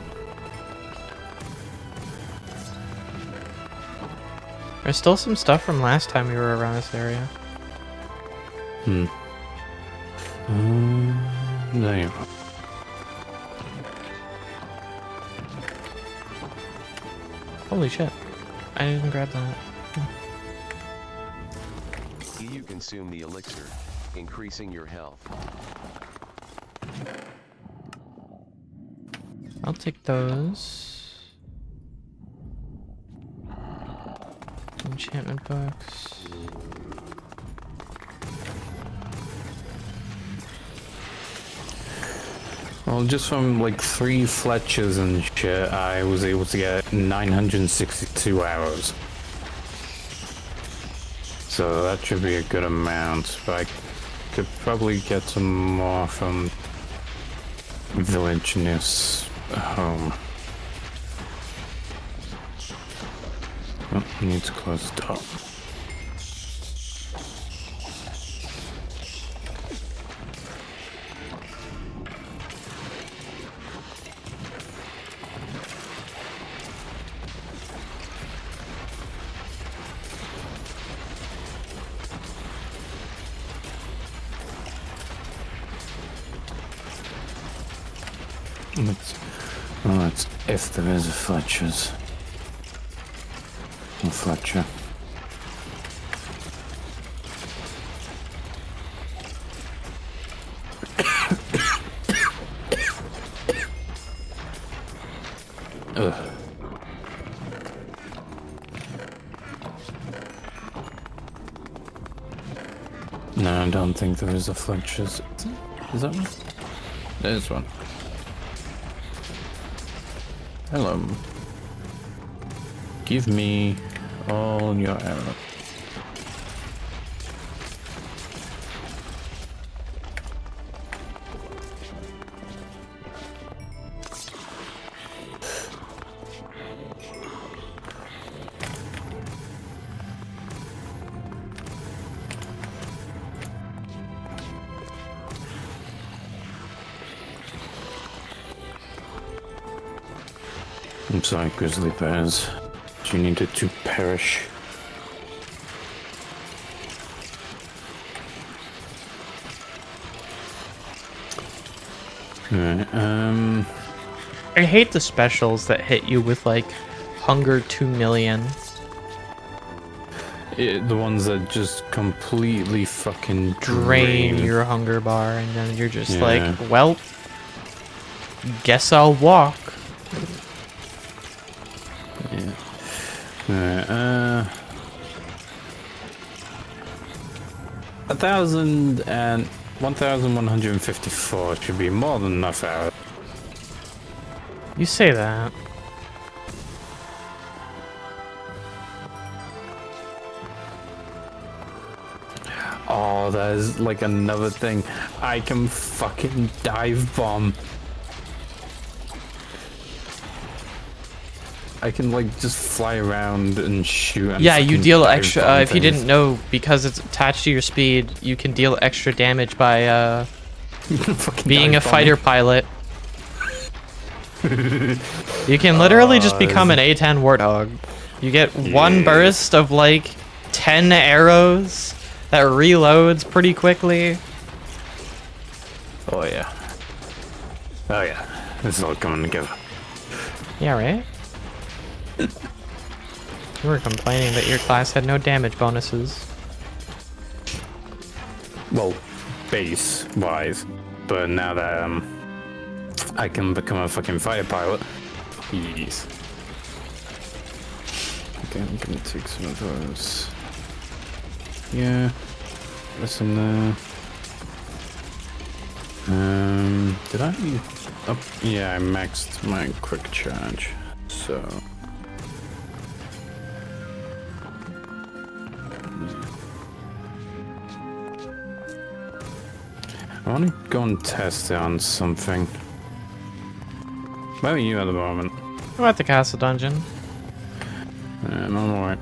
There's still some stuff from last time we were around this area. Hmm. There you go. Holy shit. I didn't even grab that. You consume the elixir, increasing your health. I'll take those. Enchantment books. Well, just from like 3 Fletchers and shit, I was able to get 962 hours. So that should be a good amount, but I could probably get some more from villageness home. Oh, I need to close the door. Well, that's if there is a Fletcher's. A Fletcher. Ugh. No, I don't think there is a Fletcher's. Is that one? There's one. Hello. Give me all your arrows. I'm sorry, grizzly bears. You needed to perish. Alright, I hate the specials that hit you with like hunger 2 million. the ones that just completely fucking Drain your hunger bar, and then you're just Yeah. like, well, guess I'll walk. Yeah. Alright, 1,000 and 1,154 should be more than enough hours. You say that. Oh, there's like another thing. I can fucking dive bomb. I can like just fly around and shoot. And Yeah, you fucking deal dive extra. bomb If you things. didn't know, because it's attached to your speed, you can deal extra damage by Fucking being a dive fighter pilot. You can literally just become an A10 Warthog. You get one burst of like 10 arrows that reloads pretty quickly. Oh yeah. Oh yeah. This is all coming together. Yeah, right? You were complaining that your class had no damage bonuses. Well, base wise, but now that I can become a fucking fighter pilot. Yes. Okay, I'm gonna take some of those. Yeah. Listen there. Did I? Oh, yeah, I maxed my quick charge. So. I want to go and test it on something. Where are you at the moment? I'm at the castle dungeon. I'm alright.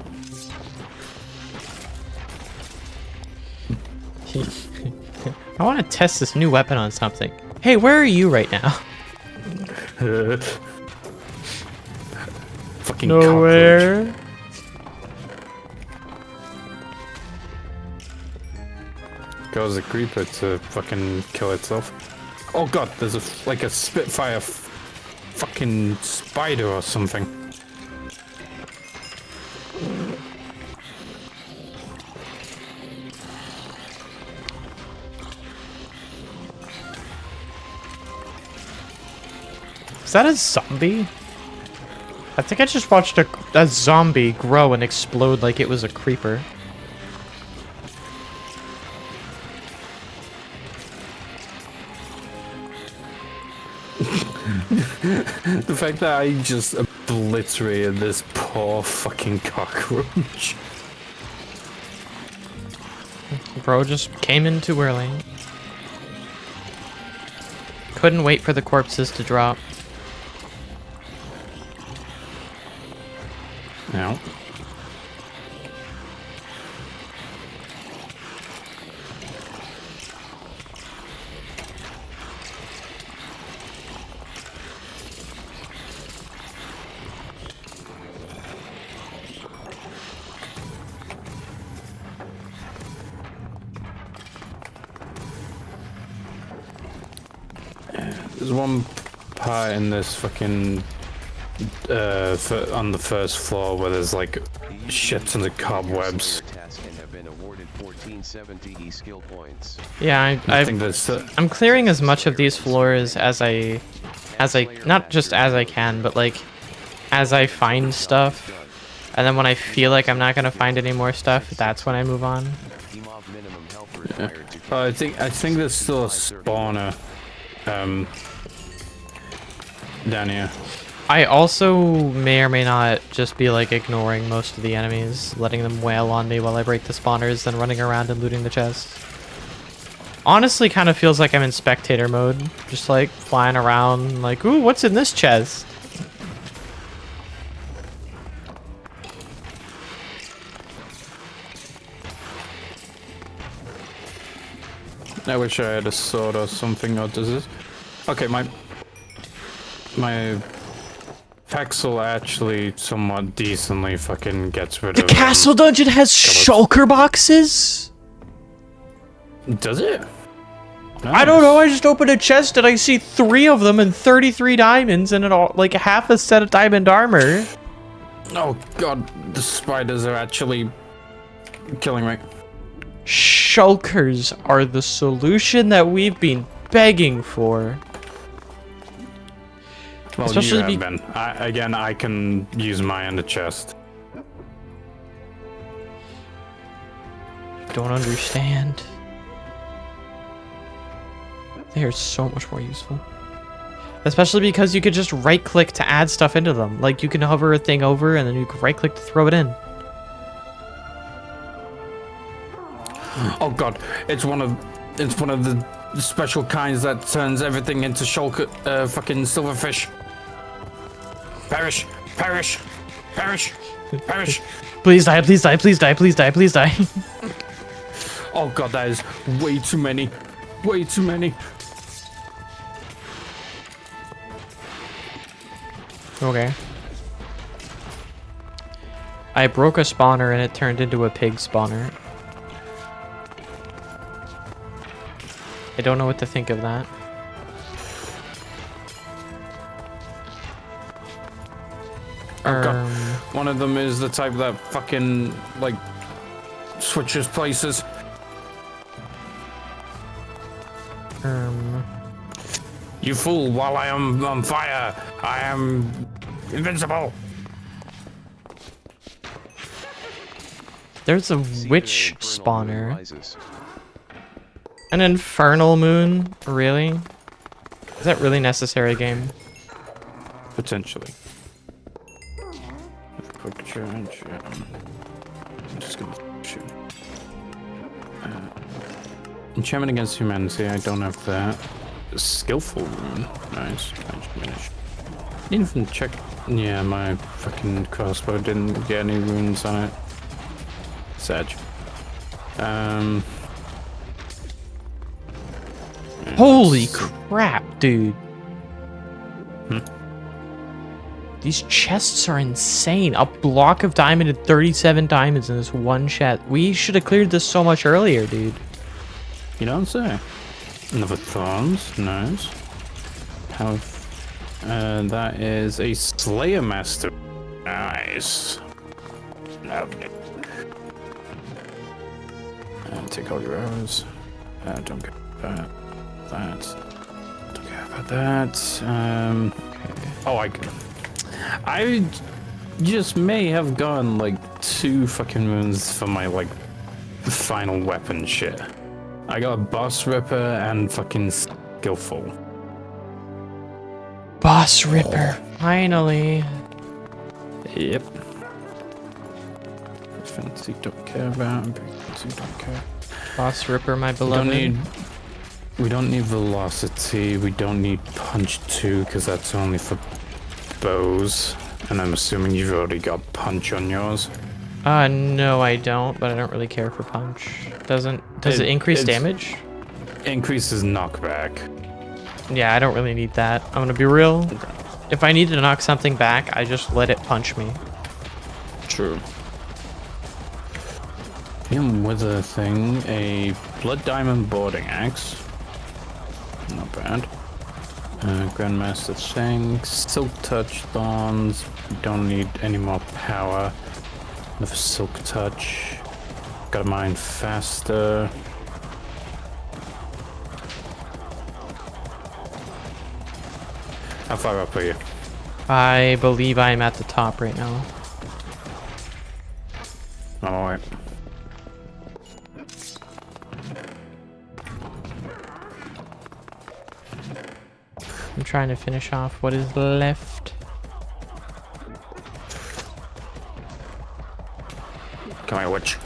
I want to test this new weapon on something. Hey, where are you right now? Fucking Nowhere. cockroach. Goes a creeper to fucking kill itself. Oh god, there's a like a Spitfire fucking spider or something. Is that a zombie? I think I just watched a zombie grow and explode like it was a creeper. The fact that I just obliterated this poor fucking cockroach. Bro just came in too early. Couldn't wait for the corpses to drop. Now. There's one part in this fucking on the first floor where there's like shit tons of cobwebs. Task and have been awarded 1470 skill points. Yeah, I think that's I'm clearing as much of these floors as I not just as I can, but like as I find stuff. And then when I feel like I'm not gonna find any more stuff, that's when I move on. Minimum health required to I think there's still a spawner down here. I also may or may not just be like ignoring most of the enemies, letting them wail on me while I break the spawners, then running around and looting the chests. Honestly, kind of feels like I'm in spectator mode, just like flying around like, ooh, what's in this chest? I wish I had a sword or something. Or does this? Okay, my Paxel actually somewhat decently fucking gets rid The of castle dungeon has shulker boxes? Does it? I don't know, I just opened a chest and I see 3 of them and 33 diamonds and like half a set of diamond armor. Oh god, the spiders are actually killing me. Shulkers are the solution that we've been begging for. Well, Especially you have been. Again, I can use mine in the chest. Don't understand. They are so much more useful. Especially because you could just right-click to add stuff into them. Like, you can hover a thing over, and then you can right-click to throw it in. Oh god, it's one of the special kinds that turns everything into fucking silverfish. Perish, perish, perish, perish. Please die, please die, please die, please die, please die. Oh god, that is way too many. Way too many. Okay. I broke a spawner and it turned into a pig spawner. I don't know what to think of that. Oh god. One of them is the type that fucking, like, switches places. You fool, while I am on fire, I am invincible. There's a witch spawner. An infernal moon? Really? Is that really necessary, game? Potentially. Quick change. I'm just gonna shoot. Enchantment against humanity, I don't have that. Skillful rune. Nice. Didn't even check. Yeah, my fucking crossbow didn't get any runes on it. Sad. Holy crap, dude. These chests are insane. A block of diamond and 37 diamonds in this one chest. We should have cleared this so much earlier, dude. You don't say. Another thorns. Nice. How? That is a Slayer Master. Nice. Lovely. And take all your arrows. Don't care about that. Don't care about that. Okay. Oh, I just may have gone like 2 fucking moons for my like final weapon shit. I got Boss Ripper and fucking Skillful. Boss Ripper. Finally. Yep. Fancy don't care about. Fancy don't care. Boss Ripper, my beloved. We don't need Velocity. We don't need Punch 2 because that's only for bows. And I'm assuming you've already got Punch on yours. No, I don't, but I don't really care for punch. Does it increase damage? Increases knockback. Yeah, I don't really need that. I'm gonna be real. If I need to knock something back, I just let it punch me. True. Wither thing, a Blood Diamond Boarding Axe. Not bad. Grandmaster thing, Silk Touch Thorns. We don't need any more power. Another Silk Touch. Gotta mine faster. How far up are you? I believe I am at the top right now. Alright. I'm trying to finish off what is left. Come here, witch.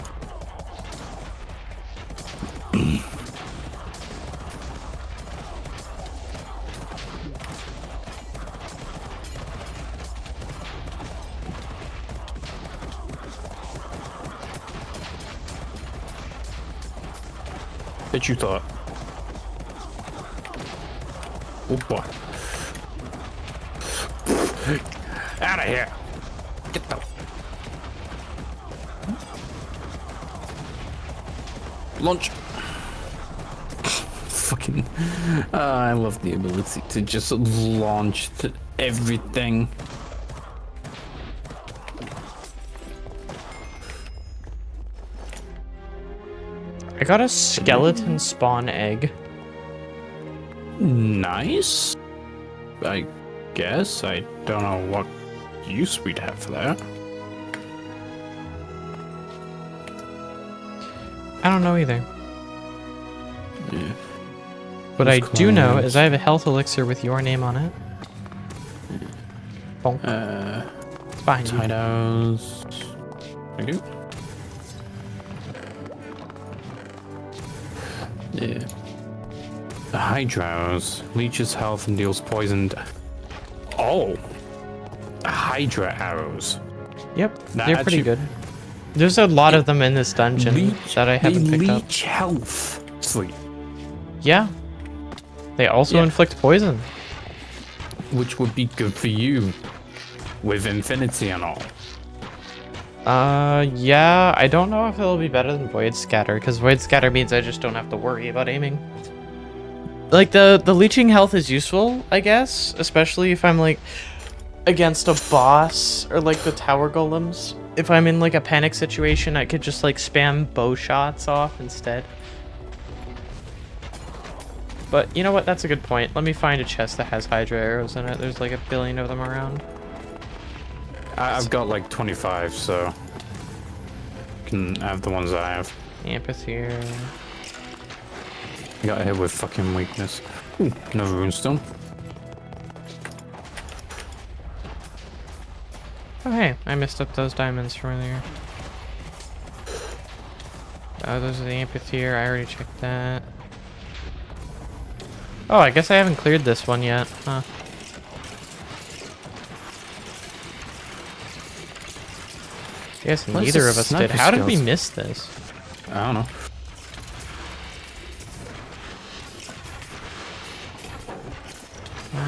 That you thought. Oh boy. Out of here. Get the launch. Fucking I love the ability to just launch to everything. I got a skeleton spawn egg. Nice. I guess. I don't know what use we'd have for that. I don't know either. Yeah. What I do know is I have a health elixir with your name on it. Bonk. It's behind you. Hideouts. Thank you. Yeah. The Hydras leeches health and deals poisoned. Oh, Hydra arrows. Yep, Nah, they're pretty actually- good. There's a lot of them in this dungeon that I haven't they picked up. leech health. Sleep, Yeah. They also Yeah. inflict poison. which would be good for you with infinity and all. Yeah, I don't know if it'll be better than Void Scatter, because Void Scatter means I just don't have to worry about aiming. Like, the leeching health is useful, I guess, especially if I'm, like, against a boss, or, like, the tower golems. If I'm in, like, a panic situation, I could just, like, spam bow shots off instead. But, you know what, that's a good point. Let me find a chest that has Hydra arrows in it. There's, like, a billion of them around. I've got like 25, so can have the ones I have. Amphitheater. I got hit with fucking weakness. Ooh, another runestone. Oh hey, I missed up those diamonds from earlier. Oh, those are the amphitheater. I already checked that. Oh, I guess I haven't cleared this one yet. Huh. I guess What's neither the of us did. sniper How did we skills? miss this? I don't know.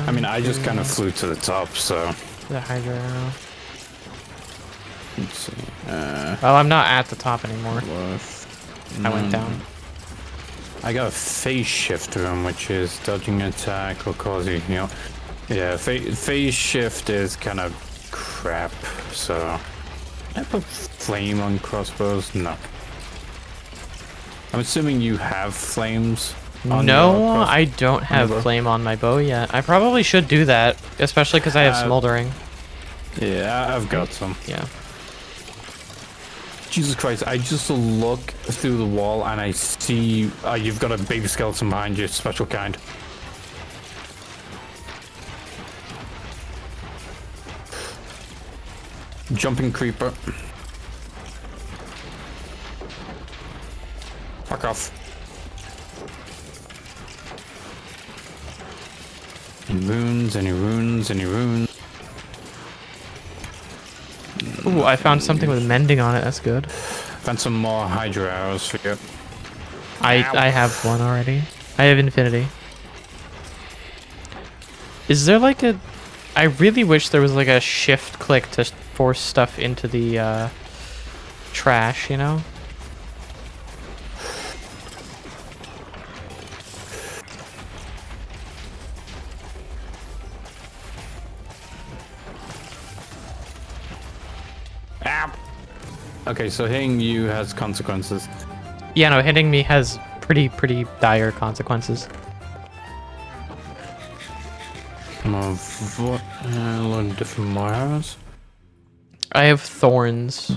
I mean, I just kind of flew to the top, so The Hydra arrow. let's see. Well, I'm not at the top anymore. I went down. I got a phase shift room, which is dodging attack or causing, you know. Yeah, phase shift is kind of crap, so. I put flame on crossbows? No. I'm assuming you have flames on No, your cross- I don't have bow? flame on my bow yet. I probably should do that, especially because I have smoldering. Yeah, I've got some. Yeah. Jesus Christ, I just look through the wall and I see you've got a big skeleton behind you, special kind. Jumping creeper. Fuck off. Any runes, any runes, any runes. Ooh, I found something with mending on it. That's good. Found some more Hydra arrows for you. I have one already. I have infinity. Is there like a... I really wish there was like a shift click to force stuff into the trash, you know? Ow. Okay, so hitting you has consequences. Yeah, no, hitting me has pretty dire consequences. Of what? A lot of different more arrows. I have thorns.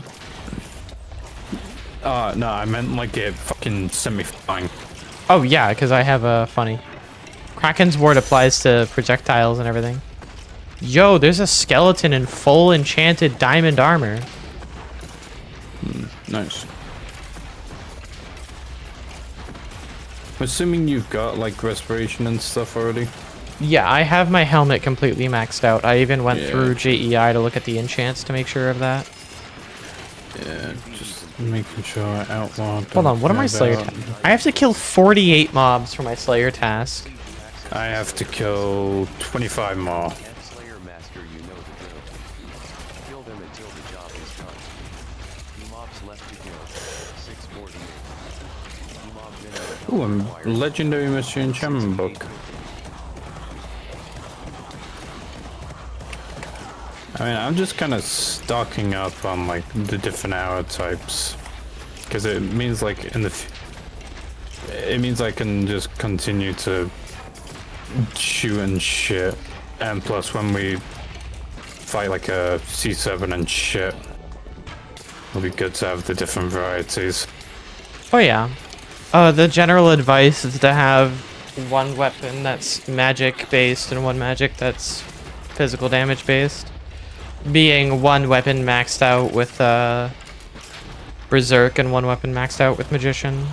No, I meant like it fucking sent me flying. Oh yeah, because I have a funny. Kraken's ward applies to projectiles and everything. Yo, there's a skeleton in full enchanted diamond armor. Nice. I'm assuming you've got like respiration and stuff already. Yeah, I have my helmet completely maxed out. I even went Yeah. through JEI to look at the enchants to make sure of that. Yeah, just making sure I outlaw. Hold on, what are my Slayer tasks? I have to kill 48 mobs for my Slayer task. I have to kill 25 more. F Slayer Master, you know the drill. Kill them until the job is done. The mobs left to kill. 648. The mob minimum health Ooh, a required. legendary mystery enchantment book. I mean, I'm just kind of stocking up on like the different arrow types, because it means like it means I can just continue to shoot and shit, and plus when we fight like a C7 and shit, it'll be good to have the different varieties. Oh yeah. The general advice is to have one weapon that's magic based and one magic that's physical damage based. Being one weapon maxed out with Berserk and one weapon maxed out with Magician.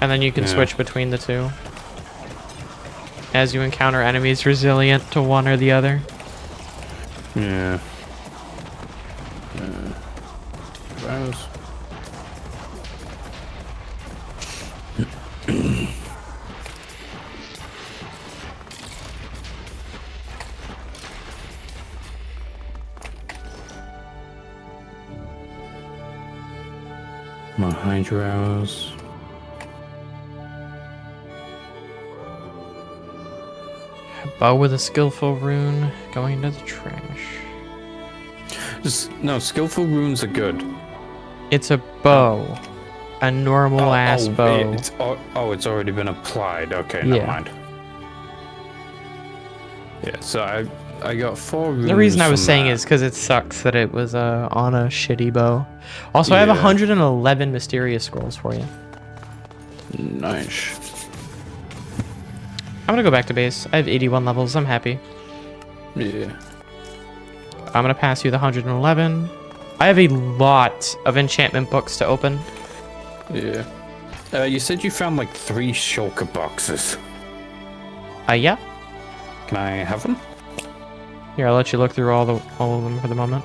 And then you can switch between the two as you encounter enemies resilient to one or the other. Yeah. My Hydra arrows. Bow with a skillful rune going into the trash. No, skillful runes are good. It's a bow. A normal ass bow. It's already been applied. Okay, Yeah. never mind. Yeah, so I got 4 runes. The reason I was from saying that. is because it sucks that it was on a shitty bow. Also, I have Yeah. 111 mysterious scrolls for you. Nice. I'm gonna go back to base. I have 81 levels. I'm happy. Yeah. I'm gonna pass you the 111. I have a lot of enchantment books to open. Yeah. You said you found like 3 shulker boxes. Yeah. Can I have them? Here, I'll let you look through all of them for the moment.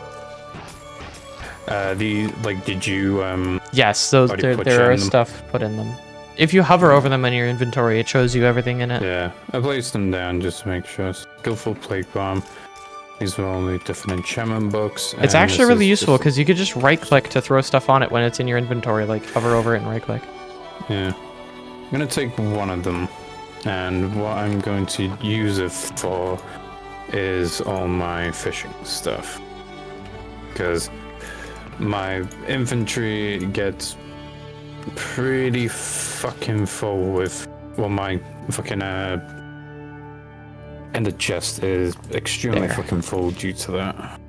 Did you Yes, those already put there are in them? stuff put in them. If you hover over them in your inventory, it shows you everything in it. Yeah, I placed them down just to make sure. Skillful Plague Bomb. These are all the different enchantment books. It's and actually this really is useful just- because you could just right-click to throw stuff on it when it's in your inventory. Like hover over it and right-click. Yeah. I'm gonna take one of them, and what I'm going to use it for is all my fishing stuff. Because my inventory gets pretty fucking full with, well, my fucking and the chest is extremely There. fucking full due to that.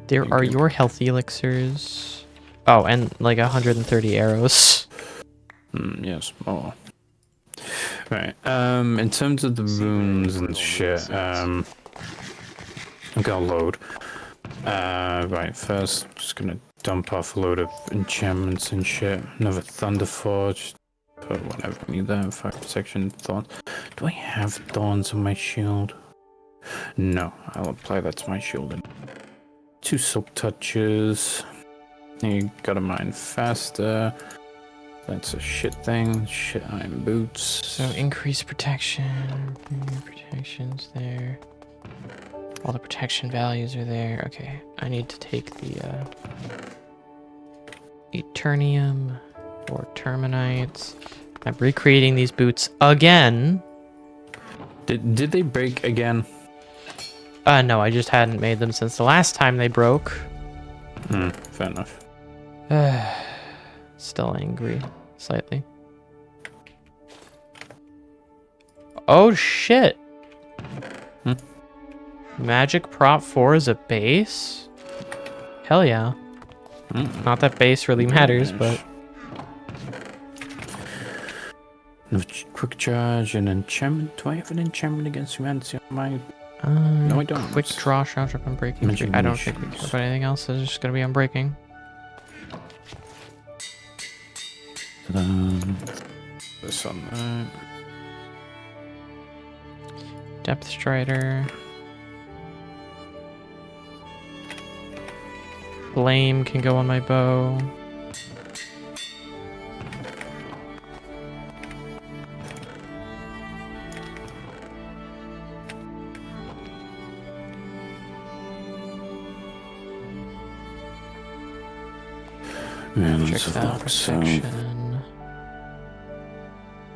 There Thank are you. your health elixirs. Oh, and like 130 arrows. Yes, more. Right. In terms of the runes and shit, I'm gonna load. Right. First, just gonna dump off a load of enchantments and shit. Another Thunderforge. Put whatever I need that. Fire protection, thorns. Do I have thorns on my shield? No. I'll apply that to my shield. 2 silk touches. You gotta mine faster. That's a shit thing. Shit iron boots. So increase protection. Protection's there. All the protection values are there. Okay, I need to take the Eternium or Terminites. I'm recreating these boots again. Did they break again? No, I just hadn't made them since the last time they broke. Fair enough. Still angry, slightly. Oh shit! Magic Prop 4 is a base? Hell yeah. Not that base really matters, but... Quick charge and enchantment. Do I have an enchantment against humanity on my... No, I don't. Quick draw, shout up, unbreaking. Magic I don't think we munitions. care about anything else. It's just gonna be unbreaking. This on that. Depth Strider. Flame can go on my bow. Yeah, Check let's have a that look. So, protection.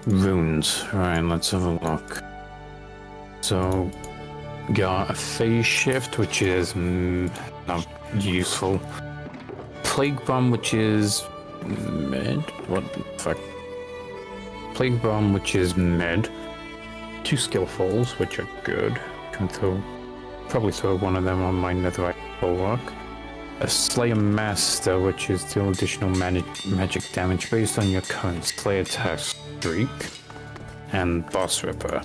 runes. Right, let's have a look. So, got a phase shift, which is not useful. Plague bomb, which is mid. What the fuck? Plague bomb, which is mid. 2 skillfuls, which are good. Can probably throw one of them on my netherite bulwark. A Slayer Master, which is deal additional magic damage based on your current Slayer attack streak. and Boss Ripper.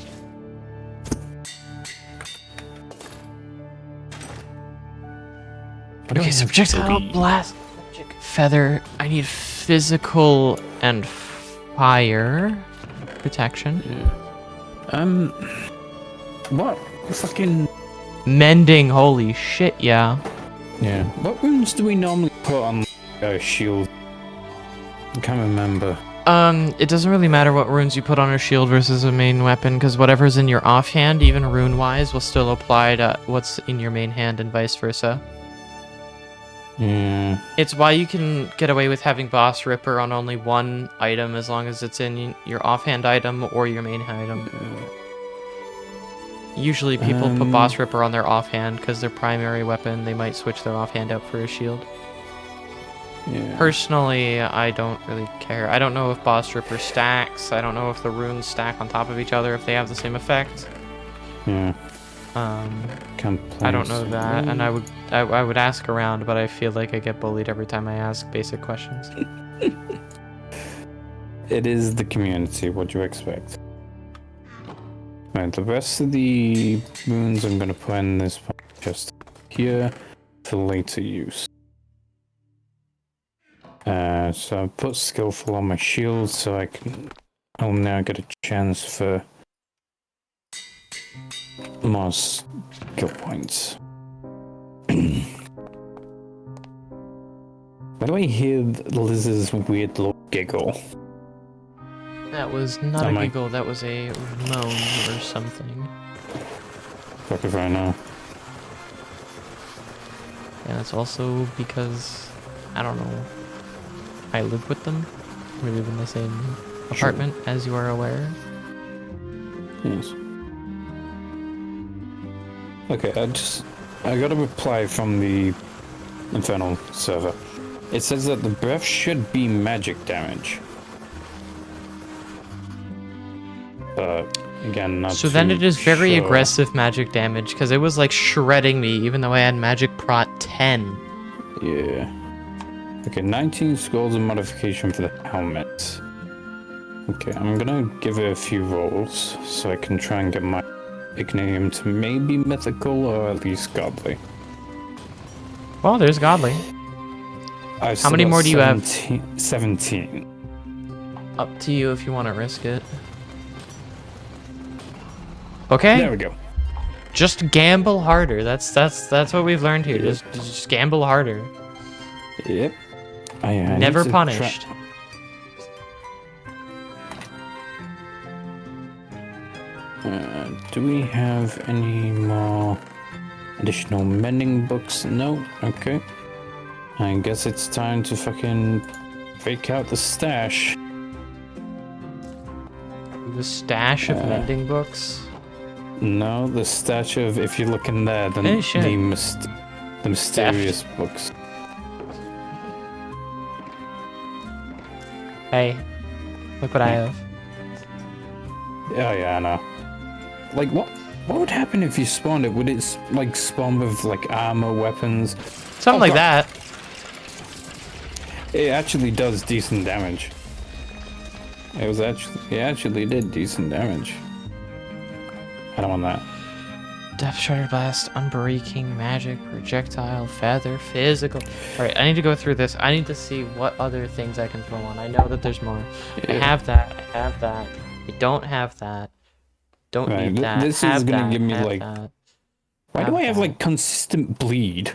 Okay, so projectile, blast, magic, feather. I need physical and fire protection. What fucking... Mending, holy shit, yeah. Yeah. What runes do we normally put on a shield? I can't remember. It doesn't really matter what runes you put on a shield versus a main weapon, because whatever's in your offhand, even rune-wise, will still apply to what's in your main hand and vice versa. Yeah. It's why you can get away with having Boss Ripper on only one item as long as it's in your offhand item or your main item. Usually people put Boss Ripper on their offhand because their primary weapon, they might switch their offhand out for a shield. Yeah. Personally, I don't really care. I don't know if Boss Ripper stacks. I don't know if the runes stack on top of each other, if they have the same effect. Yeah. I don't know that, and I would ask around, but I feel like I get bullied every time I ask basic questions. It is the community, what do you expect? Right, the rest of the runes I'm gonna put in this just here for later use. So I put skillful on my shield so I'll now get a chance for more skill points. Why do I hear Liz's weird little giggle? That was not a giggle, that was a moan or something. Fuck if I know. And it's also because, I don't know, I live with them. We live in the same apartment, as you are aware. Yes. Okay, I got a reply from the Infernal server. It says that the breath should be magic damage. But again, not so then it is very sure. aggressive magic damage, because it was like shredding me, even though I had magic prot 10. Yeah. Okay, 19 scrolls of modification for the helmet. Okay, I'm gonna give it a few rolls so I can try and get my nickname to maybe mythical or at least godly. Well, there's godly. How many more do you have? 17. Up to you if you want to risk it. Okay. There we go. Just gamble harder. That's what we've learned here. Just gamble harder. Yep. I Never punished. Do we have any more additional mending books? No? Okay. I guess it's time to fucking fake out the stash. The stash of mending books? No, the stash of, if you look in there, the mysterious books. Hey, look what I have. Oh yeah, I know. Like, what would happen if you spawned it? Would it, like, spawn with, like, armor, weapons? Something like that. It actually does decent damage. It actually did decent damage. I don't want that. Death Shredder Blast, Unbreaking, Magic, Projectile, Feather, Physical. Alright, I need to go through this. I need to see what other things I can throw on. I know that there's more. Yeah. I have that. I have that. I don't have that. Don't need that. This is gonna give me, like... Why do I have, like, consistent bleed?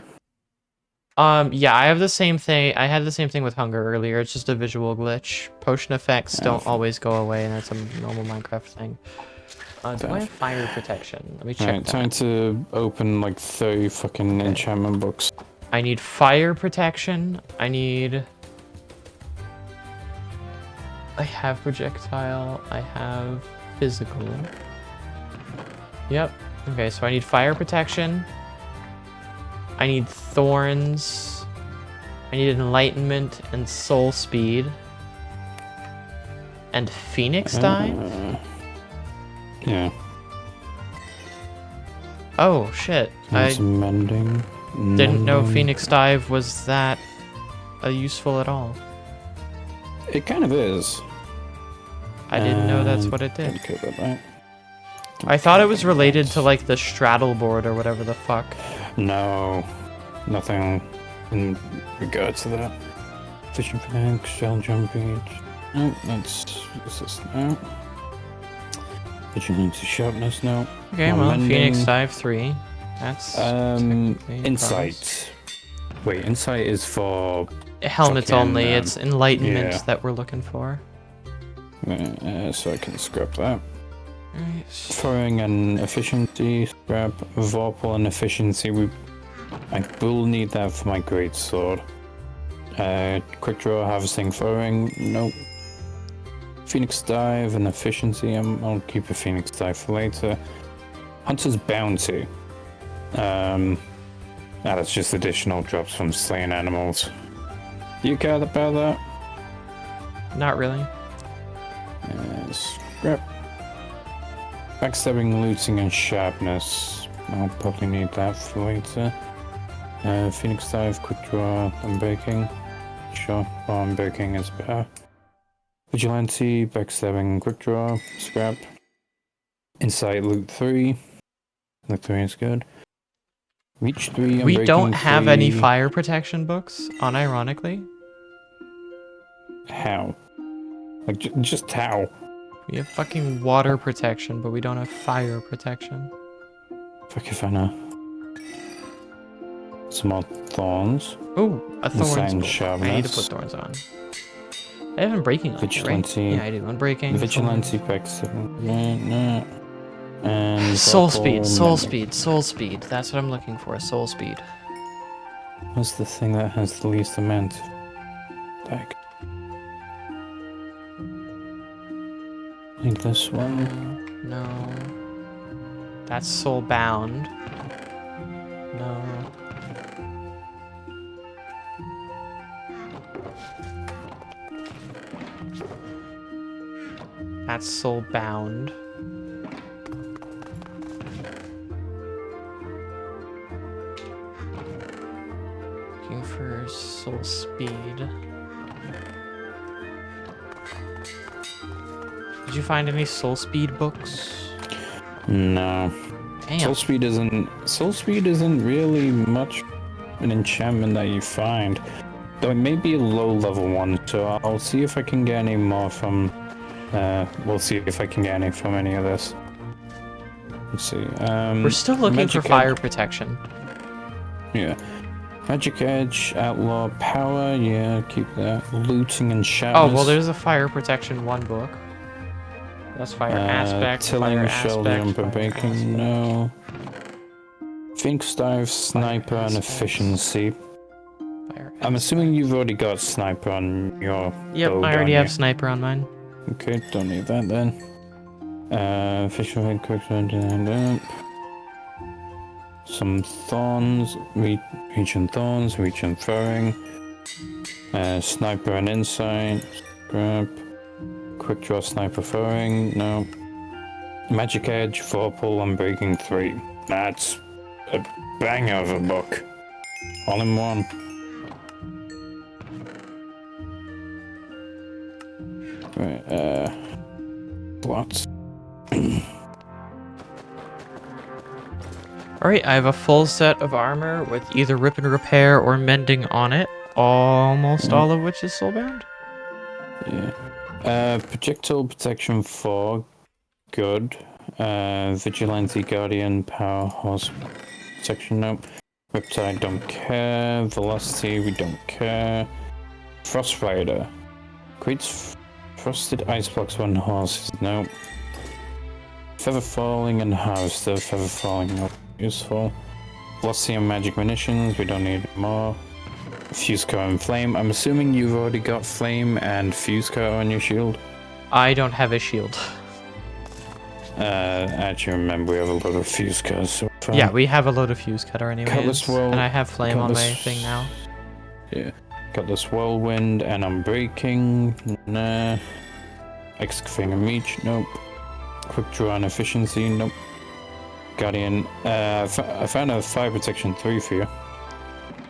Yeah, I have the same thing. I had the same thing with hunger earlier. It's just a visual glitch. Potion effects don't always go away, and that's a normal Minecraft thing. Do I have fire protection? Let me check that. Time to open like 30 fucking enchantment books. I need fire protection. I have projectile. I have physical. Yep. Okay, so I need fire protection. I need thorns. I need enlightenment and soul speed. And phoenix dive? Yeah. Oh shit! I didn't know Phoenix Dive was that useful at all. It kind of is. I didn't know that's what it did. Okay, about that. I thought it was related to like the straddle board or whatever the fuck. No, nothing in regard to that. Fishing for eggs, shell jumping. No, what's this now? Vigilance sharpness, no. Okay, well, Phoenix Dive 3. That's insight. Wait, insight is for helmets fucking, only. It's enlightenment yeah. that we're looking for. So I can scrap that. Alright. Throwing and efficiency, scrap, Vorpal and efficiency. I will need that for my great sword. Quick draw, harvesting, throwing. Nope. Phoenix dive and efficiency. I'll keep a Phoenix dive for later. Hunter's bounty. That's just additional drops from slaying animals. You care about that? Not really. Scrap. Backstabbing, looting, and sharpness. I'll probably need that for later. Phoenix dive, quick draw, unbreaking. Sure, while unbreaking is better. Vigilante, backstabbing, quick draw, scrap. Insight, loot 3. Loot 3 is good. Reach 3, We don't have 3. any fire protection books, unironically. How? Like, just how? We have fucking water protection, but we don't have fire protection. Fuck if I know. Some more thorns. Oh, a thorns Insane book. I sharpness. need to put thorns on. I have unbreaking on, Vigilante. right? Yeah, I do. Unbreaking. Vigilante, backstabbing. No. And Soul Vorpal, Soul speed. That's what I'm looking for. Soul speed. What's the thing that has the least amount? Like, need this one. No. That's soul bound. No. That's soul bound. Looking for soul speed. Did you find any soul speed books? No. Damn. Soul speed isn't really much an enchantment that you find. Though it may be a low level one, so I'll see if I can get any more from we'll see if I can get any from any of this. Let's see. We're still looking for fire protection. Yeah. Magic Edge, Outlaw, Power, yeah, keep that. Looting and Oh, sharpness. well, there's a fire protection one book. That's fire aspect, Tilling, fire shell aspect, jumper, fire bacon, aspect. no. Phoenix dive, sniper, and aspects. efficiency. Fire I'm aspect. assuming you've already got sniper on your Yep, bow, I already don't have you? sniper on mine. Okay, don't need that then. Fisherman, quick and up. Some thorns, reach and thorns, reach and throwing. Sniper and insight, grab. Quick draw, sniper throwing, no. Magic Edge, Vorpal, Unbreaking 3. That's a banger of a book. All in one. Right, what? Alright, I have a full set of armor with either rip and repair or mending on it. Almost all of which is soulbound. Yeah. Projectile protection 4. Good. Vigilante, Guardian, Power, Horse protection, nope. Riptide, don't care. Velocity, we don't care. Frost Rider. Creates frosted ice blocks when horses, nope. Feather Falling and Harvester. Feather Falling, not useful. Velocity and Magic Munitions, we don't need more. Fuse Coat and Flame. I'm assuming you've already got Flame and Fuse Coat on your shield. I don't have a shield. Actually remember we have a lot of Fuse Coats so far. Yeah, we have a load of fuse cutter anyways. Cutlass Whirl- and I have flame on my Cutlass- thing now. Yeah. Got this Whirlwind and Unbreaking. Nah. Excavating and Reach. Nope. Quick Draw and Efficiency. Nope. Guardian. I found a Fire Protection 3 for you.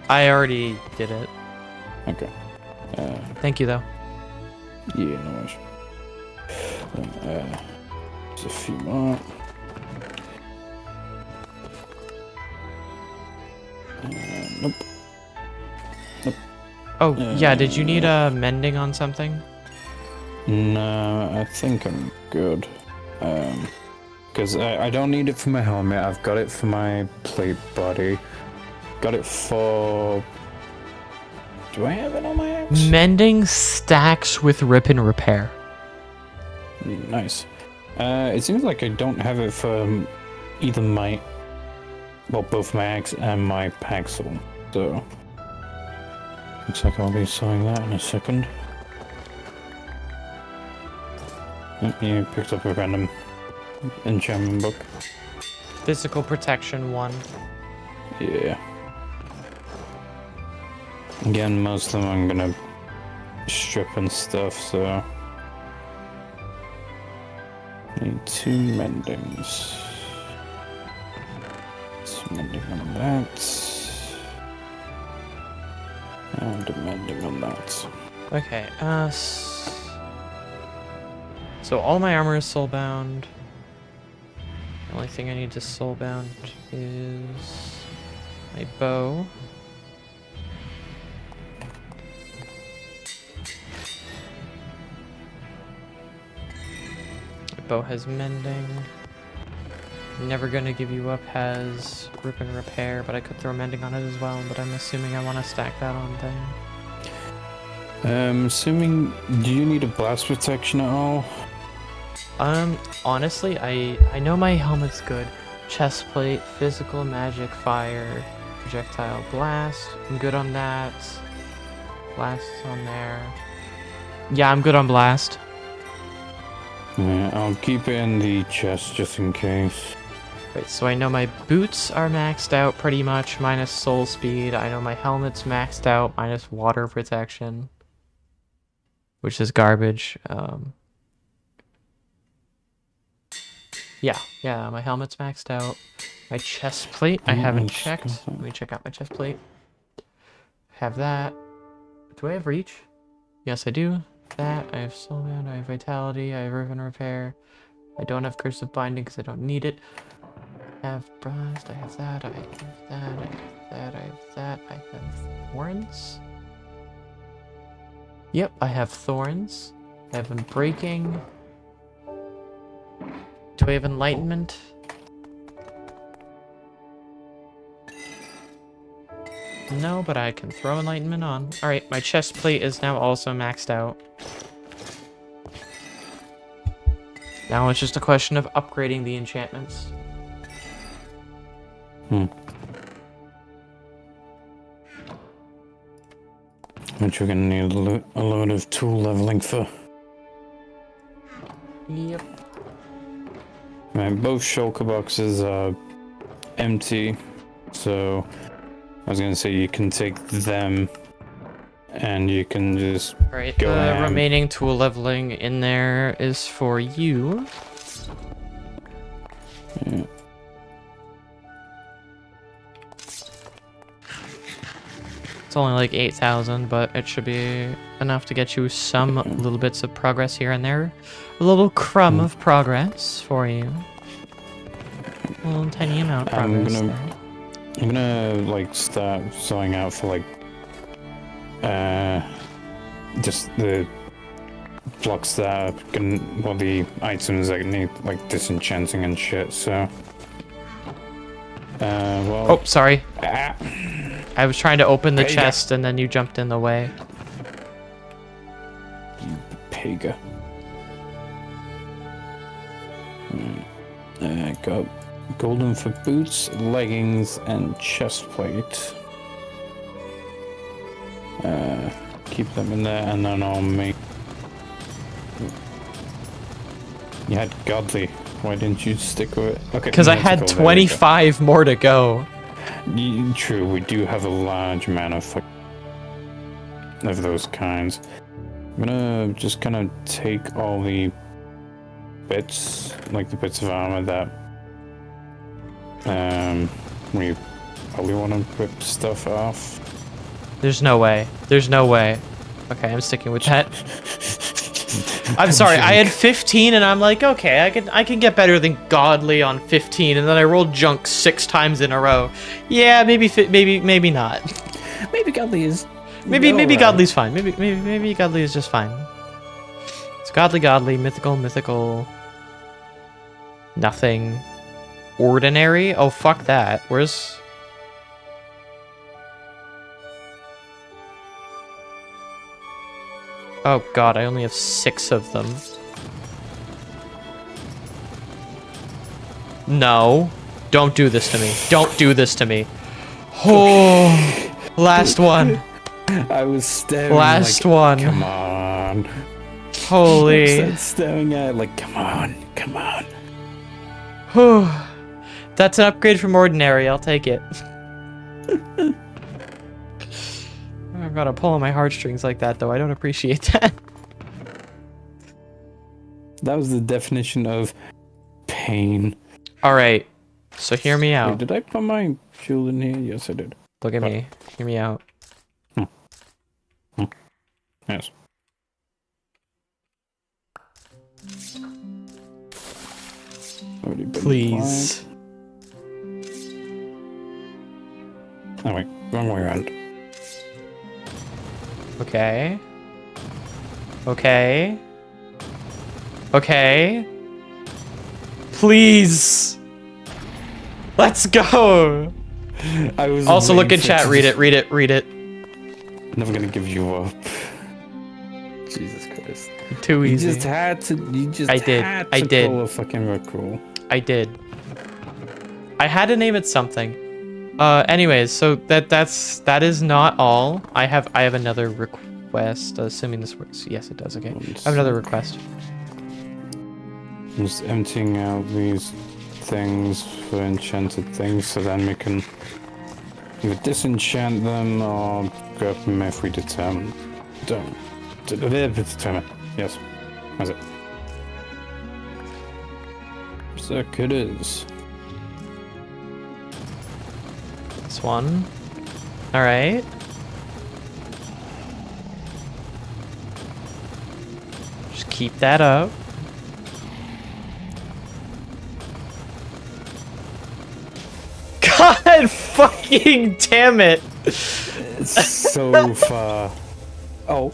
I already did it. Okay. Thank you though. Yeah, no worries. Just a few more. Nope. Oh, yeah, did you need a mending on something? No, I think I'm good. Because I don't need it for my helmet. I've got it for my plate body. Got it for... Do I have it on my axe? Mending stacks with rip and repair. Nice. It seems like I don't have it for either my... Well, both my axe and my paxel. So... Looks like I'll be selling that in a second. You picked up a random enchantment book. Physical protection 1. Yeah. Again, most of them I'm gonna strip and stuff, so... Need 2 mendings. So mending on that. And a mending on that. Okay, so all my armor is soulbound. The only thing I need to soulbound is my bow. My bow has mending. Never Gonna Give You Up has rip and repair, but I could throw mending on it as well, but I'm assuming I want to stack that on thing. Assuming, do you need a blast protection at all? Honestly, I know my helmet's good. Chest plate, physical, magic, fire, projectile, blast. I'm good on that. Blast is on there. Yeah, I'm good on blast. Yeah, I'll keep it in the chest just in case. Right, so I know my boots are maxed out pretty much, minus soul speed. I know my helmet's maxed out, minus water protection, which is garbage. Yeah, my helmet's maxed out. My chest plate, I haven't checked. Let me check out my chest plate. Have that. Do I have reach? Yes, I do. That, I have soulbound, I have vitality, I have rip and repair. I don't have curse of binding because I don't need it. I have bronzed, I have that, I have that, I have that, I have that, I have thorns. Yep, I have thorns. I have unbreaking. Do I have enlightenment? No, but I can throw enlightenment on. Alright, my chest plate is now also maxed out. Now it's just a question of upgrading the enchantments. Which we're gonna need a load of tool leveling for. Yep. Right, both shulker boxes are empty, so I was gonna say you can take them and you can just Alright, go the ham. remaining tool leveling in there is for you. Yeah. It's only like 8,000, but it should be enough to get you some little bits of progress here and there. A little crumb of progress for you. A little tiny amount of progress. I'm gonna like start sewing out for like just the blocks that can, well, the items that need like disenchanting and shit. So well. Oh, sorry. Ah. I was trying to open the Pega. chest and then you jumped in the way. Pega. Got golden for boots, leggings, and chest plate. Keep them in there, and then I'll make. You had godly. Why didn't you stick with it? Okay. Because I had 25 more to go. True, we do have a large amount of those kinds. I'm gonna just kind of take all the bits, like the bits of armor that we probably want to rip stuff off. There's no way. There's no way. Okay, I'm sticking with that. I'm sorry, I had 15 and I'm like, okay, I can get better than godly on 15, and then I rolled junk 6 times in a row. Yeah, maybe not. Maybe godly is. Maybe alright. godly's fine. Maybe godly is just fine. It's godly, mythical, nothing, ordinary. Oh fuck that. Where's? Oh god, I only have 6 of them. No, don't do this to me. Don't do this to me. Oh, last one. I was staring. Last like, one. Come on. Holy. I was staring at it like, come on. Whew. That's an upgrade from ordinary. I'll take it. I've got to pull on my heartstrings like that, though. I don't appreciate that. That was the definition of pain. All right. So hear me out. Wait, did I put my fuel in here? Yes, I did. Look at me. Hear me out. Yes. Already been Please. applied. Oh wait, wrong way around. Okay. Okay. Okay. Please. Let's go. I was Also, look waiting at for chat. to- Read it. Never gonna give you up. Jesus Christ. Too You easy. just had to. You just I did. had I to did. pull a fucking rickroll. I did. I had to name it something. Anyways, so that is not all. I have another request. Assuming this works. Yes, it does. Okay. I have another request. I'm just emptying out these things for enchanted things, so then we can either disenchant them or grab them if we determine. Determine. Yes. That's it. Suck it is. This one. All right. Just keep that up. God fucking damn it. It's so far. Oh.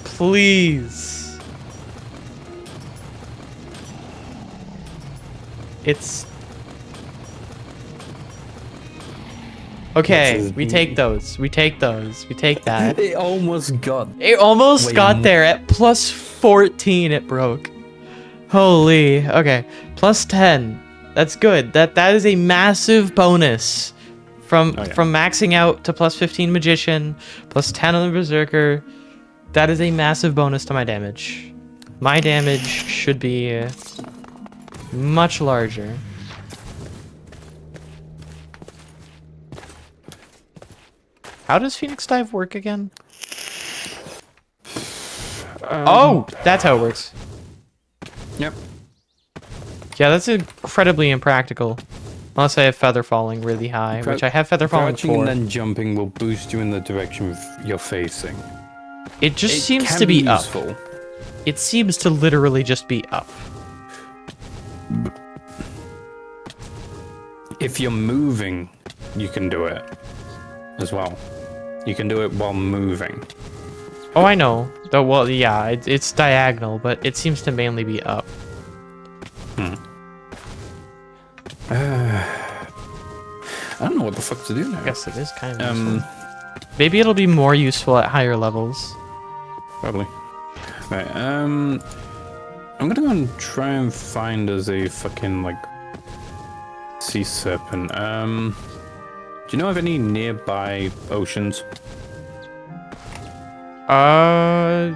Please. It's... Okay, That's we take those. We take those. We take that. It almost got. It almost Wait, got there. At plus 14 it broke. Holy. Okay. Plus 10. That's good. That is a massive bonus. From maxing out to plus 15 Magician, plus 10 on the Berserker. That is a massive bonus to my damage. My damage should be much larger. How does Phoenix Dive work again? Oh, that's how it works. Yep. Yeah, that's incredibly impractical. Unless I have Feather Falling really high, which I have Feather Falling Crouching for. and then jumping will boost you in the direction you're facing. It just It seems can to be up. useful. It seems to literally just be up. If you're moving, you can do it as well. You can do it while moving. Oh, I know. Though, well, yeah, it's diagonal, but it seems to mainly be up. I don't know what the fuck to do now. I guess it is kind of useful. Maybe it'll be more useful at higher levels. Probably. Right, I'm gonna go and try and find us a fucking, like, sea serpent. Do you know of any nearby oceans?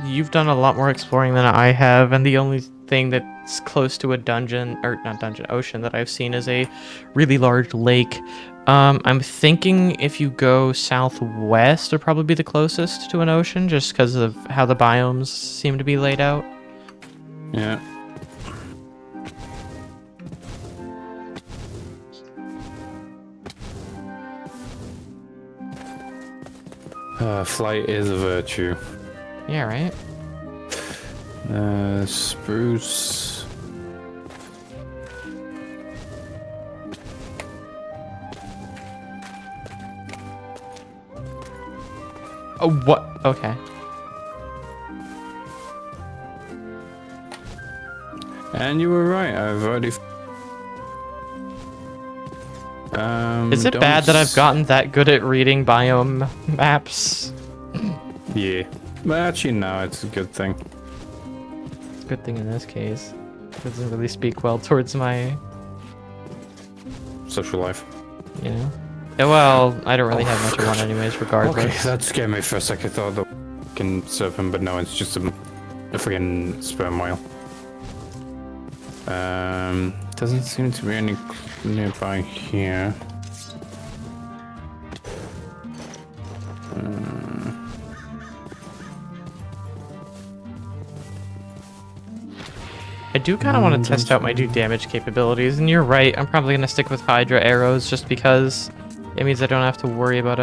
You've done a lot more exploring than I have, and the only thing that's close to a dungeon, or not dungeon, ocean that I've seen is a really large lake. I'm thinking if you go southwest, it'll probably be the closest to an ocean, just because of how the biomes seem to be laid out. Yeah. Flight is a virtue. Yeah, right? Spruce. Oh, what? Okay. And you were right, I've already... Is it bad that I've gotten that good at reading biome maps? Yeah. But actually, no, it's a good thing. It's a good thing in this case. It doesn't really speak well towards my, Social life. you know? Yeah, well, I don't really have much of one anyways, regardless. Okay, that scared me for a second. I thought the fucking serpent, but no, it's just a freaking sperm whale. Doesn't seem to be any nearby here. I do kind of want to test out my new damage capabilities, and you're right, I'm probably going to stick with Hydra arrows just because it means I don't have to worry about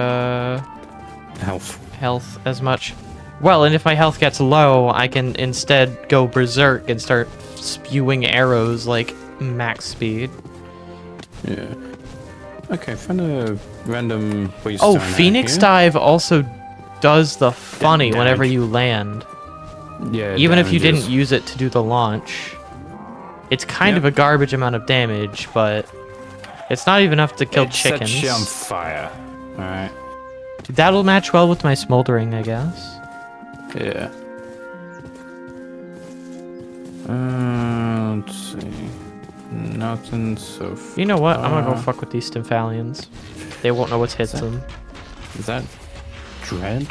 health as much. Well, and if my health gets low, I can instead go berserk and start spewing arrows like max speed. Yeah. Okay, find a random waste. Oh, Phoenix Dive also does the funny damage. whenever you land. Yeah. Even if you damages. didn't use it to do the launch. It's kind of a garbage amount of damage, but it's not even enough to kill It chickens. sets you on fire. Alright. That'll match well with my smoldering, I guess. Yeah. Let's see. Nothing so far. You know what? I'm gonna go fuck with these Stymphalians. They won't know what's hits them. Is that Dread?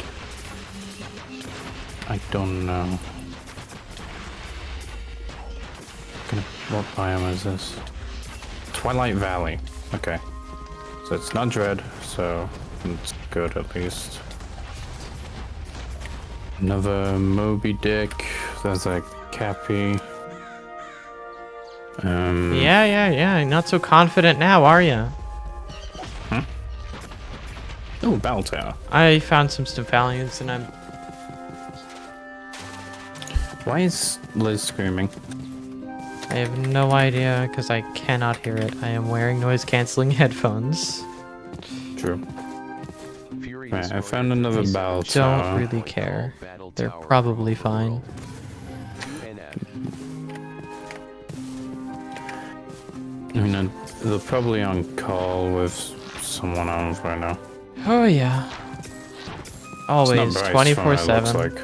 I don't know. What biome is this? Twilight Valley. Okay. So it's not Dread, so it's good at least. Another Moby Dick. There's a Cappy. Yeah. Not so confident now, are ya? Oh, Battle Tower. I found some Stymphalians and I'm... Why is Liz screaming? I have no idea because I cannot hear it. I am wearing noise-canceling headphones. True. Right, I found another Battle Tower. Don't really care. They're probably fine. I mean, they're probably on call with someone else right now. Oh yeah. Always, It's not Bryce from what it 24/7. looks like.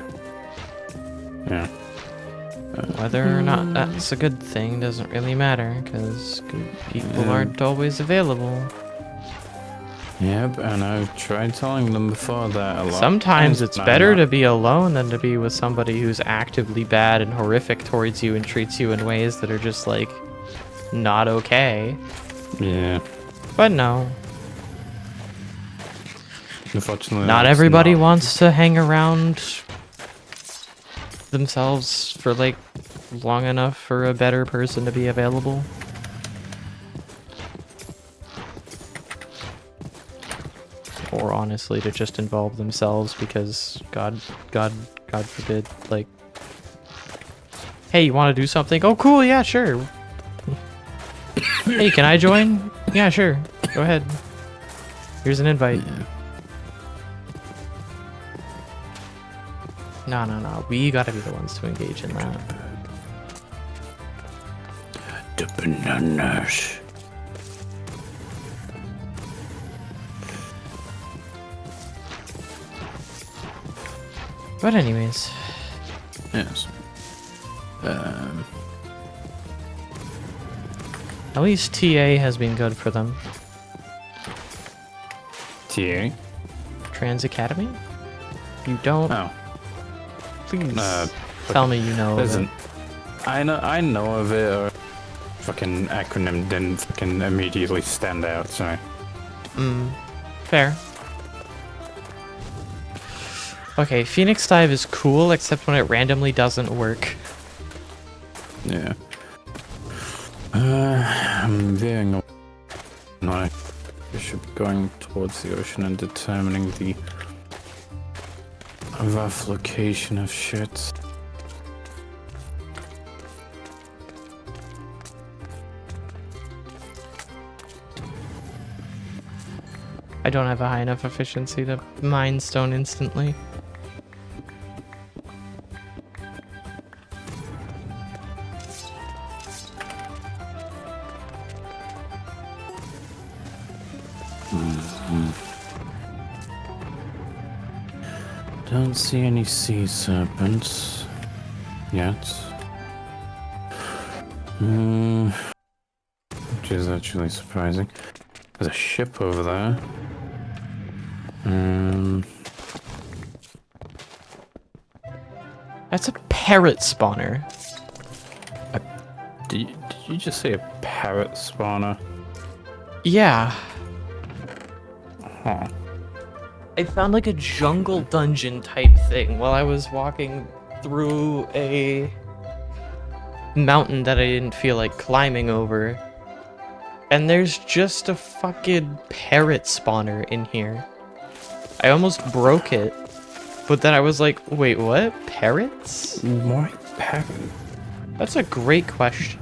Yeah. Whether or not that's a good thing doesn't really matter, because good people aren't always available. Yep, and I've tried telling them before that a lot. Sometimes and it's I'm better not- to be alone than to be with somebody who's actively bad and horrific towards you and treats you in ways that are just, like, not okay. Yeah. But no. Unfortunately, Not that's everybody not- wants to hang around themselves for, like, long enough for a better person to be available. Or honestly to just involve themselves because God forbid, like, hey, you want to do something? Oh, cool, yeah, sure. Hey, can I join? Yeah, sure. Go ahead. Here's an invite. No. We gotta be the ones to engage in that. The bananas. But anyways, Yes. at least TA has been good for them. TA? Trans Academy? You don't? Oh. Please tell me you know of Listen, it. I know of it, or fucking acronym didn't fucking immediately stand out, sorry. Fair. Okay, Phoenix Dive is cool, except when it randomly doesn't work. Yeah. I'm veering away. No, I should be going towards the ocean and determining the a rough location of shit. I don't have a high enough efficiency to mine stone instantly. Don't see any sea serpents yet. Which is actually surprising. There's a ship over there. That's a parrot spawner. Did you just say a parrot spawner? Yeah. Huh. I found like a jungle dungeon type thing while I was walking through a mountain that I didn't feel like climbing over. And there's just a fucking parrot spawner in here. I almost broke it, but then I was like, wait, what? Parrots? Why parrot? That's a great question.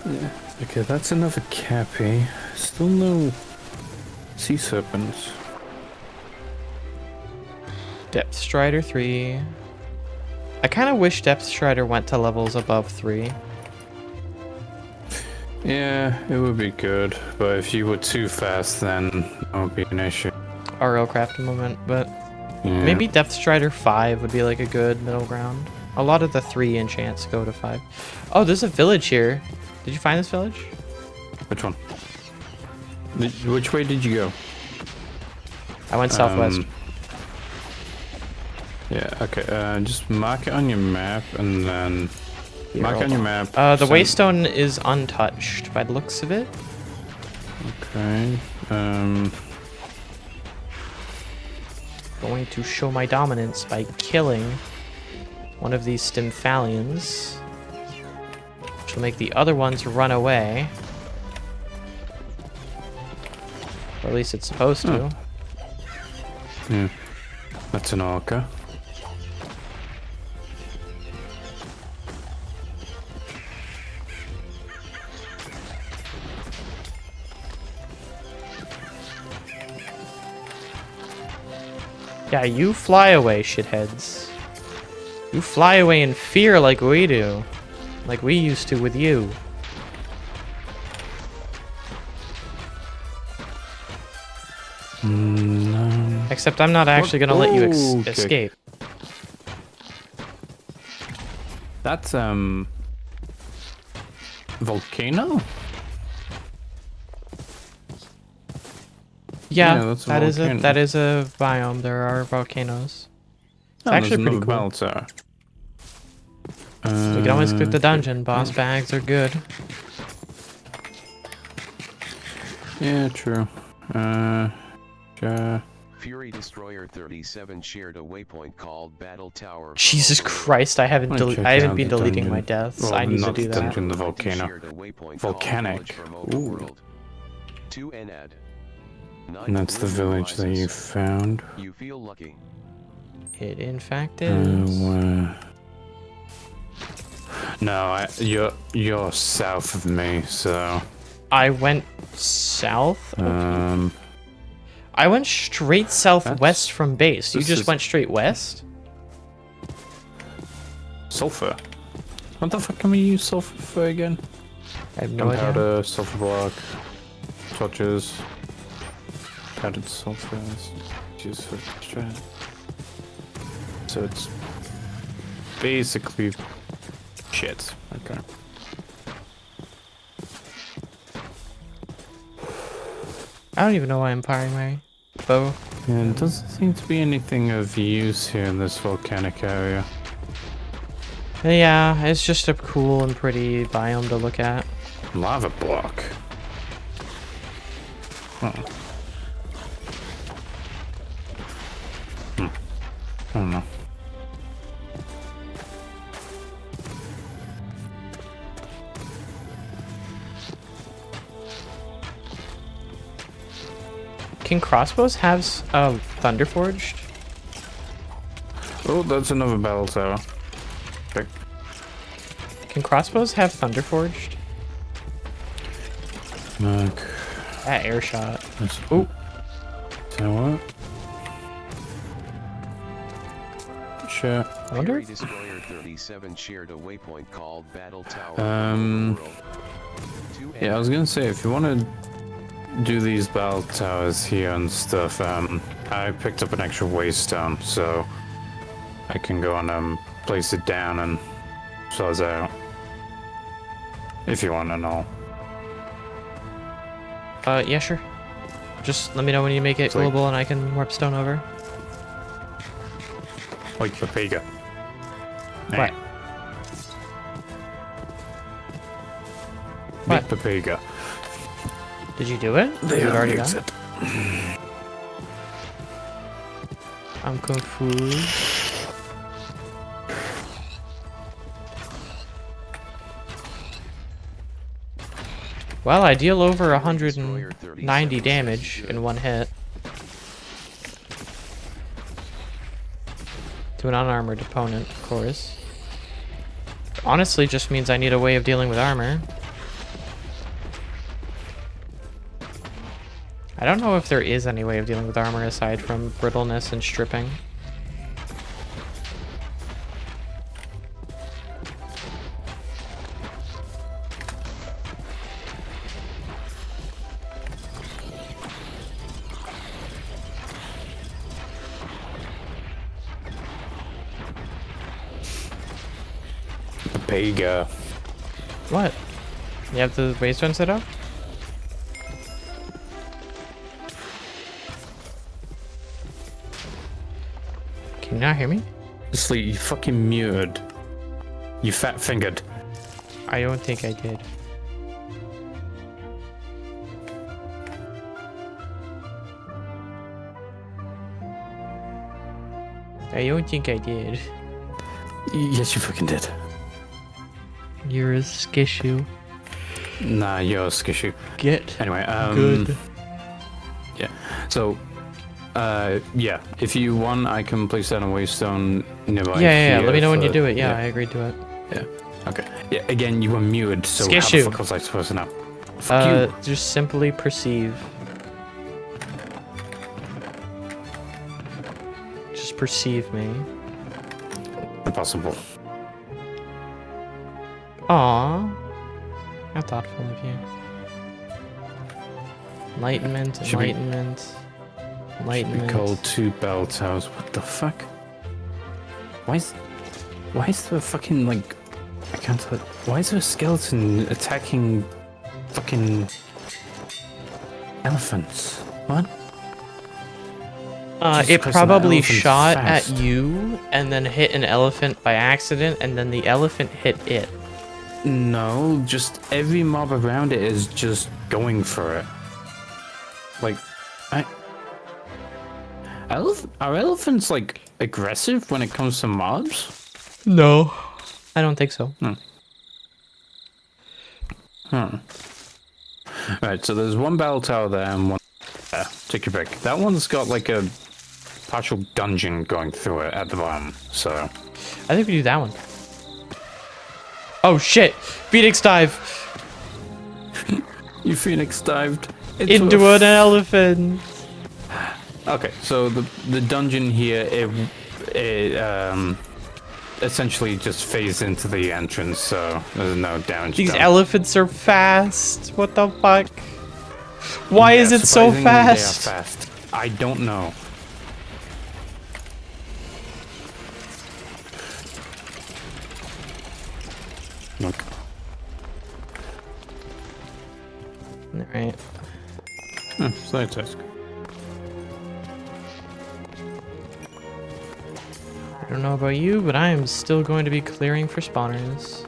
Yeah. Okay, that's another cappy. Still no sea serpents. Depth Strider 3. I kind of wish Depth Strider went to levels above 3. Yeah, it would be good, but if you were too fast, then that would be an issue. RL craft moment, but Yeah. maybe Depth Strider 5 would be like a good middle ground. A lot of the 3 enchants go to 5. Oh, there's a village here. Did you find this village? Which one? Which way did you go? I went southwest. Yeah, okay, just mark it on your map and then Here, mark hold on your on. map. The send- Waystone is untouched by the looks of it. Okay, Going to show my dominance by killing one of these Stymphalians, which will make the other ones run away. Or at least it's supposed to. yeah, that's an orca. Yeah, you fly away, shitheads. You fly away in fear like we do. Like we used to with you. No. Except I'm not actually gonna let you Okay. escape. That's, volcano? Yeah, Yeah, that's a that is volcano. that is a biome. There are volcanoes. It's actually pretty cool. Melter. We can always click the dungeon. Boss bags are good. Yeah, true. Sure. Fury Destroyer 37 shared a waypoint called Battle Tower. Jesus Christ! I haven't Wanna check I haven't out been the deleting dungeon. my deaths. Well, I need to not do the that. dungeon, the volcano. Volcanic. Ooh. And that's the village that you found. You feel lucky. It in fact is. No, you're south of me, so I went south. um. I went straight southwest from base. You this just is- went straight west? Sulfur. What the fuck can we use sulfur for again? I have no idea. Gunpowder, sulfur block, torches, powdered sulfur. Use for extra. So it's basically shit. Okay. I don't even know why I'm firing my bow. Yeah, it doesn't seem to be anything of use here in this volcanic area. Yeah, it's just a cool and pretty biome to look at. Lava block. Huh. I don't know. Can crossbows have Thunderforged? Oh, that's another battle tower. Okay. Can crossbows have thunder forged? Look. That air shot. Oh. So what? Sure. I wonder Fury if... Destroyer 37 shared a waypoint called Battle Tower. Yeah, I was gonna say, if you want to do these battle towers here and stuff, I picked up an extra waystone, so I can go and place it down and soz out. If you want to know. Yeah, sure. Just let me know when you make it like- global and I can warp stone over. Like Papega. What? Big What? Papega. Did you do it? Is it already done? I'm confused. Well, I deal over 190 damage in one hit. To an unarmored opponent, of course. Honestly, just means I need a way of dealing with armor. I don't know if there is any way of dealing with armor aside from brittleness and stripping. Papega. What? You have the waystone set up? Can you not hear me? Sleet, you fucking muted. You fat fingered. I don't think I did. I don't think I did. Yes, you fucking did. You're a skishu. Nah, you're a skishu. Get Anyway, good. Yeah. So, yeah. If you want, I can place down a waystone nearby. Yeah. Let me know when you for- do it. Yeah, I agreed to it. Yeah. Okay. Yeah. Again, you were muted, so how Skishu. the fuck was I supposed to know? Fuck you. Just simply perceive. Just perceive me. Impossible. Aww. How thoughtful of you. Enlightenment, Should we- enlightenment, We enlightenment. called 2 bell towers. What the fuck? Why is there fucking like? I can't tell. Why is there a skeleton attacking fucking elephants? What? Jesus It Christ, that probably elephant's shot fast. at you and then hit an elephant by accident, and then the elephant hit it. No, just every mob around it is just going for it. Like, are elephants like aggressive when it comes to mobs? No, I don't think so. Right, so there's one battle tower there and one there. Take your pick. That one's got like a partial dungeon going through it at the bottom, so... I think we do that one. Oh shit! Phoenix dive You Phoenix dived into an elephant. Okay, so the dungeon here, it essentially just phased into the entrance, so there's no damage These done. elephants are fast. What the fuck? Why Yeah, is it so surprisingly, fast? They are fast. I don't know. Look. Alright. Side task. I don't know about you, but I am still going to be clearing for spawners.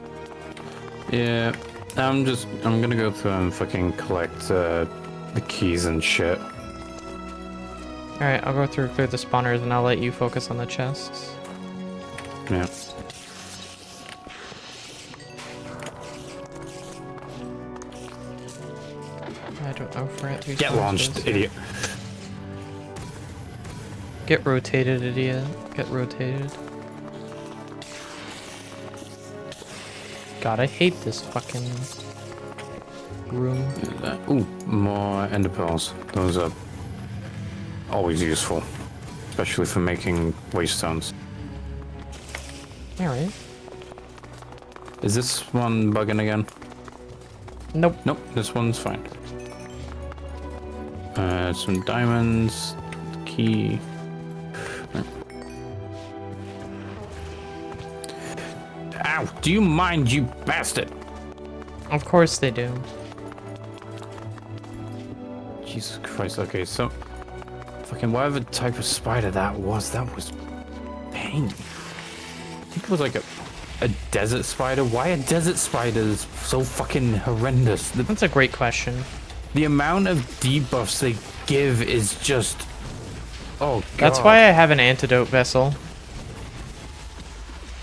Yeah, I'm gonna go through and fucking collect the keys and shit. Alright, I'll go through clear the spawners and I'll let you focus on the chests. Yeah. I don't know if we're at 3 Get launched, spawners. idiot. Get rotated, idiot. Get rotated. God, I hate this fucking room. Ooh, more ender pearls. Those are always useful, especially for making waystones. Alright. Is this one bugging again? Nope. Nope, this one's fine. Some diamonds, key. Ow! Do you mind, you bastard? Of course they do. Jesus Christ, okay, so... Fucking whatever type of spider that was pain. I think it was like a desert spider. Why are desert spiders so fucking horrendous? That's a great question. The amount of debuffs they give is just... Oh, God. That's why I have an antidote vessel.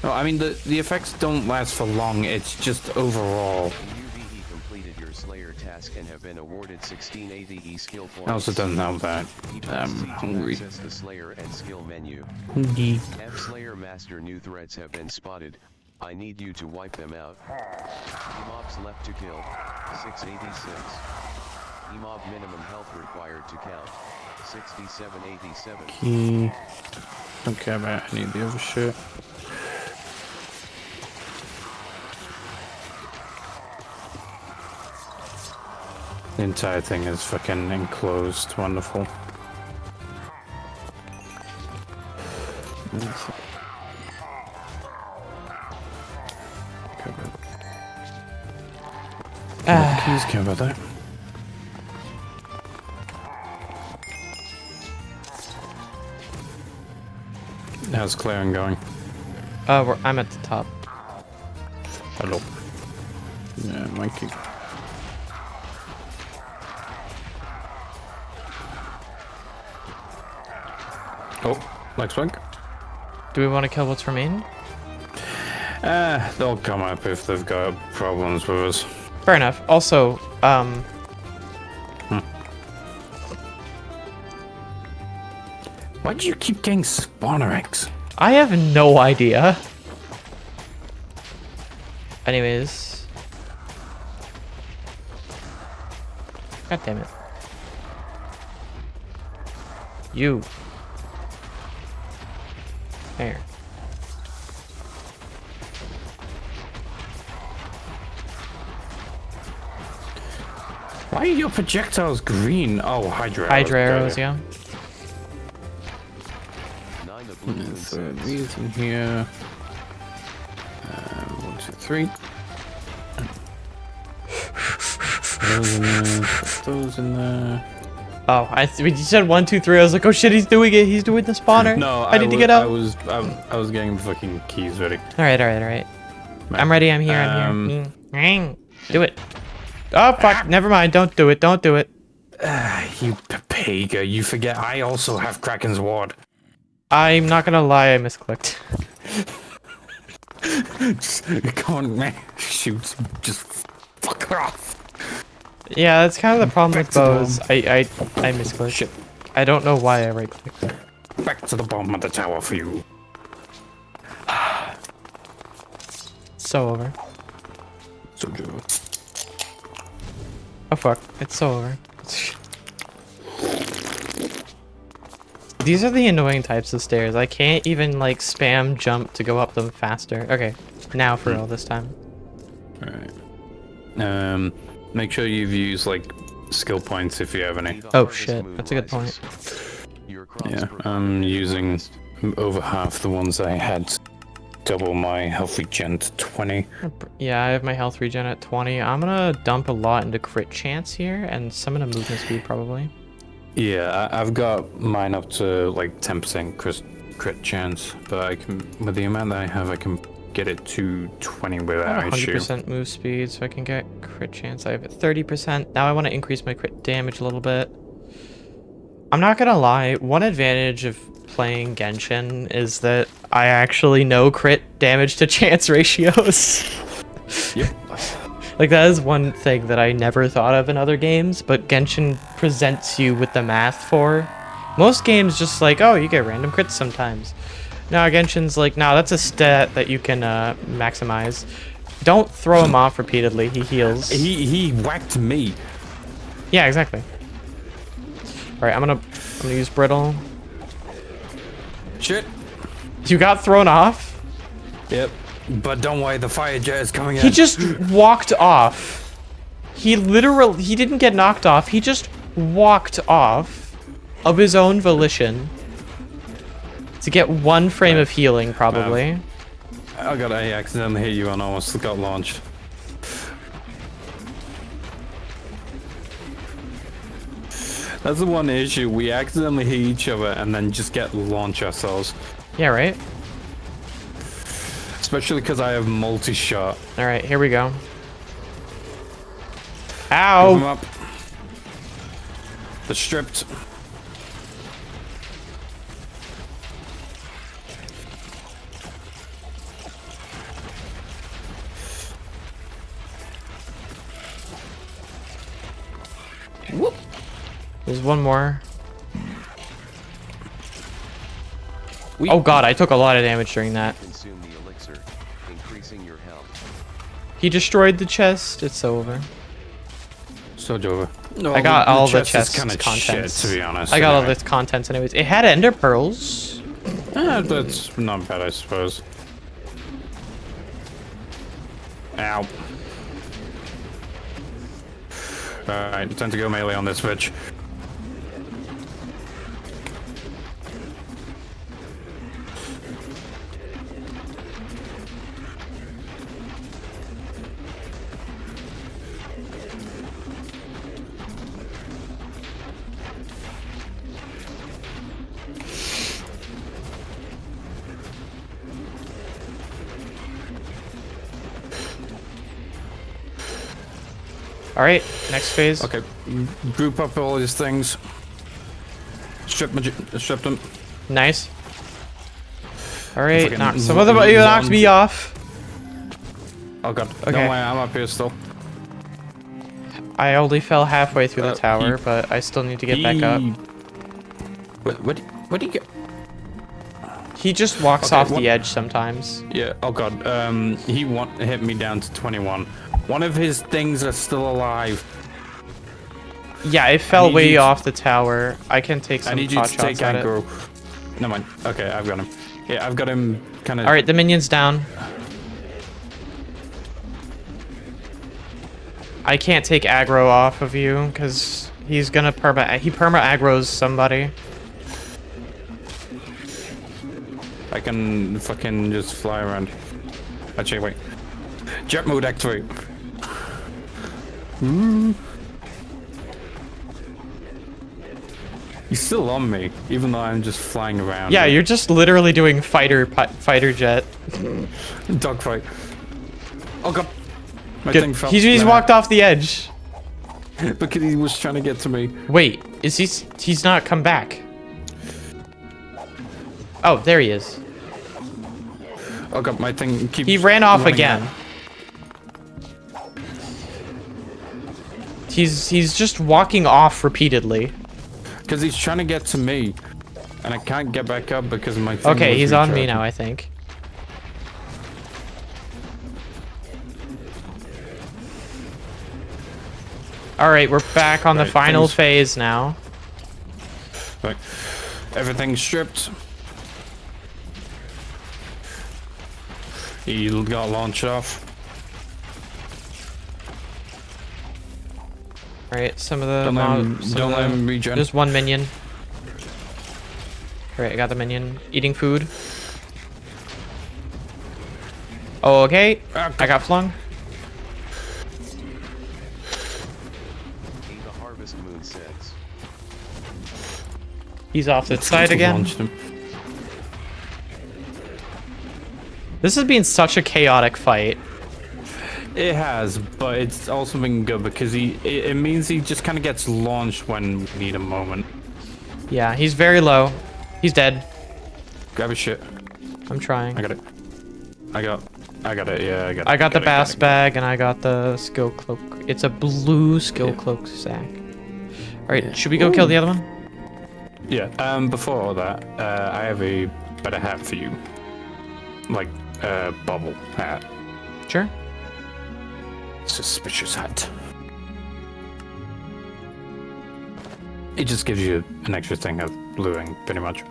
No, I mean, the effects don't last for long. It's just overall... You completed your Slayer task and have been awarded 16 ADE skill points. I also don't know that. I'm Press C to hungry. access the Slayer and skill menu. Hungry. F Slayer Master new threats have been spotted. I need you to wipe them out. Mobs left to kill. 686. Mob minimum health required to count. 6787. Key. Don't care about any of the other shit. The entire thing is fucking enclosed. Wonderful. Keys, care about that. How's clearing going? I'm at the top. Hello. Yeah, Mikey. Oh, next one. Do we want to kill what's remaining? They'll come up if they've got problems with us. Fair enough. Also, Why do you keep getting spawner eggs? I have no idea. Anyways. God damn it. You. There. Why are your projectiles green? Oh, Hydra. Hydra arrows, yeah. 9 of blue moon So sets. these in here. 1, 2, 3. Those in there. Those in there. Oh, when you said 1, 2, 3, I was like, oh shit, he's doing it. He's doing the spawner. No, I need to get out. I was getting fucking keys ready. All right. I'm ready. I'm here. Do it. Oh fuck! Never mind. Don't do it. Don't do it. You papaga, you forget I also have Kraken's Ward. I'm not gonna lie. I misclicked. Come on, man. Shoot. Just fuck off. Yeah, that's kind of the problem Back with to the bows. I misclicked. Shit. I don't know why I right clicked. Back to the bottom of the tower for you. So over. So Joe. Oh fuck! It's so over. These are the annoying types of stairs. I can't even like spam jump to go up them faster. Okay, now for real this time. Alright. Make sure you've used like skill points if you have any. The Oh, hardest shit. moon That's a good point. rises. Your crops Yeah, provide I'm the using harvest. over half the ones I had. Double my health regen to 20. Yeah, I have my health regen at 20. I'm gonna dump a lot into crit chance here and some into movement speed probably. Yeah, I've got mine up to like 10% crit chance, but I can, with the amount that I have, I can get it to 20 I without have issue. 100% move speed, so I can get crit chance. I have 30%. Now I want to increase my crit damage a little bit. I'm not gonna lie, one advantage of playing Genshin is that I actually know crit damage to chance ratios. Yep. Like, that is one thing that I never thought of in other games, but Genshin presents you with the math for. Most games just like, oh, you get random crits sometimes. Now Genshin's like, no, that's a stat that you can maximize. Don't throw him off repeatedly. He heals. He whacked me. Yeah, exactly. All right, I'm gonna use brittle. Shit. You got thrown off? Yep. But don't worry, the fire jet is coming in. He just walked off. He didn't get knocked off. He just walked off of his own volition to get 1 frame of healing, probably. I accidentally hit you and almost got launched. That's the one issue. We accidentally hit each other and then just get launched ourselves. Yeah, right? Especially because I have multi-shot. All right, here we go. Give him Ow! up. The stripped. Whoop. There's one more. Oh god, I took a lot of damage during that. Consume the elixir, increasing your health. He destroyed the chest. It's over. So over. No, I got all the chest chest is kinda contents. shit, to be honest. I got all anyway. the contents anyways. It had ender pearls. That's not bad, I suppose. Ow. Alright, time to go melee on this bitch. All right, next phase. Okay, group up all these things. Strip them. Nice. All right, Fucking knock some of them. You knocked me off. Oh god. Okay. No way, I'm up here still. I only fell halfway through the tower, but I still need to get back up. What do you get? He just walks Okay, off the edge sometimes. Yeah, oh god. He hit me down to 21. One of his things are still alive. Yeah, it fell way off the tower. I can take some I need you pot to take shots at it. aggro. No mind. Okay, I've got him. Yeah, I've got him kind of. All right, the minion's down. I can't take aggro off of you because he's gonna perma aggro's somebody. I can fucking just fly around. Actually, wait. Jet mode activate. He's still on me, even though I'm just flying around. Yeah, you're just literally doing fighter jet. Dogfight. Oh god. My Good. thing fell. He's walked off the edge. Because he was trying to get to me. Wait, is he's not come back? Oh, there he is. Oh god, my thing keeps. He ran off running again. out. He's just walking off repeatedly. Because he's trying to get to me, and I can't get back up because my thing Okay, was he's on me recharging. now, I think. All right, we're back on the Right, final things- phase now. Right. Everything's stripped. He got launched off. All right, some of the Don't let him regen. There's one minion. All right, I got the minion eating food. Oh, okay. I got flung. The Harvest Moon 6. He's off the side again. Launched him. This has been such a chaotic fight. It has, but it's also been good because it means he just kind of gets launched when we need a moment. Yeah, he's very low. He's dead. Grab his shit. I'm trying. I got it. I got it. Yeah, I got it. I got the bass bag and I got the skill cloak. It's a blue skill cloak sack. All right, should we go kill the other one? Yeah. Before all that, I have a better hat for you. Like, bubble hat. Sure. Suspicious hut. It just gives you an extra thing of looting, pretty much.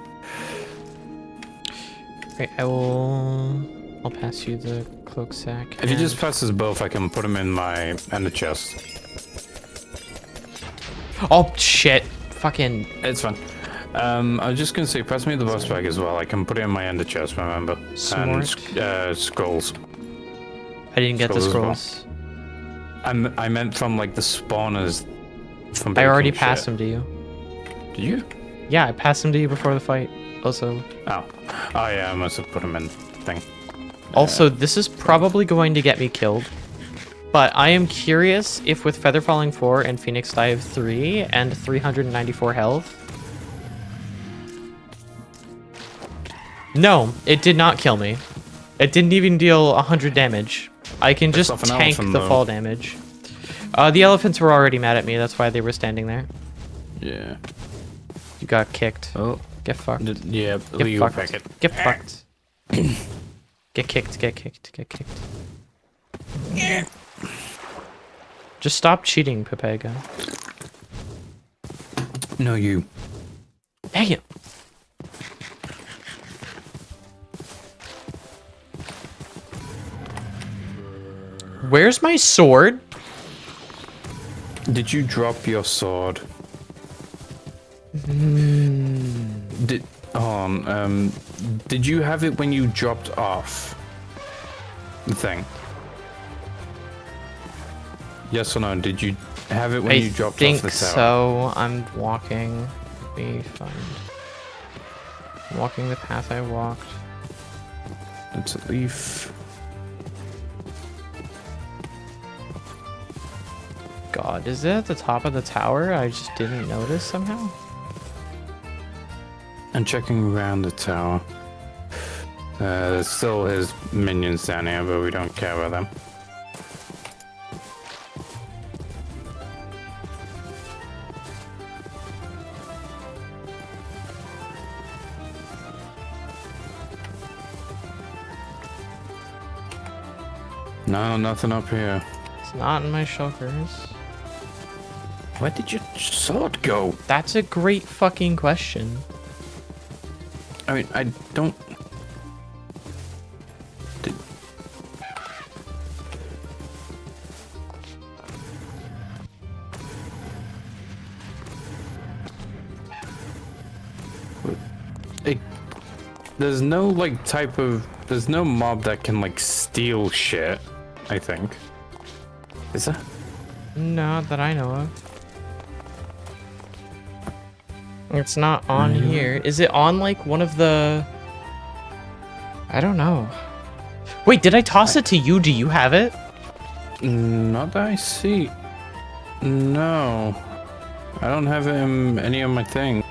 Right, I'll pass you the cloak sack. If you just pass us both, I can put them in my ender chest. Oh shit! Fucking. It's fine. I was just gonna say, pass me the boss bag as well. I can put it in my ender chest, remember? Smart. And scrolls. I didn't get the Scrolls as scrolls. I meant from like the spawners. From I already baking passed shit. them to you. Did you? Yeah, I passed them to you before the fight. Also. Oh yeah, I must have put them in thing. Also, this is probably going to get me killed. But I am curious if with Feather Falling 4 and Phoenix Dive 3 and 394 health. No, it did not kill me. It didn't even deal 100 damage. I can just off an tank elephant, the though. fall damage. The elephants were already mad at me. That's why they were standing there. Yeah. You got kicked. Oh. Get fucked. Yeah. Get Legal fucked. packet. Get fucked. Get kicked. Get kicked. Get kicked. Just stop cheating, Pepega. No, you. Dang it. Where's my sword? Did you drop your sword? Did you have it when you dropped off the thing? Yes or no? Did you have it when you dropped off the tower? I think so. I'm walking. Let me find. I'm walking the path I walked. It's a leaf. God, is it at the top of the tower? I just didn't notice somehow. I'm checking around the tower. There's still his minions down here, but we don't care about them. No, nothing up here. It's not in my shulkers. Where did your sword go? That's a great fucking question. I mean, I don't... There's no, like, type of... There's no mob that can, like, steal shit, I think. Is there? Not that I know of. It's not on here. Is it on like one of the... I don't know. Wait, did I toss it to you? Do you have it? Not that I see. No. I don't have it in any of my things.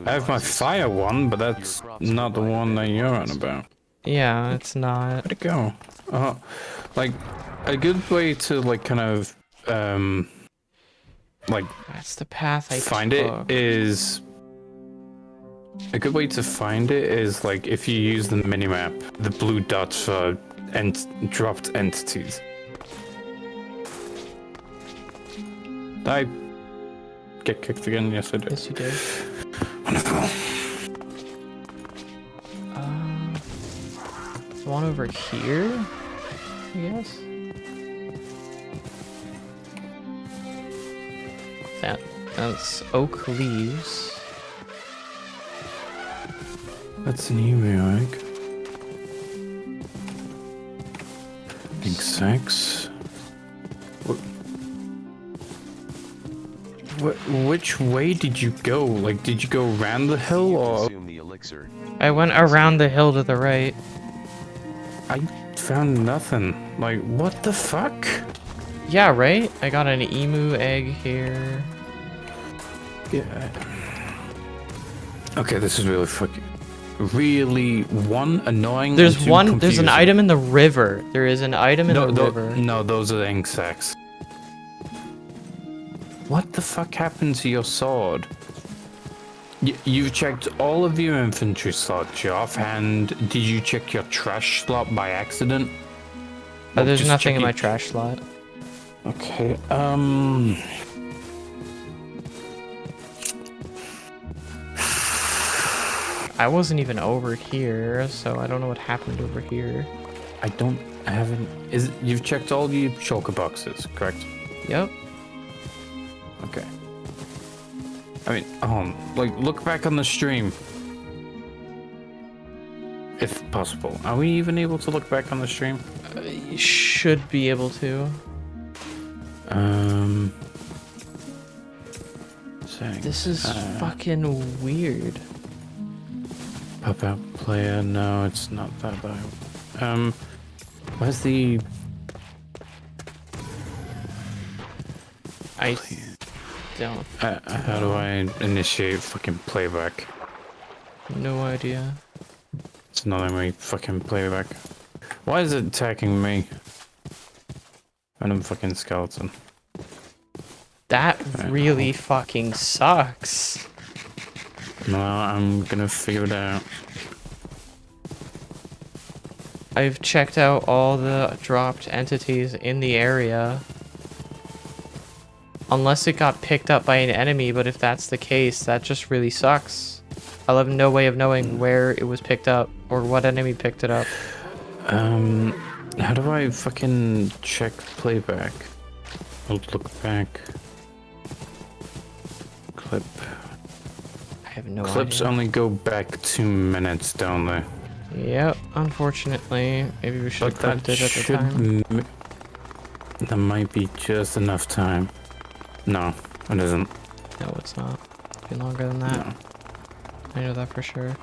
I have my fire one, but that's not the one that you're on about. Yeah, it's not. Where'd it go? Like, a good way to, like, kind of, like... That's the path I find took. it is... A good way to find it is, like, if you use the minimap, the blue dots for dropped entities. Did I get kicked again? Yes, I did. Yes, you did. Wonderful. The one over here, I guess. That's oak leaves. That's an email, egg. Big sex. Which way did you go? Like, did you go around the hill or? I went around the hill to the right. I found nothing. Like, what the fuck? Yeah, right? I got an emu egg here. Yeah. Okay, this is really fucking... Really, annoying. There's and two there's confusing. an item in the river. There is an item in the river. No, those are insects. What the fuck happened to your sword? You've checked all of your infantry slots, you offhand. Did you check your trash slot by accident? Well, There's just nothing in check my it. trash slot. Okay. I wasn't even over here, so I don't know what happened over here. I haven't. You've checked all the shulker boxes, correct? Yep. Okay. I mean, like, look back on the stream. If possible. Are we even able to look back on the stream? You should be able to. Settings. This is fucking weird. Pop out player. No, it's not that though. Where's the... I don't. how do I initiate fucking playback? No idea. It's not letting me fucking playback. Why is it attacking me? Random fucking skeleton. That really fucking sucks. No, I'm gonna figure it out. I've checked out all the dropped entities in the area. Unless it got picked up by an enemy, but if that's the case, that just really sucks. I'll have no way of knowing where it was picked up or what enemy picked it up. How do I fucking check playback? I'll look back. Clip. I have no Clips idea. only go back 2 minutes, don't they? Yep, unfortunately. Maybe we should have clipped it at the time. That might be just enough time. No, it isn't. No, it's not. It's been longer than that. No. I know that for sure.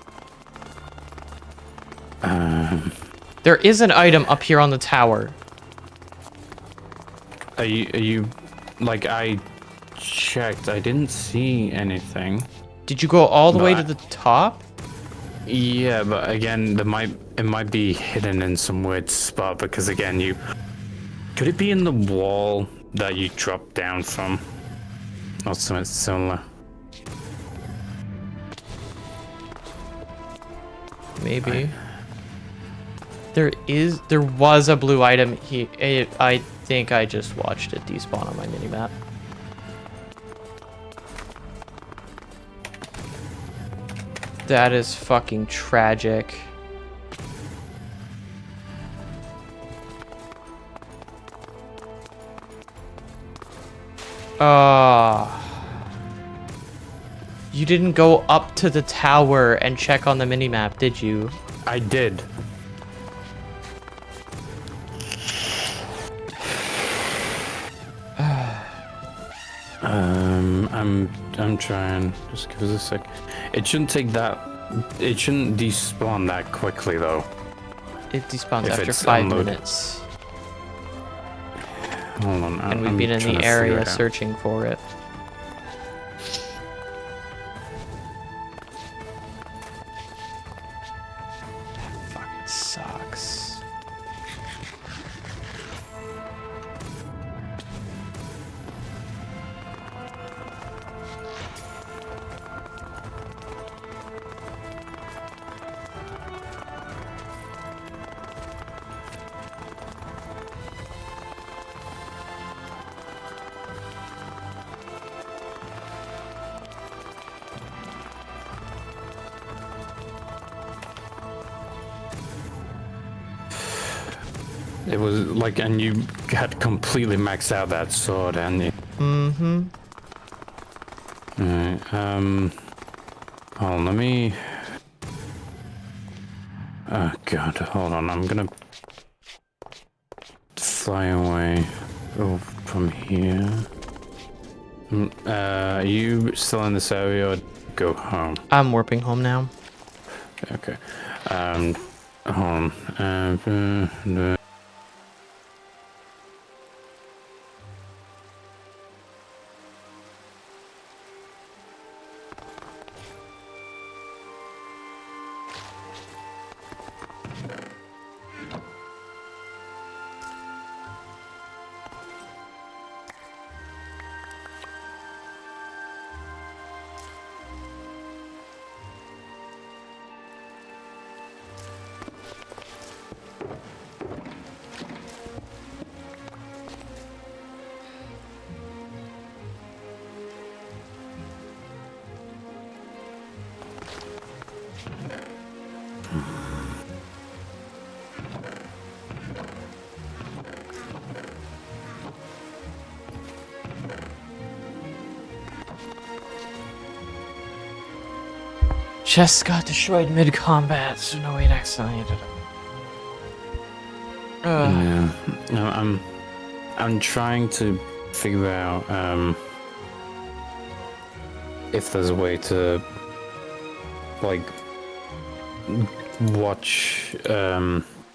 There is an item up here on the tower. Are you like, I checked, I didn't see anything. Did you go all the No, way to the top? Yeah, but again, it might be hidden in some weird spot because again, could it be in the wall that you dropped down from? Or something similar. Maybe. There was a blue item here. I think I just watched it despawn on my minimap. That is fucking tragic. You didn't go up to the tower and check on the minimap, did you? I did. I'm trying. Just give us a sec. It shouldn't take that. It shouldn't despawn that quickly though. It despawns If after it's 5 unloaded. minutes. Hold on. And we've I'm been in trying the to figure area it out. searching for it. That fucking sucks. It was like, and you had completely maxed out that sword, and you. Mm-hmm. Alright, hold on, let me. Oh god, hold on, I'm gonna fly away. Oh, from here. Are you still in this area or go home? I'm warping home now. Okay. Hold on. Chest got destroyed mid-combat, so no wait, accidentally did it. Yeah, no, I'm trying to figure out if there's a way to like watch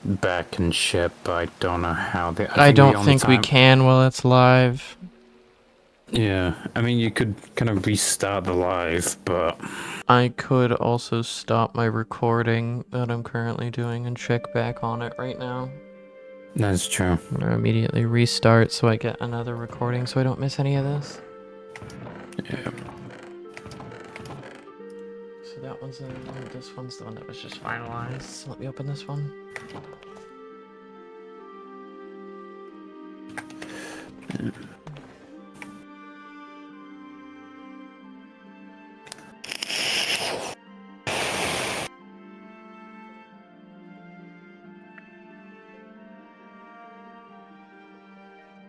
back and ship, but I don't know how. I think the don't only think we time- can while it's live. Yeah, I mean you could kind of restart the live, but I could also stop my recording that I'm currently doing and check back on it right now. that's true. I'm gonna immediately restart so I get another recording so I don't miss any of this. Yeah. So that one's this one's the one that was just finalized. So let me open this one.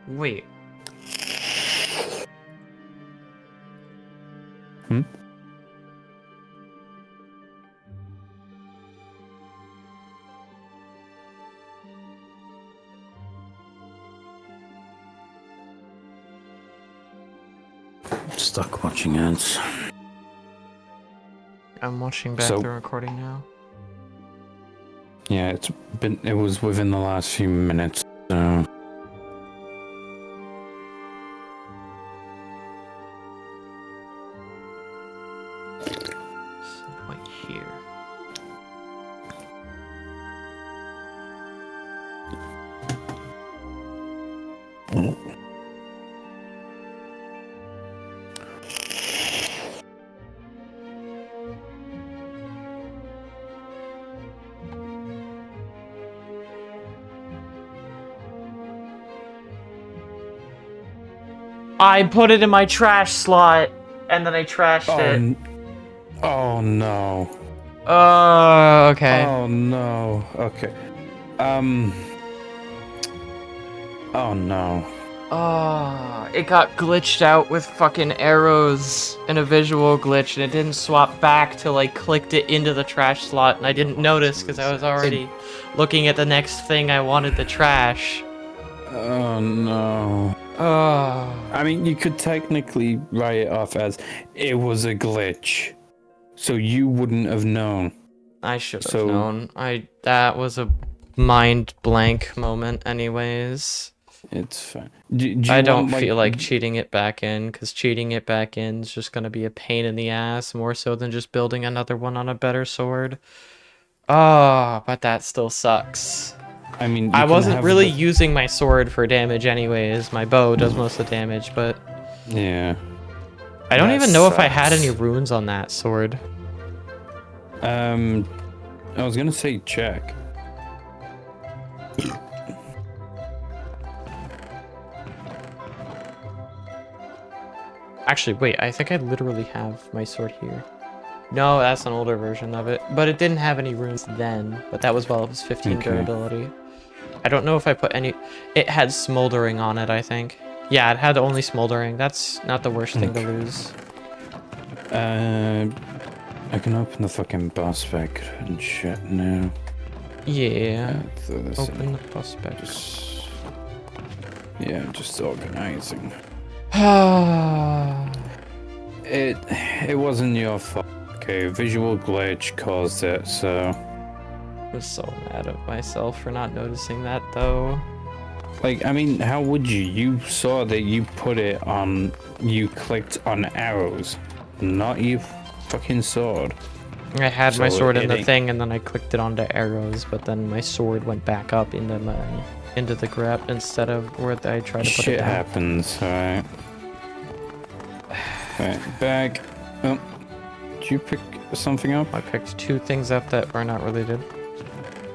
Wait. Hmm? Stuck watching ads. I'm watching back So- the recording now. Yeah, it was within the last few minutes, so Some point here. I put it in my trash slot, and then I trashed it. Oh no. Okay. Oh no. Okay. Oh no. It got glitched out with fucking arrows and a visual glitch, and it didn't swap back till I clicked it into the trash slot, and I didn't notice because I was already looking at the next thing I wanted to trash. Oh no. I mean, you could technically write it off as it was a glitch, so you wouldn't have known. I should have So- known. That was a mind blank moment anyways. It's fine. Do you I don't want, feel like cheating it back in, because cheating it back in is just going to be a pain in the ass, more so than just building another one on a better sword. But that still sucks. I mean, you I can wasn't have really the- using my sword for damage anyways. My bow does most of the damage, but Yeah. I don't That even know if I had sucks. any runes on that sword. I was gonna say check. Actually, wait, I think I literally have my sword here. No, that's an older version of it, but it didn't have any runes then, but that was while it was 15 Okay. durability. I don't know if I put any... It had smoldering on it, I think. Yeah, it had only smoldering. That's not the worst thing to lose. I can open the fucking boss pack and shit now. Yeah. Throw this in. Open the prospect. Yeah, just organizing. I'm It wasn't your fault. Okay, visual glitch caused it, so so mad at myself for not noticing that, though. like I mean, how would you? You saw that you put it on. You clicked on arrows, not your fucking sword. I had my So sword in it the ain't- thing, and then I clicked it onto arrows, but then my sword went back up into the grep instead of where I tried to put it Shit down. happens, alright. Right, back. Oh, did you pick something up? I picked two things up that are not related.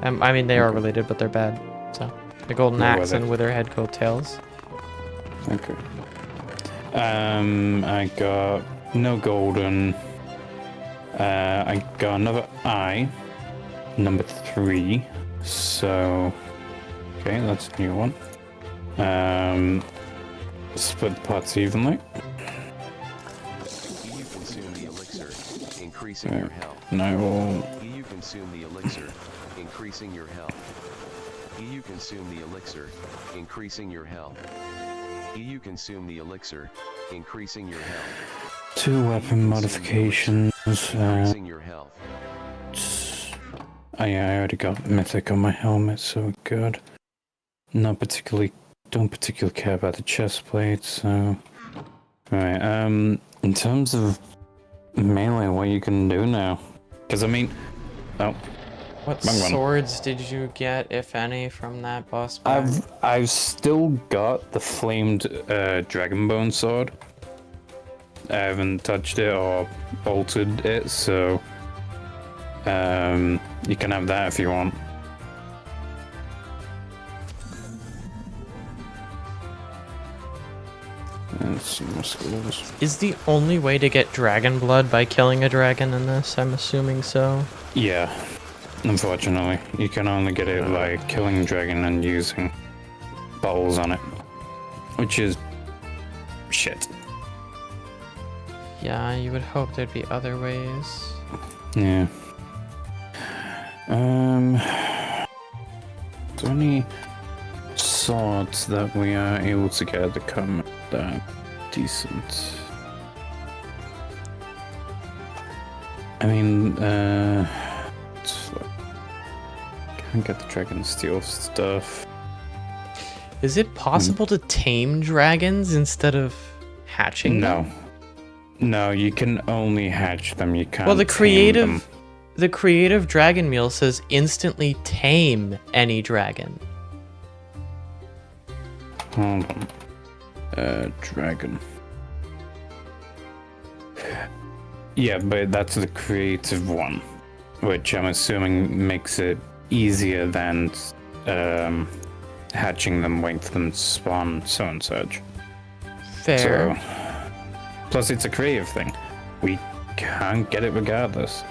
I mean, they are related, but they're bad. So, the golden What were axe they? and witherhead coattails. Okay. I got no golden. I got another eye, number 3. So, okay, that's a new one. Split the parts evenly. You consume the elixir, increasing your health. And I will... You consume the elixir, increasing your health. You consume the elixir, increasing your health. You consume the elixir, increasing your health. 2 weapon modifications. Increasing your health. Oh yeah, I already got mythic on my helmet, so good. Don't particularly care about the chest plate, so... Right, in terms of melee, what you can do now? Because, I mean... Oh. What Wrong one. swords did you get, if any, from that boss battle? I've still got the flamed dragonbone sword. I haven't touched it or altered it, so... you can have that if you want. And some more skills. Is the only way to get dragon blood by killing a dragon in this? I'm assuming so. Yeah, unfortunately. You can only get it by killing a dragon and using bottles on it. Which is... shit. Yeah, you would hope there'd be other ways. Yeah. Is there any swords that we are able to get that come that decent? I mean, can't get the dragon steel stuff. Is it possible to tame dragons instead of hatching them? No, you can only hatch them. You can't. Well, the tame them. creative dragon meal says instantly tame any dragon. Hold on. Dragon. Yeah, but that's the creative one, which I'm assuming makes it easier than hatching them, wait for them to spawn, so and such. Fair. So, plus, it's a creative thing. We can't get it regardless.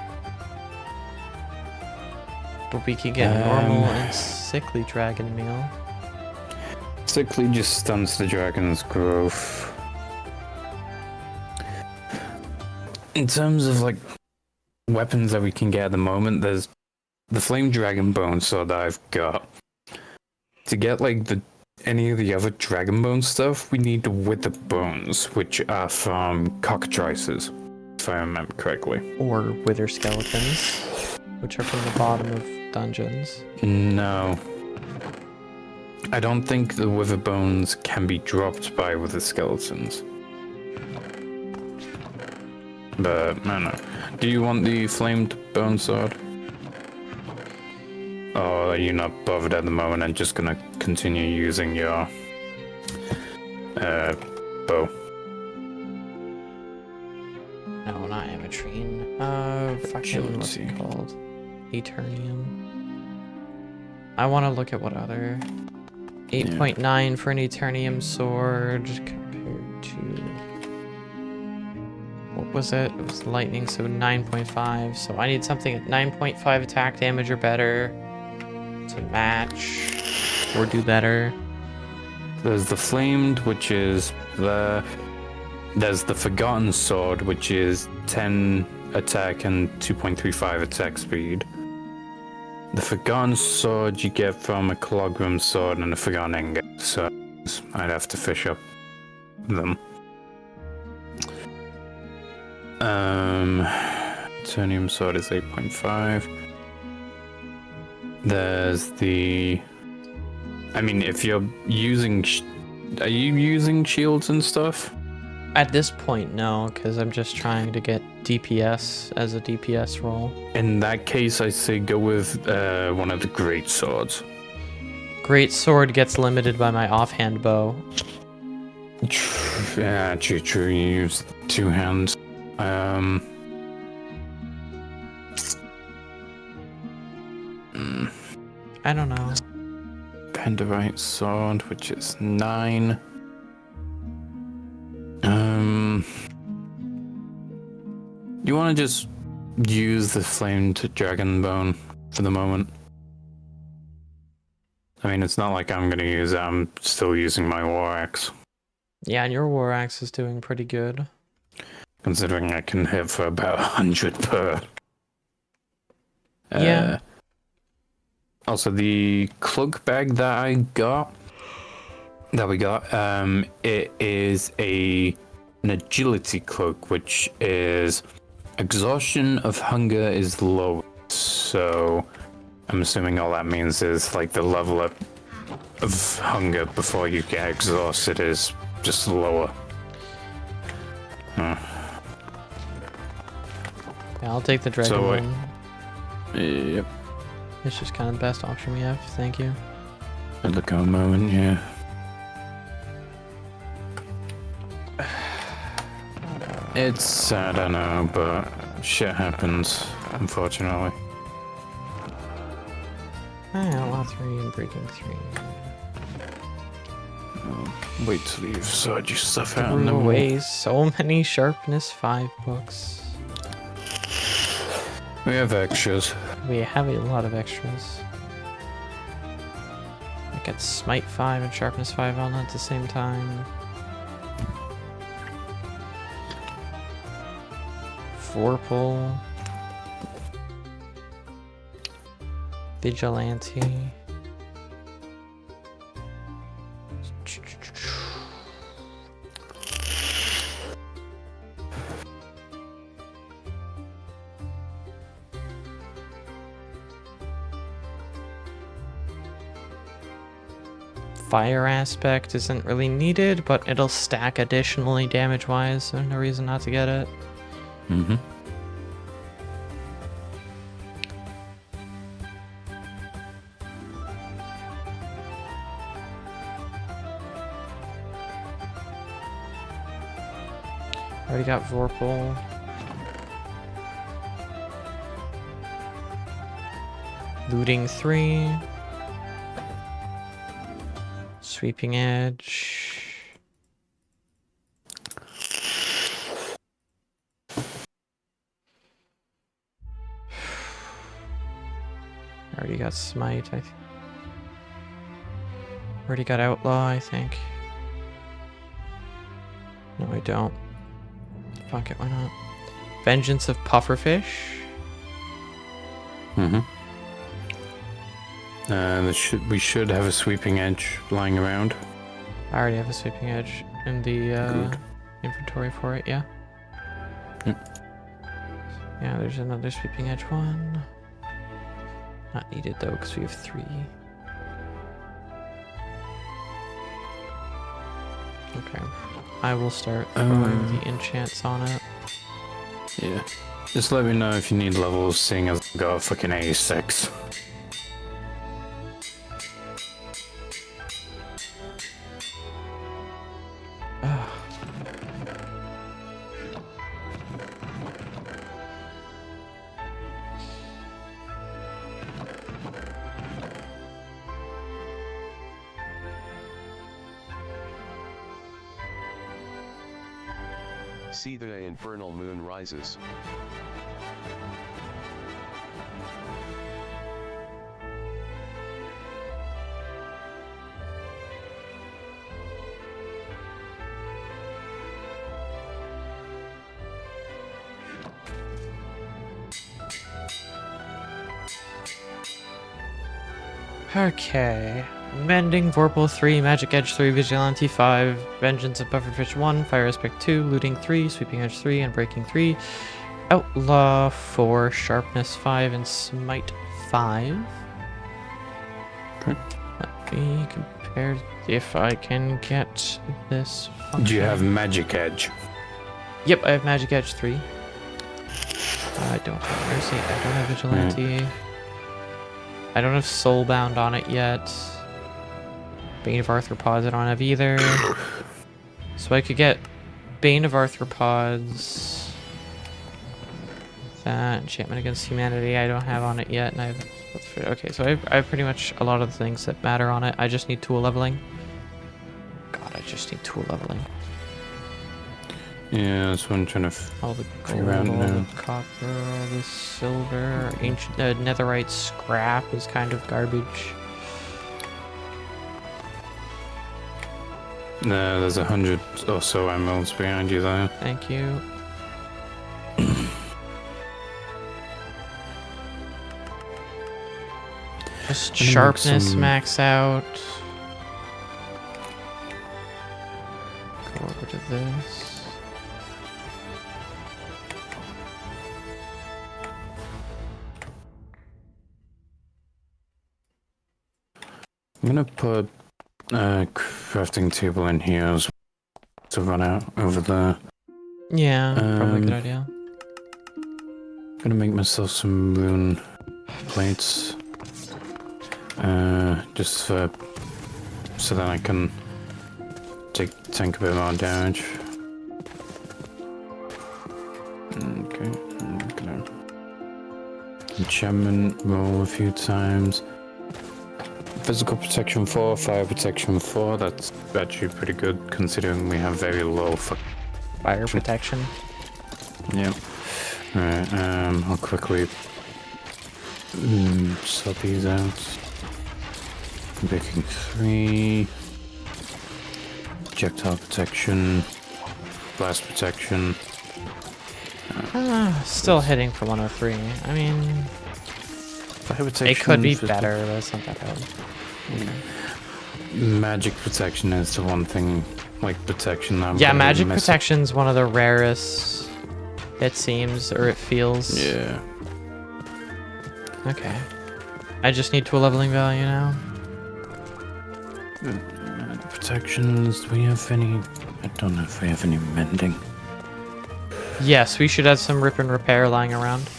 But we could get normal and sickly dragon meal. Sickly just stunts the dragon's growth. In terms of like weapons that we can get at the moment, there's the flame dragon bone sword that I've got. To get like any of the other dragon bone stuff, we need the wither bones, which are from cockatrices, if I remember correctly. Or wither skeletons, which are from the bottom of dungeons. No. I don't think the wither bones can be dropped by wither skeletons. But, I don't know. Do you want the flamed bone sword? Or are you not bothered at the moment and just gonna continue using your bow? No, not ametrine. Fucking, what's it called? Eternium. I want to look at what other... 8.9 for an Eternium sword compared to... What was it? It was lightning, so 9.5. So I need something at 9.5 attack damage or better to match or do better. There's the flamed, which is the... There's the forgotten sword, which is 10 attack and 2.35 attack speed. The forgotten sword you get from a Cologrum sword and a forgotten ingot, so I'd have to fish up them. Eternium sword is 8.5. There's the... I mean, if you're using... Are you using shields and stuff? At this point, no, because I'm just trying to get DPS as a DPS roll. In that case, I say go with one of the great swords. Great sword gets limited by my offhand bow. Yeah, true. You use 2 hands. I don't know. Penderite sword, which is 9. You want to just use the flamed dragon bone for the moment? I mean, it's not like I'm gonna use it. I'm still using my war axe. Yeah, and your war axe is doing pretty good. Considering I can hit for about 100 per. Yeah. Also, the cloak bag that we got, it is an agility cloak, which is exhaustion of hunger is low. So I'm assuming all that means is like the level up of hunger before you get exhausted is just lower. Yeah, I'll take the dragon So, one. Yep. It's just kind of the best option we have. Thank you. At the current moment, yeah. It's sad, I know, but shit happens, unfortunately. Outlaw 3 and Breaking 3. Wait till you sort your stuff out Threw and then away so many Sharpness 5 books. we have extras. We have a lot of extras. I got Smite 5 and Sharpness 5 on at the same time. Vorpal. Vigilante. Fire aspect isn't really needed, but it'll stack additionally damage-wise, so no reason not to get it. Mm-hmm. Already got Vorpal. Looting 3. Sweeping Edge. Already got Smite, already got Outlaw, I think. No, I don't. Fuck it, why not? Vengeance of Pufferfish. Mm-hmm. We should have a sweeping edge lying around. I already have a Sweeping Edge in the Good. inventory for it, yeah. Yeah, there's another Sweeping Edge one. Not needed though, because we have 3. Okay. I will start throwing the enchants on it. Yeah. Just let me know if you need levels, seeing as I got a fucking A6. See the infernal moon rises. Okay. Mending, Vorpal 3, Magic Edge 3, Vigilante 5, Vengeance of Pufferfish 1, Fire Aspect 2, Looting 3, Sweeping Edge 3, and Breaking 3, Outlaw 4, Sharpness 5, and Smite 5. Okay. Let me compare if I can get this Do you have function. magic edge? Yep, I have Magic Edge 3. I don't have Mercy, I don't have Vigilante. I don't have Soulbound on it yet. Bane of Arthropods I don't have either. So I could get Bane of Arthropods. That enchantment against humanity I don't have on it yet, and I have. Okay, so I have pretty much a lot of the things that matter on it. I just need tool leveling. God, I just need tool leveling. Yeah, that's what I'm trying to All the figure gold, out all now. the copper, all the silver, ancient netherite scrap is kind of garbage. No, there's 100 or so emeralds behind you there. Thank you. Just Gonna make sharpness some- max out. Go over to this. I'm gonna put a crafting table in here as well to run out over there. Yeah, probably a good Um, idea. Gonna make myself some rune plates. Just for so that I can tank a bit more damage. Okay, I'm gonna enchantment roll a few times. Physical protection 4, fire protection 4. That's actually pretty good considering we have very low. Fire protection. Yeah. Alright, I'll quickly sort these out. Picking 3. Projectile protection. Blast protection. Still hitting for 103. I mean, Fire protection. it could be for- better, but it's not that bad. Magic protection is the one thing, like protection. I'm Yeah, gonna be magic missing. protection's one of the rarest, it seems, or it feels. Yeah. Okay. I just need to a leveling value now. Protections. Do we have any? I don't know if we have any mending. Yes, we should have some rip and repair lying around.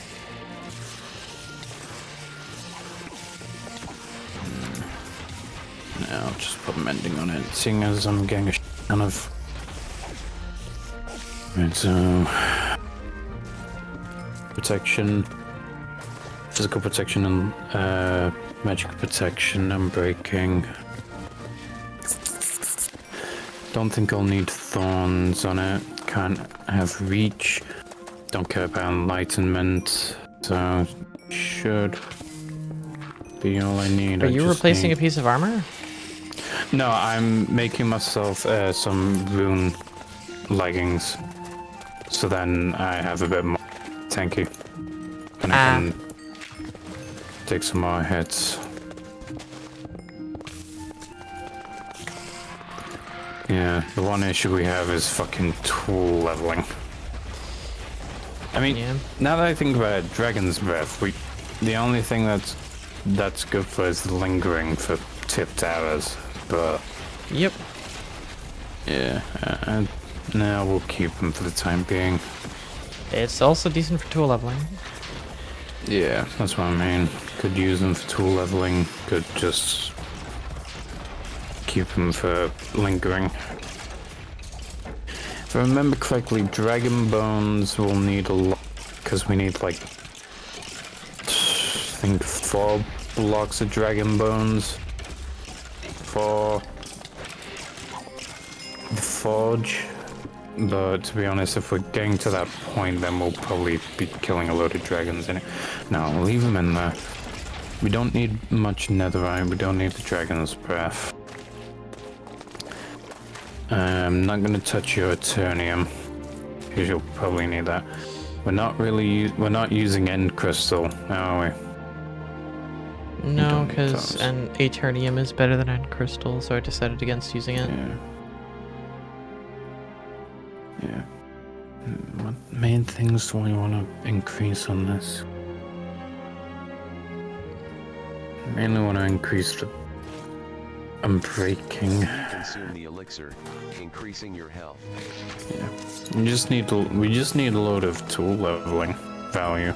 Yeah, I'll just put mending on it, seeing as I'm getting a ton of. Right, so protection, physical protection, and magic protection. I'm breaking. Don't think I'll need thorns on it. Can't have reach. Don't care about enlightenment. So should be all I need. Are I you just replacing need- a piece of armor? No, I'm making myself some rune leggings. So then I have a bit more tanky. And I can take some more hits. Yeah, the one issue we have is fucking tool leveling. I mean, Yeah. now that I think about it, Dragon's Breath, the only thing that's good for is the lingering for tip towers, but Yep. yeah, now we'll keep them for the time being. It's also decent for tool leveling. Yeah, that's what I mean. Could use them for tool leveling, could just keep them for lingering. If I remember correctly, Dragon Bones will need a lot, because we need like, I think 4 blocks of Dragon Bones for the Forge. But to be honest, if we're getting to that point, then we'll probably be killing a load of dragons in it. No, leave them in there. We don't need much netherite, we don't need the Dragon's Breath. I'm not going to touch your Eternium, because you'll probably need that. We're not using End Crystal, are we? No, don't need because those. an Aeternium is better than End Crystal, so I decided against using it. Yeah. Yeah. What main things do I want to increase on this? Mainly want to increase the unbreaking. Consume the elixir, increasing your health. Yeah. We just need a load of tool leveling value.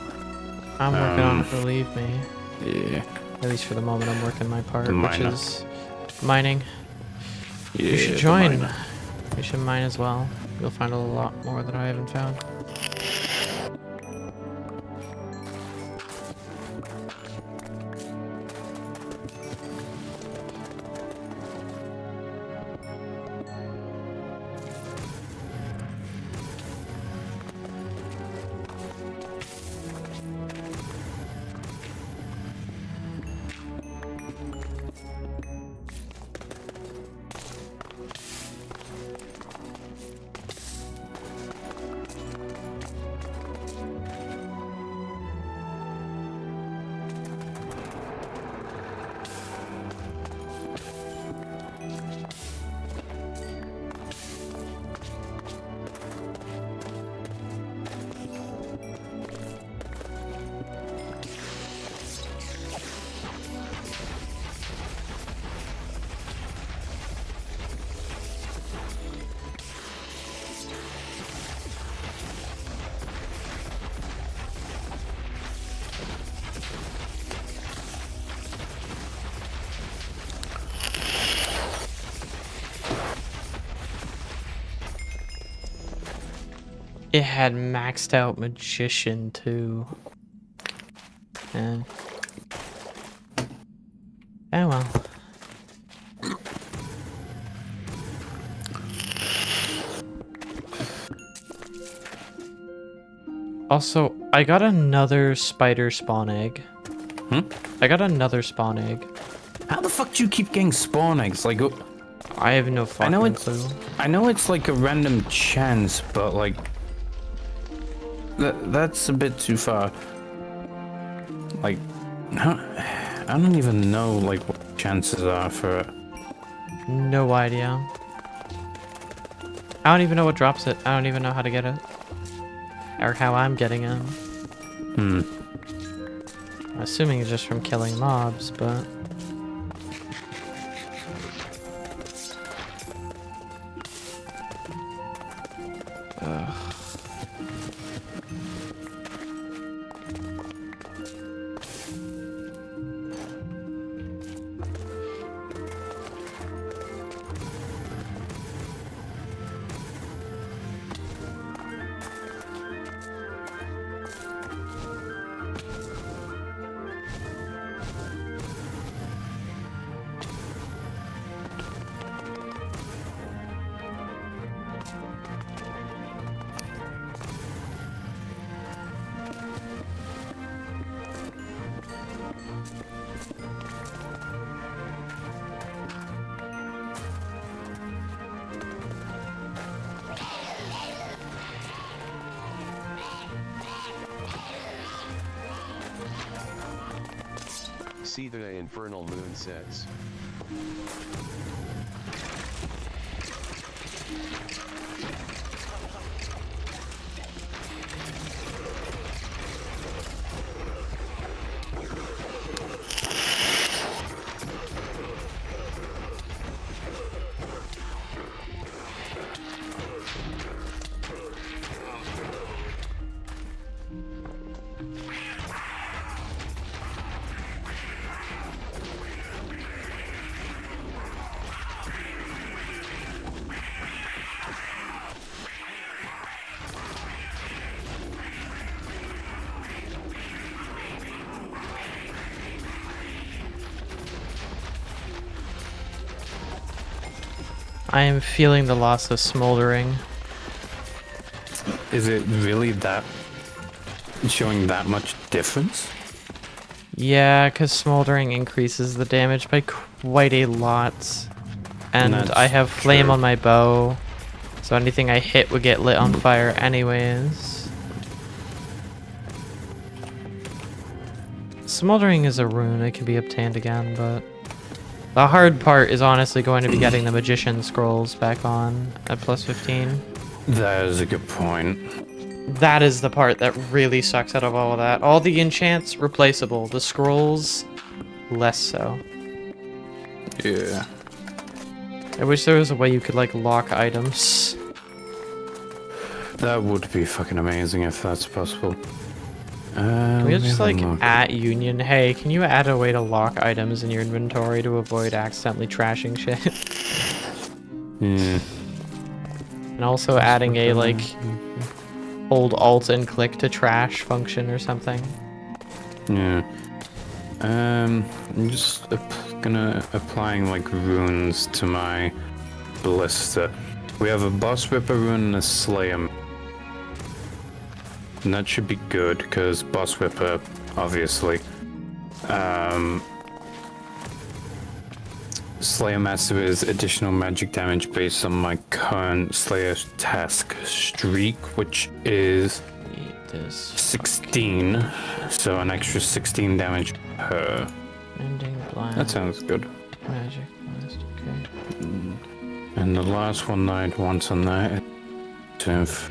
I'm working on it, believe me. Yeah. At least for the moment, I'm working my part, The which miner. is mining. Yeah. You should the join. miner. You should mine as well. You'll find a lot more that I haven't found. It had maxed out magician too. Eh. Oh well. Also, I got another spider spawn egg. I got another spawn egg. How the fuck do you keep getting spawn eggs? Like, I have no fucking clue. I know it's like a random chance, but like, that's a bit too far. Like, I don't even know like what the chances are for it. No idea. I don't even know what drops it. I don't even know how to get it. Or how I'm getting it. I'm assuming it's just from killing mobs, but... Ugh. See the infernal moon sets. I am feeling the loss of smoldering. Is it really that showing that much difference? Yeah, because smoldering increases the damage by quite a lot. And That's I have flame true. on my bow, so anything I hit would get lit on fire anyways. Smoldering is a rune, it can be obtained again, but... The hard part is honestly going to be getting the Magician Scrolls back on at plus 15. That is a good point. That is the part that really sucks out of all of that. All the enchants, replaceable. The scrolls, less so. Yeah. I wish there was a way you could, like, lock items. That would be fucking amazing if that's possible. Can we just, like, at Union, hey, can you add a way to lock items in your inventory to avoid accidentally trashing shit? Yeah. And also adding a, like, hold Alt and click to trash function or something. Yeah. I'm just applying like runes to my ballista. We have a boss whipper rune and a slayer. And that should be good because boss whipper, obviously. Slayer Master is additional magic damage based on my current Slayer task streak, which is 16, so an extra 16 damage per. Ending blind. That sounds good. Magic blast, okay. And the last one I'd want on that is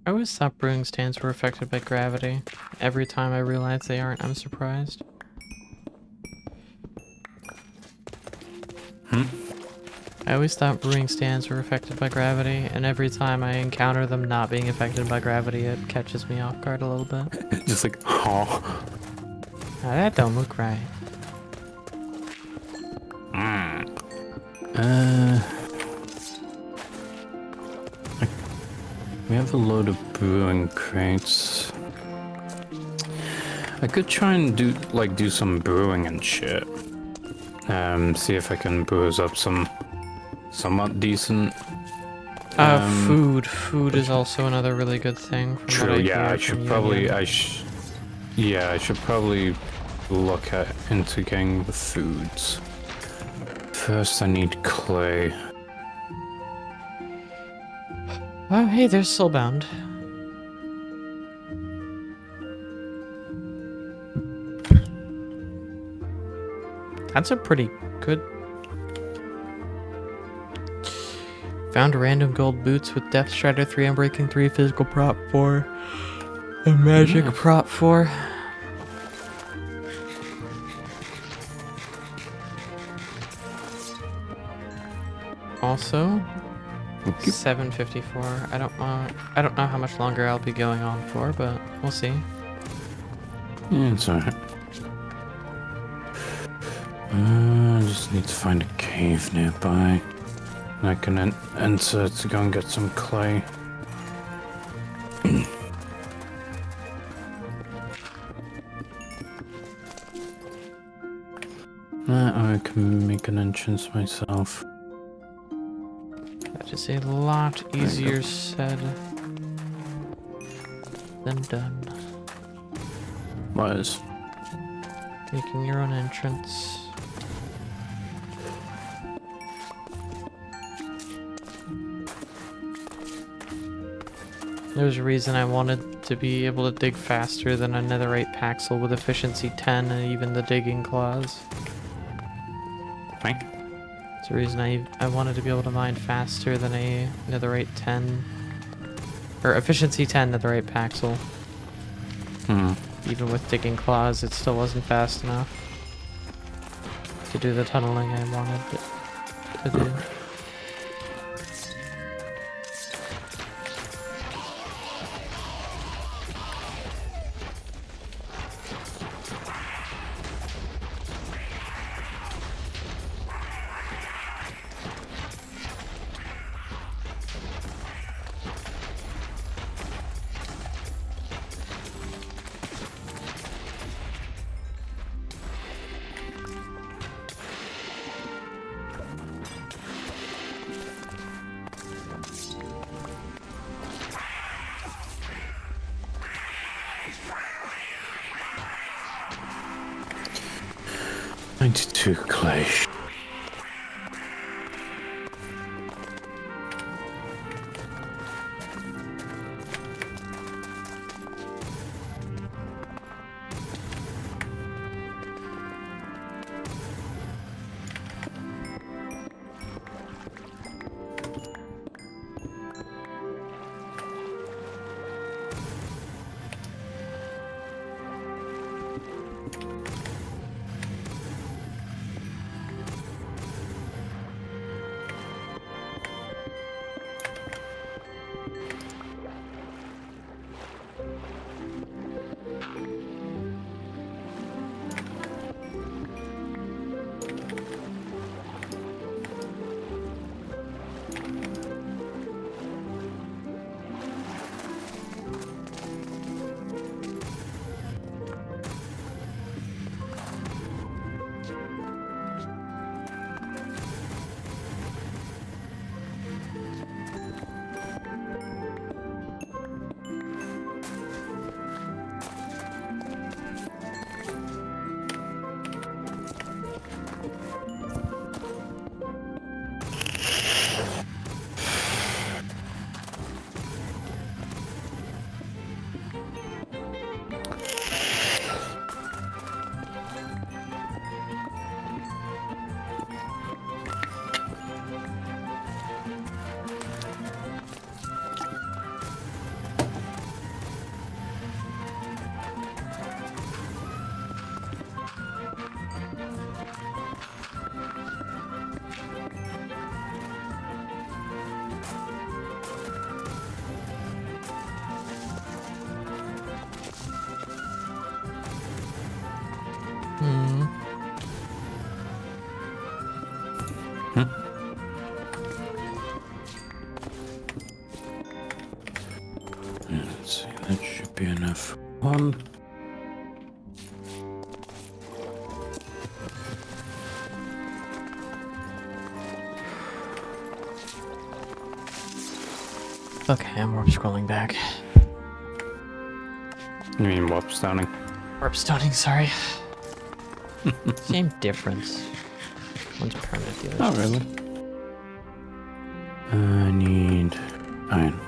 I always thought brewing stands were affected by gravity. Every time I realize they aren't, I'm surprised. I always thought brewing stands were affected by gravity, and every time I encounter them not being affected by gravity, it catches me off guard a little bit. Just like, oh. Now that don't look right. We have a load of brewing crates. I could try and do some brewing and shit. See if I can brew us up some somewhat decent. Food. Food is also another really good thing. From True. what I Yeah, hear I from should Union. probably. Yeah, I should probably look into getting the foods. First, I need clay. Oh, hey, there's Soulbound. That's a pretty good. Found random gold boots with Depth Strider 3, Unbreaking 3, Physical Prop 4, and Magic Prop 4. Also, 754. I don't know how much longer I'll be going on for, but we'll see. Yeah, it's alright. I just need to find a cave nearby. I can enter to go and get some clay. I can make an entrance myself. That is a lot easier said than done. What is? Making your own entrance. There's a reason I wanted to be able to dig faster than a netherite paxel with efficiency 10 and even the digging claws. Right? It's the reason I wanted to be able to mine faster than a netherite 10 or efficiency 10 netherite paxel. Even with digging claws, it still wasn't fast enough to do the tunneling I wanted to do. Two clay. be enough. One. Okay, I'm warp scrolling back. You mean warp stoning? Warp stoning, sorry. Same difference. One's permanent, the other's Oh, really? I need iron.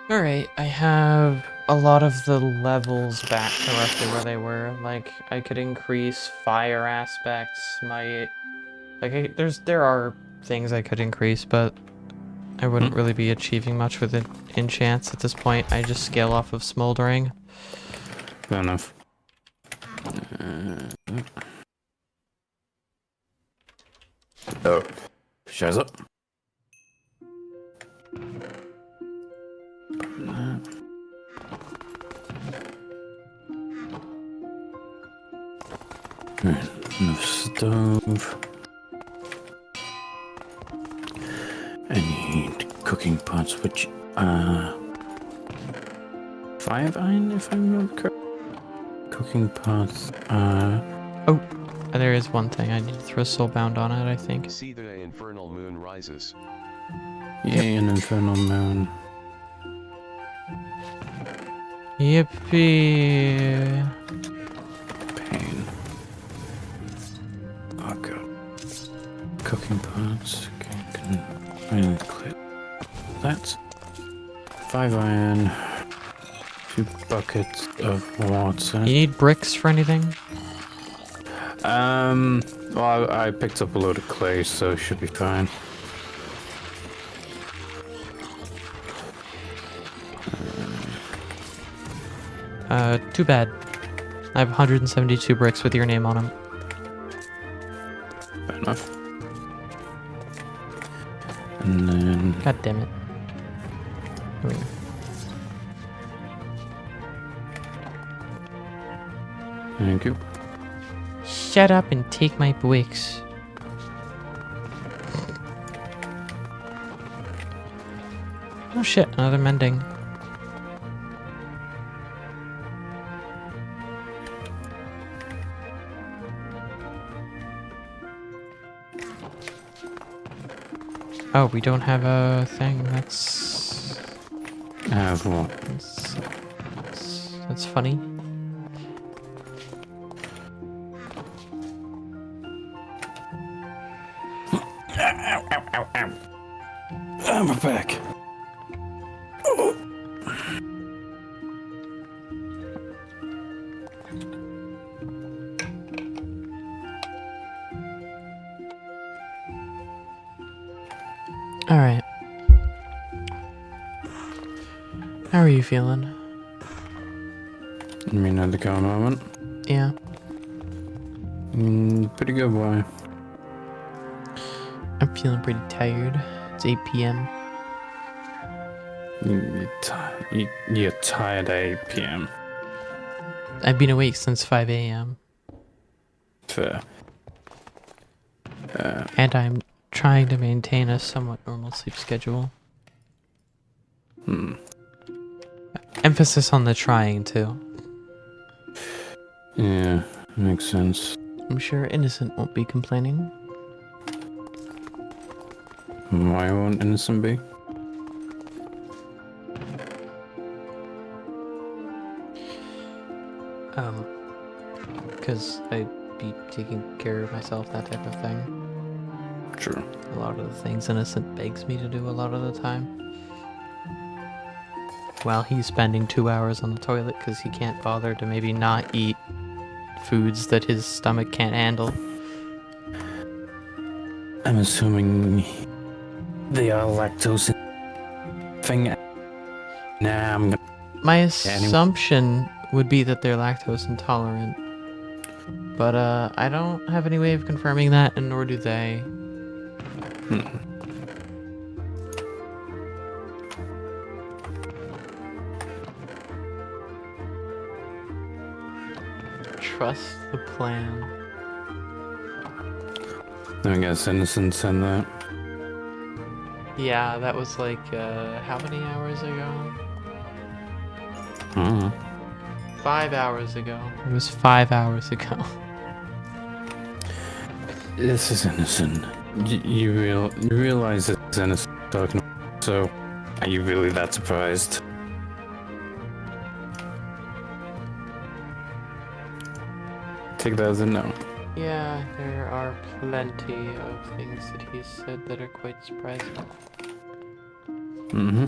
Alright, I have a lot of the levels back to roughly where they were. Like, I could increase fire aspects, my... Like, there are things I could increase, but I wouldn't really be achieving much with enchants at this point. I just scale off of smoldering. Fair enough. Oh, shows up. Enough stove. I need cooking pots, which 5 iron, if I remember correctly. Cooking pots. Oh, there is one thing. I need to throw soulbound on it, I think. See the infernal moon rises. Yay, an infernal moon. Yippee. Pain. Okay. Cooking pots. Okay, can finally clear that. 5 iron. 2 buckets of water. You need bricks for anything? Well, I picked up a load of clay, so it should be fine. Too bad. I have 172 bricks with your name on them. Fair enough. And then... God damn it. Here we go. Thank you. Shut up and take my bricks. Oh shit, another mending. Oh, we don't have a thing. That's Have what? that's funny. I'm back. All right. How are you feeling? I mean, at the current moment. Yeah. Pretty good, boy. I'm feeling pretty tired. It's 8 p.m. You're tired at 8 p.m. I've been awake since 5 a.m. Fair. And I'm trying to maintain a somewhat normal sleep schedule. Emphasis on the trying, too. Yeah, makes sense. I'm sure Innocent won't be complaining. Why won't Innocent be? Because I'd be taking care of myself, that type of thing. True. A lot of the things Innocent begs me to do a lot of the time. While he's spending 2 hours on the toilet because he can't bother to maybe not eat foods that his stomach can't handle. I'm assuming they are lactose thing. Nah, I'm gonna. My assumption would be that they're lactose intolerant. But I don't have any way of confirming that, and nor do they. Trust the plan. I guess Innocence and that. Yeah, that was like, how many hours ago? 5 hours ago. It was 5 hours ago. This is Innocent. You realize it's Innocent talking, so are you really that surprised? Take that as a no. Yeah, there are plenty of things that he said that are quite surprising. Mm-hmm.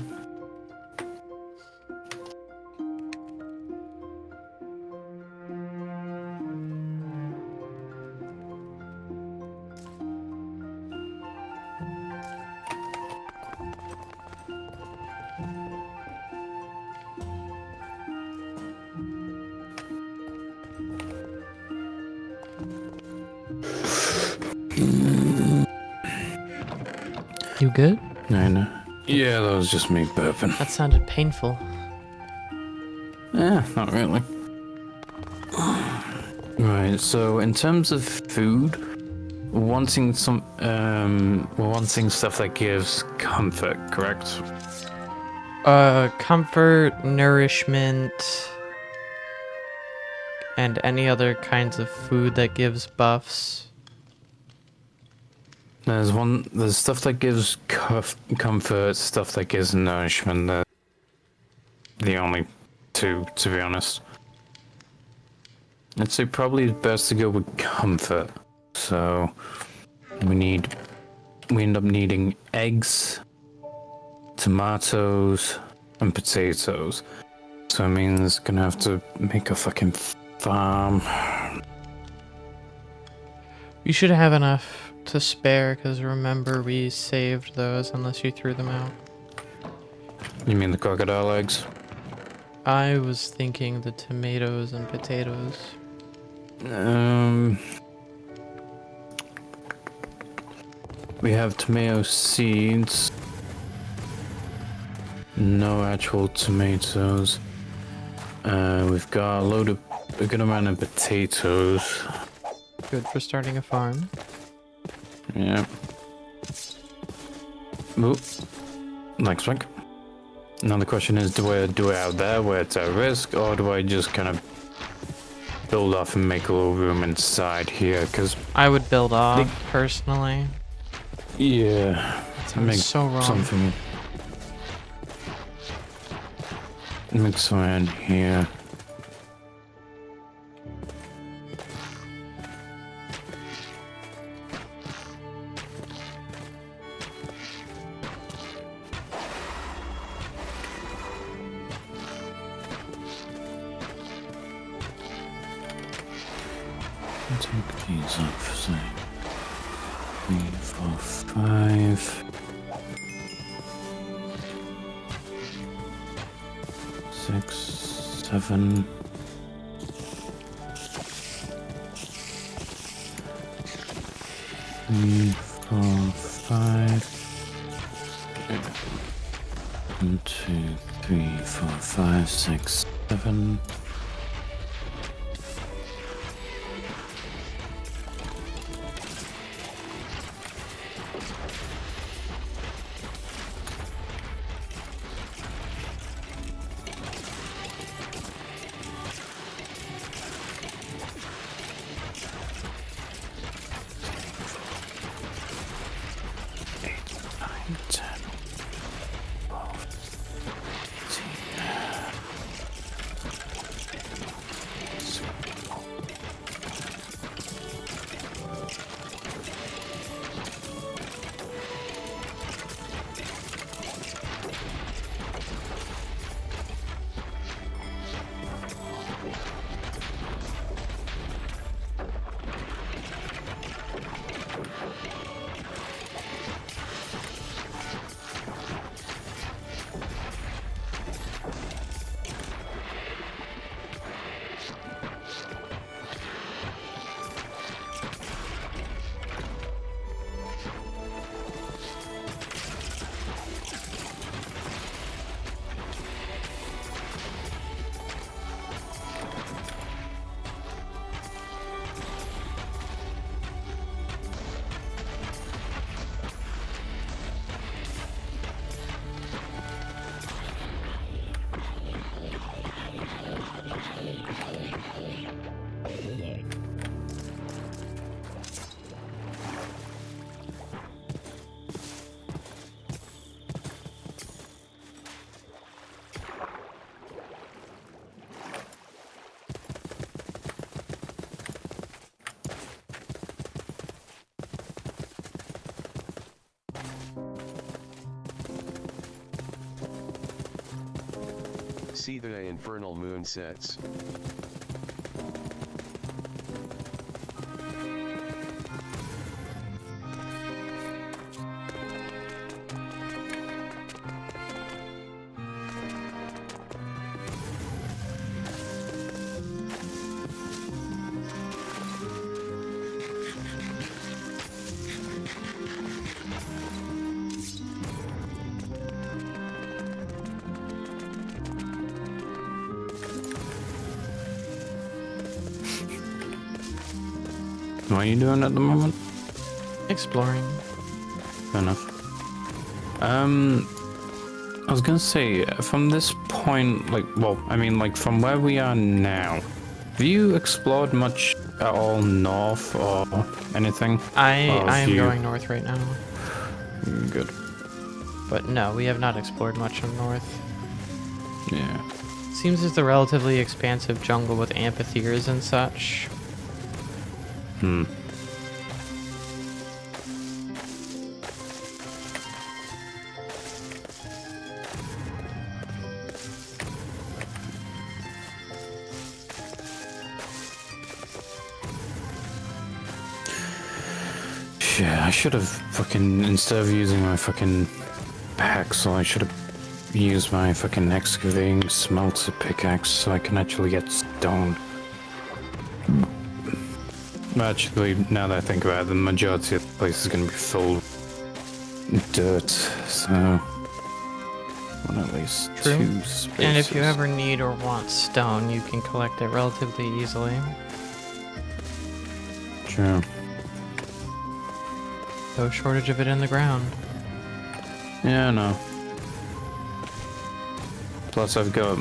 You good? I know. Yeah, that was just me burping. That sounded painful. Not really. Right, so in terms of food, wanting some, we're wanting stuff that gives comfort, correct? Comfort, nourishment, and any other kinds of food that gives buffs. There's stuff that gives comfort, stuff that gives nourishment. They're the only two, to be honest. I'd say probably it's best to go with comfort. So we end up needing eggs, tomatoes, and potatoes. So I mean, it's gonna have to make a fucking farm. You should have enough to spare, because remember we saved those unless you threw them out. You mean the crocodile eggs? I was thinking the tomatoes and potatoes. We have tomato seeds. No actual tomatoes. We've got a good amount of potatoes. Good for starting a farm. Yeah. Oop. Next one. Now the question is, do I do it out there where it's at risk, or do I just kind of build off and make a little room inside here? Because I would build off, personally. yeah, Sounds so wrong. something. Make some in here. Take these up, say 3, 4, 5, 6, 7. 3, 4, 5. 1, 2, 3, 4, 5, 6, 7. see the infernal moon sets. What are you doing at the moment? Exploring. Fair enough. I was gonna say, from this point, like, well, I mean, like, from where we are now, have you explored much at all north or anything? I am you- going north right now. Good. But no, we have not explored much of north. Yeah. Seems it's a relatively expansive jungle with amphitheaters and such. Hmm. Yeah, I should have fucking, instead of using my fucking hacksaw, I should have used my fucking excavating smelter pickaxe so I can actually get stone. Actually, now that I think about it, the majority of the place is going to be full of dirt, so I want at least True. 2 spaces. And if you ever need or want stone, you can collect it relatively easily. True. No shortage of it in the ground. Yeah, no. Plus, I've got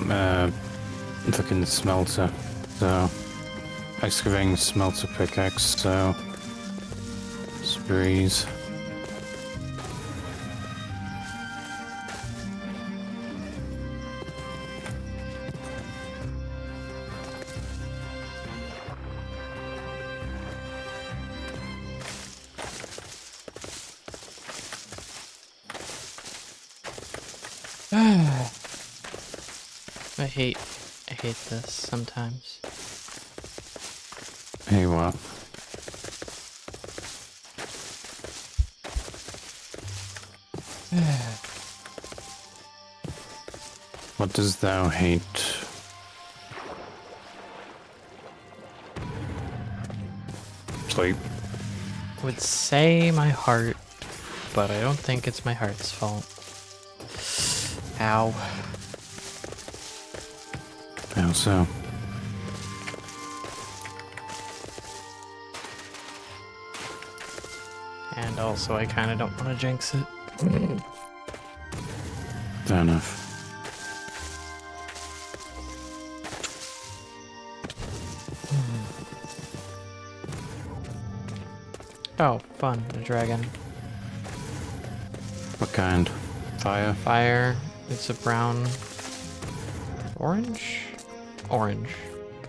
fucking smelter, so excavating smelter pickaxe, so it's a breeze. I hate this sometimes. Hey, what? What does thou hate? Sleep. I would say my heart, but I don't think it's my heart's fault. Ow. How so? And also, I kind of don't want to jinx it. Fair enough. Oh, fun. A dragon. What kind? Fire? Fire. It's a brown... Orange? Orange.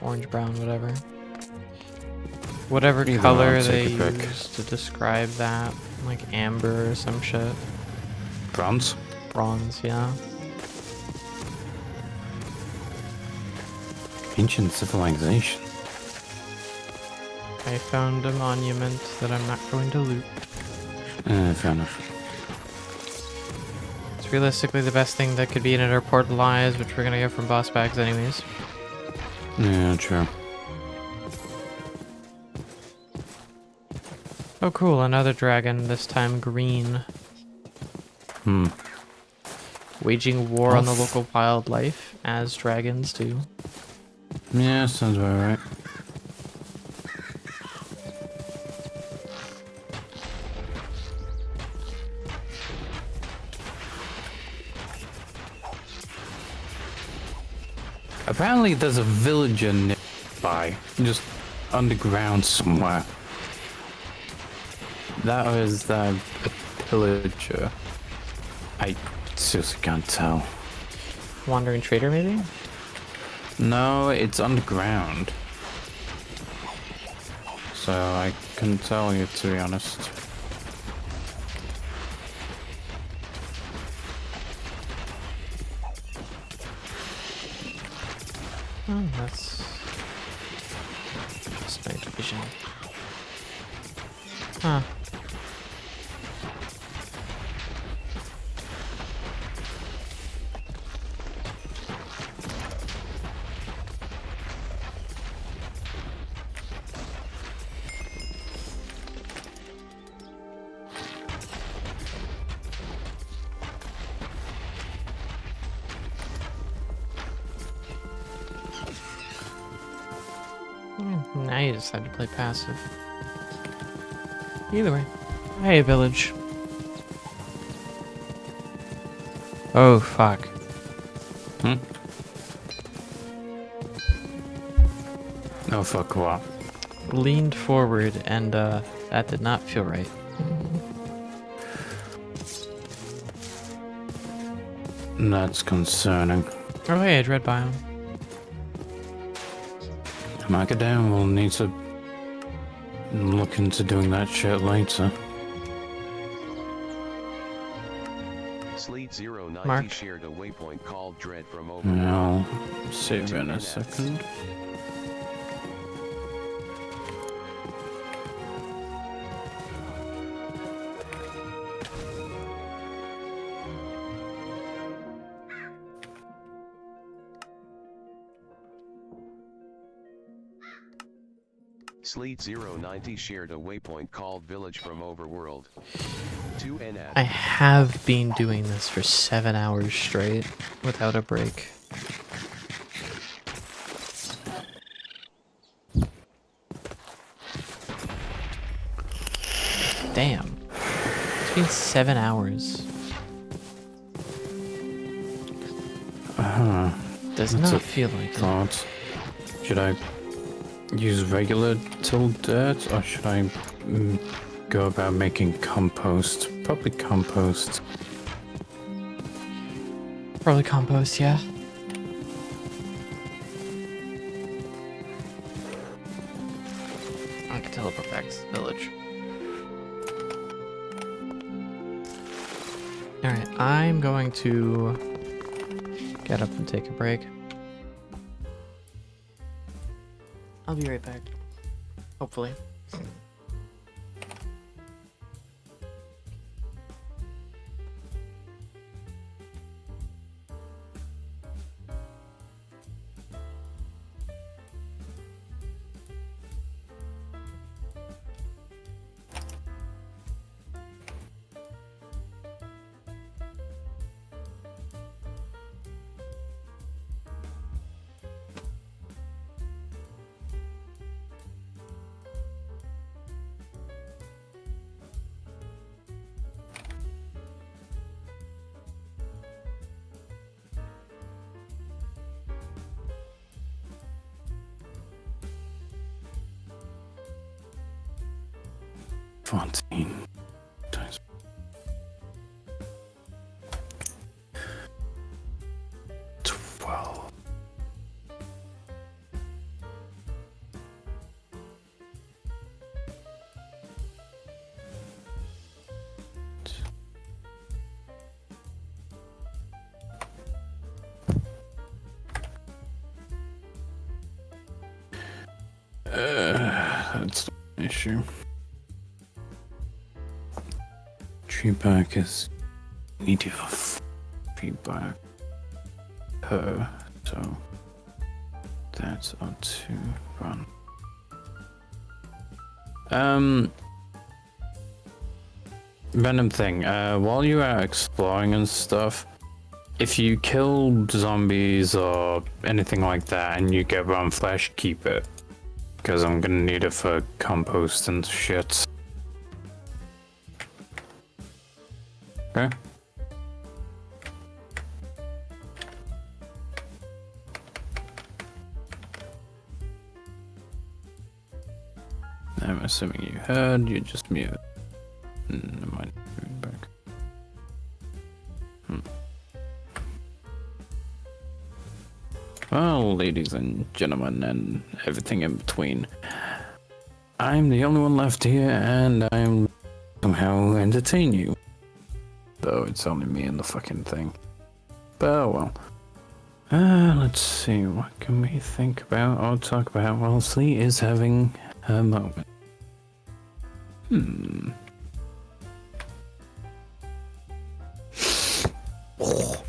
Orange, brown, whatever. Whatever Either color one, they take a pick. use to describe that. Like amber or some shit. Bronze? Bronze, yeah. Ancient civilization. I found a monument that I'm not going to loot. Fair enough. It's realistically the best thing that could be in it are portal eyes, which we're gonna get from boss bags anyways. Yeah, true. Oh cool, another dragon, this time green. Waging war on the local wildlife, as dragons do. Yeah, sounds about right. Apparently there's a villager nearby, just underground somewhere. That was a pillager. I seriously can't tell. Wandering trader, maybe? No, it's underground. So I couldn't tell you, to be honest. Oh, that's night vision. Huh. Now you decide to play passive. Either way. Hey, village. Oh, fuck. Hmm? Oh, fuck what? Leaned forward and, that did not feel right. That's concerning. Oh, hey, dread biome. Macadam will need to look into doing that shit later. Sleet 090 Mark. shared a waypoint called Dread from over. I'll save in a second. Sleet 090 shared a waypoint called Village from Overworld. 2 NF. I have been doing this for 7 hours straight without a break. Damn. It's been 7 hours. Does That's not a feel like it. thought. Should I use regular till dirt, or should I go about making compost? Probably compost. Probably compost, yeah. I can teleport back to the village. Alright, I'm going to get up and take a break. I'll be right back. Hopefully. $14 times. $12. That's an issue. Feedback is needed for feedback per, so that's our 2 run. Random thing, while you are exploring and stuff, if you kill zombies or anything like that and you get round flesh, keep it. Because I'm gonna need it for compost and shit. Okay. I'm assuming you heard, you just muted. Never mind, back. Well, ladies and gentlemen, and everything in between, I'm the only one left here, and I'm somehow entertain you. Though it's only me and the fucking thing. But oh well. Let's see, what can we think about or talk about while Sleet is having her moment? Oh.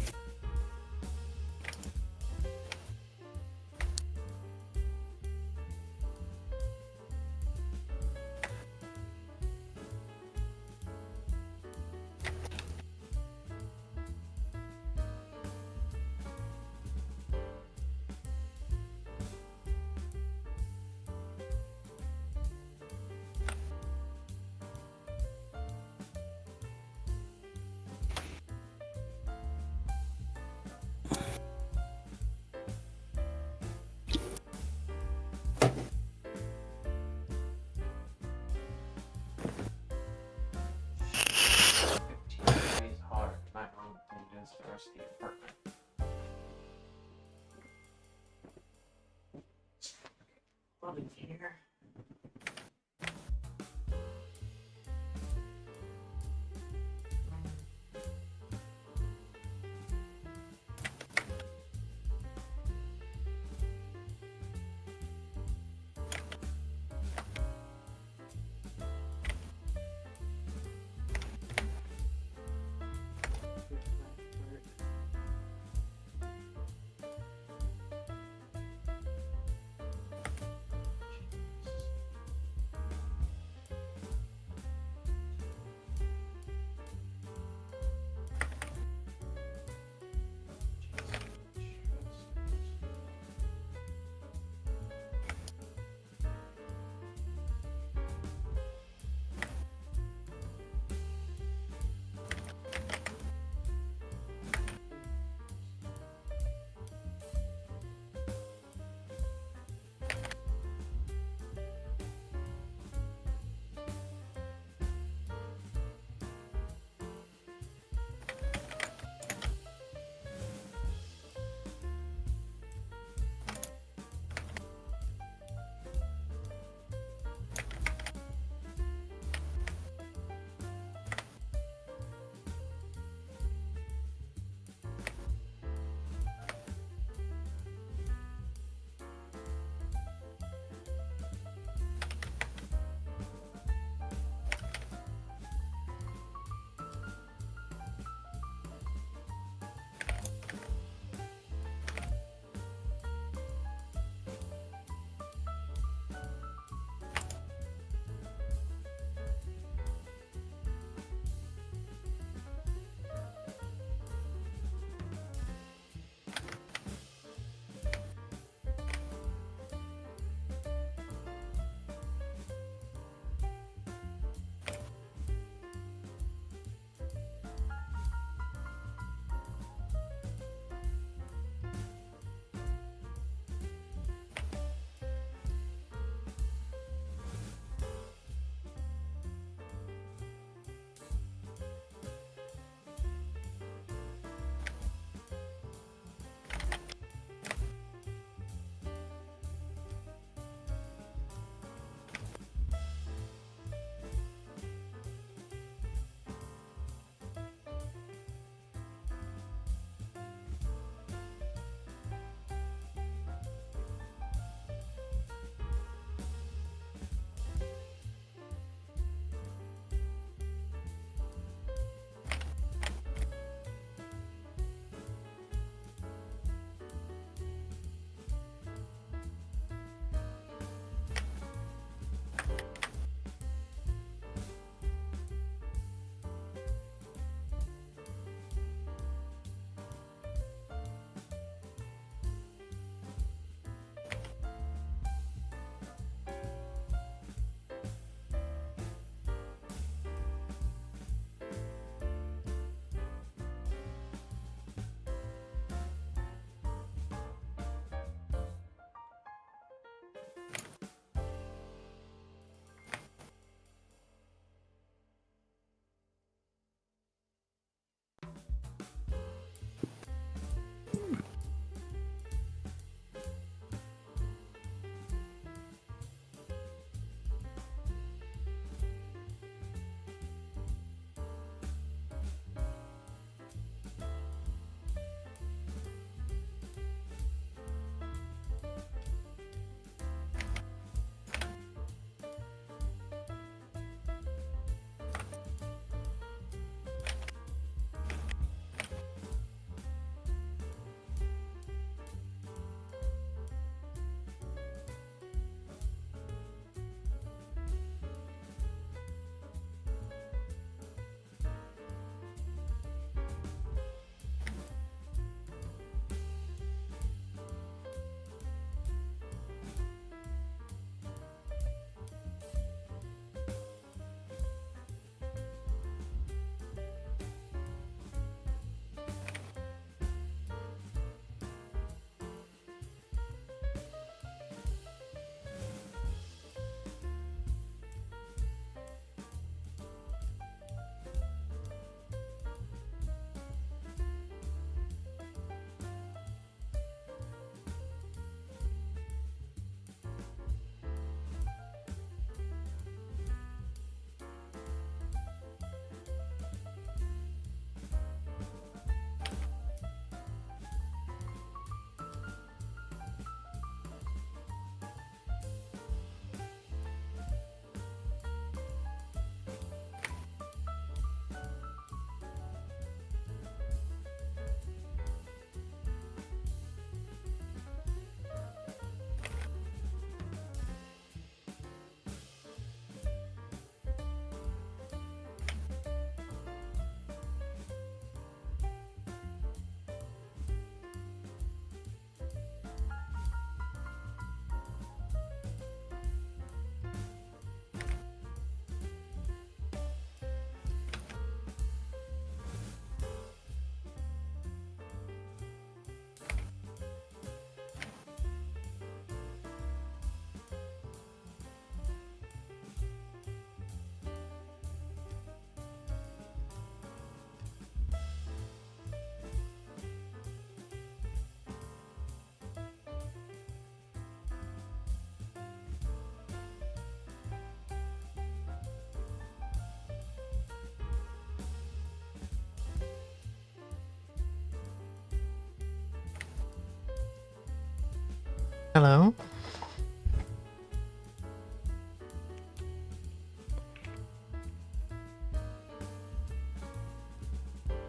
Hello?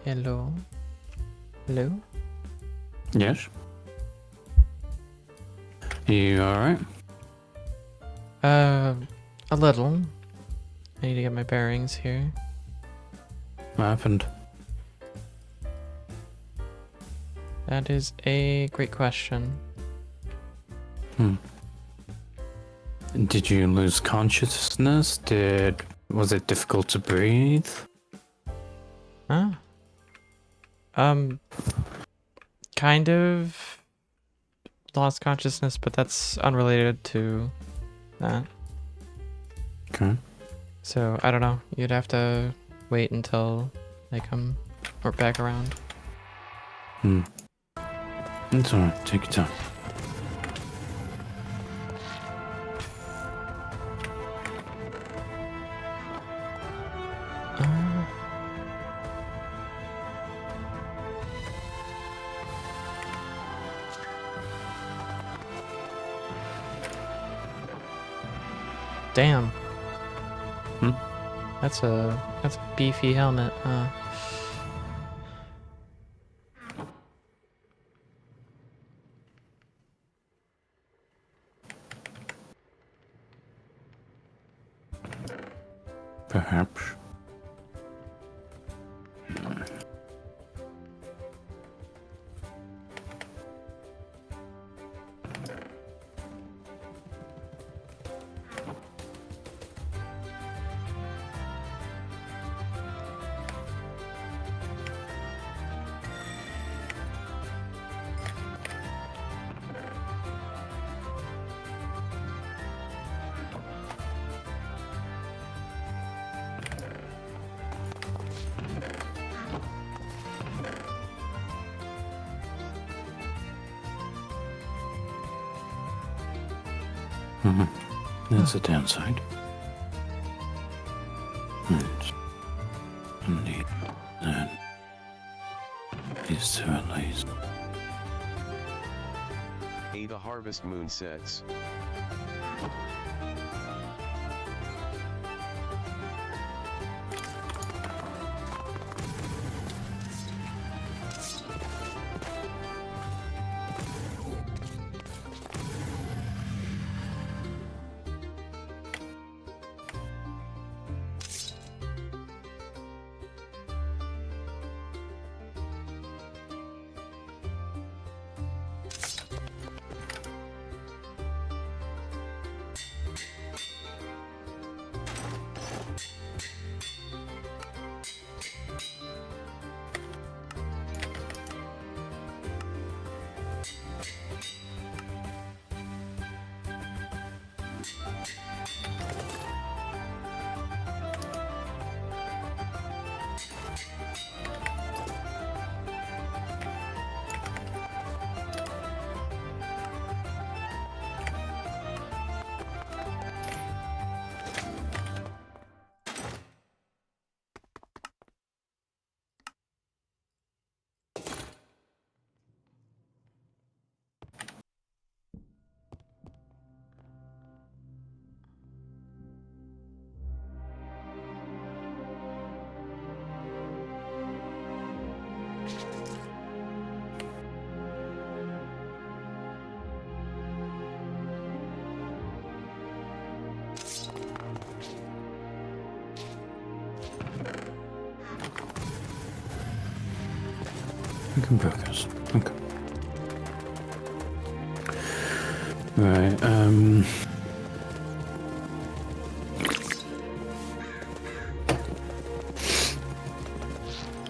Hello? Hello? Yes. You alright? A little. I need to get my bearings here. What happened? That is a great question. Did you lose consciousness? Was it difficult to breathe? Huh? Kind of lost consciousness, but that's unrelated to that. Okay. So, I don't know. You'd have to wait until they come or back around. It's alright, take your time. Damn. Hmm? That's a beefy helmet. Perhaps. That's a downside. Indeed. That is to at least. The harvest moon sets. We can focus. Okay. Right,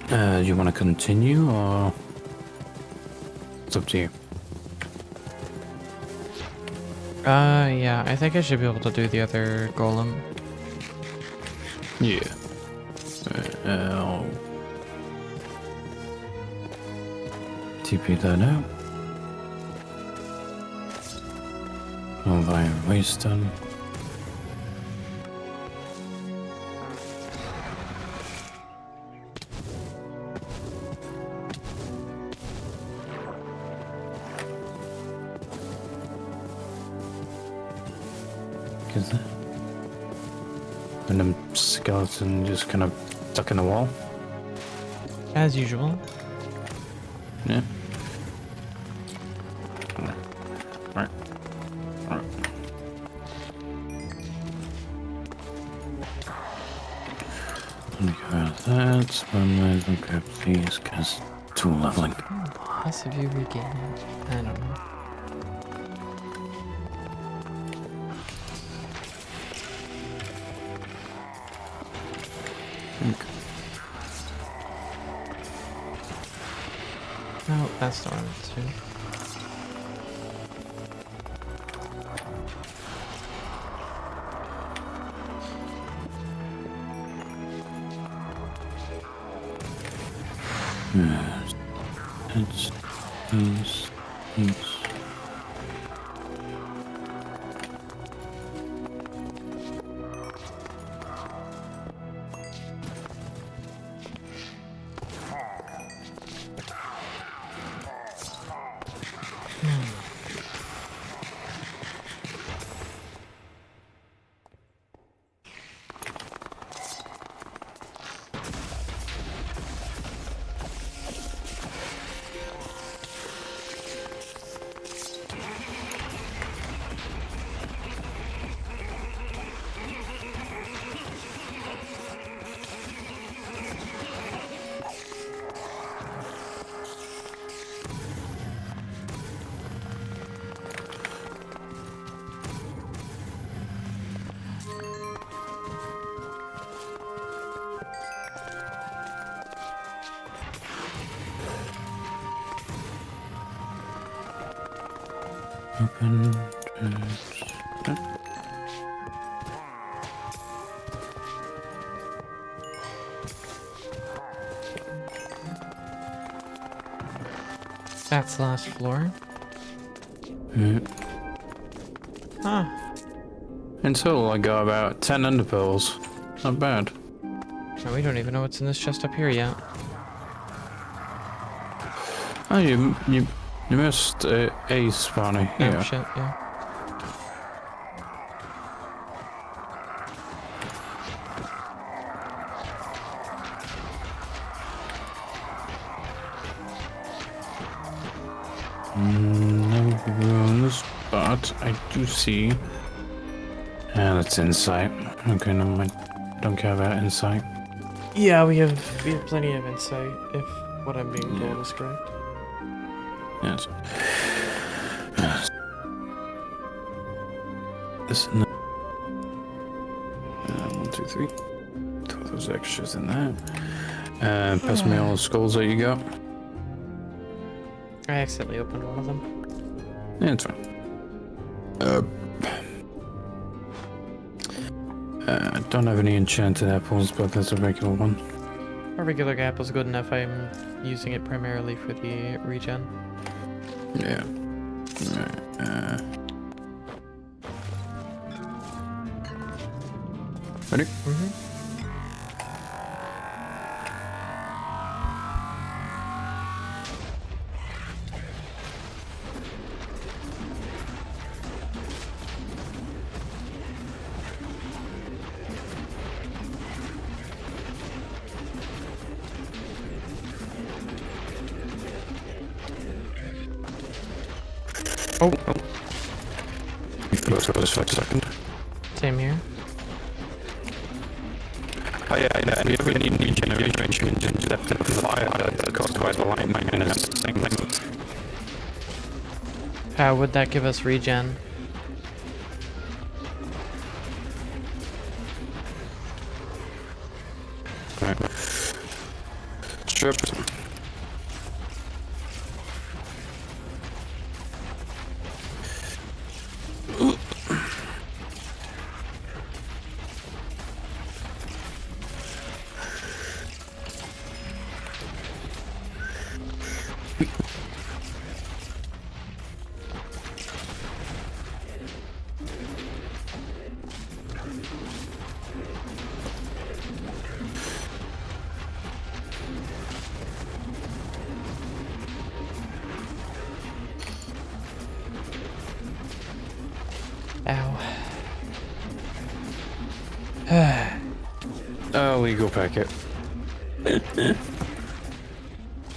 do you want to continue, or it's up to you? Yeah, I think I should be able to do the other golem. Yeah. I'll TP that out. All via waste done. fuck is that? Random skeleton just kind of stuck in the wall. As usual. Yeah. Right. Right. Let me go out of that. Let me grab these because tool leveling. Loss of you regaining. I don't know. No, that's not what it's doing. It's these. Open. That's the last floor. Huh. In total, I got about 10 underpearls. Not bad. And we don't even know what's in this chest up here yet. Oh, you missed a spawny. Oh Yeah. shit, yeah. No runes, but I do see. That's insight. Okay, never mind. Don't care about insight. Yeah, we have plenty of insight if what I'm being told is correct. Yes. This. 1, 2, 3. Throw those extras in there. Pass me all the skulls that you got. I accidentally opened one of them. Yeah, it's fine. I don't have any enchanted apples, but there's a regular one. A regular apple's good enough. I'm using it primarily for the regen. Yeah. Ready? Oh, You float for this for a second. same here. Oh yeah, and if you ever need regeneration engines, that fire that costs quite a lot of money and it's the same thing. How would that give us regen? Right. Stripped. Ow. go, Packet. It's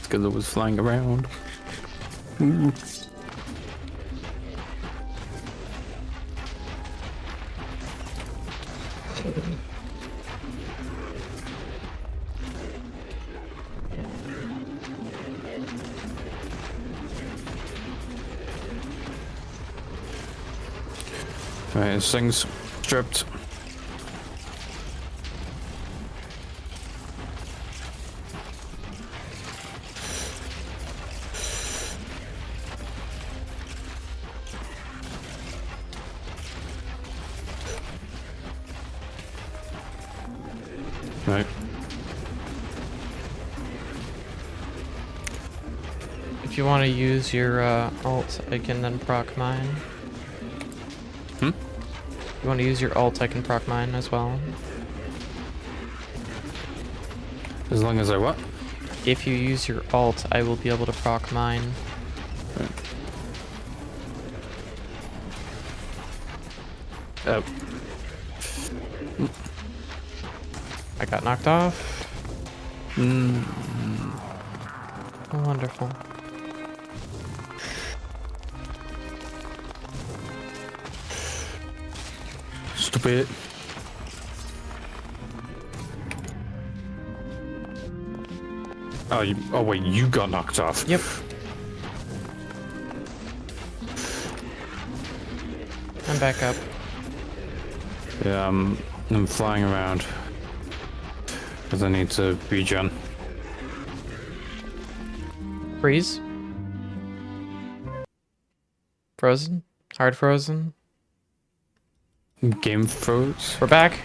because it was flying around. Ooh. Right, this thing's stripped. Right. If you want to use your alt, I can then proc mine. Hmm? You want to use your alt, I can proc mine as well. As long as I what? If you use your alt, I will be able to proc mine. Right. Oh. I got knocked off. Mm. Oh, wonderful. Stupid. Oh, wait, you got knocked off. Yep. I'm back up. Yeah, I'm flying around. Because I need to regen. Freeze. Frozen. Hard frozen. Game froze. We're back.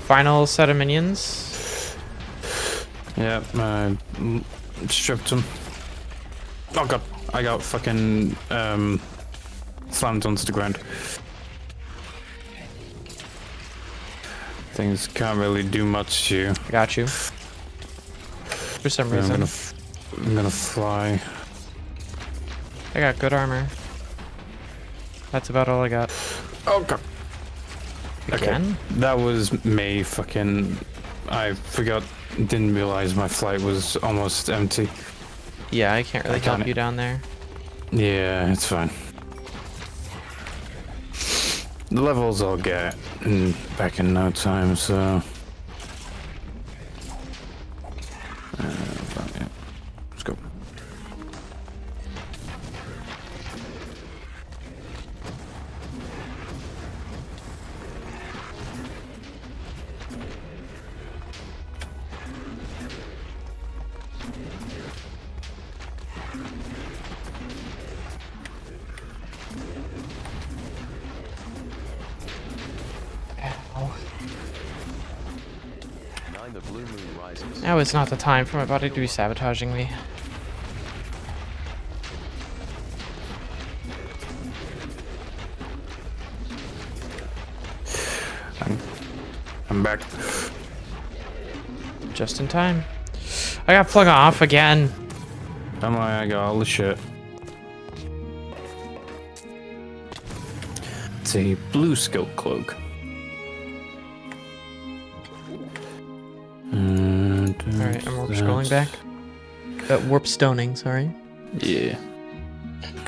Final set of minions. Yeah, I stripped him. Oh god, I got fucking slammed onto the ground. Things can't really do much to you. I got you. For some Yeah, reason. I'm gonna fly. I got good armor. That's about all I got. Oh god. Again? Okay, that was me fucking... I forgot, didn't realize my flight was almost empty. Yeah, I can't really I got help it. you down there. Yeah, it's fine. The levels I'll get back in no time, so... But yeah. Let's go. Ow. 9 The blue moon rises. Now is not the time for my body to be sabotaging me. I'm back. Just in time. I got flung off again. Am I got all the shit. It's a blue skill cloak. Alright, I'm warp scrolling back. Warp stoning, sorry. Yeah.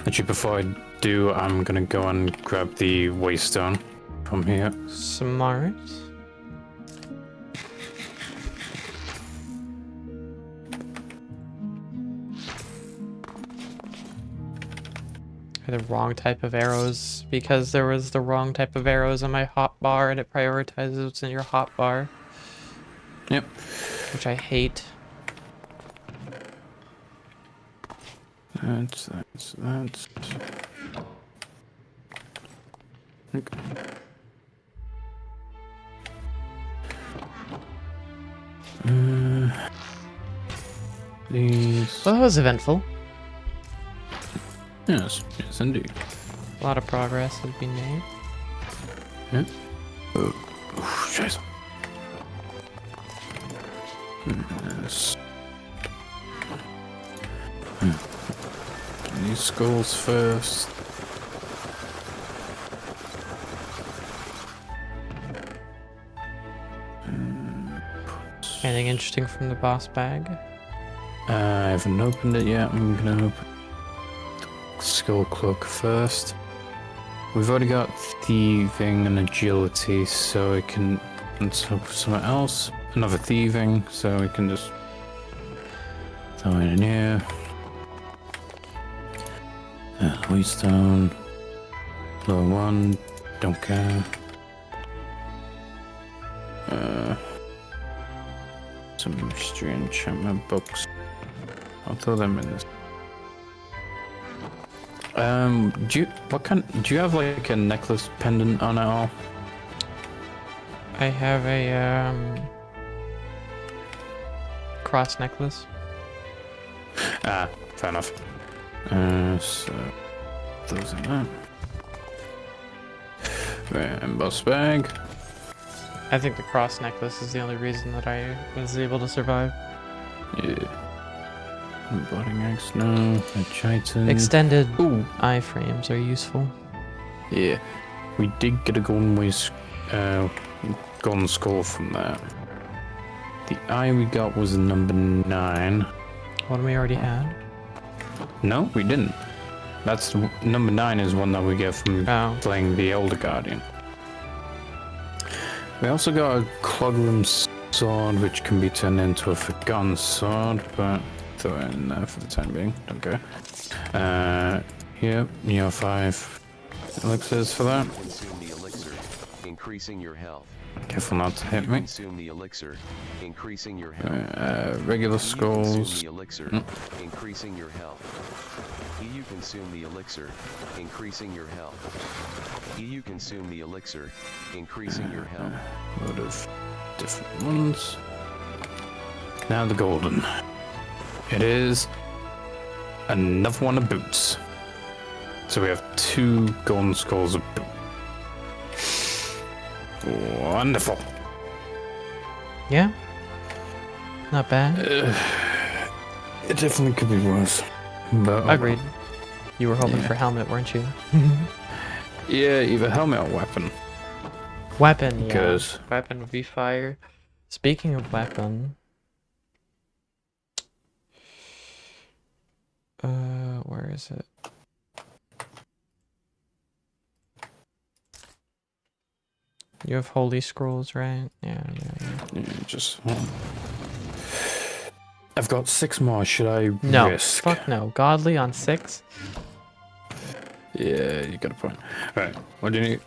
Actually, before I do, I'm gonna go and grab the waystone from here. Smart. The wrong type of arrows because there was the wrong type of arrows on my hotbar and it prioritizes what's in your hotbar, Yep. which I hate. That's. Okay. These. Well, that was eventful. Yes, yes, indeed. A lot of progress has been made. Yeah. Oh, scheiße. Yes. These skulls first. Anything interesting from the boss bag? I haven't opened it yet. I'm gonna open Skull Cloak first. We've already got thieving and agility, so we can. And so something else. Another thieving, so we can just throw it in here. Wheatstone. Lower one. Don't care. Some mystery enchantment books. I'll throw them in this. Do you have like a necklace pendant on at all? I have a cross necklace. Ah, fair enough. So those in that. Right, and boss bag. I think the cross necklace is the only reason that I was able to survive. Yeah. Boarding X, no. A chitin. Extended Ooh. iframes are useful. Yeah. We did get a golden skull from that. The eye we got was number 9. One we already had. No, we didn't. That's number 9 is one that we get from playing the Elder Guardian. We also got a Clogrum sword, which can be turned into a Forgotten sword, but throw it in there for the time being. Don't care. Yep, Neo 5 elixirs for that. Consume the elixir, increasing your health. Careful not to hit me. Consume the elixir, increasing your health. Regular Consume skulls. the elixir, increasing your health. You consume the elixir, increasing your health. You consume the elixir, increasing your health. Load of different ones. Now the golden. It is another one of boots. So we have 2 golden skulls of boot. Wonderful. Yeah. Not bad. It definitely could be worse. But Agreed. You were hoping for helmet, weren't you? yeah, either helmet or weapon. Weapon, yeah. Because weapon would be fire. Speaking of weapon, where is it? You have holy scrolls, right? Yeah. Just. I've got 6 more. Should I No, risk? fuck no. Godly on 6? Yeah, you got a point. Alright, what do you need?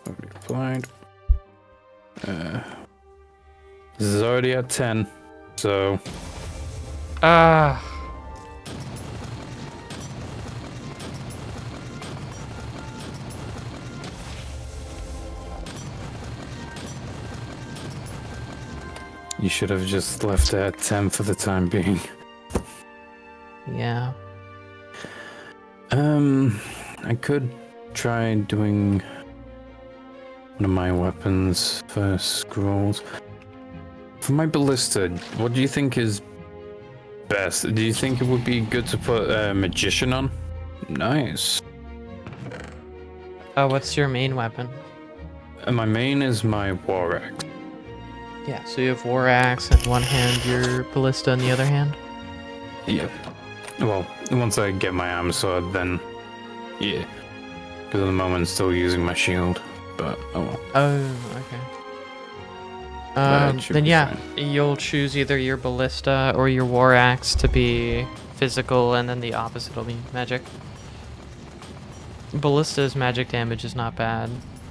Already applied. This is already at 10, so. You should have just left it at 10 for the time being. Yeah. I could try doing one of my weapons for scrolls. For my ballista, what do you think is best? Do you think it would be good to put a magician on? Nice. What's your main weapon? My main is my war axe. Yeah, so you have war axe in one hand, your ballista in the other hand? Yeah. Well, once I get my arm sword, then yeah. Because at the moment I'm still using my shield, but oh well. Oh, okay. Then yeah, you'll choose either your ballista or your war axe to be physical, and then the opposite will be magic. Ballista's magic damage is not bad,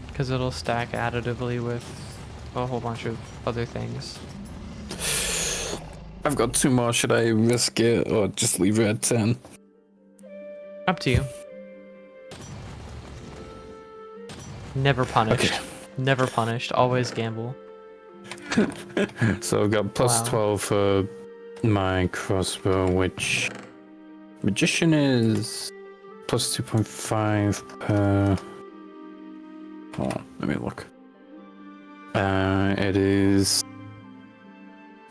because it'll stack additively with a whole bunch of other things. I've got 2 more. Should I risk it or just leave it at 10? Up to you. Never punished. Okay. Never punished. Always gamble. So I've got plus 12 for my crossbow, which magician is plus 2.5 per. Hold on, let me look. It is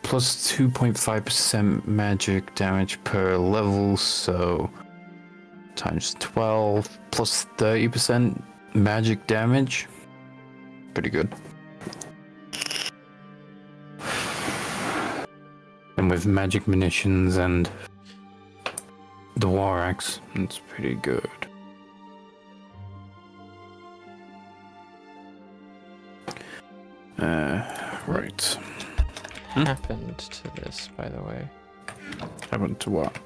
plus 2.5% magic damage per level, so times 12 plus 30% magic damage. Pretty good. And with magic munitions and the war axe, it's pretty good. Right. What happened to this, by the way? Happened to what?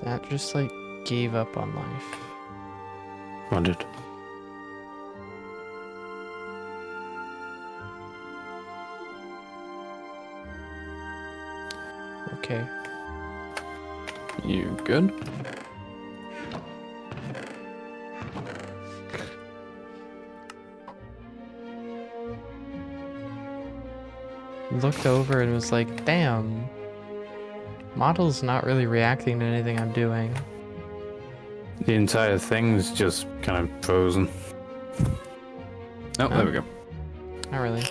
That just like gave up on life. What did? Okay. You good? Looked over and was like, damn. Model's not really reacting to anything I'm doing. The entire thing's just kind of frozen. Oh, there we go. Not really.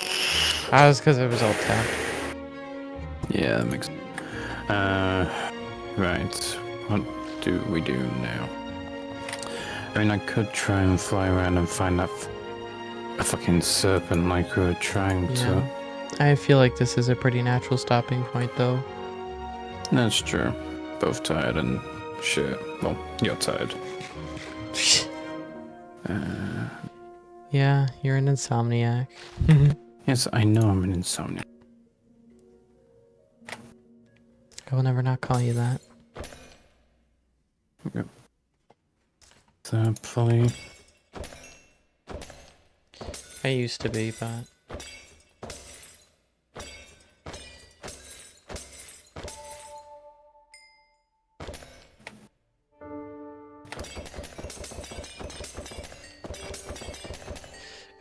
That was because it was alt tab. Yeah, that makes sense. Right. What do we do now? I mean, I could try and fly around and find that a fucking serpent like we were trying to. I feel like this is a pretty natural stopping point, though. That's true. Both tired and shit. Well, you're tired. Yeah, you're an insomniac. Yes, I know I'm an insomniac. I will never not call you that. Okay. Probably. I used to be, but...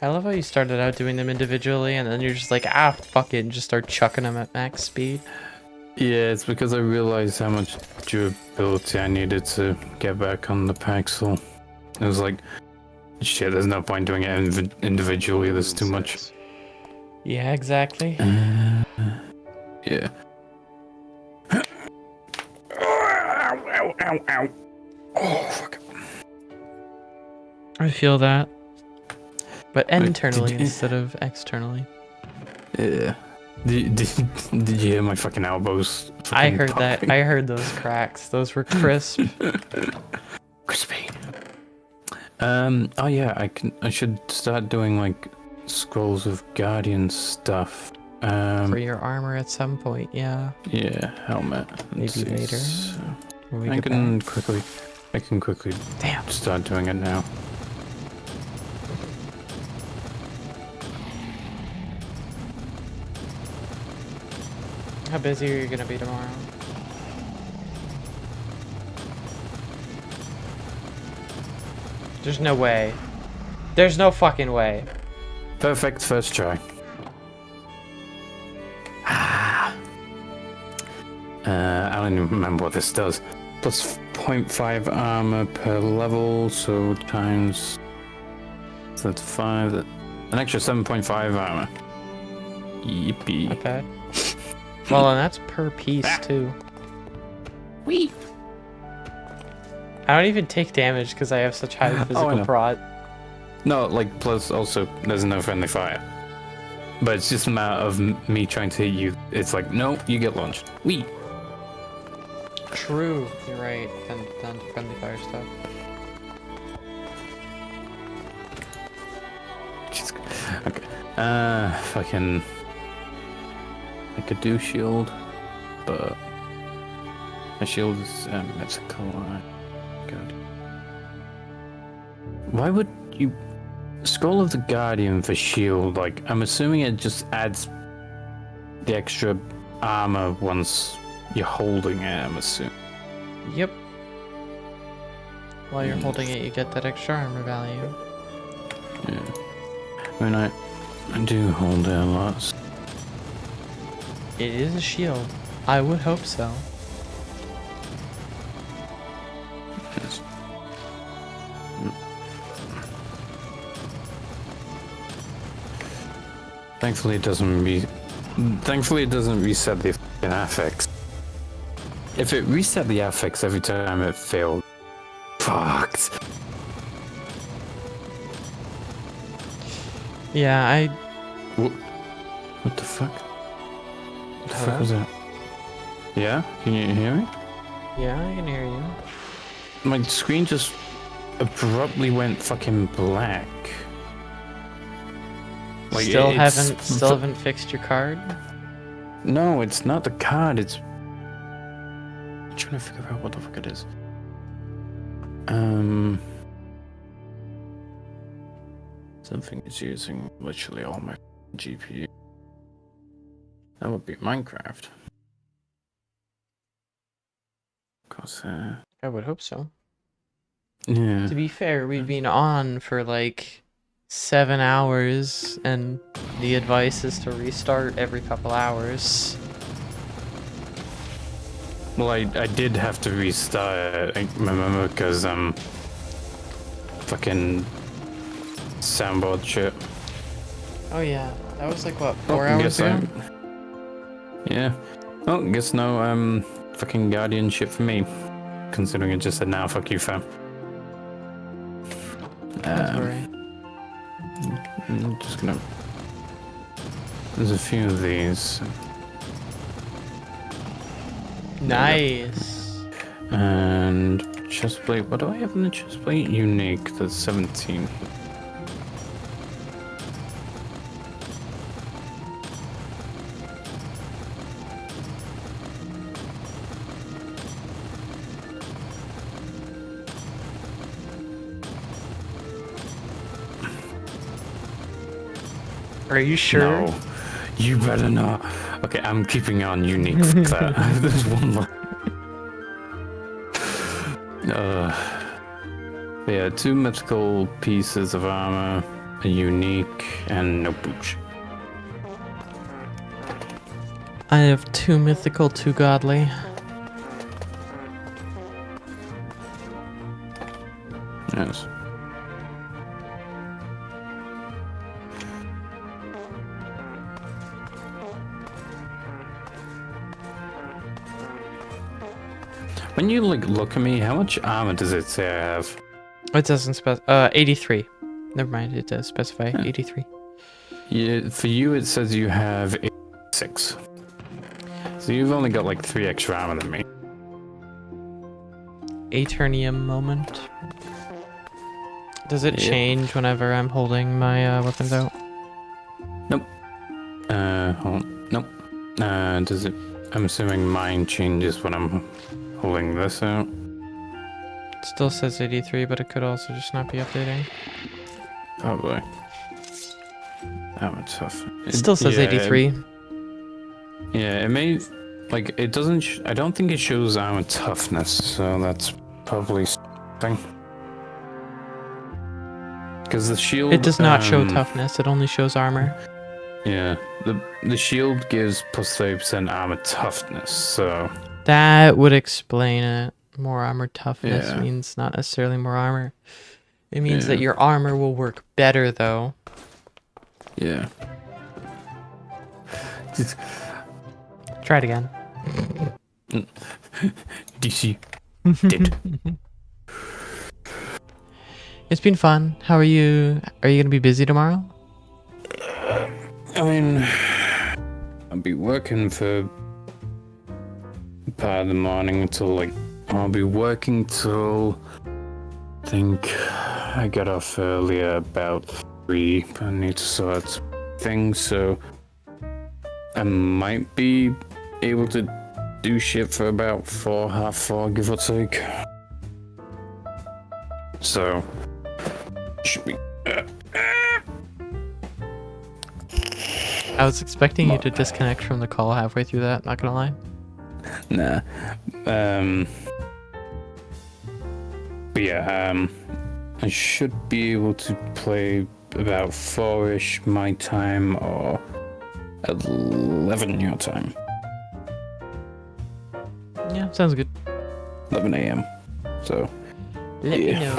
I love how you started out doing them individually and then you're just like, ah, fuck it, and just start chucking them at max speed. Yeah, it's because I realized how much durability I needed to get back on the Paxel. It was like, shit, there's no point doing it individually, there's too much. Yeah, exactly. Yeah. Ow, ow, ow. Oh, fuck. I feel that. But Wait, internally did you- instead of externally. Yeah. Did you hear my fucking elbows? I fucking heard that. popping? I heard those cracks. Those were crisp. Crispy. Oh yeah, I should start doing like scrolls of guardian stuff. For your armor at some point, yeah. Yeah, helmet. Let's Maybe see, later. so When we I get can back. quickly Damn. start doing it now. How busy are you gonna be tomorrow? There's no way. There's no fucking way. Perfect first try. I don't even remember what this does. Plus 0.5 armor per level, so times... So that's 5, an extra 7.5 armor. Yippee. Not bad. Well, and that's per piece too. Wee. I don't even take damage because I have such high I physical know. prot. No, like, plus also, there's no friendly fire. But it's just a matter of me trying to hit you. It's like, no, you get launched. Wee. True, you're right. And down to friendly fire stuff. Okay. Fucking... I could do shield, but... My shield is, mythical. God. Why would you... Scroll of the Guardian for shield, like, I'm assuming it just adds the extra armor once you're holding it, I'm assuming. Yep. While you're holding it, you get that extra armor value. Yeah. I mean, I do hold it a lot. It is a shield. I would hope so. Yes. Thankfully it doesn't reset the affects. If it reset the affix every time it failed, fucked. Yeah, I. What the fuck? What the Hello? fuck was that? Yeah? Can you hear me? Yeah, I can hear you. My screen just abruptly went fucking black. Like, Still it's- haven't fixed your card. No, it's not the card, it's... I'm trying to figure out what the fuck it is. Something is using literally all my GPU. That would be Minecraft. Cause, I would hope so. yeah. To be fair, we've been on for like 7 hours, and the advice is to restart every couple hours. Well, I did have to restart, I remember, because, fucking soundboard shit. Oh yeah, that was like what, 4 hours ago? Yeah. Oh, guess no, fucking Guardian shit for me. Considering it just said, now fuck you, fam. That's alright. I'm just gonna... There's a few of these. Nice. And chestplate. What do I have in the chestplate? Unique. That's 17. Are you sure? No, you better not. Okay, I'm keeping on unique for that. There's one more. Yeah, 2 mythical pieces of armor, a unique, and no booch. I have 2 mythical, 2 godly. Yes. When you like look at me, how much armor does it say I have? It doesn't specify. 83. Never mind, it does specify 83. Yeah, for you it says you have 6. So you've only got like 3 extra armor than me. Aeternium moment. Does it Yep. change whenever I'm holding my weapons out? Nope. Hold on. Nope. Does it? I'm assuming mine changes when I'm holding this out. It still says 83, but it could also just not be updating. Probably. That one's tough. It still says 83. Yeah, it may... Like, it doesn't... I don't think it shows armor toughness, so that's probably something. Because the shield... It does not show toughness, it only shows armor. Yeah, the shield gives plus 30% armor toughness, so... That would explain it. More armor toughness Yeah. means not necessarily more armor. It means that Yeah. your armor will work better, though. Yeah. Try it again. DC. Did. It's been fun. How are you? Are you going to be busy tomorrow? I mean... I'll be working for... part of the morning until, like... I'll be working till... I think... I got off earlier, about 3, but I need to sort things, so... I might be able to do shit for about 4, half 4, give or take. So... Should be... I was expecting you to disconnect from the call halfway through that, not gonna lie. Nah. But yeah, I should be able to play about 4-ish my time or 11 your time. Yeah, sounds good. 11 a.m. So, Let Yeah. me know.